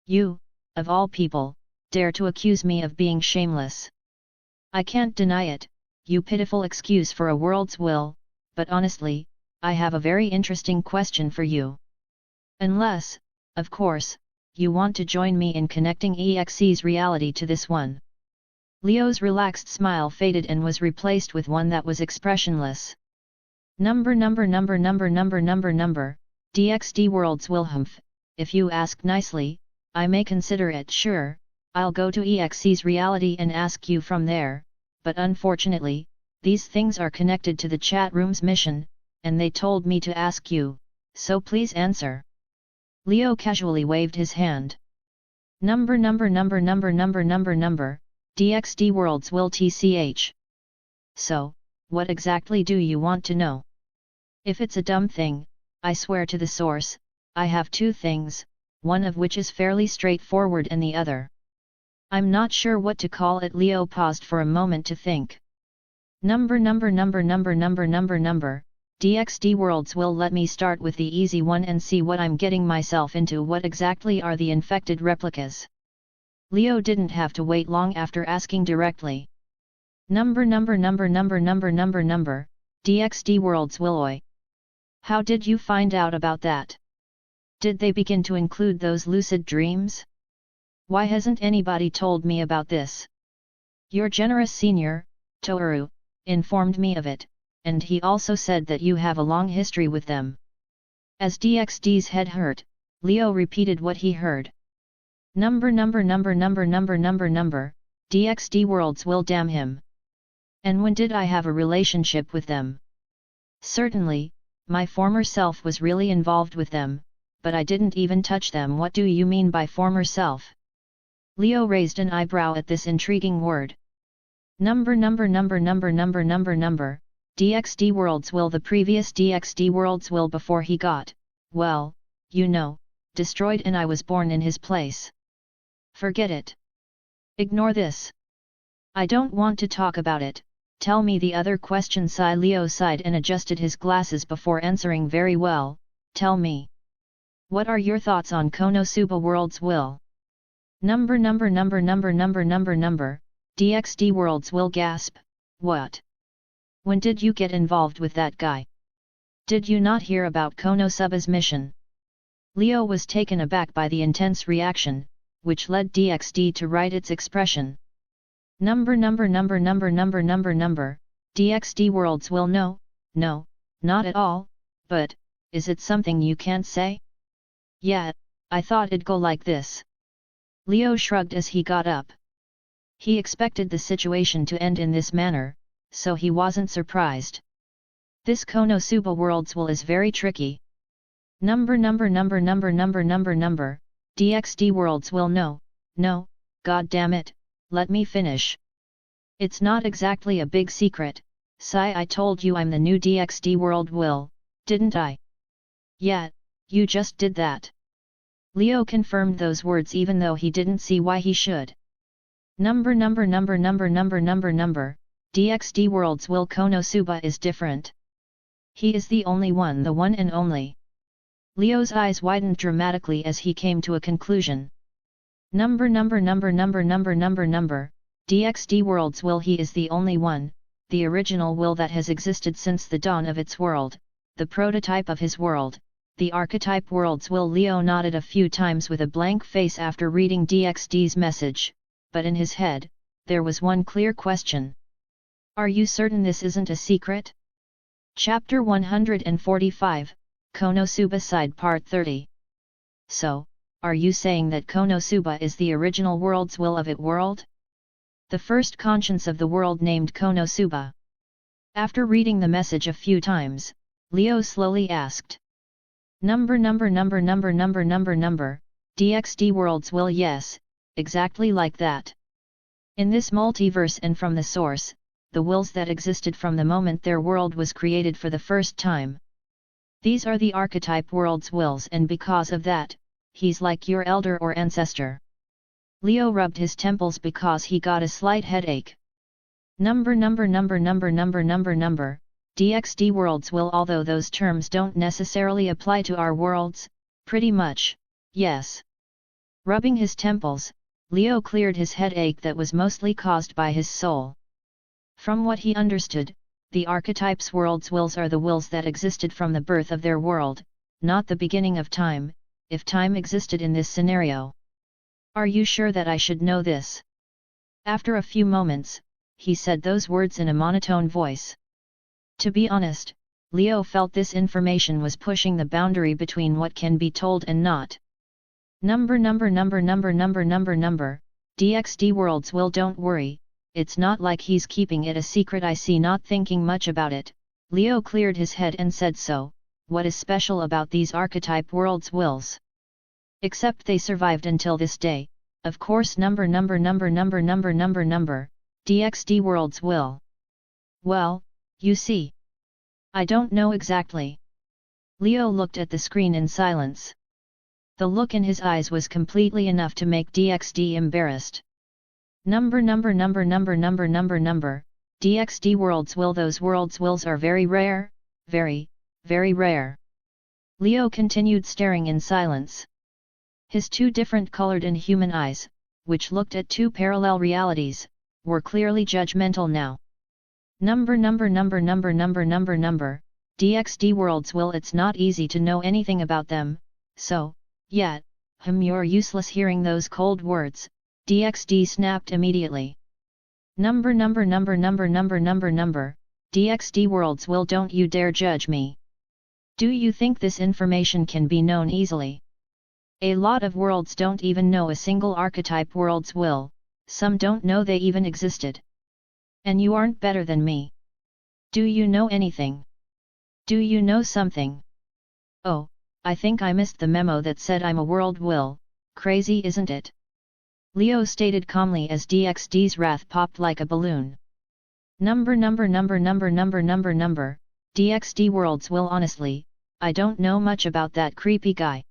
You, of all people, dare to accuse me of being shameless. I can't deny it, you pitiful excuse for a World's Will, but honestly, I have a very interesting question for you. Unless, of course, you want to join me in connecting EXE's reality to this one. Leo's relaxed smile faded and was replaced with one that was expressionless. Number, DXD World's Will. If you ask nicely, I may consider it. Sure, I'll go to EXE's reality and ask you from there, but unfortunately, these things are connected to the chat room's mission, and they told me to ask you, so please answer. Leo casually waved his hand. Number, DXD World's Will. TCH. So, what exactly do you want to know? If it's a dumb thing, I swear to the source, I have two things, one of which is fairly straightforward and the other. I'm not sure what to call it. Leo paused for a moment to think. Number, DXD World's Will. Let me start with the easy one and see what I'm getting myself into. What exactly are the infected replicas? Leo didn't have to wait long after asking directly. Number, DXD World's Will. Oi. How did you find out about that? Did they begin to include those lucid dreams? Why hasn't anybody told me about this? Your generous senior, Toru, informed me of it, and he also said that you have a long history with them. As DXD's head hurt, Leo repeated what he heard. Number, DXD worlds will damn him. And when did I have a relationship with them? Certainly, my former self was really involved with them, but I didn't even touch them. What do you mean by former self? Leo raised an eyebrow at this intriguing word. Number, DXD worlds will the previous DXD worlds will before he got, well, you know, destroyed and I was born in his place. Forget it. Ignore this. I don't want to talk about it, tell me the other question. Leo sighed and adjusted his glasses before answering. Very well, tell me. What are your thoughts on Konosuba world's will? Number, DXD worlds will gasp, what? When did you get involved with that guy? Did you not hear about Konosuba's mission? Leo was taken aback by the intense reaction, which led DXD to write its expression. Number, DXD worlds will no, not at all, but, is it something you can't say? Yeah, I thought it'd go like this. Leo shrugged as he got up. He expected the situation to end in this manner, so he wasn't surprised. This Konosuba world's will is very tricky. Number, DXD worlds will no, god damn it, let me finish. It's not exactly a big secret, I told you I'm the new DXD world will, didn't I? Yeah, you just did that. Leo confirmed those words even though he didn't see why he should. Number, DXD worlds will Konosuba is different. He is the only one, the one and only. Leo's eyes widened dramatically as he came to a conclusion. Number, DXD worlds will he is the only one, the original will that has existed since the dawn of its world, the prototype of his world, the archetype worlds will. Leo nodded a few times with a blank face after reading DXD's message, but in his head, there was one clear question. Are you certain this isn't a secret? Chapter 145, Konosuba Side Part 30. So, are you saying that Konosuba is the original world's will of it world? The first conscience of the world named Konosuba. After reading the message a few times, Leo slowly asked. Number, DXD worlds will yes, exactly like that. In this multiverse and from the source, the wills that existed from the moment their world was created for the first time. These are the archetype world's wills and because of that, he's like your elder or ancestor. Leo rubbed his temples because he got a slight headache. Number, DXD worlds will although those terms don't necessarily apply to our worlds, pretty much, yes. Rubbing his temples, Leo cleared his headache that was mostly caused by his soul. From what he understood, the archetypes world's wills are the wills that existed from the birth of their world, not the beginning of time, if time existed in this scenario. Are you sure that I should know this? After a few moments, he said those words in a monotone voice. To be honest, Leo felt this information was pushing the boundary between what can be told and not. Number, DXD worlds will don't worry, it's not like he's keeping it a secret. I see. Not thinking much about it, Leo cleared his head and said so, what is special about these archetype worlds wills? Except they survived until this day, of course. Number, DXD worlds will. Well, you see. I don't know exactly. Leo looked at the screen in silence. The look in his eyes was completely enough to make DXD embarrassed. Number, DXD worlds will. Those worlds wills are very rare, very, very rare. Leo continued staring in silence. His two different colored and human eyes, which looked at two parallel realities, were clearly judgmental now. Number, DXD worlds will. It's not easy to know anything about them, so, yeah, you're useless. Hearing those cold words, DXD snapped immediately. Number, DXD worlds will. Don't you dare judge me. Do you think this information can be known easily? A lot of worlds don't even know a single archetype world's will, some don't know they even existed. And you aren't better than me. Do you know anything? Do you know something? Oh, I think I missed the memo that said I'm a world will, crazy isn't it? Leo stated calmly as DXD's wrath popped like a balloon. DXD world's will. Honestly, I don't know much about that creepy guy.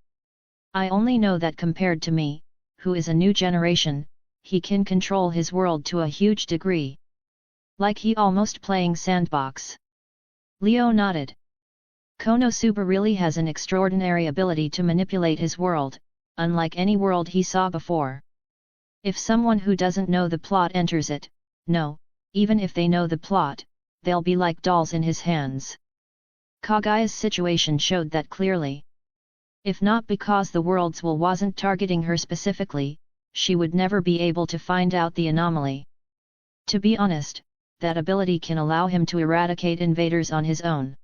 I only know that compared to me, who is a new generation, he can control his world to a huge degree. Like he almost playing sandbox. Leo nodded. Konosuba really has an extraordinary ability to manipulate his world, unlike any world he saw before. If someone who doesn't know the plot enters it, no, even if they know the plot, they'll be like dolls in his hands. Kagaya's situation showed that clearly. If not because the world's will wasn't targeting her specifically, she would never be able to find out the anomaly. To be honest, that ability can allow him to eradicate invaders on his own.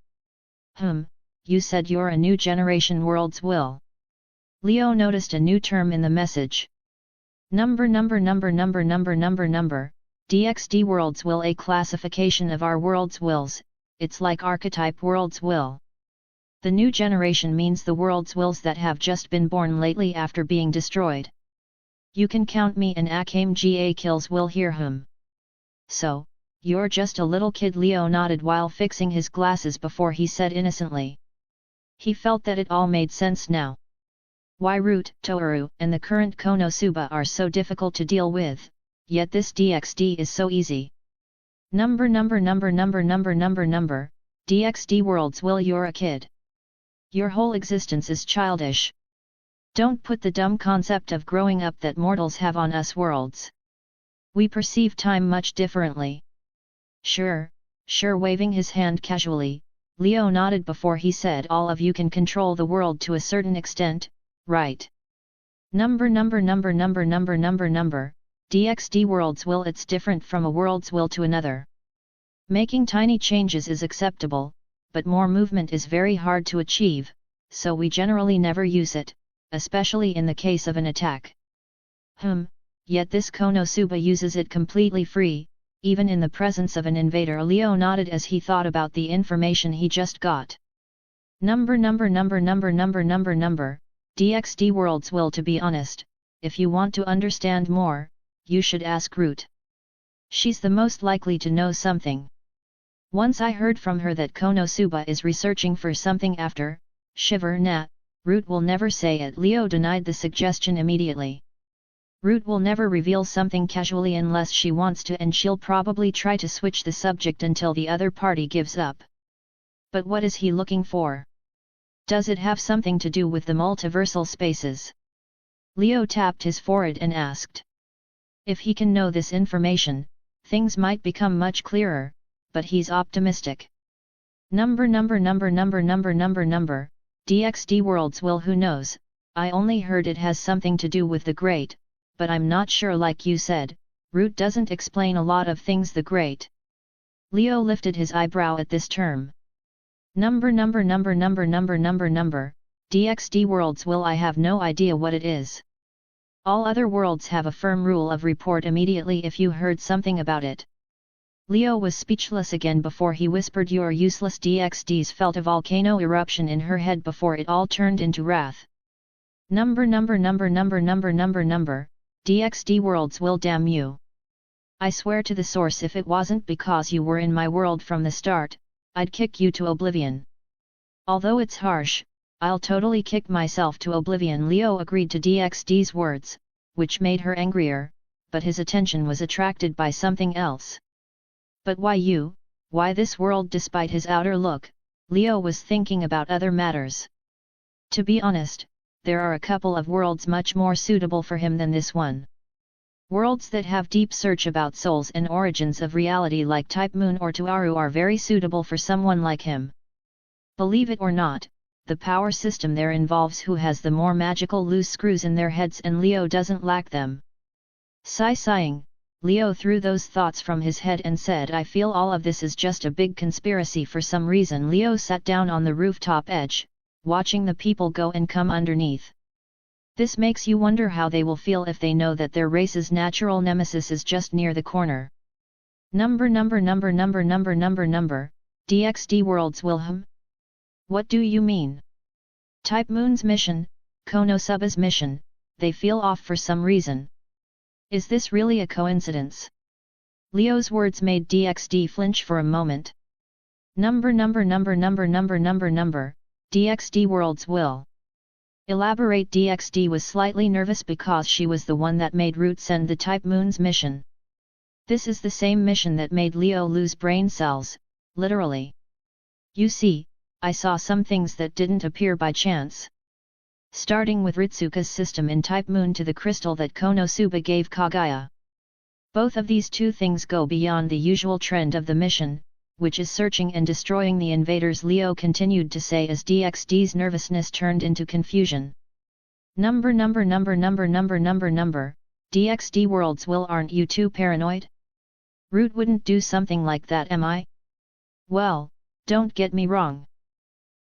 You said you're a new generation world's will. Leo noticed a new term in the message. DXD world's will, a classification of our world's wills, it's like archetype world's will. The new generation means the world's wills that have just been born lately after being destroyed. You can count me an Akame kills will here. So, you're just a little kid. Leo nodded while fixing his glasses before he said innocently. He felt that it all made sense now. Why Root, Toru, and the current Konosuba are so difficult to deal with, yet this DXD is so easy. DXD world's will. You're a kid. Your whole existence is childish. Don't put the dumb concept of growing up that mortals have on us worlds. We perceive time much differently. Sure, waving his hand casually, Leo nodded before he said, all of you can control the world to a certain extent, right? DXD world's will. It's different from a world's will to another. Making tiny changes is acceptable, but more movement is very hard to achieve, so we generally never use it, especially in the case of an attack. Yet this Konosuba uses it completely free, even in the presence of an invader. Leo nodded as he thought about the information he just got. DXD world's will. To be honest, if you want to understand more, you should ask Root. She's the most likely to know something. Once I heard from her that Konosuba is researching for something after, Root will never say it. Leo denied the suggestion immediately. Root will never reveal something casually unless she wants to, and she'll probably try to switch the subject until the other party gives up. But what is he looking for? Does it have something to do with the multiversal spaces? Leo tapped his forehead and asked. If he can know this information, things might become much clearer, but he's optimistic. DXD world's will. Who knows, I only heard it has something to do with the Great, but I'm not sure. Like you said, Root doesn't explain a lot of things. The Great. Leo lifted his eyebrow at this term. DXD world's will. I have no idea what it is. All other worlds have a firm rule of report immediately if you heard something about it. Leo was speechless again before he whispered, you're useless. DXD's felt a volcano eruption in her head before it all turned into wrath. DXD world's will. Damn you. I swear to the source, if it wasn't because you were in my world from the start, I'd kick you to oblivion. Although it's harsh, I'll totally kick myself to oblivion. Leo agreed to DXD's words, which made her angrier, but his attention was attracted by something else. But why you? Why this world? Despite his outer look, Leo was thinking about other matters. To be honest, there are a couple of worlds much more suitable for him than this one. Worlds that have deep search about souls and origins of reality like Type Moon or Tuaru are very suitable for someone like him. Believe it or not, the power system there involves who has the more magical loose screws in their heads, and Leo doesn't lack them. Sighing, Leo threw those thoughts from his head and said, I feel all of this is just a big conspiracy for some reason. Leo sat down on the rooftop edge, watching the people go and come underneath. This makes you wonder how they will feel if they know that their race's natural nemesis is just near the corner. DXD worlds will What do you mean? Type Moon's mission, Konosuba's mission, they feel off for some reason. Is this really a coincidence? Leo's words made DXD flinch for a moment. DXD worlds will elaborate. DXD was slightly nervous because she was the one that made Root send the Type Moon's mission. This is the same mission that made Leo lose brain cells, literally. You see, I saw some things that didn't appear by chance. Starting with Ritsuka's system in Type Moon to the crystal that Konosuba gave Kaguya. Both of these two things go beyond the usual trend of the mission, which is searching and destroying the invaders, Leo continued to say as DXD's nervousness turned into confusion. DXD worlds will, aren't you too paranoid? Root wouldn't do something like that, am I? Well, don't get me wrong.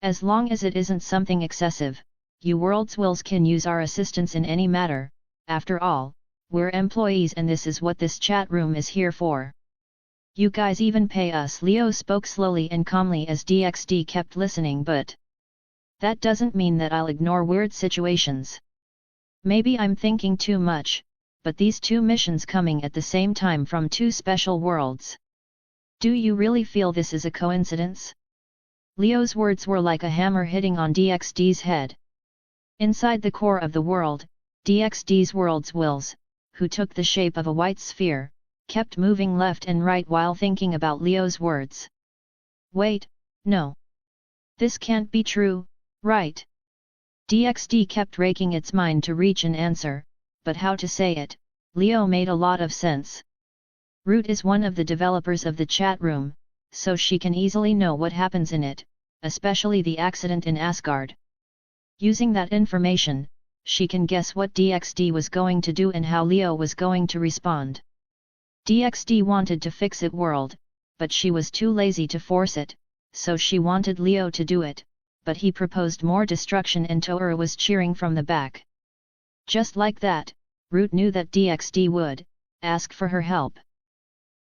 As long as it isn't something excessive, you worlds wills can use our assistance in any matter. After all, we're employees and this is what this chat room is here for. You guys even pay us. Leo spoke slowly and calmly as DXD kept listening, but that doesn't mean that I'll ignore weird situations. Maybe I'm thinking too much, but these two missions coming at the same time from two special worlds. Do you really feel this is a coincidence? Leo's words were like a hammer hitting on DXD's head. Inside the core of the world, DXD's world's wills, who took the shape of a white sphere, kept moving left and right while thinking about Leo's words. Wait, no. This can't be true, right? DXD kept raking its mind to reach an answer, but how to say it. Leo made a lot of sense. Root is one of the developers of the chat room, so she can easily know what happens in it, especially the accident in Asgard. Using that information, she can guess what DXD was going to do and how Leo was going to respond. DXD wanted to fix it world, but she was too lazy to force it, so she wanted Leo to do it, but he proposed more destruction and Toru was cheering from the back. Just like that, Root knew that DXD would ask for her help.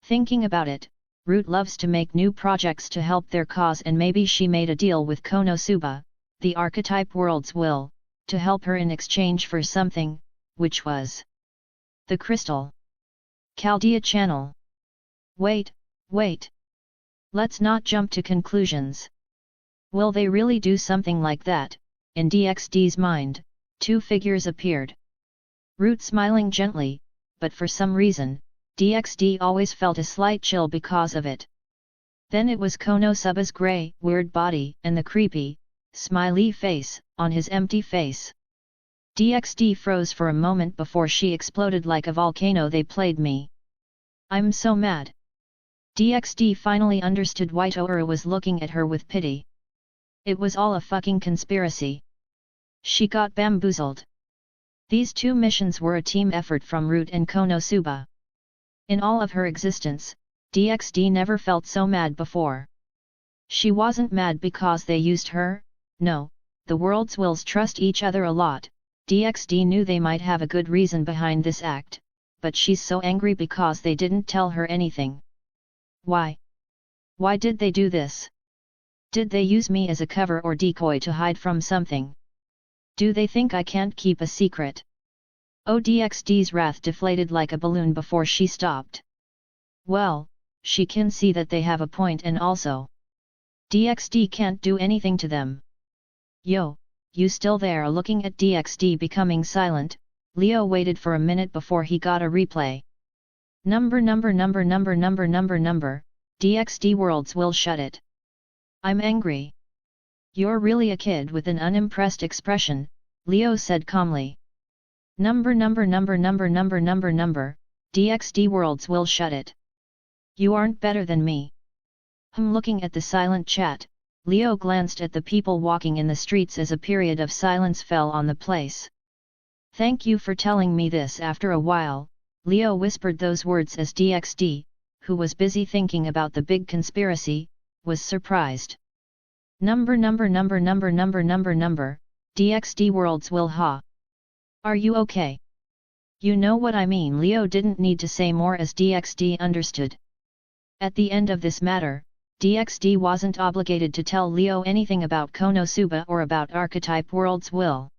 Thinking about it, Root loves to make new projects to help their cause, and maybe she made a deal with Konosuba, the archetype world's will, to help her in exchange for something, which was the crystal. Chaldea Channel. Wait. Let's not jump to conclusions. Will they really do something like that? In DXD's mind, two figures appeared. Root smiling gently, but for some reason, DXD always felt a slight chill because of it. Then it was Konosuba's grey, weird body and the creepy, smiley face on his empty face. DXD froze for a moment before she exploded like a volcano. They played me. I'm so mad. DXD finally understood why Toru was looking at her with pity. It was all a fucking conspiracy. She got bamboozled. These two missions were a team effort from Root and Konosuba. In all of her existence, DXD never felt so mad before. She wasn't mad because they used her, no, the world's wills trust each other a lot. DXD knew they might have a good reason behind this act, but she's so angry because they didn't tell her anything. Why? Why did they do this? Did they use me as a cover or decoy to hide from something? Do they think I can't keep a secret? DXD's wrath deflated like a balloon before she stopped. Well, she can see that they have a point, and also DXD can't do anything to them. Yo, you still there? Looking at DXD becoming silent, Leo waited for a minute before he got a replay. DXD worlds will shut it. I'm angry. You're really a kid with an unimpressed expression, Leo said calmly. DXD worlds will shut it. You aren't better than me. Looking at the silent chat, Leo glanced at the people walking in the streets as a period of silence fell on the place. Thank you for telling me this. After a while, Leo whispered those words as DXD, who was busy thinking about the big conspiracy, was surprised. DXD worlds will Are you okay? You know what I mean. Leo didn't need to say more as DXD understood. At the end of this matter, DXD wasn't obligated to tell Leo anything about Konosuba or about archetype world's will.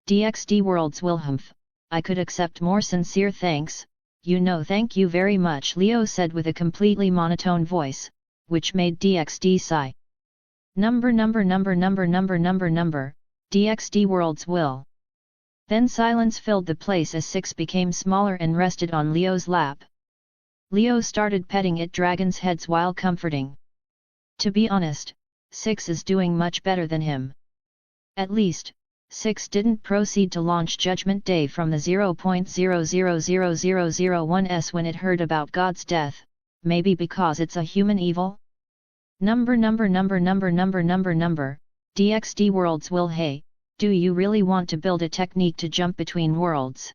DXD world's will. I could accept more sincere thanks, thank you very much, Leo said with a completely monotone voice, which made DXD sigh. DXD world's will. Then silence filled the place as Six became smaller and rested on Leo's lap. Leo started petting its dragon's heads while comforting. To be honest, Six is doing much better than him. At least, Six didn't proceed to launch Judgment Day from the 0.000001s when it heard about God's death, maybe because it's a human evil? DXD world's will. Hey, do you really want to build a technique to jump between worlds?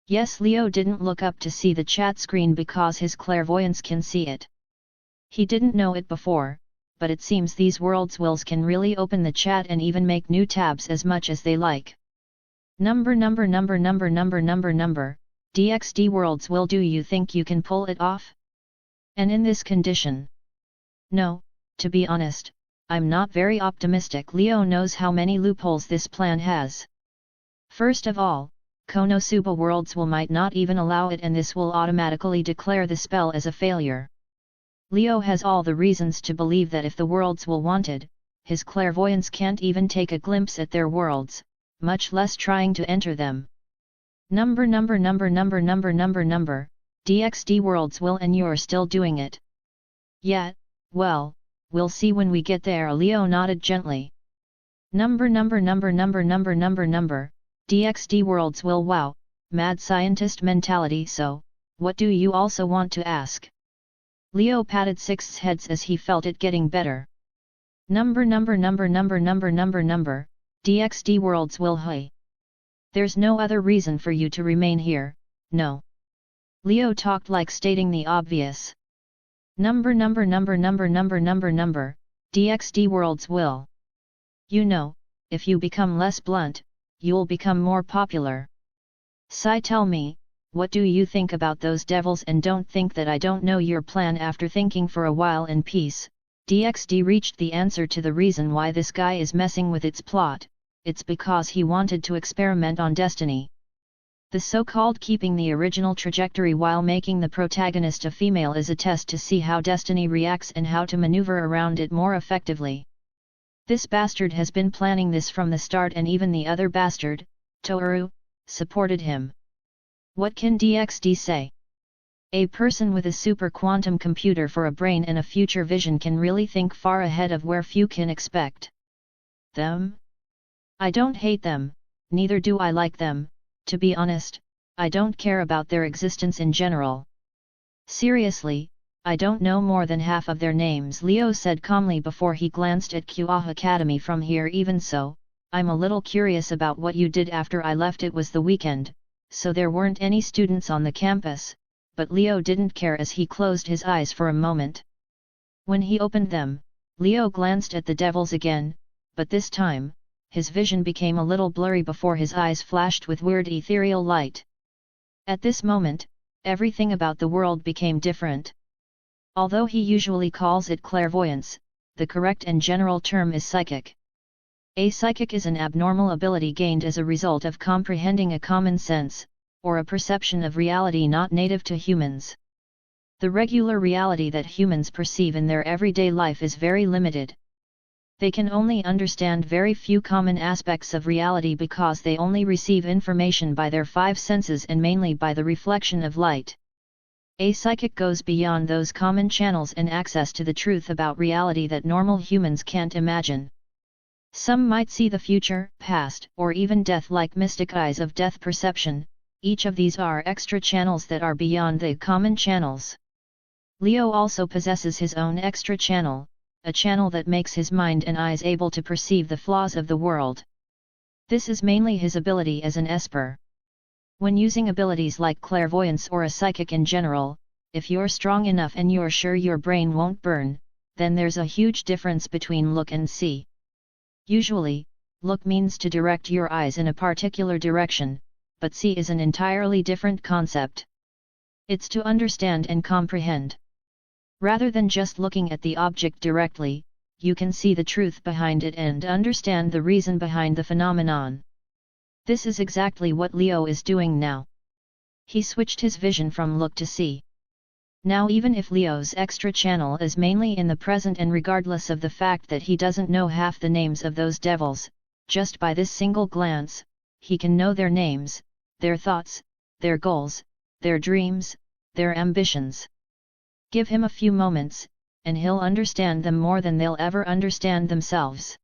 Yes, Leo didn't look up to see the chat screen because his clairvoyance can see it. He didn't know it before, but it seems these worlds' wills can really open the chat and even make new tabs as much as they like. DXD world's will. Do you think you can pull it off? And in this condition? No, to be honest, I'm not very optimistic. Leo knows how many loopholes this plan has. First of all, Konosuba world's will might not even allow it, and this will automatically declare the spell as a failure. Leo has all the reasons to believe that if the worlds will wanted, his clairvoyance can't even take a glimpse at their worlds, much less trying to enter them. DXD worlds will, and you're still doing it. Yeah, well, we'll see when we get there. Leo nodded gently. DXD worlds will. Wow, mad scientist mentality. So, what do you also want to ask? Leo patted Six's heads as he felt it getting better. DXD worlds will. Hey. There's no other reason for you to remain here, no. Leo talked like stating the obvious. DXD worlds will. If you become less blunt, you'll become more popular. Sai, tell me, what do you think about those devils? And don't think that I don't know your plan. After thinking for a while in peace, DXD reached the answer to the reason why this guy is messing with its plot. It's because he wanted to experiment on destiny. The so-called keeping the original trajectory while making the protagonist a female is a test to see how destiny reacts and how to maneuver around it more effectively. This bastard has been planning this from the start, and even the other bastard, Toru, supported him. What can DXD say? A person with a super quantum computer for a brain and a future vision can really think far ahead of where few can expect. Them? I don't hate them, neither do I like them. To be honest, I don't care about their existence in general. Seriously, I don't know more than half of their names, Leo said calmly before he glanced at QA Academy from here. Even so, I'm a little curious about what you did after I left. It was the weekend, so there weren't any students on the campus, but Leo didn't care as he closed his eyes for a moment. When he opened them, Leo glanced at the devils again, but this time, his vision became a little blurry before his eyes flashed with weird ethereal light. At this moment, everything about the world became different. Although he usually calls it clairvoyance, the correct and general term is psychic. A psychic is an abnormal ability gained as a result of comprehending a common sense, or a perception of reality not native to humans. The regular reality that humans perceive in their everyday life is very limited. They can only understand very few common aspects of reality because they only receive information by their five senses and mainly by the reflection of light. A psychic goes beyond those common channels and access to the truth about reality that normal humans can't imagine. Some might see the future, past, or even death like mystic eyes of death perception. Each of these are extra channels that are beyond the common channels. Leo also possesses his own extra channel, a channel that makes his mind and eyes able to perceive the flaws of the world. This is mainly his ability as an esper. When using abilities like clairvoyance or a psychic in general, if you're strong enough and you're sure your brain won't burn, then there's a huge difference between look and see. Usually, Look means to direct your eyes in a particular direction, but see is an entirely different concept. It's to understand and comprehend. Rather than just looking at the object directly, you can see the truth behind it and understand the reason behind the phenomenon. This is exactly what Leo is doing now. He switched his vision from look to see. Now even if Leo's extra channel is mainly in the present and regardless of the fact that he doesn't know half the names of those devils, just by this single glance, he can know their names, their thoughts, their goals, their dreams, their ambitions. Give him a few moments, and he'll understand them more than they'll ever understand themselves.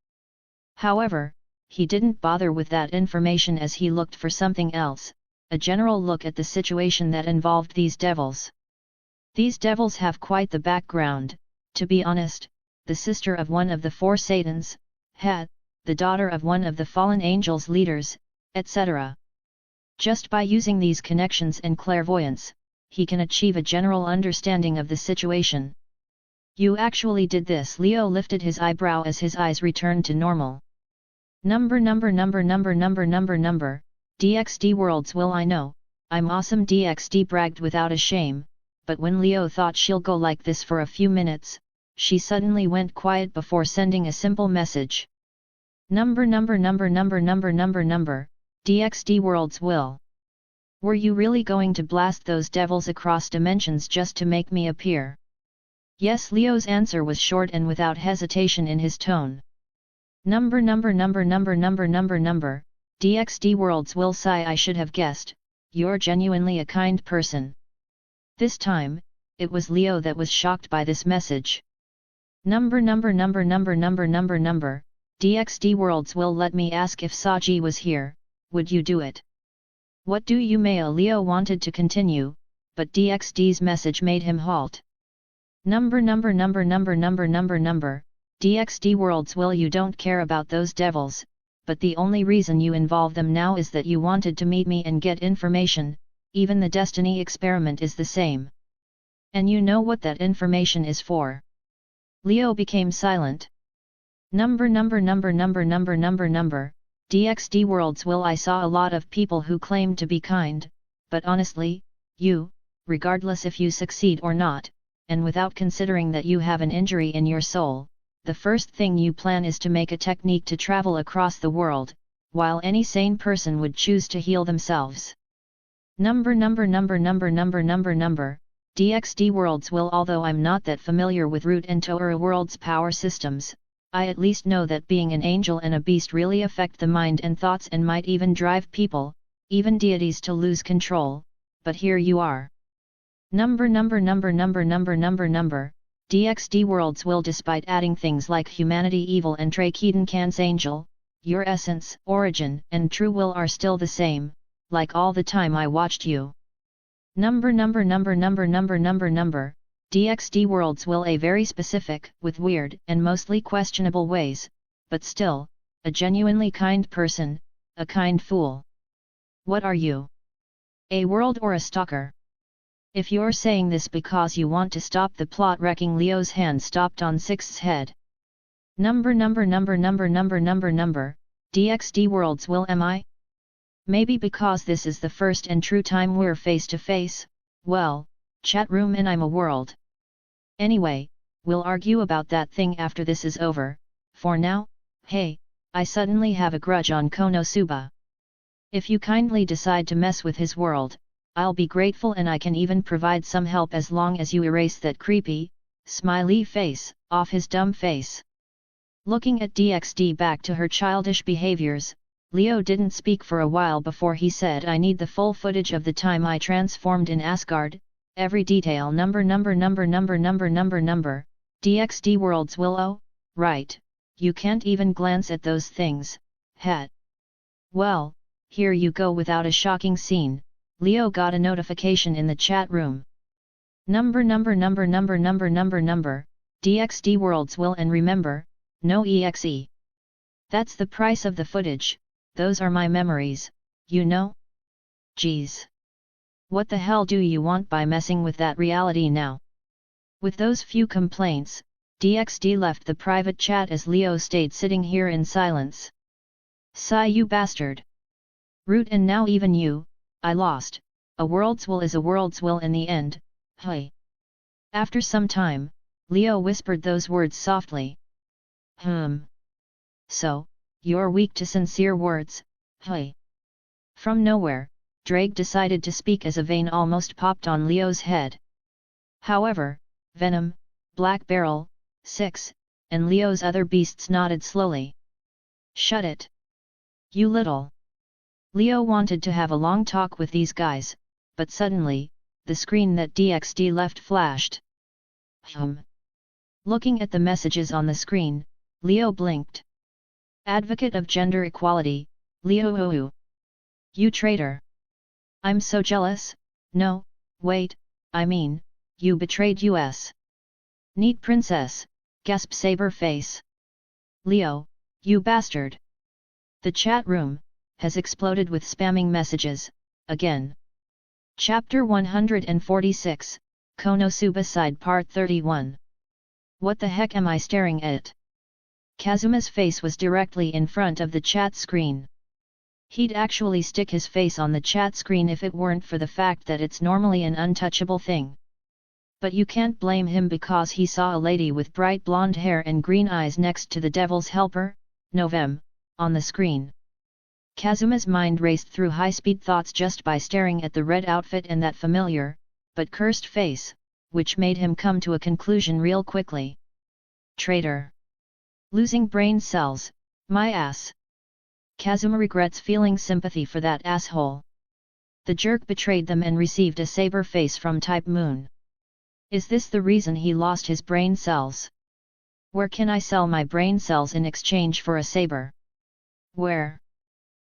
However, he didn't bother with that information as he looked for something else, a general look at the situation that involved these devils. These devils have quite the background. To be honest, the sister of one of the four Satans, Het, the daughter of one of the fallen angels' leaders, etc. Just by using these connections and clairvoyance, he can achieve a general understanding of the situation. You actually did this. Leo lifted his eyebrow as his eyes returned to normal. Number, DXD worlds will I know, I'm awesome. DXD bragged without a shame, but when Leo thought she'll go like this for a few minutes, she suddenly went quiet before sending a simple message. Number, DXD worlds will. Were you really going to blast those devils across dimensions just to make me appear? Yes. Leo's answer was short and without hesitation in his tone. Number, DXD worlds will sigh. I should have guessed, you're genuinely a kind person. This time, it was Leo that was shocked by this message. Number, DXD worlds will. Let me ask, if Saji was here, would you do it? What do you mean? Leo wanted to continue, but DXD's message made him halt. Number, DXD worlds will. You don't care about those devils, but the only reason you involve them now is that you wanted to meet me and get information. Even the destiny experiment is the same. And you know what that information is for. Leo became silent. Number, DXD worlds will. I saw a lot of people who claimed to be kind, but honestly, you, regardless if you succeed or not, and without considering that you have an injury in your soul, the first thing you plan is to make a technique to travel across the world, while any sane person would choose to heal themselves. Number, DXD worlds will. Although I'm not that familiar with Root and Torah worlds' power systems, I at least know that being an angel and a beast really affect the mind and thoughts and might even drive people, even deities, to lose control, but here you are. Number, DXD worlds will. Despite adding things like humanity, evil and Trachedencan's angel, your essence, origin and true will are still the same, like all the time I watched you. Number, DXD worlds will. A very specific, with weird and mostly questionable ways, but still, a genuinely kind person, a kind fool. What are you? A world or a stalker? If you're saying this because you want to stop the plot wrecking, Leo's hand stopped on Sixth's head. Number, DXD worlds will. Am I? Maybe because this is the first and true time we're face to face, well, chat room and I'm a world. Anyway, we'll argue about that thing after this is over. For now, hey, I suddenly have a grudge on Konosuba. If you kindly decide to mess with his world, I'll be grateful, and I can even provide some help as long as you erase that creepy, smiley face off his dumb face. Looking at DXD back to her childish behaviors, Leo didn't speak for a while before he said, I need the full footage of the time I transformed in Asgard, every detail. Number, DXD worlds will. Oh, right, you can't even glance at those things, Het. Well, here you go. Without a shocking scene, Leo got a notification in the chat room. Number, DXD worlds will. And remember, no EXE. That's the price of the footage. Those are my memories, you know? Geez. What the hell do you want by messing with that reality now? With those few complaints, DXD left the private chat as Leo stayed sitting here in silence. Sigh, you bastard. Root, and now even you, I lost. A world's will is a world's will in the end, hey. After some time, Leo whispered those words softly. So, you're weak to sincere words, hey. From nowhere, Drake decided to speak as a vein almost popped on Leo's head. However, Venom, Black Barrel, Six, and Leo's other beasts nodded slowly. Shut it. You little. Leo wanted to have a long talk with these guys, but suddenly, the screen that DXD left flashed. Looking at the messages on the screen, Leo blinked. Advocate of gender equality, Leo. You traitor. I'm so jealous. No, wait, I mean, you betrayed us. Neat princess, gasped Saber Face. Leo, you bastard. The chat room has exploded with spamming messages, again. Chapter 146, Konosuba Side Part 31. What the heck am I staring at? Kazuma's face was directly in front of the chat screen. He'd actually stick his face on the chat screen if it weren't for the fact that it's normally an untouchable thing. But you can't blame him because he saw a lady with bright blonde hair and green eyes next to the Devil's Helper, Novem, on the screen. Kazuma's mind raced through high-speed thoughts just by staring at the red outfit and that familiar, but cursed face, which made him come to a conclusion real quickly. Traitor. Losing brain cells, my ass. Kazuma regrets feeling sympathy for that asshole. The jerk betrayed them and received a saber face from Type Moon. Is this the reason he lost his brain cells? Where can I sell my brain cells in exchange for a saber? Where?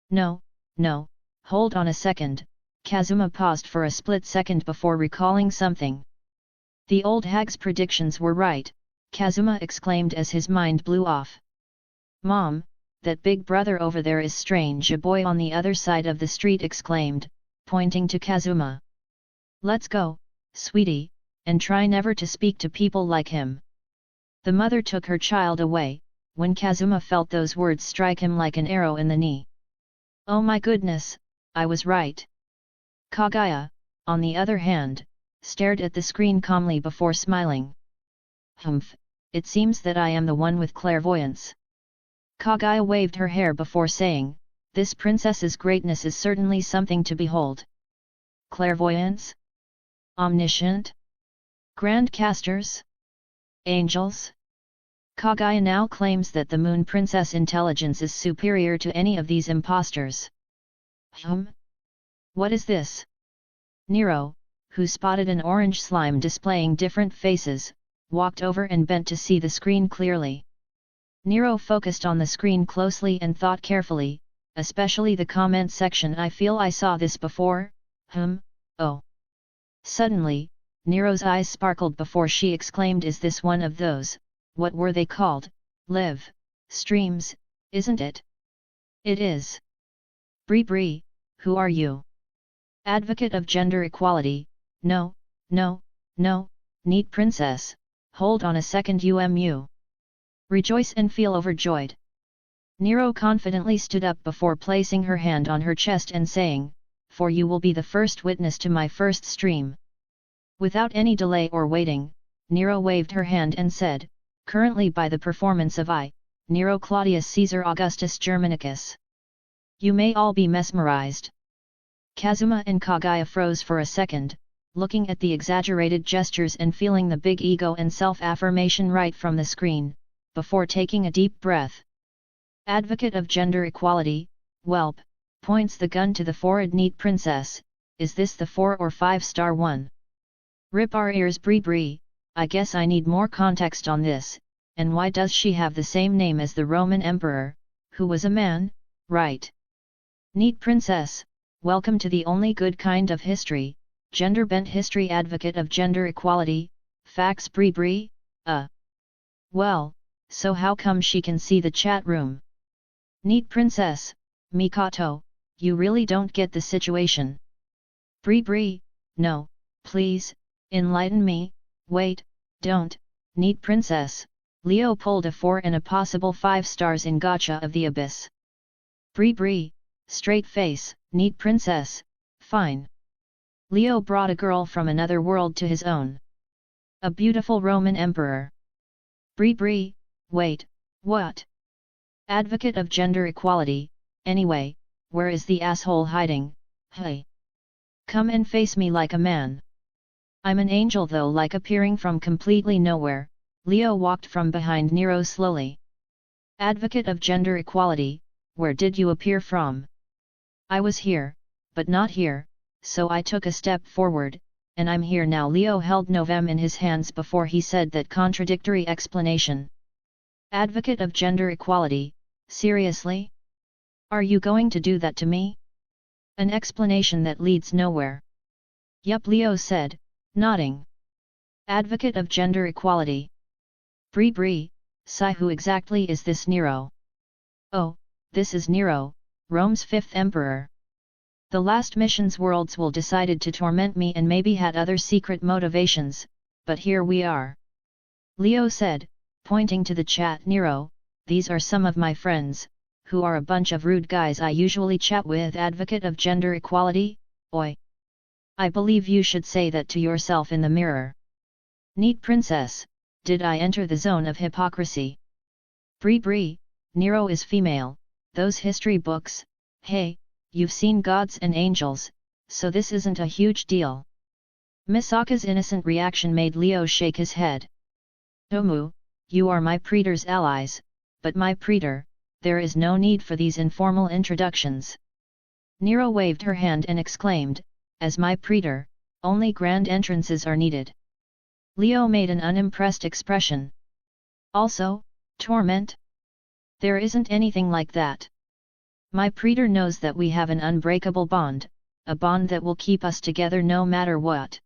No, hold on a second. Kazuma paused for a split second before recalling something. The old hag's predictions were right, Kazuma exclaimed as his mind blew off. Mom, that big brother over there is strange, a boy on the other side of the street exclaimed, pointing to Kazuma. Let's go, sweetie, and try never to speak to people like him. The mother took her child away, when Kazuma felt those words strike him like an arrow in the knee. Oh my goodness, I was right. Kagaya, on the other hand, stared at the screen calmly before smiling. Humph, it seems that I am the one with clairvoyance. Kagaya waved her hair before saying, this princess's greatness is certainly something to behold. Clairvoyance? Omniscient? Grandcasters? Angels? Kagaya now claims that the Moon Princess' intelligence is superior to any of these impostors. What is this? Nero, who spotted an orange slime displaying different faces, walked over and bent to see the screen clearly. Nero focused on the screen closely and thought carefully, especially the comment section. I feel I saw this before, oh. Suddenly, Nero's eyes sparkled before she exclaimed, is this one of those, what were they called, live streams, isn't it? It is. Bree, who are you? Advocate of gender equality, no, neat princess, hold on a second Rejoice and feel overjoyed. Nero confidently stood up before placing her hand on her chest and saying, for you will be the first witness to my first stream. Without any delay or waiting, Nero waved her hand and said, currently by the performance of I, Nero Claudius Caesar Augustus Germanicus. You may all be mesmerized. Kazuma and Kagaya froze for a second, looking at the exaggerated gestures and feeling the big ego and self-affirmation right from the screen, before taking a deep breath. Advocate of gender equality, whelp, points the gun to the forehead. Neat princess, is this the 4 or 5-star one? Rip our ears. Bree, I guess I need more context on this, and why does she have the same name as the Roman emperor, who was a man, right? Neat princess, welcome to the only good kind of history, gender-bent history. Advocate of gender equality, facts. Bree, well, so how come she can see the chat room? Neat princess, Mikoto, you really don't get the situation. Bree, no, please, enlighten me. Wait, don't. Neat princess, Leo pulled a 4 and a possible 5 stars in Gacha of the Abyss. Bree, straight face, neat princess, fine. Leo brought a girl from another world to his own. A beautiful Roman emperor. Bree, wait, what? Advocate of gender equality, anyway, where is the asshole hiding, hey? Come and face me like a man. I'm an angel though, like appearing from completely nowhere, Leo walked from behind Nero slowly. Advocate of gender equality, where did you appear from? I was here, but not here, so I took a step forward, and I'm here now. Leo held Novem in his hands before he said that contradictory explanation. Advocate of gender equality, seriously? Are you going to do that to me? An explanation that leads nowhere. Yup, Leo said, nodding. Advocate of gender equality. Bree, sigh, who exactly is this Nero? Oh, this is Nero, Rome's 5th emperor. The last mission's worlds will decided to torment me and maybe had other secret motivations, but here we are. Leo said, pointing to the chat. Nero, these are some of my friends, who are a bunch of rude guys I usually chat with. Advocate of gender equality, oi. I believe you should say that to yourself in the mirror. Neat princess, did I enter the zone of hypocrisy? Bree, Nero is female, those history books, hey, you've seen gods and angels, so this isn't a huge deal. Misaka's innocent reaction made Leo shake his head. Tomu, you are my praetor's allies, but my praetor, there is no need for these informal introductions. Nero waved her hand and exclaimed, as my praetor, only grand entrances are needed. Leo made an unimpressed expression. Also, torment? There isn't anything like that. My praetor knows that we have an unbreakable bond, a bond that will keep us together no matter what.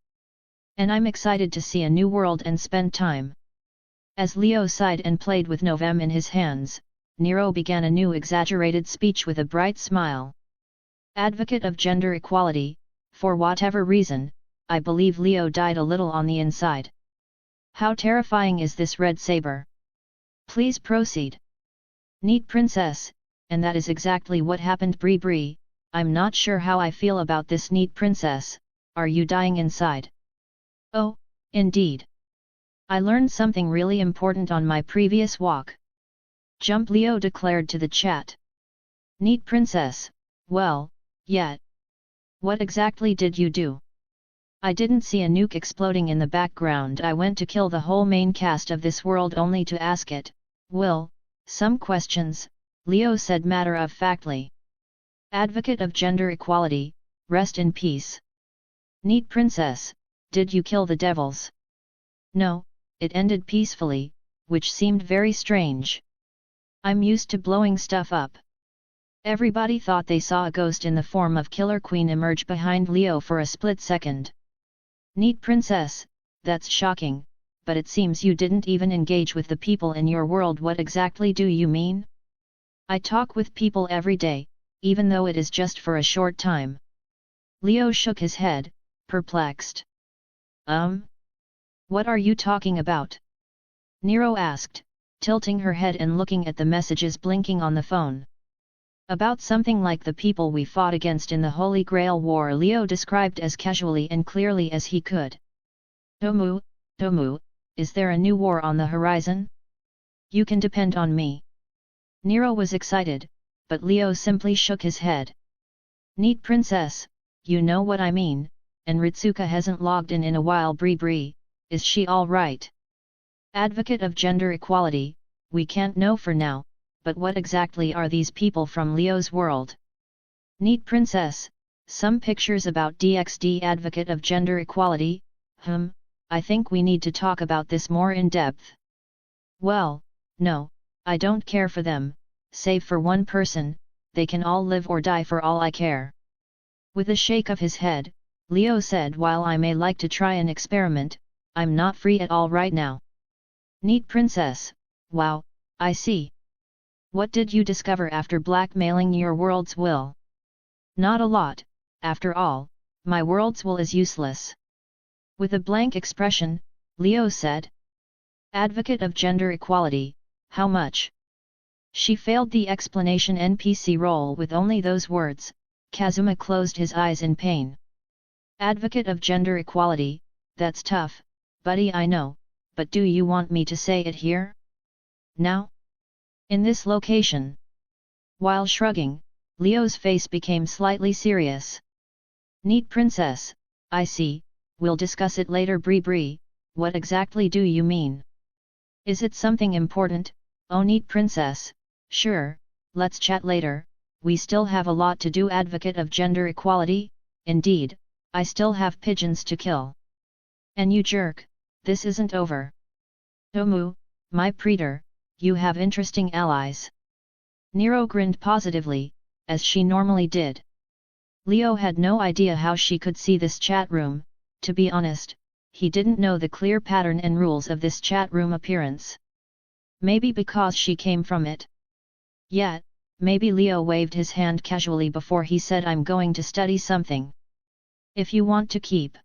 And I'm excited to see a new world and spend time. As Leo sighed and played with Novem in his hands, Nero began a new exaggerated speech with a bright smile. Advocate of gender equality, for whatever reason, I believe Leo died a little on the inside. How terrifying is this red saber? Please proceed. Neat princess, and that is exactly what happened. Bree, I'm not sure how I feel about this. Neat princess, are you dying inside? Oh, indeed. I learned something really important on my previous walk. Jump, Leo declared to the chat. Neat princess, well, yet. What exactly did you do? I didn't see a nuke exploding in the background. I went to kill the whole main cast of this world only to ask it, well, some questions, Leo said matter-of-factly. Advocate of gender equality, rest in peace. Neat princess, did you kill the devils? No, it ended peacefully, which seemed very strange. I'm used to blowing stuff up. Everybody thought they saw a ghost in the form of Killer Queen emerge behind Leo for a split second. Neat princess, that's shocking, but it seems you didn't even engage with the people in your world. What exactly do you mean? I talk with people every day, even though it is just for a short time. Leo shook his head, perplexed. What are you talking about? Nero asked, tilting her head and looking at the messages blinking on the phone. About something like the people we fought against in the Holy Grail War, Leo described as casually and clearly as he could. Tomu, is there a new war on the horizon? You can depend on me. Nero was excited, but Leo simply shook his head. Neat princess, you know what I mean, and Ritsuka hasn't logged in a while. Bree, is she all right? Advocate of gender equality, we can't know for now, but what exactly are these people from Leo's world? Neat princess, some pictures about DXD. Advocate of gender equality, I think we need to talk about this more in depth. Well, no, I don't care for them, save for one person, they can all live or die for all I care. With a shake of his head, Leo said, while I may like to try an experiment, I'm not free at all right now. Neat princess, wow, I see. What did you discover after blackmailing your world's will? Not a lot, after all, my world's will is useless. With a blank expression, Leo said. Advocate of gender equality, how much? She failed the explanation NPC role with only those words. Kazuma closed his eyes in pain. Advocate of gender equality, that's tough, buddy, I know, but do you want me to say it here? Now? In this location? While shrugging, Leo's face became slightly serious. Neat princess, I see, we'll discuss it later. Bree, what exactly do you mean? Is it something important? Oh, neat princess, sure, let's chat later, we still have a lot to do. Advocate of gender equality, indeed, I still have pigeons to kill. And you jerk, this isn't over. Omu, my praetor, you have interesting allies. Nero grinned positively, as she normally did. Leo had no idea how she could see this chat room. To be honest, he didn't know the clear pattern and rules of this chat room appearance. Maybe because she came from it. Yet, maybe Leo waved his hand casually before he said, I'm going to study something. If you want to keep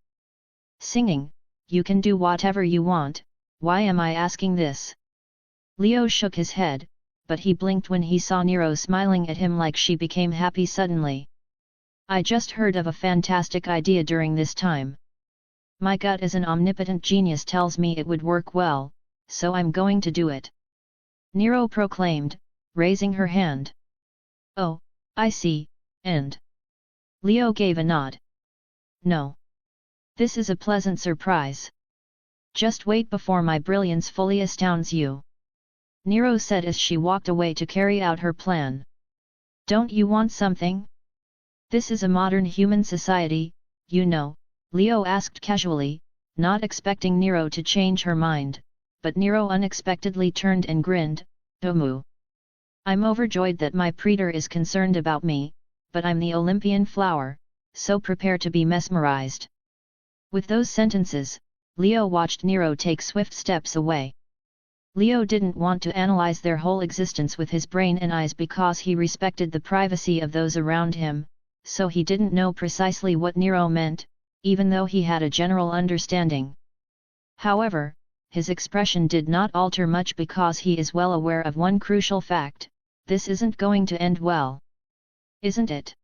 singing, you can do whatever you want, why am I asking this? Leo shook his head, but he blinked when he saw Nero smiling at him like she became happy suddenly. I just heard of a fantastic idea during this time. My gut as an omnipotent genius tells me it would work well, so I'm going to do it. Nero proclaimed, raising her hand. Oh, I see, and Leo gave a nod. No. This is a pleasant surprise. Just wait before my brilliance fully astounds you. Nero said as she walked away to carry out her plan. Don't you want something? This is a modern human society, you know, Leo asked casually, not expecting Nero to change her mind, but Nero unexpectedly turned and grinned, Omu. I'm overjoyed that my praetor is concerned about me, but I'm the Olympian flower, so prepare to be mesmerized. With those sentences, Leo watched Nero take swift steps away. Leo didn't want to analyze their whole existence with his brain and eyes because he respected the privacy of those around him, so he didn't know precisely what Nero meant, even though he had a general understanding. However, his expression did not alter much because he is well aware of one crucial fact: this isn't going to end well. Isn't it?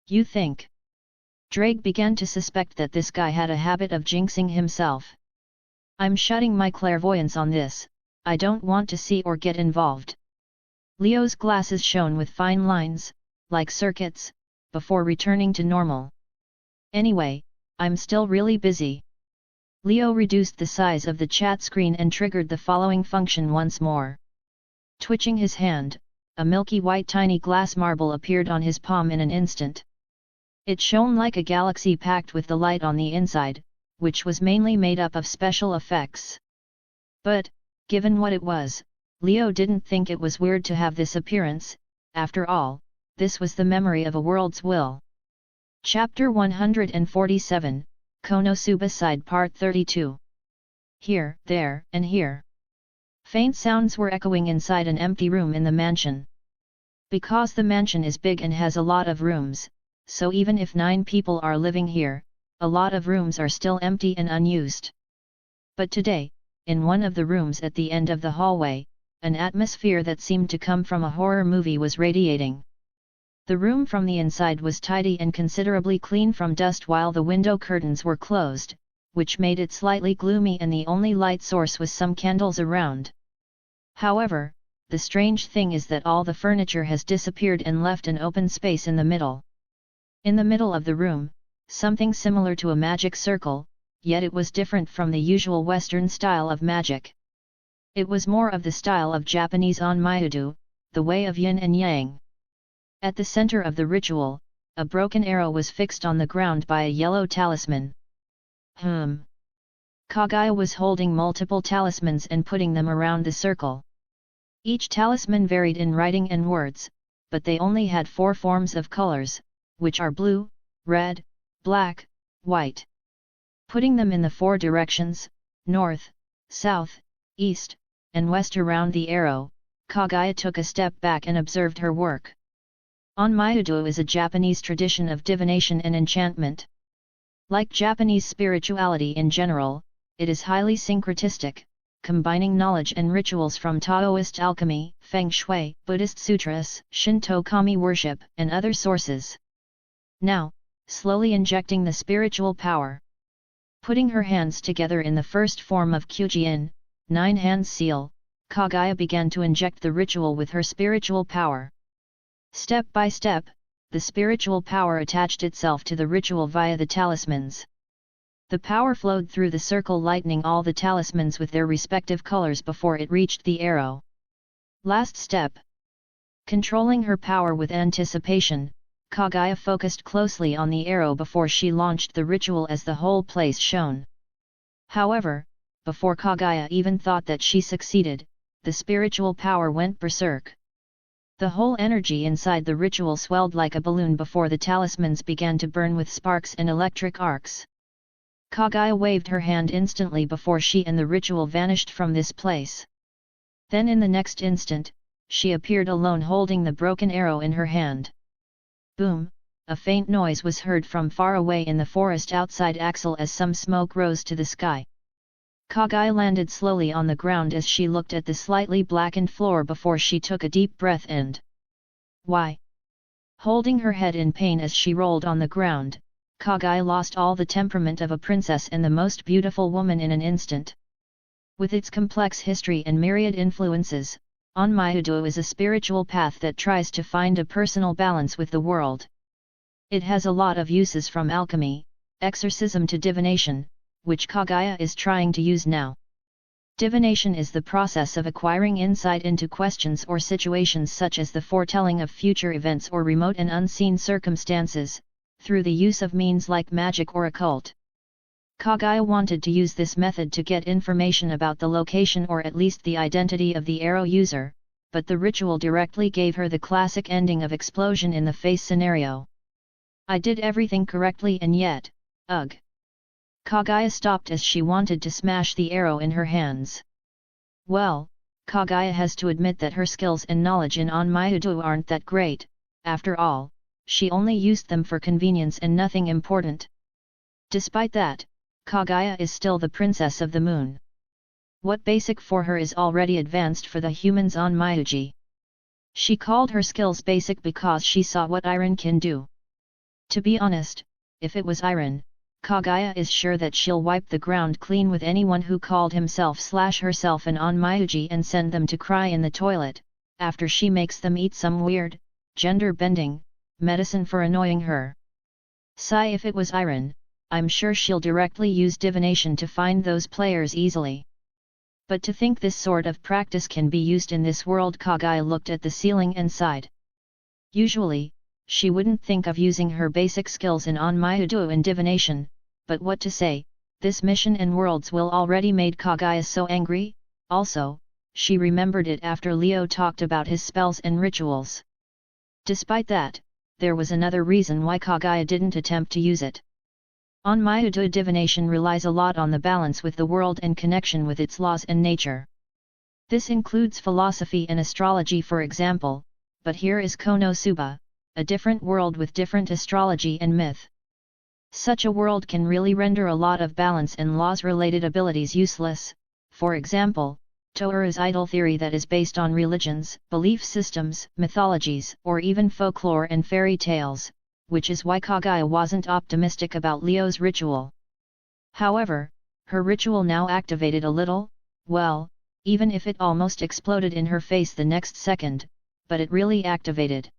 You think? Drake began to suspect that this guy had a habit of jinxing himself. I'm shutting my clairvoyance on this, I don't want to see or get involved. Leo's glasses shone with fine lines, like circuits, before returning to normal. Anyway, I'm still really busy. Leo reduced the size of the chat screen and triggered the following function once more. Twitching his hand, a milky white tiny glass marble appeared on his palm in an instant. It shone like a galaxy packed with the light on the inside, which was mainly made up of special effects. But, given what it was, Leo didn't think it was weird to have this appearance. After all, this was the memory of a world's will. Chapter 147, Konosuba Side Part 32. Here, there, and here. Faint sounds were echoing inside an empty room in the mansion. Because the mansion is big and has a lot of rooms, so even if 9 people are living here, a lot of rooms are still empty and unused. But today, in one of the rooms at the end of the hallway, an atmosphere that seemed to come from a horror movie was radiating. The room from the inside was tidy and considerably clean from dust while the window curtains were closed, which made it slightly gloomy, and the only light source was some candles around. However, the strange thing is that all the furniture has disappeared and left an open space in the middle. In the middle of the room, something similar to a magic circle, yet it was different from the usual Western style of magic. It was more of the style of Japanese Onmyodo, the way of yin and yang. At the center of the ritual, a broken arrow was fixed on the ground by a yellow talisman. Kagaya was holding multiple talismans and putting them around the circle. Each talisman varied in writing and words, but they only had 4 forms of colors, which are blue, red, black, white. Putting them in the 4 directions, north, south, east, and west around the arrow, Kagaya took a step back and observed her work. Onmyodo is a Japanese tradition of divination and enchantment. Like Japanese spirituality in general, it is highly syncretistic, combining knowledge and rituals from Taoist alchemy, Feng Shui, Buddhist sutras, Shinto kami worship, and other sources. Now, slowly injecting the spiritual power. Putting her hands together in the first form of Kyujin, 9 hands seal, Kagaya began to inject the ritual with her spiritual power. Step by step, the spiritual power attached itself to the ritual via the talismans. The power flowed through the circle, lightening all the talismans with their respective colors before it reached the arrow. Last step. Controlling her power with anticipation, Kagaya focused closely on the arrow before she launched the ritual as the whole place shone. However, before Kagaya even thought that she succeeded, the spiritual power went berserk. The whole energy inside the ritual swelled like a balloon before the talismans began to burn with sparks and electric arcs. Kagaya waved her hand instantly before she and the ritual vanished from this place. Then in the next instant, she appeared alone holding the broken arrow in her hand. Boom! A faint noise was heard from far away in the forest outside Axel as some smoke rose to the sky. Kagaya landed slowly on the ground as she looked at the slightly blackened floor before she took a deep breath and... Why? Holding her head in pain as she rolled on the ground, Kagaya lost all the temperament of a princess and the most beautiful woman in an instant. With its complex history and myriad influences, Onmyudo is a spiritual path that tries to find a personal balance with the world. It has a lot of uses from alchemy, exorcism to divination, which Kagaya is trying to use now. Divination is the process of acquiring insight into questions or situations such as the foretelling of future events or remote and unseen circumstances, through the use of means like magic or occult. Kagaya wanted to use this method to get information about the location or at least the identity of the arrow user, but the ritual directly gave her the classic ending of explosion in the face scenario. I did everything correctly and yet, ugh. Kagaya stopped as she wanted to smash the arrow in her hands. Well, Kagaya has to admit that her skills and knowledge in Onmyudo aren't that great. After all, she only used them for convenience and nothing important. Despite that, Kagaya is still the princess of the moon. What basic for her is already advanced for the humans on Myuji. She called her skills basic because she saw what Iron can do. To be honest, if it was Iron, Kagaya is sure that she'll wipe the ground clean with anyone who called himself/herself an Onmyuji and send them to cry in the toilet, after she makes them eat some weird, gender-bending, medicine for annoying her. Sigh, if it was Iron, I'm sure she'll directly use divination to find those players easily. But to think this sort of practice can be used in this world, Kagaya looked at the ceiling and sighed. Usually, she wouldn't think of using her basic skills in Onmyudo and divination, but what to say, this mission and worlds will already made Kagaya so angry. Also, she remembered it after Leo talked about his spells and rituals. Despite that, there was another reason why Kagaya didn't attempt to use it. Onmyudo divination relies a lot on the balance with the world and connection with its laws and nature. This includes philosophy and astrology, for example, but here is Konosuba, a different world with different astrology and myth. Such a world can really render a lot of balance and laws-related abilities useless. For example, Toru's idol theory that is based on religions, belief systems, mythologies, or even folklore and fairy tales, which is why Kagaya wasn't optimistic about Leo's ritual. However, her ritual now activated a little, well, even if it almost exploded in her face the next second, but it really activated.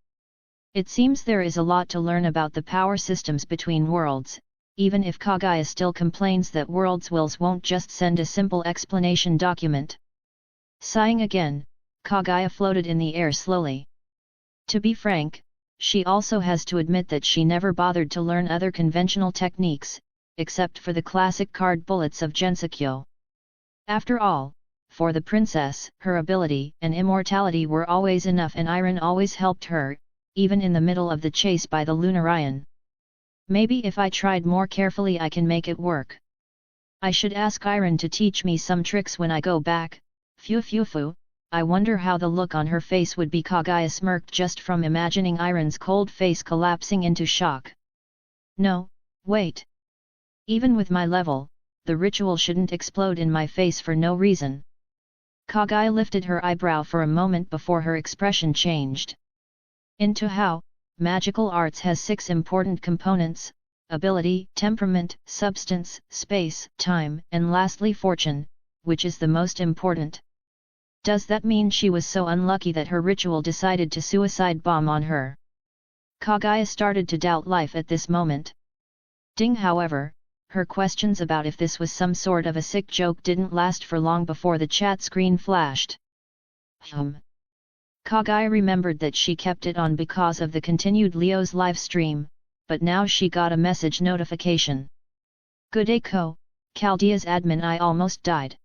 It seems there is a lot to learn about the power systems between worlds, even if Kagaya still complains that Worlds Wills won't just send a simple explanation document. Sighing again, Kagaya floated in the air slowly. To be frank, she also has to admit that she never bothered to learn other conventional techniques, except for the classic card bullets of Gensokyo. After all, for the princess, her ability and immortality were always enough, and Iron always helped her, even in the middle of the chase by the Lunarian. Maybe if I tried more carefully I can make it work. I should ask Iron to teach me some tricks when I go back. Phew. I wonder how the look on her face would be. Kagaya smirked just from imagining Iron's cold face collapsing into shock. No, wait. Even with my level, the ritual shouldn't explode in my face for no reason. Kagai lifted her eyebrow for a moment before her expression changed. Into how, magical arts has 6 important components: ability, temperament, substance, space, time, and lastly fortune, which is the most important. Does that mean she was so unlucky that her ritual decided to suicide bomb on her? Kaguya started to doubt life at this moment. Ding, however, her questions about if this was some sort of a sick joke didn't last for long before the chat screen flashed. Kaguya remembered that she kept it on because of the continued Leo's live stream, but now she got a message notification. Good day Ko, Chaldea's admin, I almost died.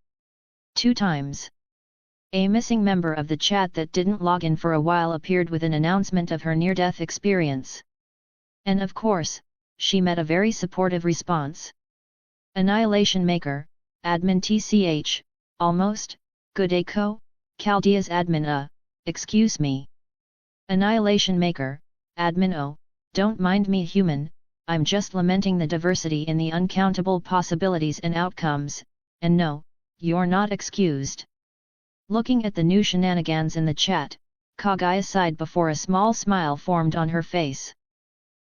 2 times. A missing member of the chat that didn't log in for a while appeared with an announcement of her near-death experience. And of course, she met a very supportive response. Annihilation Maker, Admin TCH, almost, Good day Ko, Chaldea's admin excuse me. Annihilation Maker, Admin Oh, don't mind me human, I'm just lamenting the diversity in the uncountable possibilities and outcomes, and no, you're not excused. Looking at the new shenanigans in the chat, Kaguya sighed before a small smile formed on her face.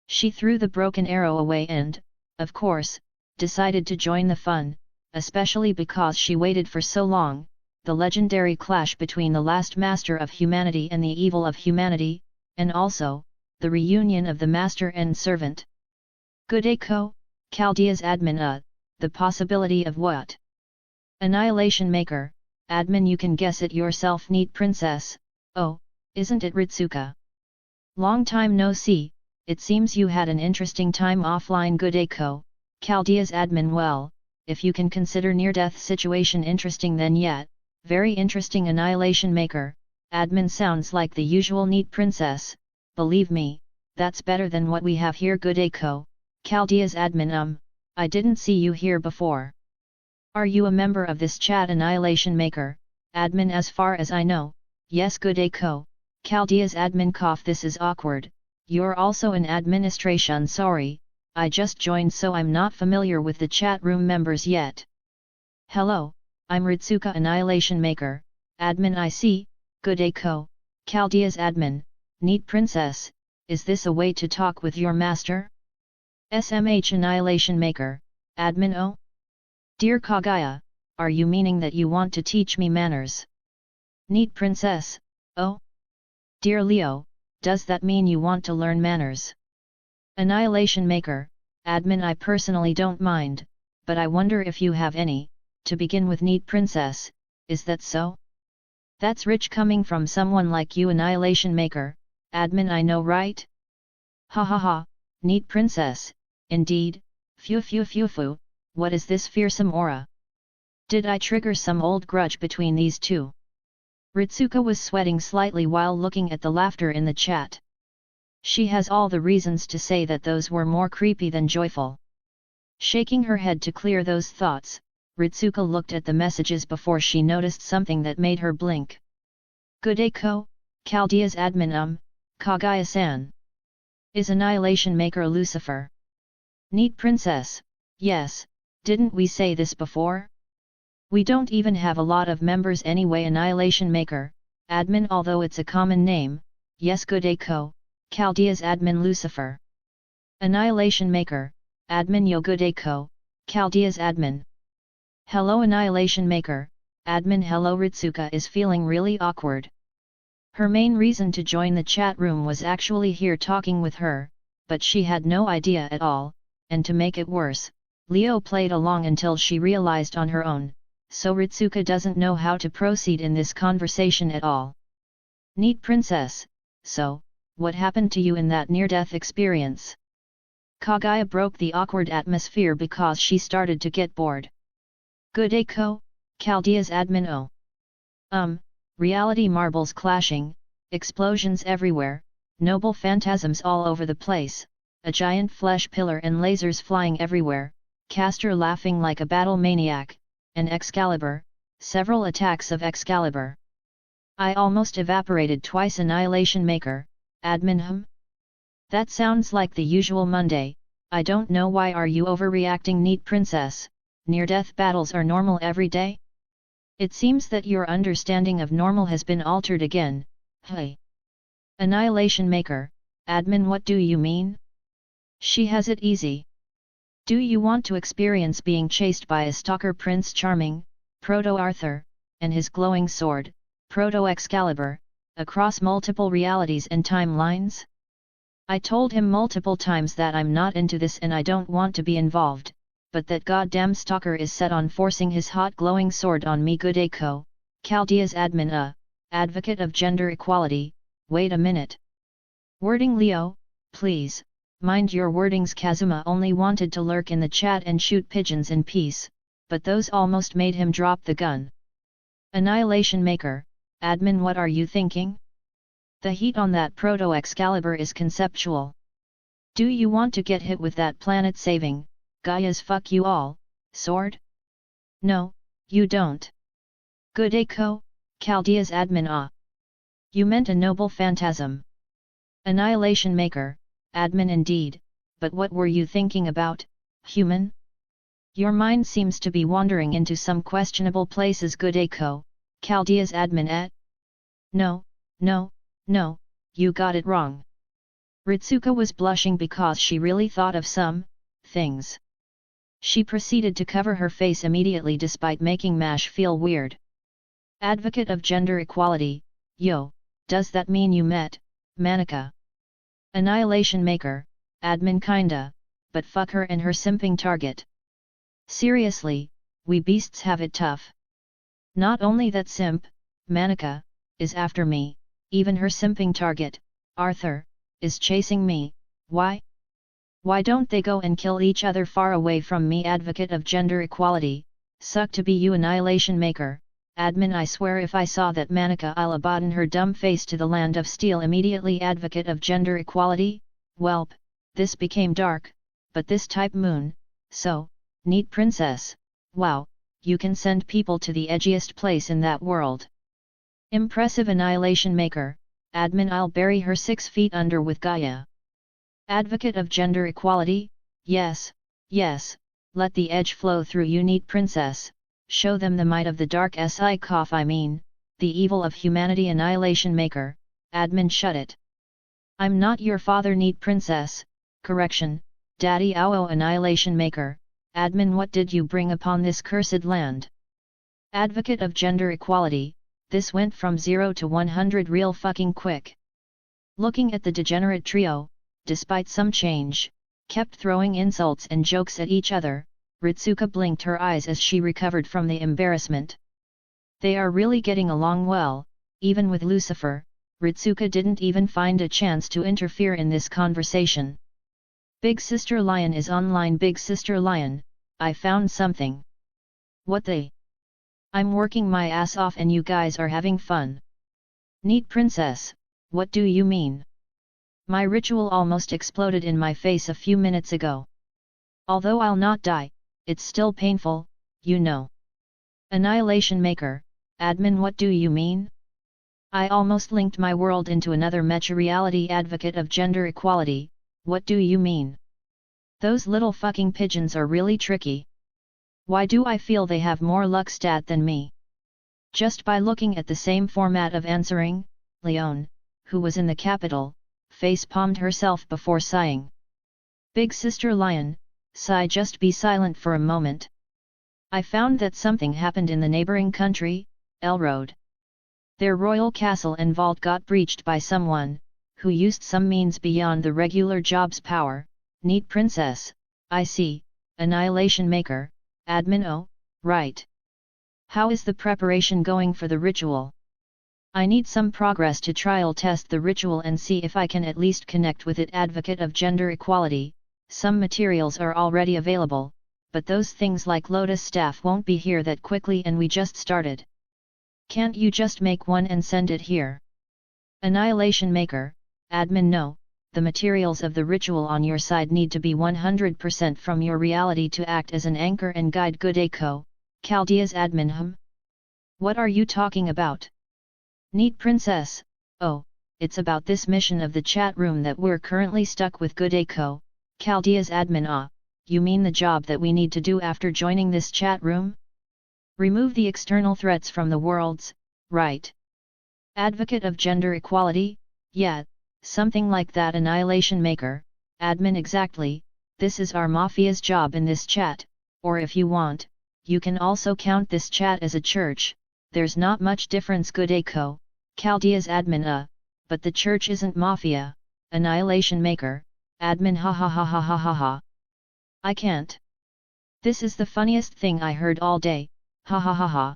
She threw the broken arrow away and, of course, decided to join the fun, especially because she waited for so long, the legendary clash between the last master of humanity and the evil of humanity, and also, the reunion of the master and servant. Good day Ko, Chaldea's admin the possibility of what? Annihilation Maker, admin, you can guess it yourself. Neat princess, oh, isn't it Ritsuka? Long time no see, it seems you had an interesting time offline. Good day Ko, Chaldea's admin, well, if you can consider near-death situation interesting then yet, very interesting. Annihilation Maker, admin, sounds like the usual neat princess, believe me, that's better than what we have here. Good day Ko, Chaldea's admin, I didn't see you here before. Are you a member of this chat? Annihilation Maker, admin, as far as I know, yes. Good day Ko, Chaldea's admin, cough, this is awkward, you're also in administration. Sorry, I just joined so I'm not familiar with the chat room members yet. Hello, I'm Ritsuka. Annihilation Maker, admin, I see. Good day Ko, Chaldea's admin, neat princess, is this a way to talk with your master? SMH. Annihilation Maker, admin, oh? Dear Kaguya, are you meaning that you want to teach me manners? Neat princess, oh? Dear Leo, does that mean you want to learn manners? Annihilation Maker, admin, I personally don't mind, but I wonder if you have any, to begin with. Neat princess, is that so? That's rich coming from someone like you. Annihilation Maker, admin, I know, right? Ha ha ha, neat princess, indeed, phew, what is this fearsome aura? Did I trigger some old grudge between these two? Ritsuka was sweating slightly while looking at the laughter in the chat. She has all the reasons to say that those were more creepy than joyful. Shaking her head to clear those thoughts, Ritsuka looked at the messages before she noticed something that made her blink. Good day Ko, Chaldea's admin, Kaguya-san. Is Annihilation Maker Lucifer? Neat princess, yes, didn't we say this before? We don't even have a lot of members anyway. Annihilation Maker, admin, although it's a common name, yes. Good day Ko, Chaldea's admin, Lucifer. Annihilation Maker, admin, yo. Good day Ko, Chaldea's admin. Hello Annihilation Maker, admin. Hello. Ritsuka is feeling really awkward. Her main reason to join the chat room was actually here talking with her, but she had no idea at all, and to make it worse, Leo played along until she realized on her own, so Ritsuka doesn't know how to proceed in this conversation at all. Neat princess, so, what happened to you in that near-death experience? Kaguya broke the awkward atmosphere because she started to get bored. Good day Ko, Chaldea's admin, oh. Reality marbles clashing, explosions everywhere, noble phantasms all over the place, a giant flesh pillar and lasers flying everywhere, Castor laughing like a battle maniac, and Excalibur, several attacks of Excalibur. I almost evaporated twice. Annihilation Maker, admin. That sounds like the usual Monday, I don't know why are you overreacting. Neat princess, near-death battles are normal every day? It seems that your understanding of normal has been altered again, hey. Annihilation Maker, admin, what do you mean? She has it easy. Do you want to experience being chased by a stalker Prince Charming, Proto-Arthur, and his glowing sword, Proto-Excalibur, across multiple realities and timelines? I told him multiple times that I'm not into this and I don't want to be involved, but that goddamn stalker is set on forcing his hot glowing sword on me. Good Echo, Chaldea's admin, advocate of gender equality. Wait a minute. Wording Leo, please, mind your wordings. Kazuma only wanted to lurk in the chat and shoot pigeons in peace, but those almost made him drop the gun. Annihilation Maker, admin, what are you thinking? The heat on that Proto-Excalibur is conceptual. Do you want to get hit with that planet-saving, Gaia's fuck you all, sword? No, you don't. Good Echo, Chaldea's admin. You meant a noble phantasm. Annihilation Maker, admin indeed, but what were you thinking about, human? Your mind seems to be wandering into some questionable places. Good Echo, Chaldea's admin. No, you got it wrong. Ritsuka was blushing because she really thought of some things. She proceeded to cover her face immediately despite making Mash feel weird. Advocate of gender equality, yo, does that mean you met Manika? Annihilation Maker, admin kinda, but fuck her and her simping target. Seriously, we beasts have it tough. Not only that simp, Manika, is after me, even her simping target, Arthur, is chasing me. Why? Why don't they go and kill each other far away from me? Advocate of gender equality, suck to be you. Annihilation Maker, admin, I swear if I saw that Manika I'll abandon her dumb face to the land of steel immediately. Advocate of gender equality, welp, this became dark, but this type moon, so, neat princess, wow, you can send people to the edgiest place in that world. Impressive. Annihilation Maker, admin, I'll bury her 6 feet under with Gaia. Advocate of gender equality, yes, let the edge flow through you. Neat princess, show them the might of the dark the evil of humanity. Annihilation Maker, admin, shut it. I'm not your father. Neat princess, correction, daddy ow. Annihilation Maker, admin, what did you bring upon this cursed land? Advocate of gender equality, this went from 0 to 100 real fucking quick. Looking at the degenerate trio, despite some change, kept throwing insults and jokes at each other, Ritsuka blinked her eyes as she recovered from the embarrassment. They are really getting along well, even with Lucifer. Ritsuka didn't even find a chance to interfere in this conversation. Big Sister Lion is online. Big Sister Lion, I found something. What they? I'm working my ass off and you guys are having fun. Neat princess, what do you mean? My ritual almost exploded in my face a few minutes ago. Although I'll not die, it's still painful, you know. Annihilation Maker, admin, what do you mean? I almost linked my world into another mecha reality. Advocate of gender equality, what do you mean? Those little fucking pigeons are really tricky. Why do I feel they have more luck stat than me? Just by looking at the same format of answering, Leone, who was in the capital, face-palmed herself before sighing. Big Sister Lion, sigh, just be silent for a moment. I found that something happened in the neighboring country, Elrode. Their royal castle and vault got breached by someone, who used some means beyond the regular job's power. Neat princess, I see. Annihilation Maker, admin, oh, right. How is the preparation going for the ritual? I need some progress to trial test the ritual and see if I can at least connect with it. Advocate of gender equality, some materials are already available, but those things like Lotus staff won't be here that quickly and we just started. Can't you just make one and send it here? Annihilation Maker, admin, no, the materials of the ritual on your side need to be 100% from your reality to act as an anchor and guide. Good Echo, Chaldea's admin. What are you talking about? Neat princess, oh, it's about this mission of the chat room that we're currently stuck with. Good Echo, Chaldea's admin. You mean the job that we need to do after joining this chat room? Remove the external threats from the worlds, right? Advocate of gender equality? Yeah, something like that. Annihilation Maker, admin exactly, this is our mafia's job in this chat, or if you want, you can also count this chat as a church, there's not much difference. Good echo, Chaldea's admin but the church isn't mafia. Annihilation Maker, admin ha ha ha ha ha ha ha. I can't. This is the funniest thing I heard all day, ha ha ha ha.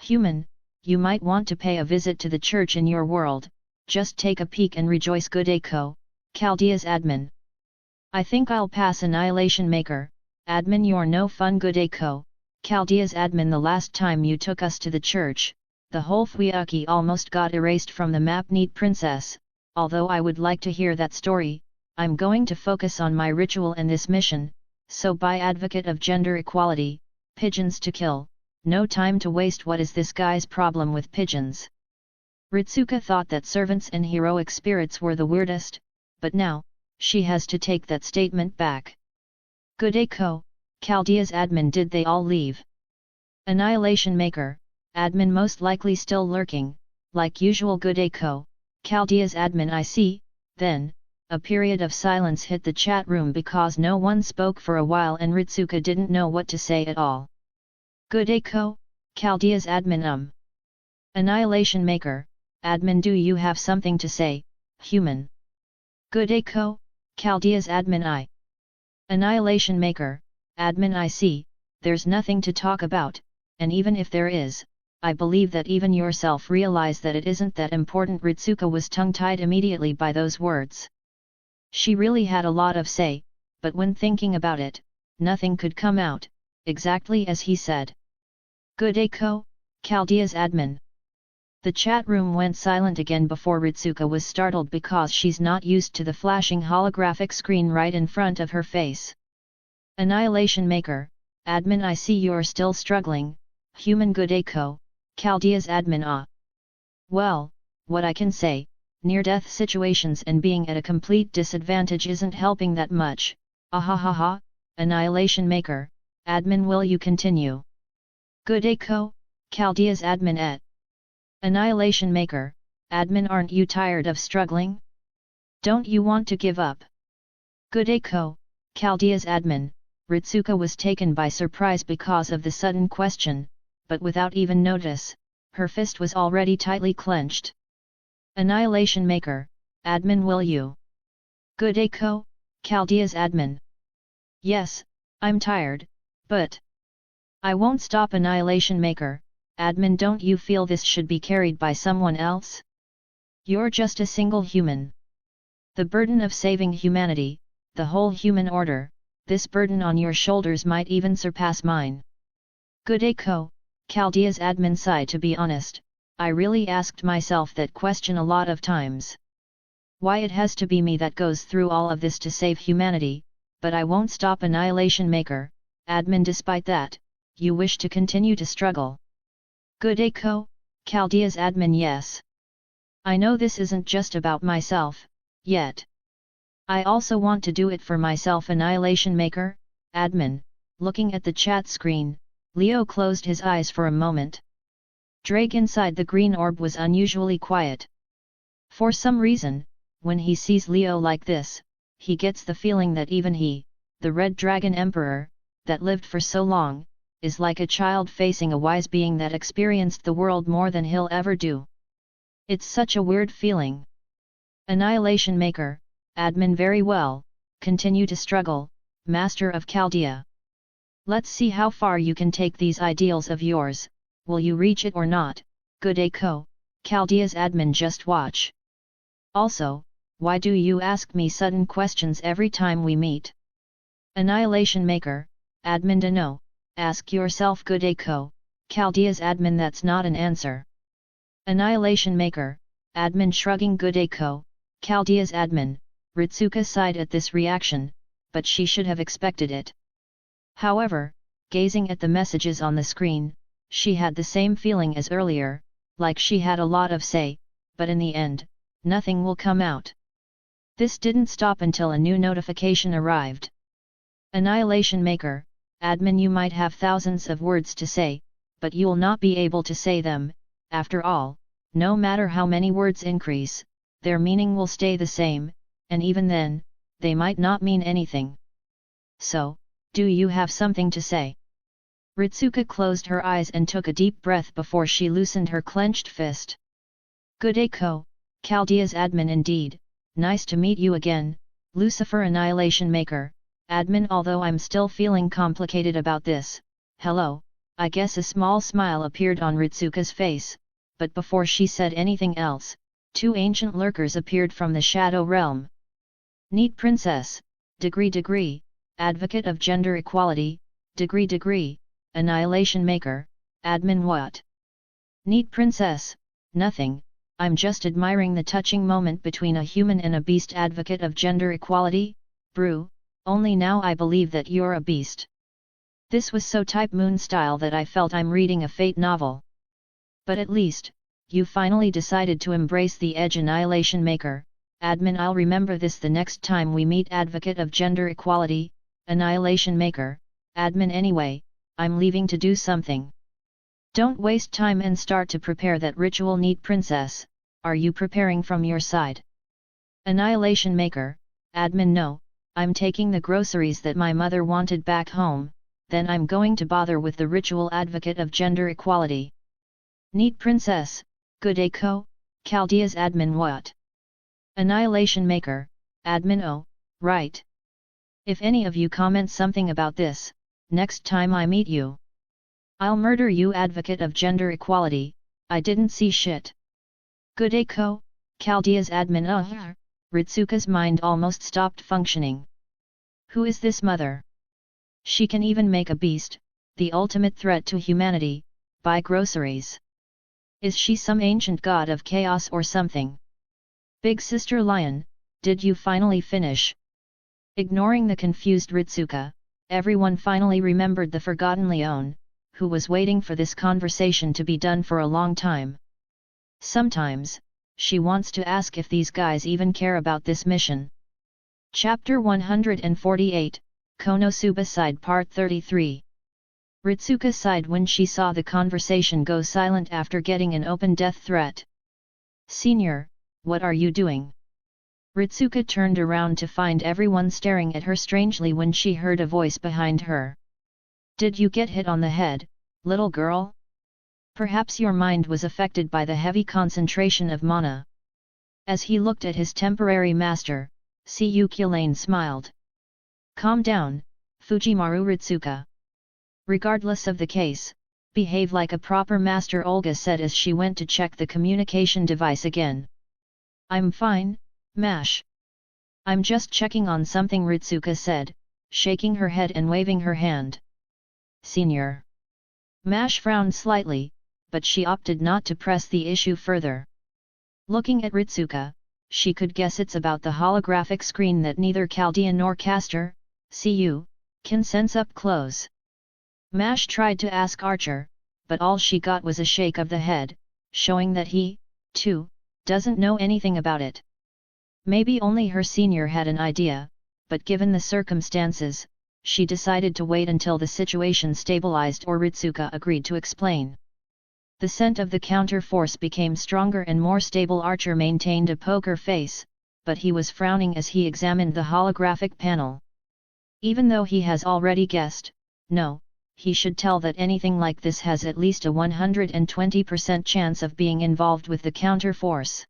Human, you might want to pay a visit to the church in your world, just take a peek and rejoice. Good echo, Chaldea's admin. I think I'll pass. Annihilation Maker, admin you're no fun. Good echo, Chaldea's admin. The last time you took us to the church, the whole Fuyuki almost got erased from the map. Neat princess, although I would like to hear that story, I'm going to focus on my ritual and this mission, so by advocate of gender equality, pigeons to kill, no time to waste. What is this guy's problem with pigeons? Ritsuka thought that servants and heroic spirits were the weirdest, but now, she has to take that statement back. Good echo, Chaldea's admin. Did they all leave? Annihilation Maker, admin most likely still lurking, like usual. Good echo, Chaldea's admin. I see. Then, a period of silence hit the chat room because no one spoke for a while and Ritsuka didn't know what to say at all. Good echo, Chaldea's admin. Annihilation Maker, admin. Do you have something to say, human? Good echo, Chaldea's admin. Annihilation Maker, admin. I see, there's nothing to talk about, and even if there is, I believe that even yourself realize that it isn't that important. Ritsuka was tongue-tied immediately by those words. She really had a lot of say, but when thinking about it, nothing could come out, exactly as he said. Good echo, Chaldea's admin. The chat room went silent again before Ritsuka was startled because she's not used to the flashing holographic screen right in front of her face. Annihilation Maker, admin. I see you're still struggling, human. Good echo, Chaldea's admin. Well, what I can say, near-death situations and being at a complete disadvantage isn't helping that much, ha. Annihilation Maker, admin. Will you continue? Good echo, Chaldea's admin. Annihilation Maker, admin. Aren't you tired of struggling? Don't you want to give up? Good echo, Chaldea's admin. Ritsuka was taken by surprise because of the sudden question, but without even notice, her fist was already tightly clenched. Annihilation Maker, admin. Will you? Good echo, Chaldea's admin. Yes, I'm tired, but I won't stop. Annihilation Maker, admin. Don't you feel this should be carried by someone else? You're just a single human. The burden of saving humanity, the whole human order, this burden on your shoulders might even surpass mine. Good echo, Chaldea's admin sighed. To be honest, I really asked myself that question a lot of times. Why it has to be me that goes through all of this to save humanity, but I won't stop. Annihilation Maker, admin. Despite that, you wish to continue to struggle. Good echo, Chaldea's admin. Yes. I know this isn't just about myself, yet. I also want to do it for myself. Annihilation Maker, admin. Looking at the chat screen, Leo closed his eyes for a moment. Drake inside the green orb was unusually quiet. For some reason, when he sees Leo like this, he gets the feeling that even he, the Red Dragon Emperor, that lived for so long, is like a child facing a wise being that experienced the world more than he'll ever do. It's such a weird feeling. Annihilation Maker, admin. Very well, continue to struggle, Master of Chaldea. Let's see how far you can take these ideals of yours, will you reach it or not? Good echo, Chaldea's admin. Just watch. Also, why do you ask me sudden questions every time we meet? Annihilation Maker, admin. No, ask yourself. Good echo, Chaldea's admin. That's not an answer. Annihilation Maker, admin. Shrugging. Good echo, Chaldea's admin. Ritsuka sighed at this reaction, but she should have expected it. However, gazing at the messages on the screen, she had the same feeling as earlier, like she had a lot of say, but in the end, nothing will come out. This didn't stop until a new notification arrived. Annihilation Maker, admin. You might have thousands of words to say, but you'll not be able to say them. After all, no matter how many words increase, their meaning will stay the same, and even then, they might not mean anything. So, do you have something to say? Ritsuka closed her eyes and took a deep breath before she loosened her clenched fist. Good day, Chaldea's admin indeed, nice to meet you again, Lucifer Annihilation Maker, admin. Although I'm still feeling complicated about this, hello. I guess a small smile appeared on Ritsuka's face, but before she said anything else, two ancient lurkers appeared from the Shadow Realm. Neat Princess, degree, Advocate of Gender Equality, degree, Annihilation Maker, admin. What? Neat Princess, nothing, I'm just admiring the touching moment between a human and a beast. Advocate of Gender Equality, brew, only now I believe that you're a beast. This was so Type Moon style that I felt I'm reading a fate novel. But at least, you finally decided to embrace the edge. Annihilation Maker, admin. I'll remember this the next time we meet. Advocate of Gender Equality, Annihilation Maker, admin. Anyway, I'm leaving to do something. Don't waste time and start to prepare that ritual. Neat Princess, are you preparing from your side? Annihilation Maker, admin. No, I'm taking the groceries that my mother wanted back home. Then I'm going to bother with the ritual. Advocate of Gender Equality. Neat Princess, good day, Chaldea's admin. What? Annihilation Maker, admin. Oh, right. If any of you comment something about this, next time I meet you, I'll murder you. Advocate of Gender Equality, I didn't see shit. Good day, Chaldea's admin. Ritsuka's mind almost stopped functioning. Who is this mother? She can even make a beast, the ultimate threat to humanity, buy groceries. Is she some ancient god of chaos or something? Big Sister Lion, did you finally finish? Ignoring the confused Ritsuka, everyone finally remembered the forgotten Leon, who was waiting for this conversation to be done for a long time. Sometimes, she wants to ask if these guys even care about this mission. Chapter 148, Konosuba Side Part 33. Ritsuka sighed when she saw the conversation go silent after getting an open death threat. Senior, what are you doing? Ritsuka turned around to find everyone staring at her strangely when she heard a voice behind her. Did you get hit on the head, little girl? Perhaps your mind was affected by the heavy concentration of mana. As he looked at his temporary master, Kyulane smiled. Calm down, Fujimaru. Ritsuka. Regardless of the case, behave like a proper master, Olga said as she went to check the communication device again. I'm fine, Mash. I'm just checking on something, Ritsuka said, shaking her head and waving her hand. Senior. Mash frowned slightly, but she opted not to press the issue further. Looking at Ritsuka, she could guess it's about the holographic screen that neither Chaldea nor Caster, can sense up close. Mash tried to ask Archer, but all she got was a shake of the head, showing that he, too, doesn't know anything about it. Maybe only her senior had an idea, but given the circumstances, she decided to wait until the situation stabilized or Ritsuka agreed to explain. The scent of the counter force became stronger and more stable. Archer maintained a poker face, but he was frowning as he examined the holographic panel. Even though he has already guessed, no, he should tell that anything like this has at least a 120% chance of being involved with the counter force.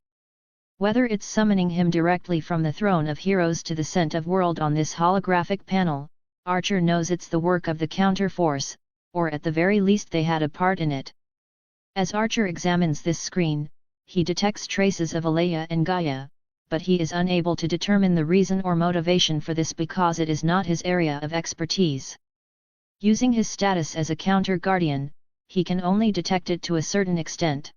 Whether it's summoning him directly from the throne of heroes to the scent of world on this holographic panel, Archer knows it's the work of the counter force, or at the very least they had a part in it. As Archer examines this screen, he detects traces of Alea and Gaia, but he is unable to determine the reason or motivation for this because it is not his area of expertise. Using his status as a counter guardian, he can only detect it to a certain extent.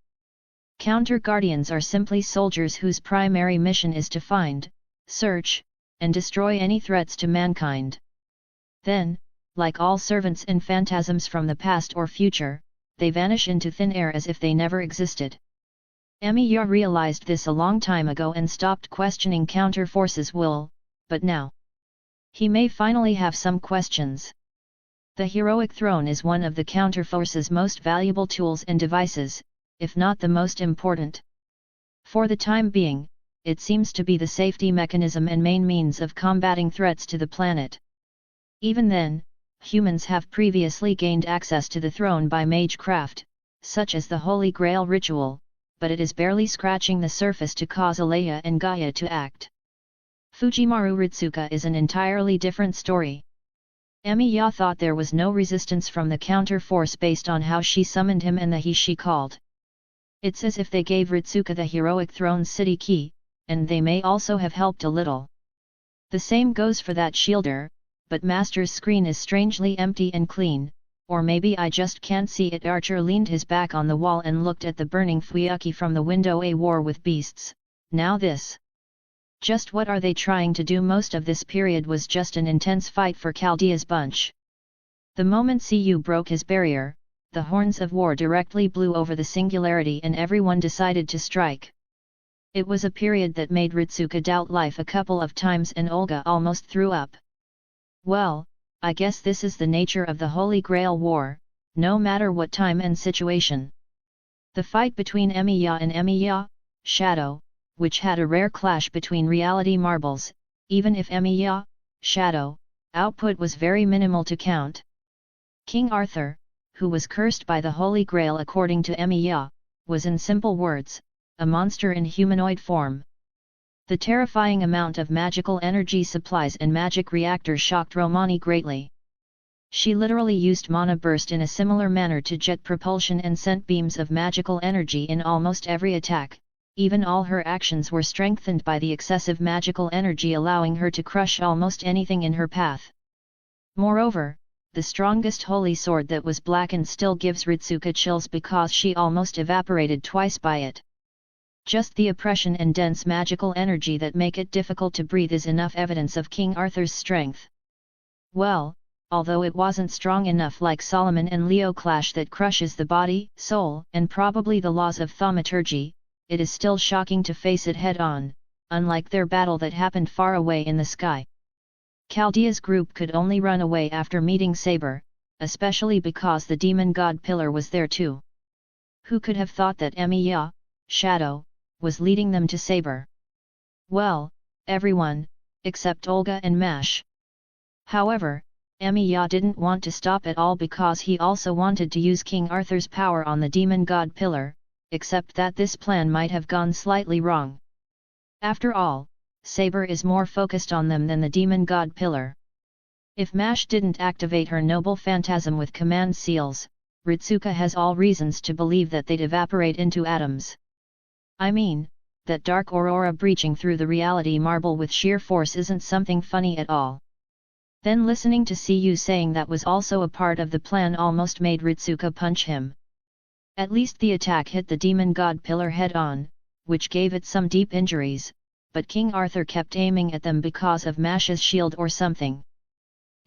Counter guardians are simply soldiers whose primary mission is to find, search, and destroy any threats to mankind. Then, like all servants and phantasms from the past or future, they vanish into thin air as if they never existed. Emiya realized this a long time ago and stopped questioning counter forces' will, but now he may finally have some questions. The heroic throne is one of the counterforce's most valuable tools and devices, if not the most important. For the time being, it seems to be the safety mechanism and main means of combating threats to the planet. Even then, humans have previously gained access to the throne by magecraft, such as the Holy Grail ritual, but it is barely scratching the surface to cause Alea and Gaia to act. Fujimaru Ritsuka is an entirely different story. Emiya thought there was no resistance from the counter-force based on how she summoned him and the he she called. It's as if they gave Ritsuka the heroic throne's city key, and they may also have helped a little. The same goes for that shielder, but Master's screen is strangely empty and clean, or maybe I just can't see it. Archer leaned his back on the wall and looked at the burning Fuyuki from the window. A war with beasts, now this. Just what are they trying to do? Most of this period was just an intense fight for Chaldea's bunch. The moment Cu broke his barrier, the horns of war directly blew over the singularity and everyone decided to strike. It was a period that made Ritsuka doubt life a couple of times and Olga almost threw up. Well, I guess this is the nature of the Holy Grail War, no matter what time and situation. The fight between Emiya and Emiya, Shadow, which had a rare clash between reality marbles, even if Emiya, Shadow, output was very minimal to count. King Arthur, who was cursed by the Holy Grail according to Emiya, was in simple words, a monster in humanoid form. The terrifying amount of magical energy supplies and magic reactors shocked Romani greatly. She literally used mana burst in a similar manner to jet propulsion and sent beams of magical energy in almost every attack. Even all her actions were strengthened by the excessive magical energy, allowing her to crush almost anything in her path. Moreover, the strongest holy sword that was blackened still gives Ritsuka chills because she almost evaporated twice by it. Just the oppression and dense magical energy that make it difficult to breathe is enough evidence of King Arthur's strength. Well, although it wasn't strong enough like Solomon and Leo clash that crushes the body, soul, and probably the laws of thaumaturgy, it is still shocking to face it head-on, unlike their battle that happened far away in the sky. Chaldea's group could only run away after meeting Saber, especially because the demon god pillar was there too. Who could have thought that Emiya, Shadow, was leading them to Saber? Well, everyone, except Olga and Mash. However, Emiya didn't want to stop at all because he also wanted to use King Arthur's power on the demon god pillar, except that this plan might have gone slightly wrong. After all, Saber is more focused on them than the demon god pillar. If Mash didn't activate her noble phantasm with command seals, Ritsuka has all reasons to believe that they'd evaporate into atoms. I mean, that dark aurora breaching through the reality marble with sheer force isn't something funny at all. Then listening to Cu saying that was also a part of the plan almost made Ritsuka punch him. At least the attack hit the demon god pillar head-on, which gave it some deep injuries, but King Arthur kept aiming at them because of Mash's shield or something.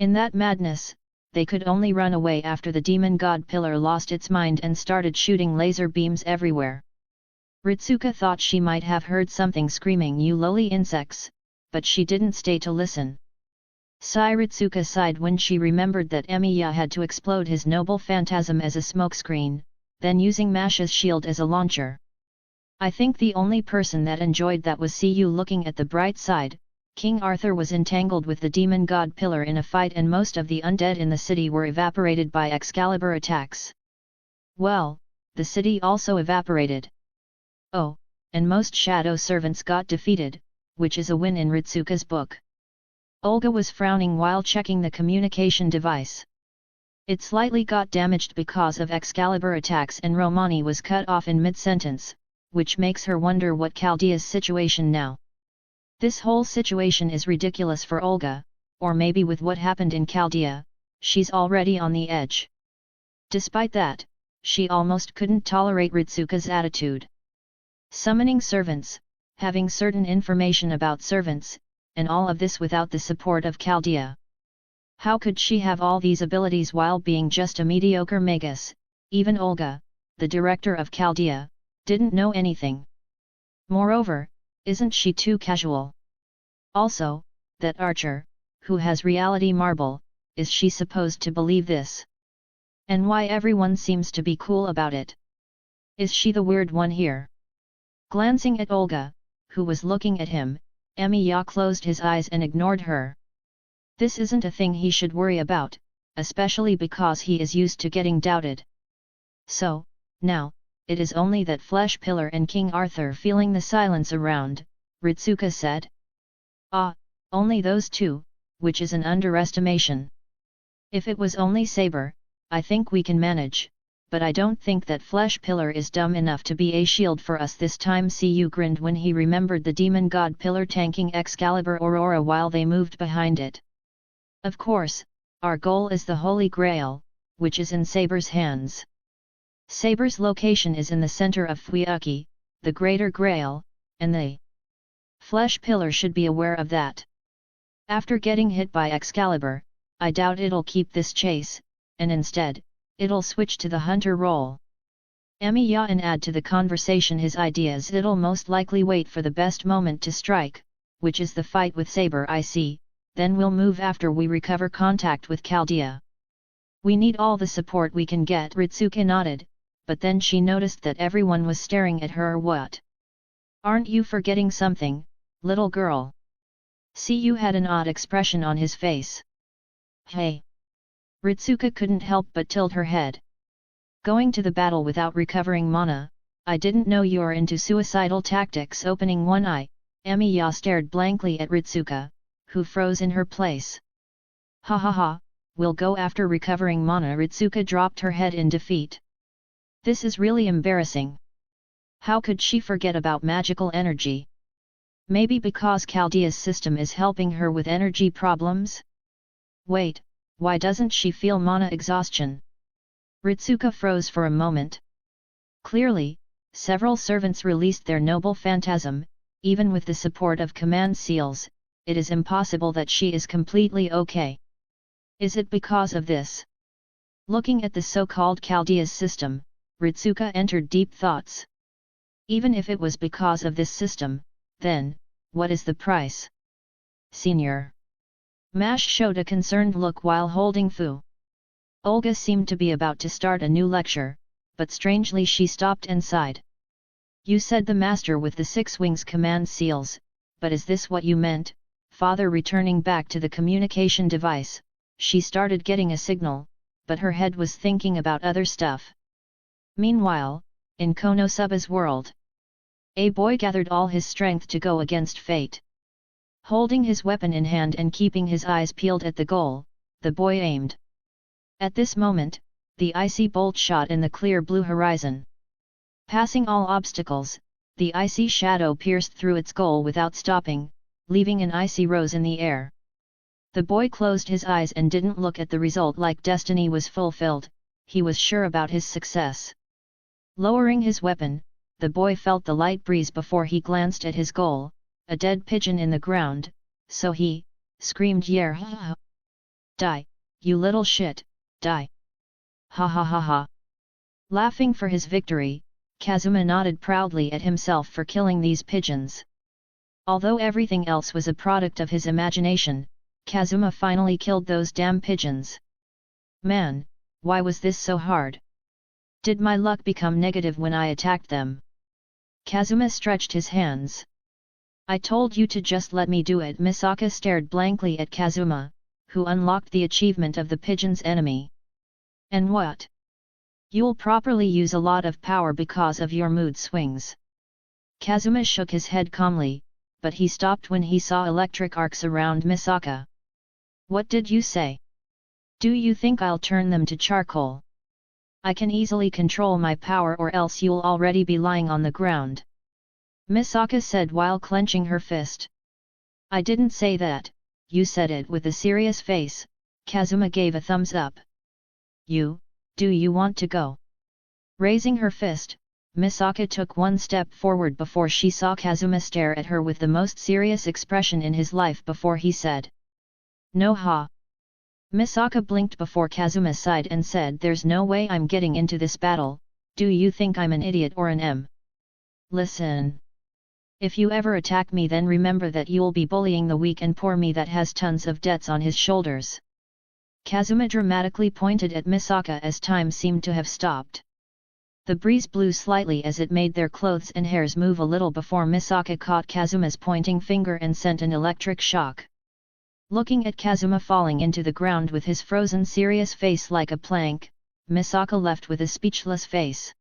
In that madness, they could only run away after the demon god pillar lost its mind and started shooting laser beams everywhere. Ritsuka thought she might have heard something screaming "You lowly insects," but she didn't stay to listen. Ritsuka sighed when she remembered that Emiya had to explode his noble phantasm as a smokescreen, then using Mash's shield as a launcher. I think the only person that enjoyed that was Cu. Looking at the bright side, King Arthur was entangled with the demon god pillar in a fight and most of the undead in the city were evaporated by Excalibur attacks. Well, the city also evaporated. Oh, and most shadow servants got defeated, which is a win in Ritsuka's book. Olga was frowning while checking the communication device. It slightly got damaged because of Excalibur attacks and Romani was cut off in mid-sentence, which makes her wonder what Chaldea's situation now. This whole situation is ridiculous for Olga, or maybe with what happened in Chaldea, she's already on the edge. Despite that, she almost couldn't tolerate Ritsuka's attitude. Summoning servants, having certain information about servants, and all of this without the support of Chaldea. How could she have all these abilities while being just a mediocre magus? Even Olga, the director of Chaldea, didn't know anything. Moreover, isn't she too casual? Also, that Archer, who has reality marble, is she supposed to believe this? And why everyone seems to be cool about it? Is she the weird one here? Glancing at Olga, who was looking at him, Emiya closed his eyes and ignored her. This isn't a thing he should worry about, especially because he is used to getting doubted. So, now, it is only that Flesh Pillar and King Arthur feeling the silence around, Ritsuka said. Ah, only those two, which is an underestimation. If it was only Saber, I think we can manage, but I don't think that Flesh Pillar is dumb enough to be a shield for us this time. Cu grinned when he remembered the demon god pillar tanking Excalibur Aurora while they moved behind it. Of course, our goal is the Holy Grail, which is in Saber's hands. Saber's location is in the center of Fuyuki, the Greater Grail, and the Flesh Pillar should be aware of that. After getting hit by Excalibur, I doubt it'll keep this chase, and instead, it'll switch to the hunter role. Emiya and add to the conversation his ideas. It'll most likely wait for the best moment to strike, which is the fight with Saber. I see, then we'll move after we recover contact with Chaldea. We need all the support we can get. Ritsuka nodded, but then she noticed that everyone was staring at her. What? Aren't you forgetting something, little girl? Cu had an odd expression on his face. Hey! Ritsuka couldn't help but tilt her head. Going to the battle without recovering mana, I didn't know you're into suicidal tactics. Opening one eye, Emiya stared blankly at Ritsuka, who froze in her place. Ha ha ha, we'll go after recovering mana. Ritsuka dropped her head in defeat. This is really embarrassing. How could she forget about magical energy? Maybe because Chaldea's system is helping her with energy problems? Wait, why doesn't she feel mana exhaustion? Ritsuka froze for a moment. Clearly, several servants released their noble phantasm. Even with the support of command seals, it is impossible that she is completely okay. Is it because of this? Looking at the so-called Chaldea's system, Ritsuka entered deep thoughts. Even if it was because of this system, then, what is the price? Senior. Mash showed a concerned look while holding Fu. Olga seemed to be about to start a new lecture, but strangely she stopped and sighed. You said the master with the 6 wings command seals, but is this what you meant? Father returning back to the communication device, she started getting a signal, but her head was thinking about other stuff. Meanwhile, in Konosuba's world, a boy gathered all his strength to go against fate. Holding his weapon in hand and keeping his eyes peeled at the goal, the boy aimed. At this moment, the icy bolt shot in the clear blue horizon. Passing all obstacles, the icy shadow pierced through its goal without stopping, leaving an icy rose in the air. The boy closed his eyes and didn't look at the result. Like destiny was fulfilled, he was sure about his success. Lowering his weapon, the boy felt the light breeze before he glanced at his goal, a dead pigeon in the ground, so he screamed, "Yeah! Die, you little shit, die! Ha ha ha ha!" Laughing for his victory, Kazuma nodded proudly at himself for killing these pigeons. Although everything else was a product of his imagination, Kazuma finally killed those damn pigeons. Man, why was this so hard? Did my luck become negative when I attacked them? Kazuma stretched his hands. I told you to just let me do it. Misaka stared blankly at Kazuma, who unlocked the achievement of the pigeon's enemy. And what? You'll properly use a lot of power because of your mood swings. Kazuma shook his head calmly, but he stopped when he saw electric arcs around Misaka. What did you say? Do you think I'll turn them to charcoal? I can easily control my power, or else you'll already be lying on the ground. Misaka said while clenching her fist. I didn't say that, you said it with a serious face. Kazuma gave a thumbs up. Do you want to go? Raising her fist, Misaka took one step forward before she saw Kazuma stare at her with the most serious expression in his life before he said, "No ha." Misaka blinked before Kazuma sighed and said, "There's no way I'm getting into this battle. Do you think I'm an idiot or an M? Listen. If you ever attack me, then remember that you'll be bullying the weak and poor me that has tons of debts on his shoulders." Kazuma dramatically pointed at Misaka as time seemed to have stopped. The breeze blew slightly as it made their clothes and hairs move a little before Misaka caught Kazuma's pointing finger and sent an electric shock. Looking at Kazuma falling into the ground with his frozen serious face like a plank, Misaka left with a speechless face.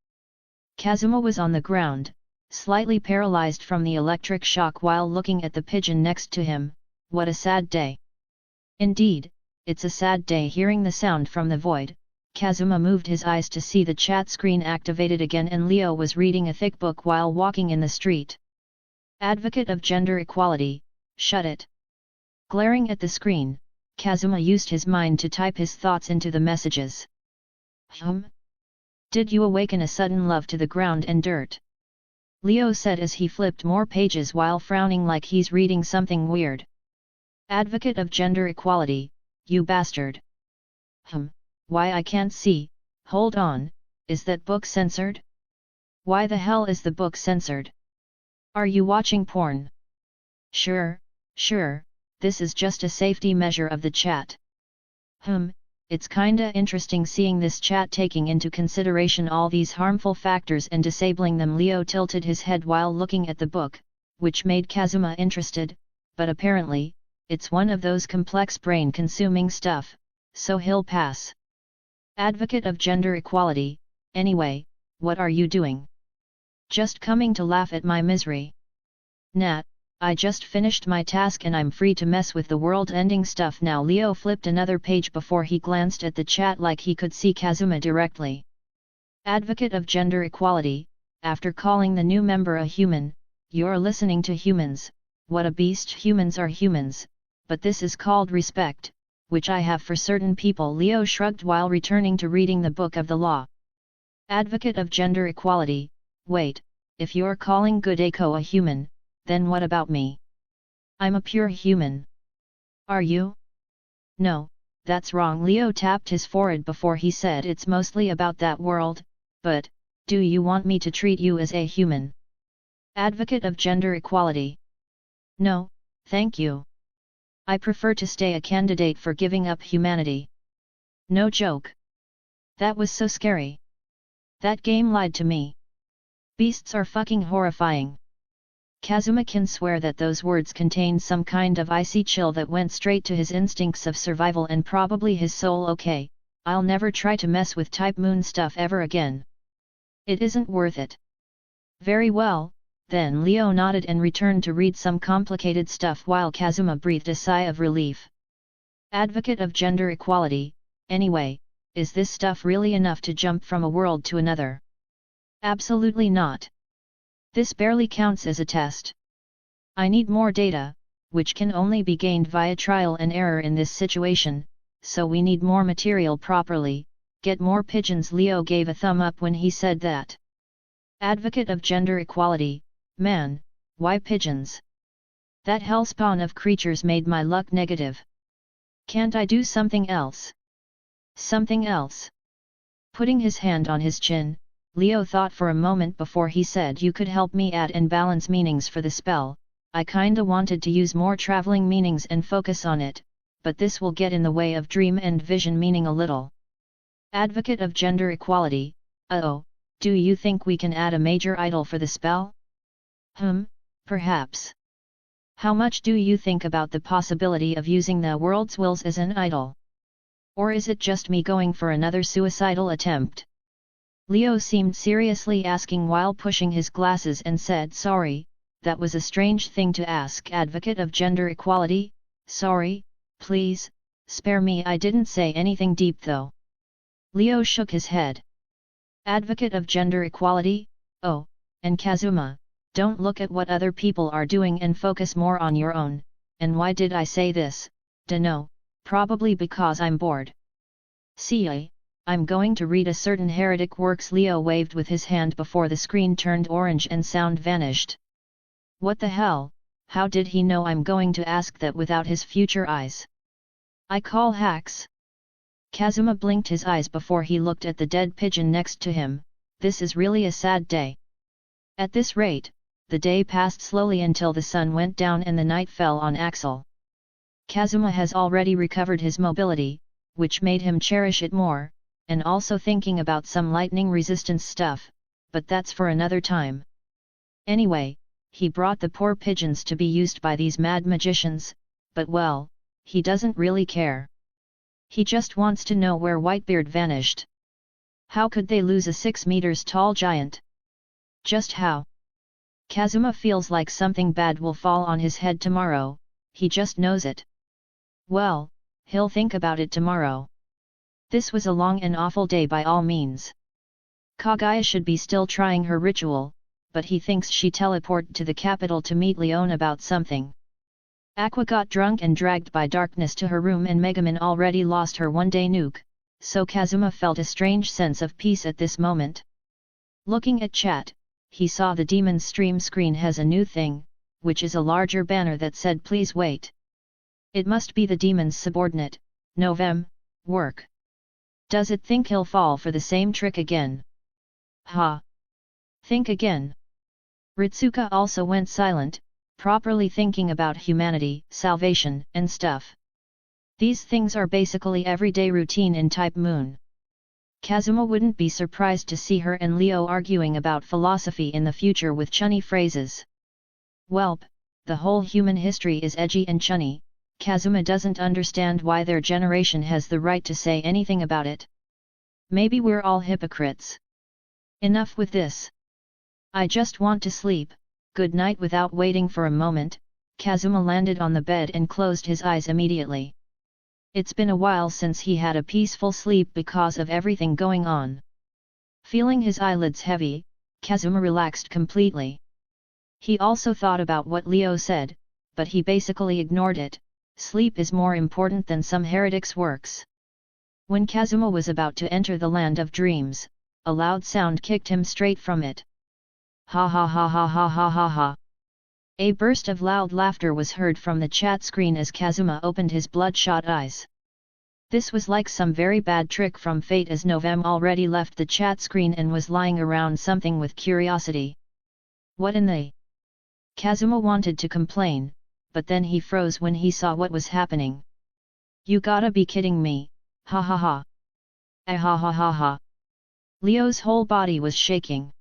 Kazuma was on the ground, slightly paralyzed from the electric shock while looking at the pigeon next to him. What a sad day. Indeed, it's a sad day. Hearing the sound from the void, Kazuma moved his eyes to see the chat screen activated again, and Leo was reading a thick book while walking in the street. Advocate of gender equality, shut it. Glaring at the screen, Kazuma used his mind to type his thoughts into the messages. Did you awaken a sudden love to the ground and dirt? Leo said as he flipped more pages while frowning like he's reading something weird. Advocate of gender equality, you bastard. Why I can't see, hold on, is that book censored? Why the hell is the book censored? Are you watching porn? Sure, this is just a safety measure of the chat. It's kinda interesting seeing this chat taking into consideration all these harmful factors and disabling them. Leo tilted his head while looking at the book, which made Kazuma interested, but apparently, it's one of those complex brain-consuming stuff, so he'll pass. Advocate of gender equality, anyway, what are you doing? Just coming to laugh at my misery? Nah, I just finished my task and I'm free to mess with the world-ending stuff now. Leo flipped another page before he glanced at the chat like he could see Kazuma directly. Advocate of gender equality, after calling the new member a human, you're listening to humans. What a beast. Humans are humans, but this is called respect, which I have for certain people. Leo shrugged while returning to reading the book of the law. Advocate of gender equality, wait, if you're calling Goodako a human, then what about me? I'm a pure human. Are you? No, that's wrong. Leo tapped his forehead before he said, it's mostly about that world, but, do you want me to treat you as a human? Advocate of gender equality. No, thank you. I prefer to stay a candidate for giving up humanity. No joke. That was so scary. That game lied to me. Beasts are fucking horrifying. Kazuma can swear that those words contained some kind of icy chill that went straight to his instincts of survival and probably his soul. Okay, I'll never try to mess with Type Moon stuff ever again. It isn't worth it. Very well, then. Leo nodded and returned to read some complicated stuff while Kazuma breathed a sigh of relief. Advocate of gender equality, anyway, is this stuff really enough to jump from a world to another? Absolutely not. This barely counts as a test. I need more data, which can only be gained via trial and error in this situation, so we need more material. Properly, get more pigeons. Leo gave a thumb up when he said that. Advocate of gender equality, man, why pigeons? That hellspawn of creatures made my luck negative. Can't I do something else? Something else? Putting his hand on his chin, Leo thought for a moment before he said, you could help me add and balance meanings for the spell. I kinda wanted to use more traveling meanings and focus on it, but this will get in the way of dream and vision meaning a little. Advocate of gender equality, do you think we can add a major idol for the spell? Perhaps. How much do you think about the possibility of using the world's wills as an idol? Or is it just me going for another suicidal attempt? Leo seemed seriously asking while pushing his glasses and said, sorry, that was a strange thing to ask. Advocate of gender equality, sorry, please, spare me. I didn't say anything deep though. Leo shook his head. Advocate of gender equality, and Kazuma, don't look at what other people are doing and focus more on your own. And why did I say this? Dunno, probably because I'm bored. See, I'm going to read a certain heretic works. Leo waved with his hand before the screen turned orange and sound vanished. What the hell, how did he know I'm going to ask that without his future eyes? I call hacks. Kazuma blinked his eyes before he looked at the dead pigeon next to him. This is really a sad day. At this rate, the day passed slowly until the sun went down and the night fell on Axel. Kazuma has already recovered his mobility, which made him cherish it more, and also thinking about some lightning resistance stuff, but that's for another time. Anyway, he brought the poor pigeons to be used by these mad magicians, but well, he doesn't really care. He just wants to know where Whitebeard vanished. How could they lose a 6 meters tall giant? Just how? Kazuma feels like something bad will fall on his head tomorrow, he just knows it. Well, he'll think about it tomorrow. This was a long and awful day by all means. Kaguya should be still trying her ritual, but he thinks she teleported to the capital to meet Leon about something. Aqua got drunk and dragged by darkness to her room, and Megumin already lost her one-day nuke, so Kazuma felt a strange sense of peace at this moment. Looking at chat, he saw the demon's stream screen has a new thing, which is a larger banner that said "Please wait." It must be the demon's subordinate, Novem, work. Does it think he'll fall for the same trick again? Ha! Think again. Ritsuka also went silent, properly thinking about humanity, salvation, and stuff. These things are basically everyday routine in Type Moon. Kazuma wouldn't be surprised to see her and Leo arguing about philosophy in the future with chunny phrases. Welp, the whole human history is edgy and chunny. Kazuma doesn't understand why their generation has the right to say anything about it. Maybe we're all hypocrites. Enough with this. I just want to sleep. Good night. Without waiting for a moment, Kazuma landed on the bed and closed his eyes immediately. It's been a while since he had a peaceful sleep because of everything going on. Feeling his eyelids heavy, Kazuma relaxed completely. He also thought about what Leo said, but he basically ignored it. Sleep is more important than some heretics' works. When Kazuma was about to enter the land of dreams, a loud sound kicked him straight from it. Ha ha ha ha ha ha ha ha. A burst of loud laughter was heard from the chat screen as Kazuma opened his bloodshot eyes. This was like some very bad trick from fate, as Novem already left the chat screen and was lying around something with curiosity. What in the... Kazuma wanted to complain, but then he froze when he saw what was happening. You gotta be kidding me, ha ha ha. Ah ha ha ha ha. Leo's whole body was shaking.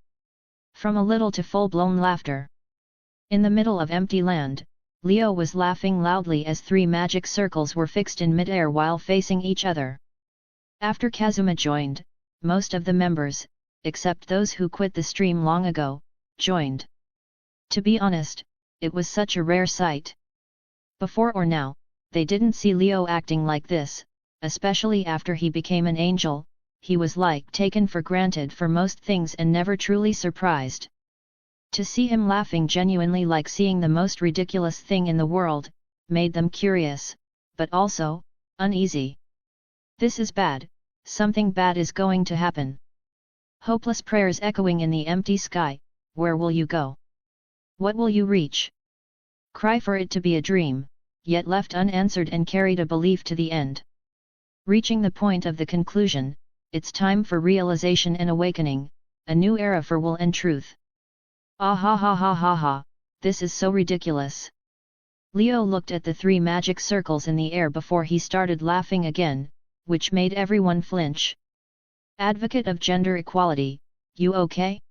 From a little to full-blown laughter. In the middle of empty land, Leo was laughing loudly as 3 magic circles were fixed in mid-air while facing each other. After Kazuma joined, most of the members, except those who quit the stream long ago, joined. To be honest, it was such a rare sight. Before or now, they didn't see Leo acting like this, especially after he became an angel. He was like taken for granted for most things and never truly surprised. To see him laughing genuinely, like seeing the most ridiculous thing in the world, made them curious, but also uneasy. This is bad, something bad is going to happen. Hopeless prayers echoing in the empty sky. Where will you go? What will you reach? Cry for it to be a dream, yet left unanswered and carried a belief to the end. Reaching the point of the conclusion, it's time for realization and awakening, a new era for will and truth. Ah ha ha ha ha ha, this is so ridiculous. Leo looked at the 3 magic circles in the air before he started laughing again, which made everyone flinch. Advocate of gender equality, you okay?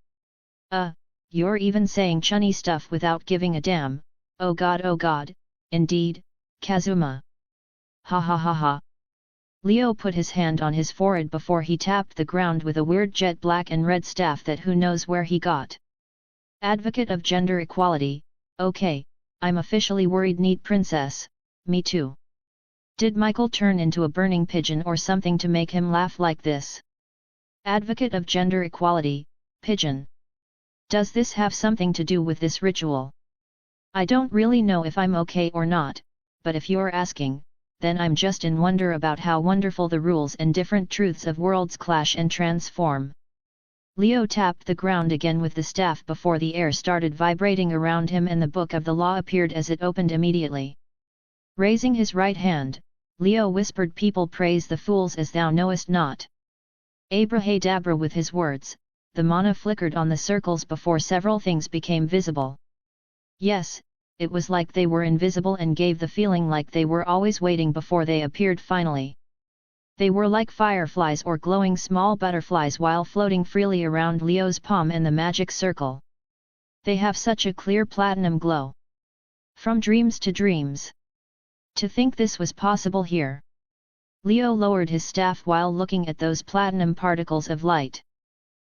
You're even saying chunny stuff without giving a damn, oh god, indeed, Kazuma. Ha ha ha ha. Leo put his hand on his forehead before he tapped the ground with a weird jet black and red staff that who knows where he got. Advocate of gender equality, okay, I'm officially worried. Neat princess, me too. Did Michael turn into a burning pigeon or something to make him laugh like this? Advocate of gender equality, pigeon. Does this have something to do with this ritual? I don't really know if I'm okay or not, but if you're asking, then I'm just in wonder about how wonderful the rules and different truths of worlds clash and transform. Leo tapped the ground again with the staff before the air started vibrating around him and the book of the law appeared as it opened immediately. Raising his right hand, Leo whispered, people praise the fools as thou knowest not. Abrahadabra. With his words, the mana flickered on the circles before several things became visible. Yes, it was like they were invisible and gave the feeling like they were always waiting before they appeared finally. They were like fireflies or glowing small butterflies while floating freely around Leo's palm in the magic circle. They have such a clear platinum glow. From dreams to dreams. To think this was possible here. Leo lowered his staff while looking at those platinum particles of light.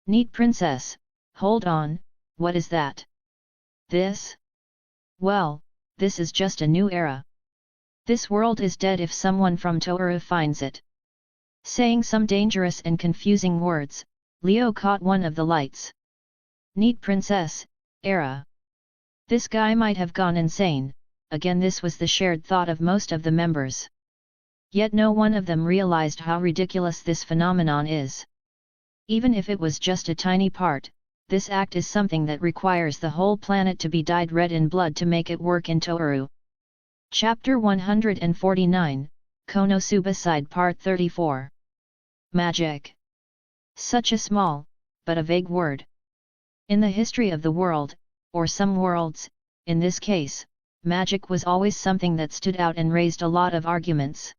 Neat princess, hold on, what is that? This? Well, this is just a new era. This world is dead if someone from Toru finds it. Saying some dangerous and confusing words, Leo caught one of the lights. Neat princess, era. This guy might have gone insane. Again, this was the shared thought of most of the members. Yet no one of them realized how ridiculous this phenomenon is. Even if it was just a tiny part, this act is something that requires the whole planet to be dyed red in blood to make it work in Toru. Chapter 149, Konosuba Side Part 34. Magic. Such a small, but a vague word. In the history of the world, or some worlds, in this case, magic was always something that stood out and raised a lot of arguments.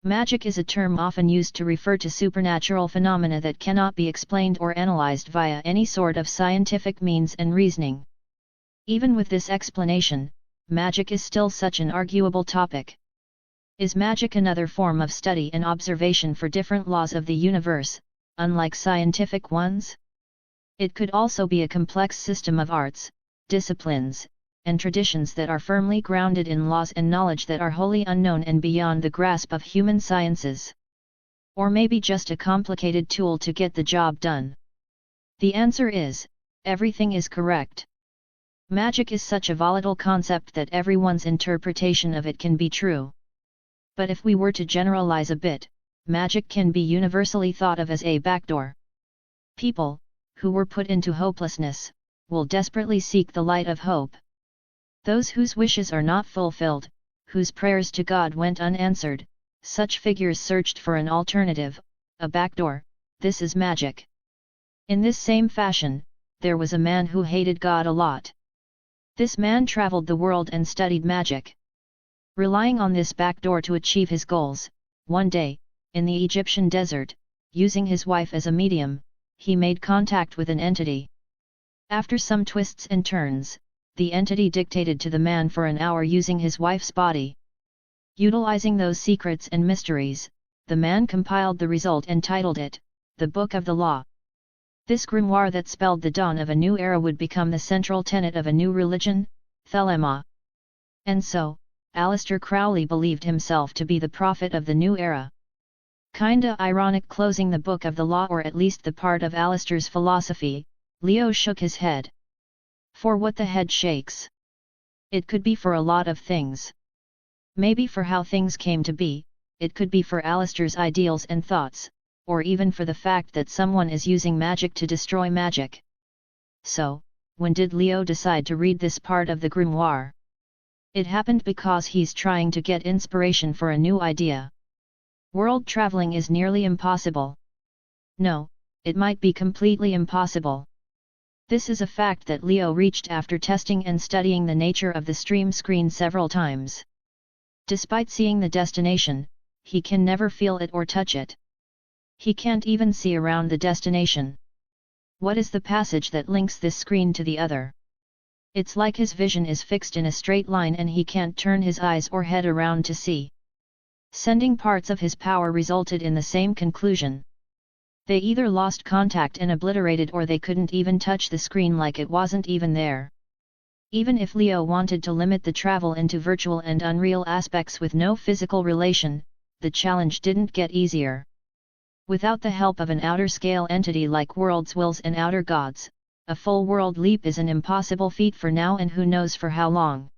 Magic is a term often used to refer to supernatural phenomena that cannot be explained or analyzed via any sort of scientific means and reasoning. Even with this explanation, magic is still such an arguable topic. Is magic another form of study and observation for different laws of the universe, unlike scientific ones? It could also be a complex system of arts, disciplines, and traditions that are firmly grounded in laws and knowledge that are wholly unknown and beyond the grasp of human sciences. Or maybe just a complicated tool to get the job done. The answer is, everything is correct. Magic is such a volatile concept that everyone's interpretation of it can be true. But if we were to generalize a bit, magic can be universally thought of as a backdoor. People, who were put into hopelessness, will desperately seek the light of hope. Those whose wishes are not fulfilled, whose prayers to God went unanswered, such figures searched for an alternative, a backdoor. This is magic. In this same fashion, there was a man who hated God a lot. This man traveled the world and studied magic. Relying on this backdoor to achieve his goals, one day, in the Egyptian desert, using his wife as a medium, he made contact with an entity. After some twists and turns, the entity dictated to the man for an hour using his wife's body. Utilizing those secrets and mysteries, the man compiled the result and titled it, The Book of the Law. This grimoire that spelled the dawn of a new era would become the central tenet of a new religion, Thelema. And so, Aleister Crowley believed himself to be the prophet of the new era. Kinda ironic closing the Book of the Law, or at least the part of Aleister's philosophy. Leo shook his head. For what the head shakes? It could be for a lot of things. Maybe for how things came to be, it could be for Aleister's ideals and thoughts, or even for the fact that someone is using magic to destroy magic. So, when did Leo decide to read this part of the grimoire? It happened because he's trying to get inspiration for a new idea. World traveling is nearly impossible. No, it might be completely impossible. This is a fact that Leo reached after testing and studying the nature of the stream screen several times. Despite seeing the destination, he can never feel it or touch it. He can't even see around the destination. What is the passage that links this screen to the other? It's like his vision is fixed in a straight line and he can't turn his eyes or head around to see. Sending parts of his power resulted in the same conclusion. They either lost contact and obliterated, or they couldn't even touch the screen, like it wasn't even there. Even if Leo wanted to limit the travel into virtual and unreal aspects with no physical relation, the challenge didn't get easier. Without the help of an outer-scale entity like worlds, wills and outer gods, a full world leap is an impossible feat for now, and who knows for how long.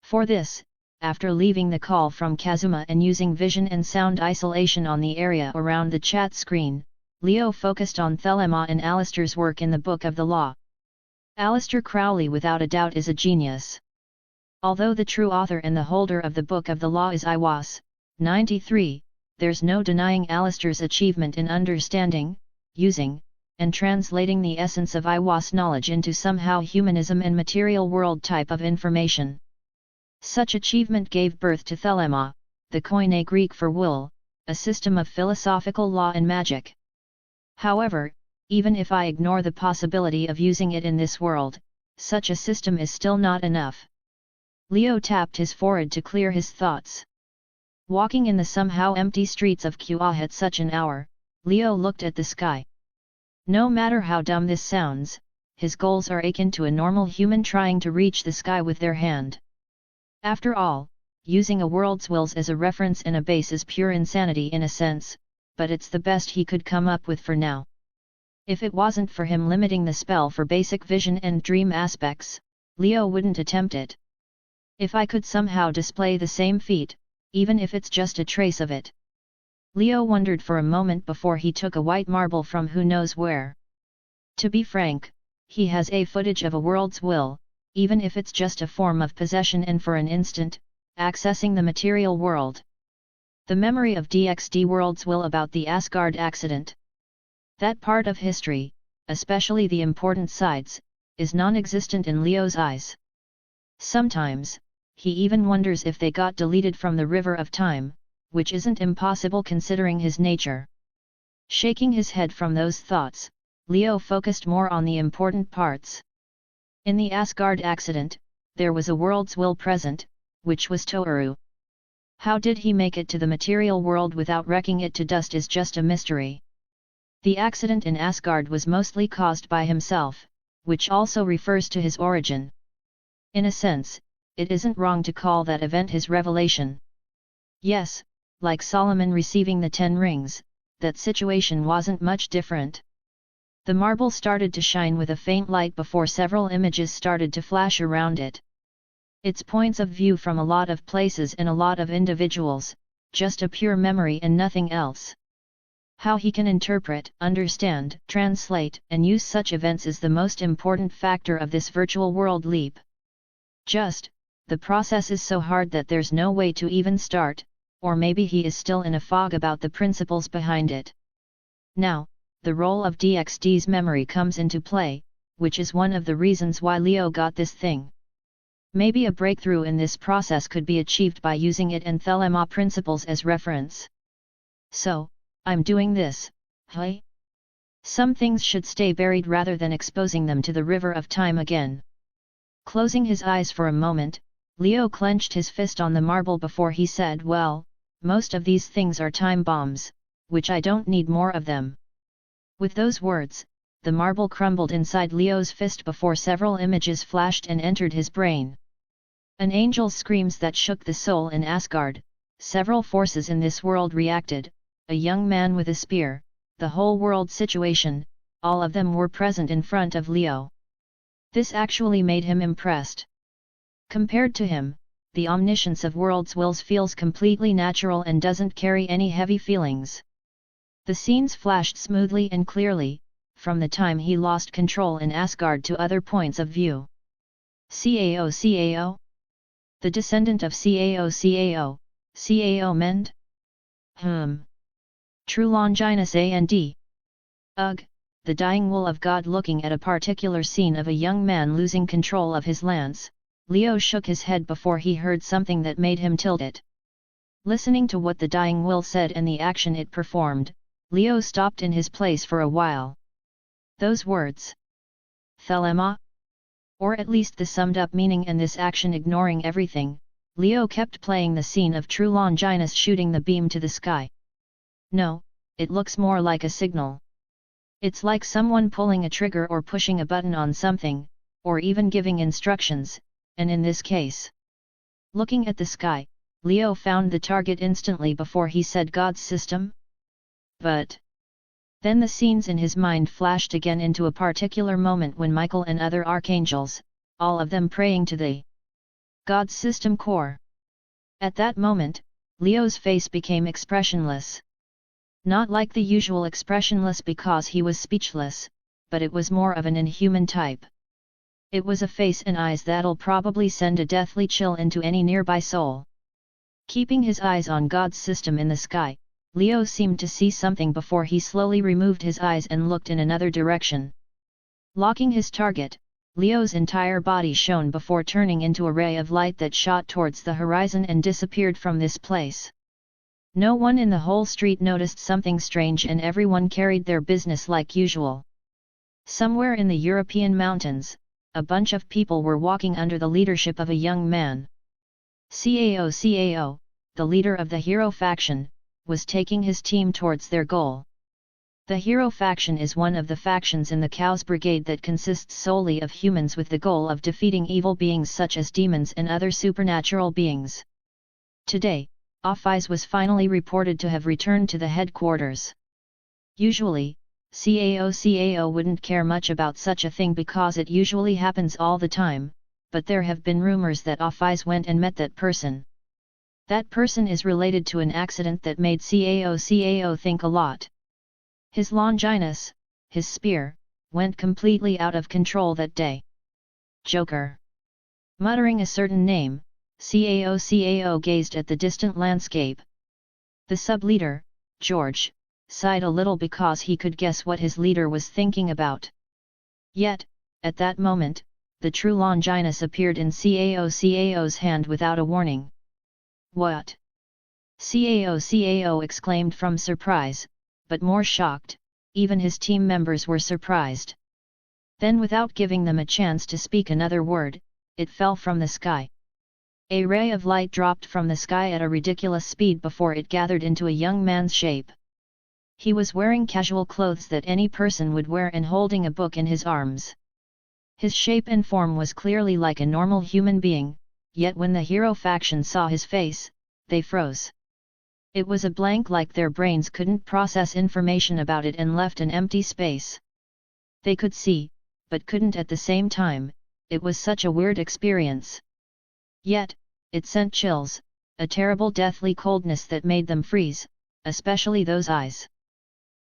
For this, after leaving the call from Kazuma and using vision and sound isolation on the area around the chat screen, Leo focused on Thelema and Aleister's work in the Book of the Law. Aleister Crowley without a doubt is a genius. Although the true author and the holder of the Book of the Law is Iwas, 93, there's no denying Aleister's achievement in understanding, using, and translating the essence of Iwas knowledge into somehow humanism and material world type of information. Such achievement gave birth to Thelema, the Koine Greek for wool, a system of philosophical law and magic. However, even if I ignore the possibility of using it in this world, such a system is still not enough. Leo tapped his forehead to clear his thoughts. Walking in the somehow empty streets of Kuah at such an hour, Leo looked at the sky. No matter how dumb this sounds, his goals are akin to a normal human trying to reach the sky with their hand. After all, using a world's wills as a reference and a base is pure insanity in a sense, but it's the best he could come up with for now. If it wasn't for him limiting the spell for basic vision and dream aspects, Leo wouldn't attempt it. If I could somehow display the same feat, even if it's just a trace of it. Leo wondered for a moment before he took a white marble from who knows where. To be frank, he has a footage of a world's will, even if it's just a form of possession and for an instant, accessing the material world. The memory of DXD world's will about the Asgard accident. That part of history, especially the important sides, is non-existent in Leo's eyes. Sometimes, he even wonders if they got deleted from the river of time, which isn't impossible considering his nature. Shaking his head from those thoughts, Leo focused more on the important parts. In the Asgard accident, there was a world's will present, which was Toru. How did he make it to the material world without wrecking it to dust is just a mystery. The accident in Asgard was mostly caused by himself, which also refers to his origin. In a sense, it isn't wrong to call that event his revelation. Yes, like Solomon receiving the 10 rings, that situation wasn't much different. The marble started to shine with a faint light before several images started to flash around it. It's points of view from a lot of places and a lot of individuals, just a pure memory and nothing else. How he can interpret, understand, translate, and use such events is the most important factor of this virtual world leap. The process is so hard that there's no way to even start, or maybe he is still in a fog about the principles behind it. Now, the role of DXD's memory comes into play, which is one of the reasons why Leo got this thing. Maybe a breakthrough in this process could be achieved by using it and Thelema principles as reference. So, I'm doing this, hey? Some things should stay buried rather than exposing them to the river of time again. Closing his eyes for a moment, Leo clenched his fist on the marble before he said, well, most of these things are time bombs, which I don't need more of them. With those words, the marble crumbled inside Leo's fist before several images flashed and entered his brain. An angel's screams that shook the soul in Asgard, several forces in this world reacted, a young man with a spear, the whole world situation, all of them were present in front of Leo. This actually made him impressed. Compared to him, the omniscience of world's wills feels completely natural and doesn't carry any heavy feelings. The scenes flashed smoothly and clearly, from the time he lost control in Asgard to other points of view. Cao? The descendant of Cao? Cao Mend? True Longinus and Ugh, the dying wool of God. Looking at a particular scene of a young man losing control of his lance, Leo shook his head before he heard something that made him tilt it. Listening to what the dying will said and the action it performed, Leo stopped in his place for a while. Those words. Thelema? Or at least the summed up meaning, and this action ignoring everything, Leo kept playing the scene of True Longinus shooting the beam to the sky. No, it looks more like a signal. It's like someone pulling a trigger or pushing a button on something, or even giving instructions, and in this case. Looking at the sky, Leo found the target instantly before he said God's system. But then the scenes in his mind flashed again into a particular moment when Michael and other archangels, all of them praying to the God's system core. At that moment, Leo's face became expressionless. Not like the usual expressionless because he was speechless, but it was more of an inhuman type. It was a face and eyes that'll probably send a deathly chill into any nearby soul. Keeping his eyes on God's system in the sky, Leo seemed to see something before he slowly removed his eyes and looked in another direction. Locking his target, Leo's entire body shone before turning into a ray of light that shot towards the horizon and disappeared from this place. No one in the whole street noticed something strange, and everyone carried their business like usual. Somewhere in the European mountains, a bunch of people were walking under the leadership of a young man. Cao, the leader of the hero faction, was taking his team towards their goal. The hero faction is one of the factions in the Chaos Brigade that consists solely of humans with the goal of defeating evil beings such as demons and other supernatural beings. Today, Office was finally reported to have returned to the headquarters. Usually, Cao wouldn't care much about such a thing because it usually happens all the time, but there have been rumors that Office went and met that person. That person is related to an accident that made Cao think a lot. His Longinus, his spear, went completely out of control that day. Joker. Muttering a certain name, Cao gazed at the distant landscape. The sub-leader, George, sighed a little because he could guess what his leader was thinking about. Yet, at that moment, the true Longinus appeared in Cao's hand without a warning. What? Cao exclaimed from surprise, but more shocked, even his team members were surprised. Then without giving them a chance to speak another word, it fell from the sky. A ray of light dropped from the sky at a ridiculous speed before it gathered into a young man's shape. He was wearing casual clothes that any person would wear and holding a book in his arms. His shape and form was clearly like a normal human being, yet when the hero faction saw his face, they froze. It was a blank, like their brains couldn't process information about it and left an empty space. They could see, but couldn't at the same time. It was such a weird experience. Yet, it sent chills, a terrible deathly coldness that made them freeze, especially those eyes.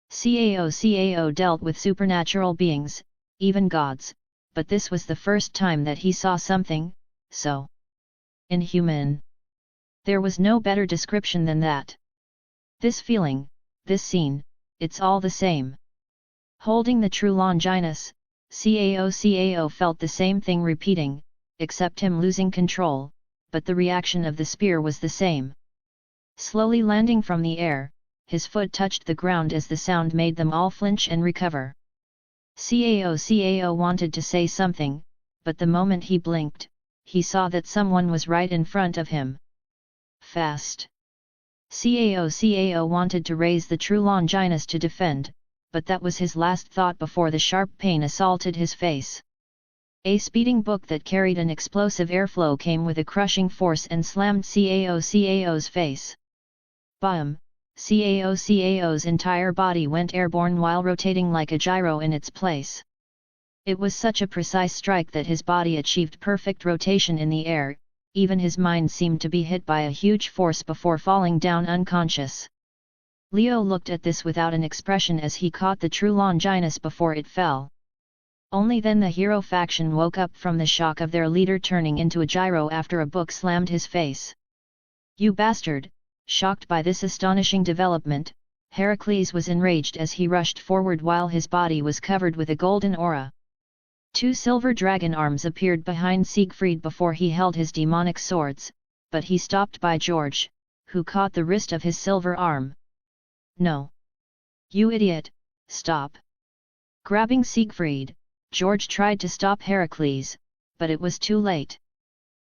Cao dealt with supernatural beings, even gods, but this was the first time that he saw something so inhuman. There was no better description than that. This feeling, this scene, it's all the same. Holding the true Longinus, Cao felt the same thing repeating, except him losing control, but the reaction of the spear was the same. Slowly landing from the air, his foot touched the ground as the sound made them all flinch and recover. Cao wanted to say something, but the moment he blinked, he saw that someone was right in front of him. Fast. Cao wanted to raise the true Longinus to defend, but that was his last thought before the sharp pain assaulted his face. A speeding book that carried an explosive airflow came with a crushing force and slammed Cao's face. Bam! Cao's entire body went airborne while rotating like a gyro in its place. It was such a precise strike that his body achieved perfect rotation in the air, even his mind seemed to be hit by a huge force before falling down unconscious. Leo looked at this without an expression as he caught the true Longinus before it fell. Only then the hero faction woke up from the shock of their leader turning into a gyro after a book slammed his face. "You bastard!" Shocked by this astonishing development, Heracles was enraged as he rushed forward while his body was covered with a golden aura. Two silver dragon arms appeared behind Siegfried before he held his demonic swords, but he stopped by George, who caught the wrist of his silver arm. "No! You idiot, stop!" Grabbing Siegfried, George tried to stop Heracles, but it was too late.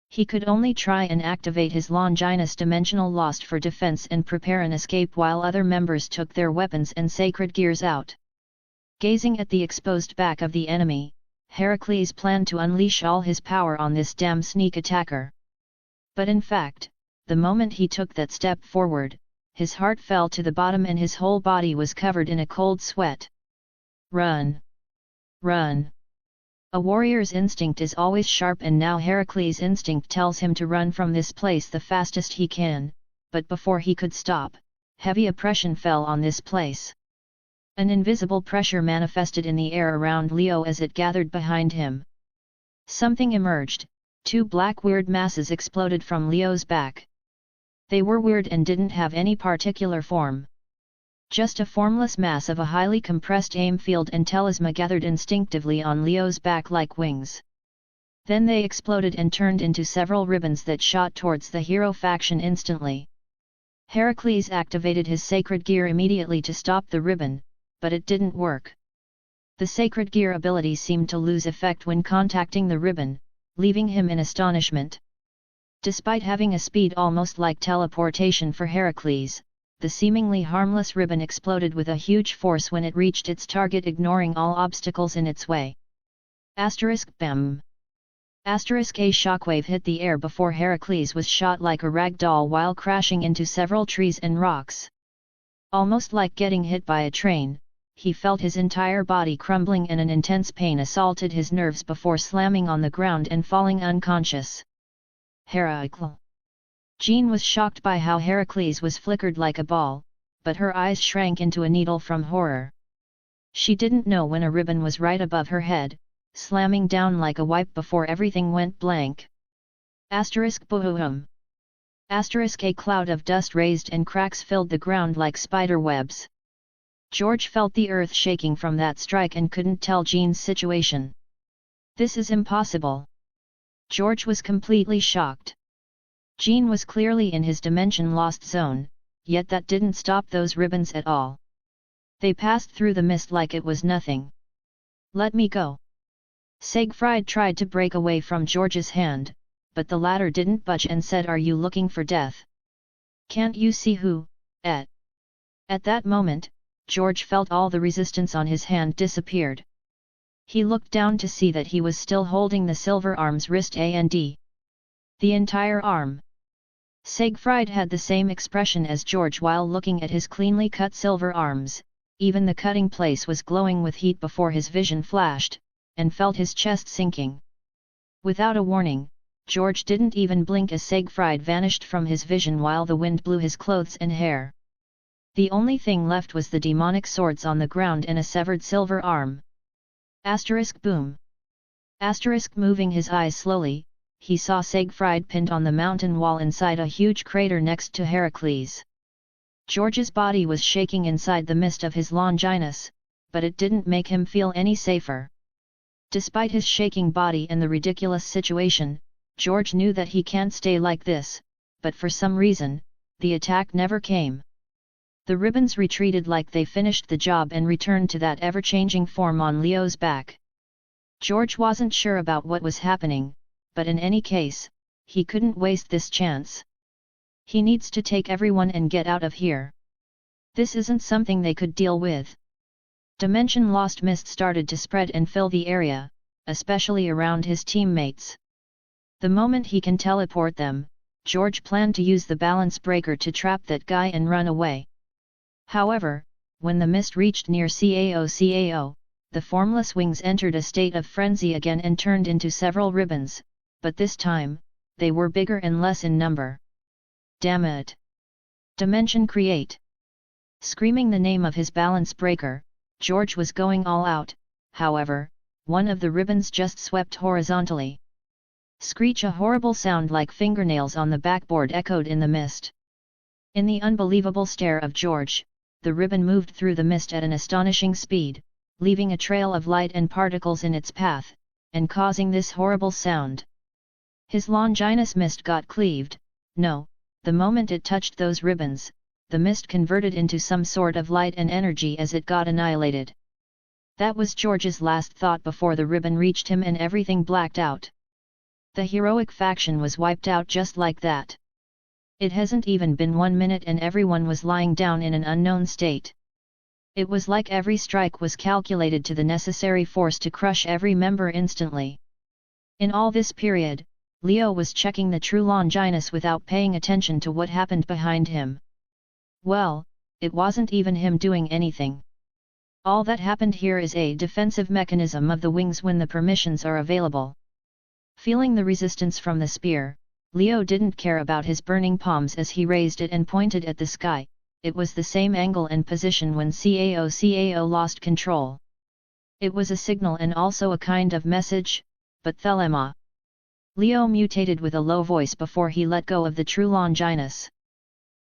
He could only try and activate his Longinus dimensional lost for defense and prepare an escape while other members took their weapons and sacred gears out. Gazing at the exposed back of the enemy, Heracles planned to unleash all his power on this damn sneak attacker. But in fact, the moment he took that step forward, his heart fell to the bottom and his whole body was covered in a cold sweat. Run! Run! A warrior's instinct is always sharp, and now Heracles' instinct tells him to run from this place the fastest he can, but before he could stop, heavy oppression fell on this place. An invisible pressure manifested in the air around Leo as it gathered behind him. Something emerged, two black weird masses exploded from Leo's back. They were weird and didn't have any particular form. Just a formless mass of a highly compressed aim field and talisma gathered instinctively on Leo's back like wings. Then they exploded and turned into several ribbons that shot towards the hero faction instantly. Heracles activated his sacred gear immediately to stop the ribbon, but it didn't work. The sacred gear ability seemed to lose effect when contacting the ribbon, leaving him in astonishment. Despite having a speed almost like teleportation for Heracles, the seemingly harmless ribbon exploded with a huge force when it reached its target, ignoring all obstacles in its way. *BAM! *A shockwave hit the air before Heracles was shot like a rag doll while crashing into several trees and rocks. Almost like getting hit by a train, he felt his entire body crumbling and an intense pain assaulted his nerves before slamming on the ground and falling unconscious. Heracles. Jean was shocked by how Heracles was flickered like a ball, but her eyes shrank into a needle from horror. She didn't know when a ribbon was right above her head, slamming down like a wipe before everything went blank. *Boom! A cloud of dust raised and cracks filled the ground like spider webs. George felt the earth shaking from that strike and couldn't tell Jean's situation. This is impossible. George was completely shocked. Jean was clearly in his dimension-lost zone, yet that didn't stop those ribbons at all. They passed through the mist like it was nothing. "Let me go." Siegfried tried to break away from George's hand, but the latter didn't budge and said, "Are you looking for death? Can't you see who, At that moment, George felt all the resistance on his hand disappeared. He looked down to see that he was still holding the silver arm's wrist and the entire arm. Siegfried had the same expression as George while looking at his cleanly cut silver arms, even the cutting place was glowing with heat before his vision flashed, and felt his chest sinking. Without a warning, George didn't even blink as Siegfried vanished from his vision while the wind blew his clothes and hair. The only thing left was the demonic swords on the ground and a severed silver arm. *Boom! Moving his eyes slowly, he saw Siegfried pinned on the mountain wall inside a huge crater next to Heracles. George's body was shaking inside the mist of his Longinus, but it didn't make him feel any safer. Despite his shaking body and the ridiculous situation, George knew that he can't stay like this, but for some reason, the attack never came. The ribbons retreated like they finished the job and returned to that ever-changing form on Leo's back. George wasn't sure about what was happening, but in any case, he couldn't waste this chance. He needs to take everyone and get out of here. This isn't something they could deal with. Dimension-lost mist started to spread and fill the area, especially around his teammates. The moment he can teleport them, George planned to use the balance breaker to trap that guy and run away. However, when the mist reached near Cao, the formless wings entered a state of frenzy again and turned into several ribbons, but this time, they were bigger and less in number. "Damn it! Dimension create!" Screaming the name of his balance breaker, George was going all out. However, one of the ribbons just swept horizontally. Screech! A horrible sound like fingernails on the backboard echoed in the mist. In the unbelievable stare of George, the ribbon moved through the mist at an astonishing speed, leaving a trail of light and particles in its path, and causing this horrible sound. His Longinus mist got cleaved. No, the moment it touched those ribbons, the mist converted into some sort of light and energy as it got annihilated. That was George's last thought before the ribbon reached him and everything blacked out. The heroic faction was wiped out just like that. It hasn't even been 1 minute and everyone was lying down in an unknown state. It was like every strike was calculated to the necessary force to crush every member instantly. In all this period, Leo was checking the true Longinus without paying attention to what happened behind him. Well, it wasn't even him doing anything. All that happened here is a defensive mechanism of the wings when the permissions are available. Feeling the resistance from the spear, Leo didn't care about his burning palms as he raised it and pointed at the sky. It was the same angle and position when Cao lost control. It was a signal and also a kind of message, but Thelema. Leo mutated with a low voice before he let go of the true Longinus.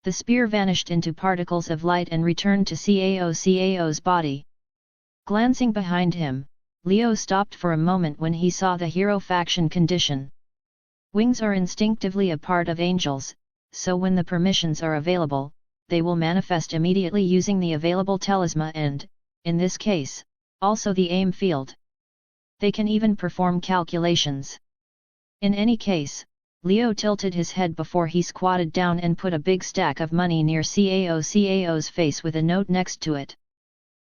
The spear vanished into particles of light and returned to Cao's body. Glancing behind him, Leo stopped for a moment when he saw the hero faction condition. Wings are instinctively a part of angels, so when the permissions are available, they will manifest immediately using the available talisma and, in this case, also the aim field. They can even perform calculations. In any case, Leo tilted his head before he squatted down and put a big stack of money near CAO's face with a note next to it.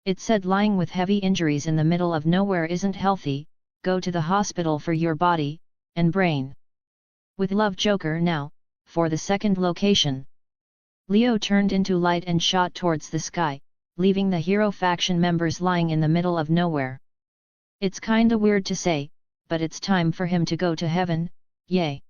It said, lying with heavy injuries in the middle of nowhere isn't healthy, go to the hospital for your body and brain. With love, Joker. Now, for the second location. Leo turned into light and shot towards the sky, leaving the hero faction members lying in the middle of nowhere. It's kinda weird to say, but it's time for him to go to heaven, yay.